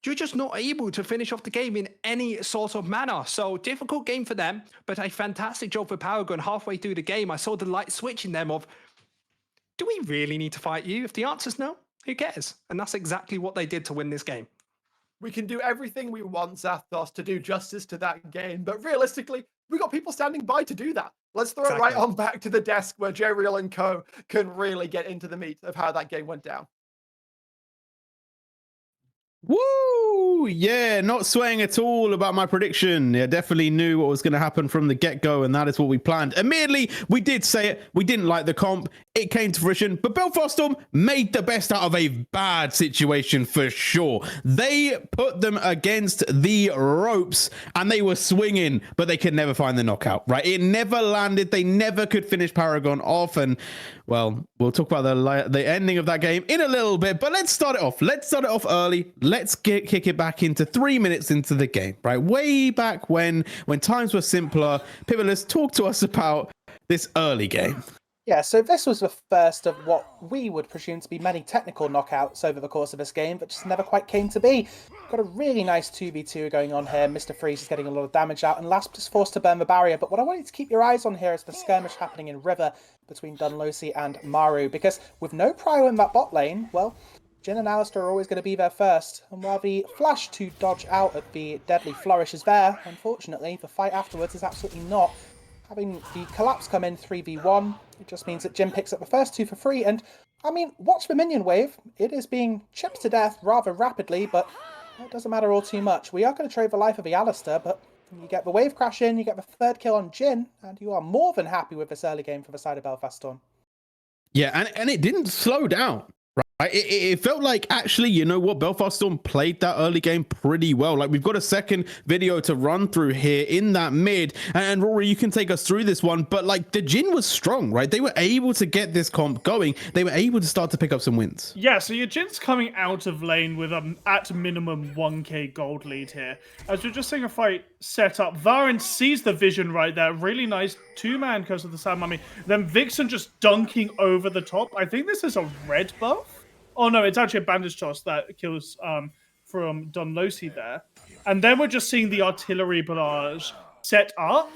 you're just not able to finish off the game in any sort of manner. So difficult game for them, but a fantastic job for Paragon. Halfway through the game, I saw the light switch in them of, do we really need to fight you? If the answer's no, who cares? And that's exactly what they did to win this game. We can do everything we want, Zathos, to do justice to that game, but realistically, we got people standing by to do that. Let's throw it right on back to the desk where Jreal and co can really get into the meat of how that game went down. Woo! Yeah, not swaying at all about my prediction. Yeah, definitely knew what was going to happen from the get-go, and that is what we planned. Immediately, we did say it. We didn't like the comp. It came to fruition, but Belfast Storm made the best out of a bad situation for sure. They put them against the ropes, and they were swinging, but they could never find the knockout, right? It never landed. They never could finish Paragon off, and, well, we'll talk about the ending of that game in a little bit, but let's start it off. Let's start it off early. Let's kick it back into 3 minutes into the game, right? Way back when times were simpler. Pivotless, talk to us about this early game. Yeah, so this was the first of what we would presume to be many technical knockouts over the course of this game, but just never quite came to be. Got a really nice 2v2 going on here. Mr. Freeze is getting a lot of damage out, and Lasp is forced to burn the barrier. But what I want you to keep your eyes on here is the skirmish happening in River between Dunlosi and Maru, because with no prio in that bot lane, well, Jhin and Alistar are always going to be there first. And while the flash to dodge out of the deadly flourish is there, unfortunately, the fight afterwards is absolutely not. Having the collapse come in 3v1, it just means that Jhin picks up the first two for free. And, I mean, watch the minion wave. It is being chipped to death rather rapidly, but it doesn't matter all too much. We are going to trade the life of the Alistar, but you get the wave crash in, you get the third kill on Jhin, and you are more than happy with this early game for the side of Belfast Storm. Yeah, and it didn't slow down. Right, it felt like, actually, you know what, Belfast Storm played that early game pretty well. Like, we've got a second video to run through here in that mid, and Rory, you can take us through this one, but like, the Jhin was strong, right? They were able to get this comp going. They were able to start to pick up some wins. Yeah, so your Jin's coming out of lane with at minimum 1k gold lead here. As we're just seeing a fight set up, Varin sees the vision right there. Really nice two-man Curse of the Sand Mummy. Then Vixen just dunking over the top. I think this is a red buff. Oh no, it's actually a bandage toss that kills from Dunlosi there. And then we're just seeing the artillery barrage set up.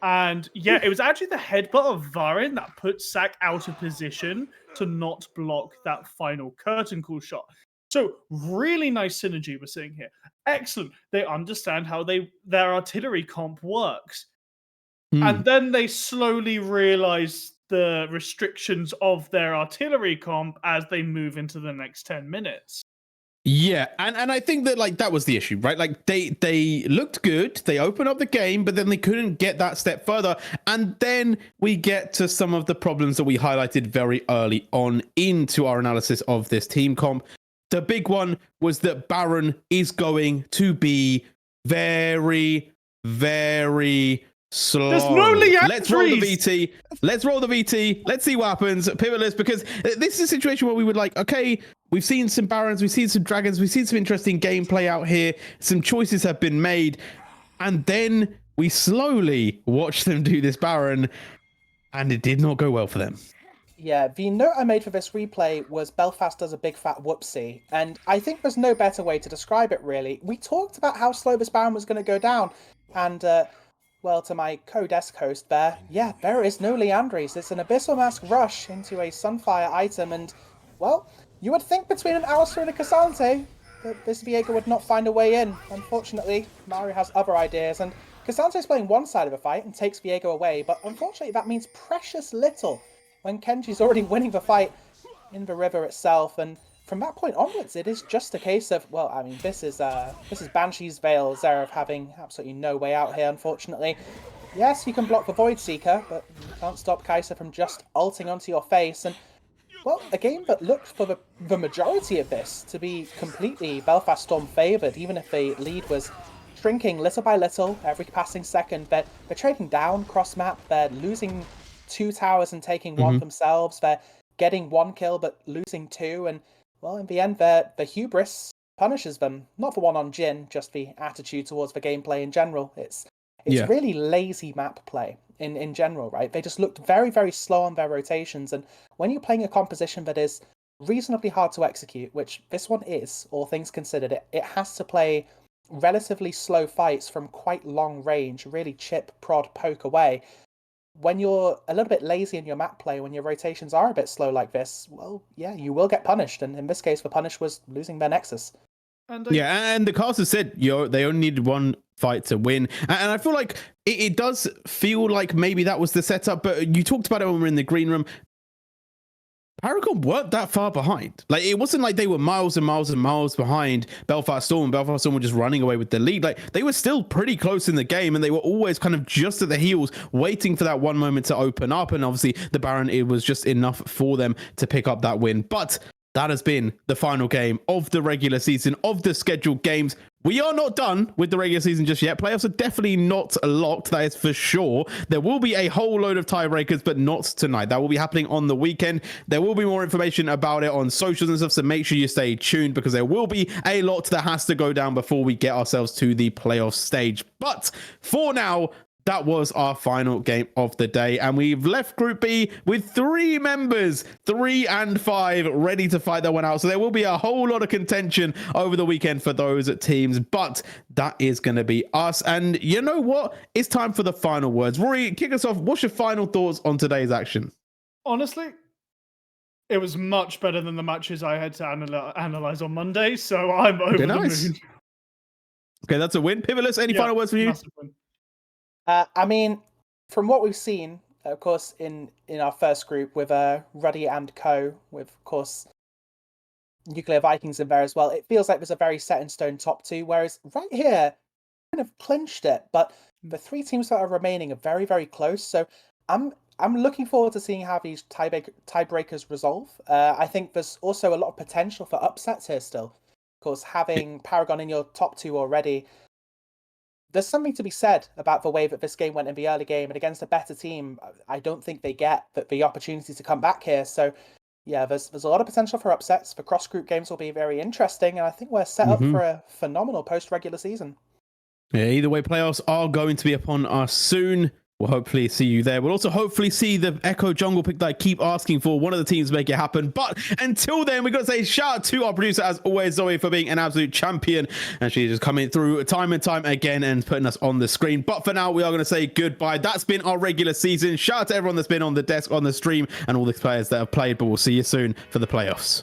And yeah, it was actually the headbutt of Varin that put Sack out of position to not block that final curtain call shot. So really nice synergy we're seeing here. Excellent. They understand how their artillery comp works. And then they slowly realize the restrictions of their artillery comp as they move into the next 10 minutes. Yeah, and I think that, like, that was the issue, right? Like, they looked good, they opened up the game, but then they couldn't get that step further. And then we get to some of the problems that we highlighted very early on into our analysis of this team comp. The big one was that Baron is going to be very, very slow. There's no Liandry's. Let's roll the VT. Let's roll the VT. Let's see what happens. Pivotless, because this is a situation where we would like, okay, we've seen some Barons, we've seen some Dragons, we've seen some interesting gameplay out here. Some choices have been made. And then we slowly watch them do this Baron. And it did not go well for them. Yeah, the note I made for this replay was Belfast does a big fat whoopsie, and I think there's no better way to describe it, really. We talked about how slow this Baron was going to go down, and, well, to my co-desk host there, yeah, there is no Liandry's. It's an Abyssal Mask rush into a Sunfire item, and, well, you would think between an Alistar and a Cassandre that this Viego would not find a way in. Unfortunately, Mario has other ideas, and Cassandre's playing one side of the fight and takes Viego away, but unfortunately that means precious little when Kenji's already winning the fight in the river itself, and from that point onwards, it is just a case of, well, I mean, this is Banshee's Veil, Zeref having absolutely no way out here, unfortunately. Yes, you can block the Void Seeker, but you can't stop Kai'Sa from just ulting onto your face, and, well, a game that looked for the majority of this to be completely Belfast Storm favoured, even if the lead was shrinking little by little every passing second. They're trading down cross-map, they're losing 2 towers and taking one themselves. They're getting 1 kill but losing 2, and well, in the end, the hubris punishes them. Not the one on Jhin, just the attitude towards the gameplay in general. It's really lazy map play in general, right? They just looked very, very slow on their rotations, and when you're playing a composition that is reasonably hard to execute, which this one is, all things considered, it has to play relatively slow fights from quite long range, really chip, prod, poke away. When you're a little bit lazy in your map play, when your rotations are a bit slow like this, well, yeah, you will get punished. And in this case, the punish was losing their Nexus. And and the caster said, they only needed 1 fight to win. And I feel like it does feel like maybe that was the setup, but you talked about it when we were in the green room. Paragon weren't that far behind. Like, it wasn't like they were miles and miles and miles behind Belfast Storm. Belfast Storm were just running away with the lead. Like, they were still pretty close in the game, and they were always kind of just at the heels, waiting for that one moment to open up. And obviously, the Baron, it was just enough for them to pick up that win. But that has been the final game of the regular season, of the scheduled games. We are not done with the regular season just yet. Playoffs are definitely not locked, that is for sure. There will be a whole load of tiebreakers, but not tonight. That will be happening on the weekend. There will be more information about it on socials and stuff, so make sure you stay tuned, because there will be a lot that has to go down before we get ourselves to the playoff stage. But for now, that was our final game of the day, and we've left Group B with 3 members, 3 and 5, ready to fight their one out. So there will be a whole lot of contention over the weekend for those teams, but that is going to be us. And you know what? It's time for the final words. Rory, kick us off. What's your final thoughts on today's action? Honestly, it was much better than the matches I had to analyze on Monday, so I'm over the moon. Okay, that's a win. Pivotless, any final words from you? I mean, from what we've seen, of course, in our first group with Ruddy and Co, with, of course, Nuclear Vikings in there as well, it feels like there's a very set in stone top 2, whereas right here, kind of clinched it, but the 3 teams that are remaining are very, very close, so I'm looking forward to seeing how these tiebreakers resolve. I think there's also a lot of potential for upsets here still. Of course, having Paragon in your top 2 already, there's something to be said about the way that this game went in the early game, and against a better team, I don't think they get the opportunity to come back here. So, yeah, there's a lot of potential for upsets. The cross-group games will be very interesting, and I think we're set up for a phenomenal post-regular season. Yeah, either way, playoffs are going to be upon us soon. We'll hopefully see you there. We'll also hopefully see the Echo Jungle pick that I keep asking for. One of the teams make it happen. But until then, we've got to say shout out to our producer, as always, Zoe, for being an absolute champion. And she's just coming through time and time again and putting us on the screen. But for now, we are going to say goodbye. That's been our regular season. Shout out to everyone that's been on the desk, on the stream, and all the players that have played. But we'll see you soon for the playoffs.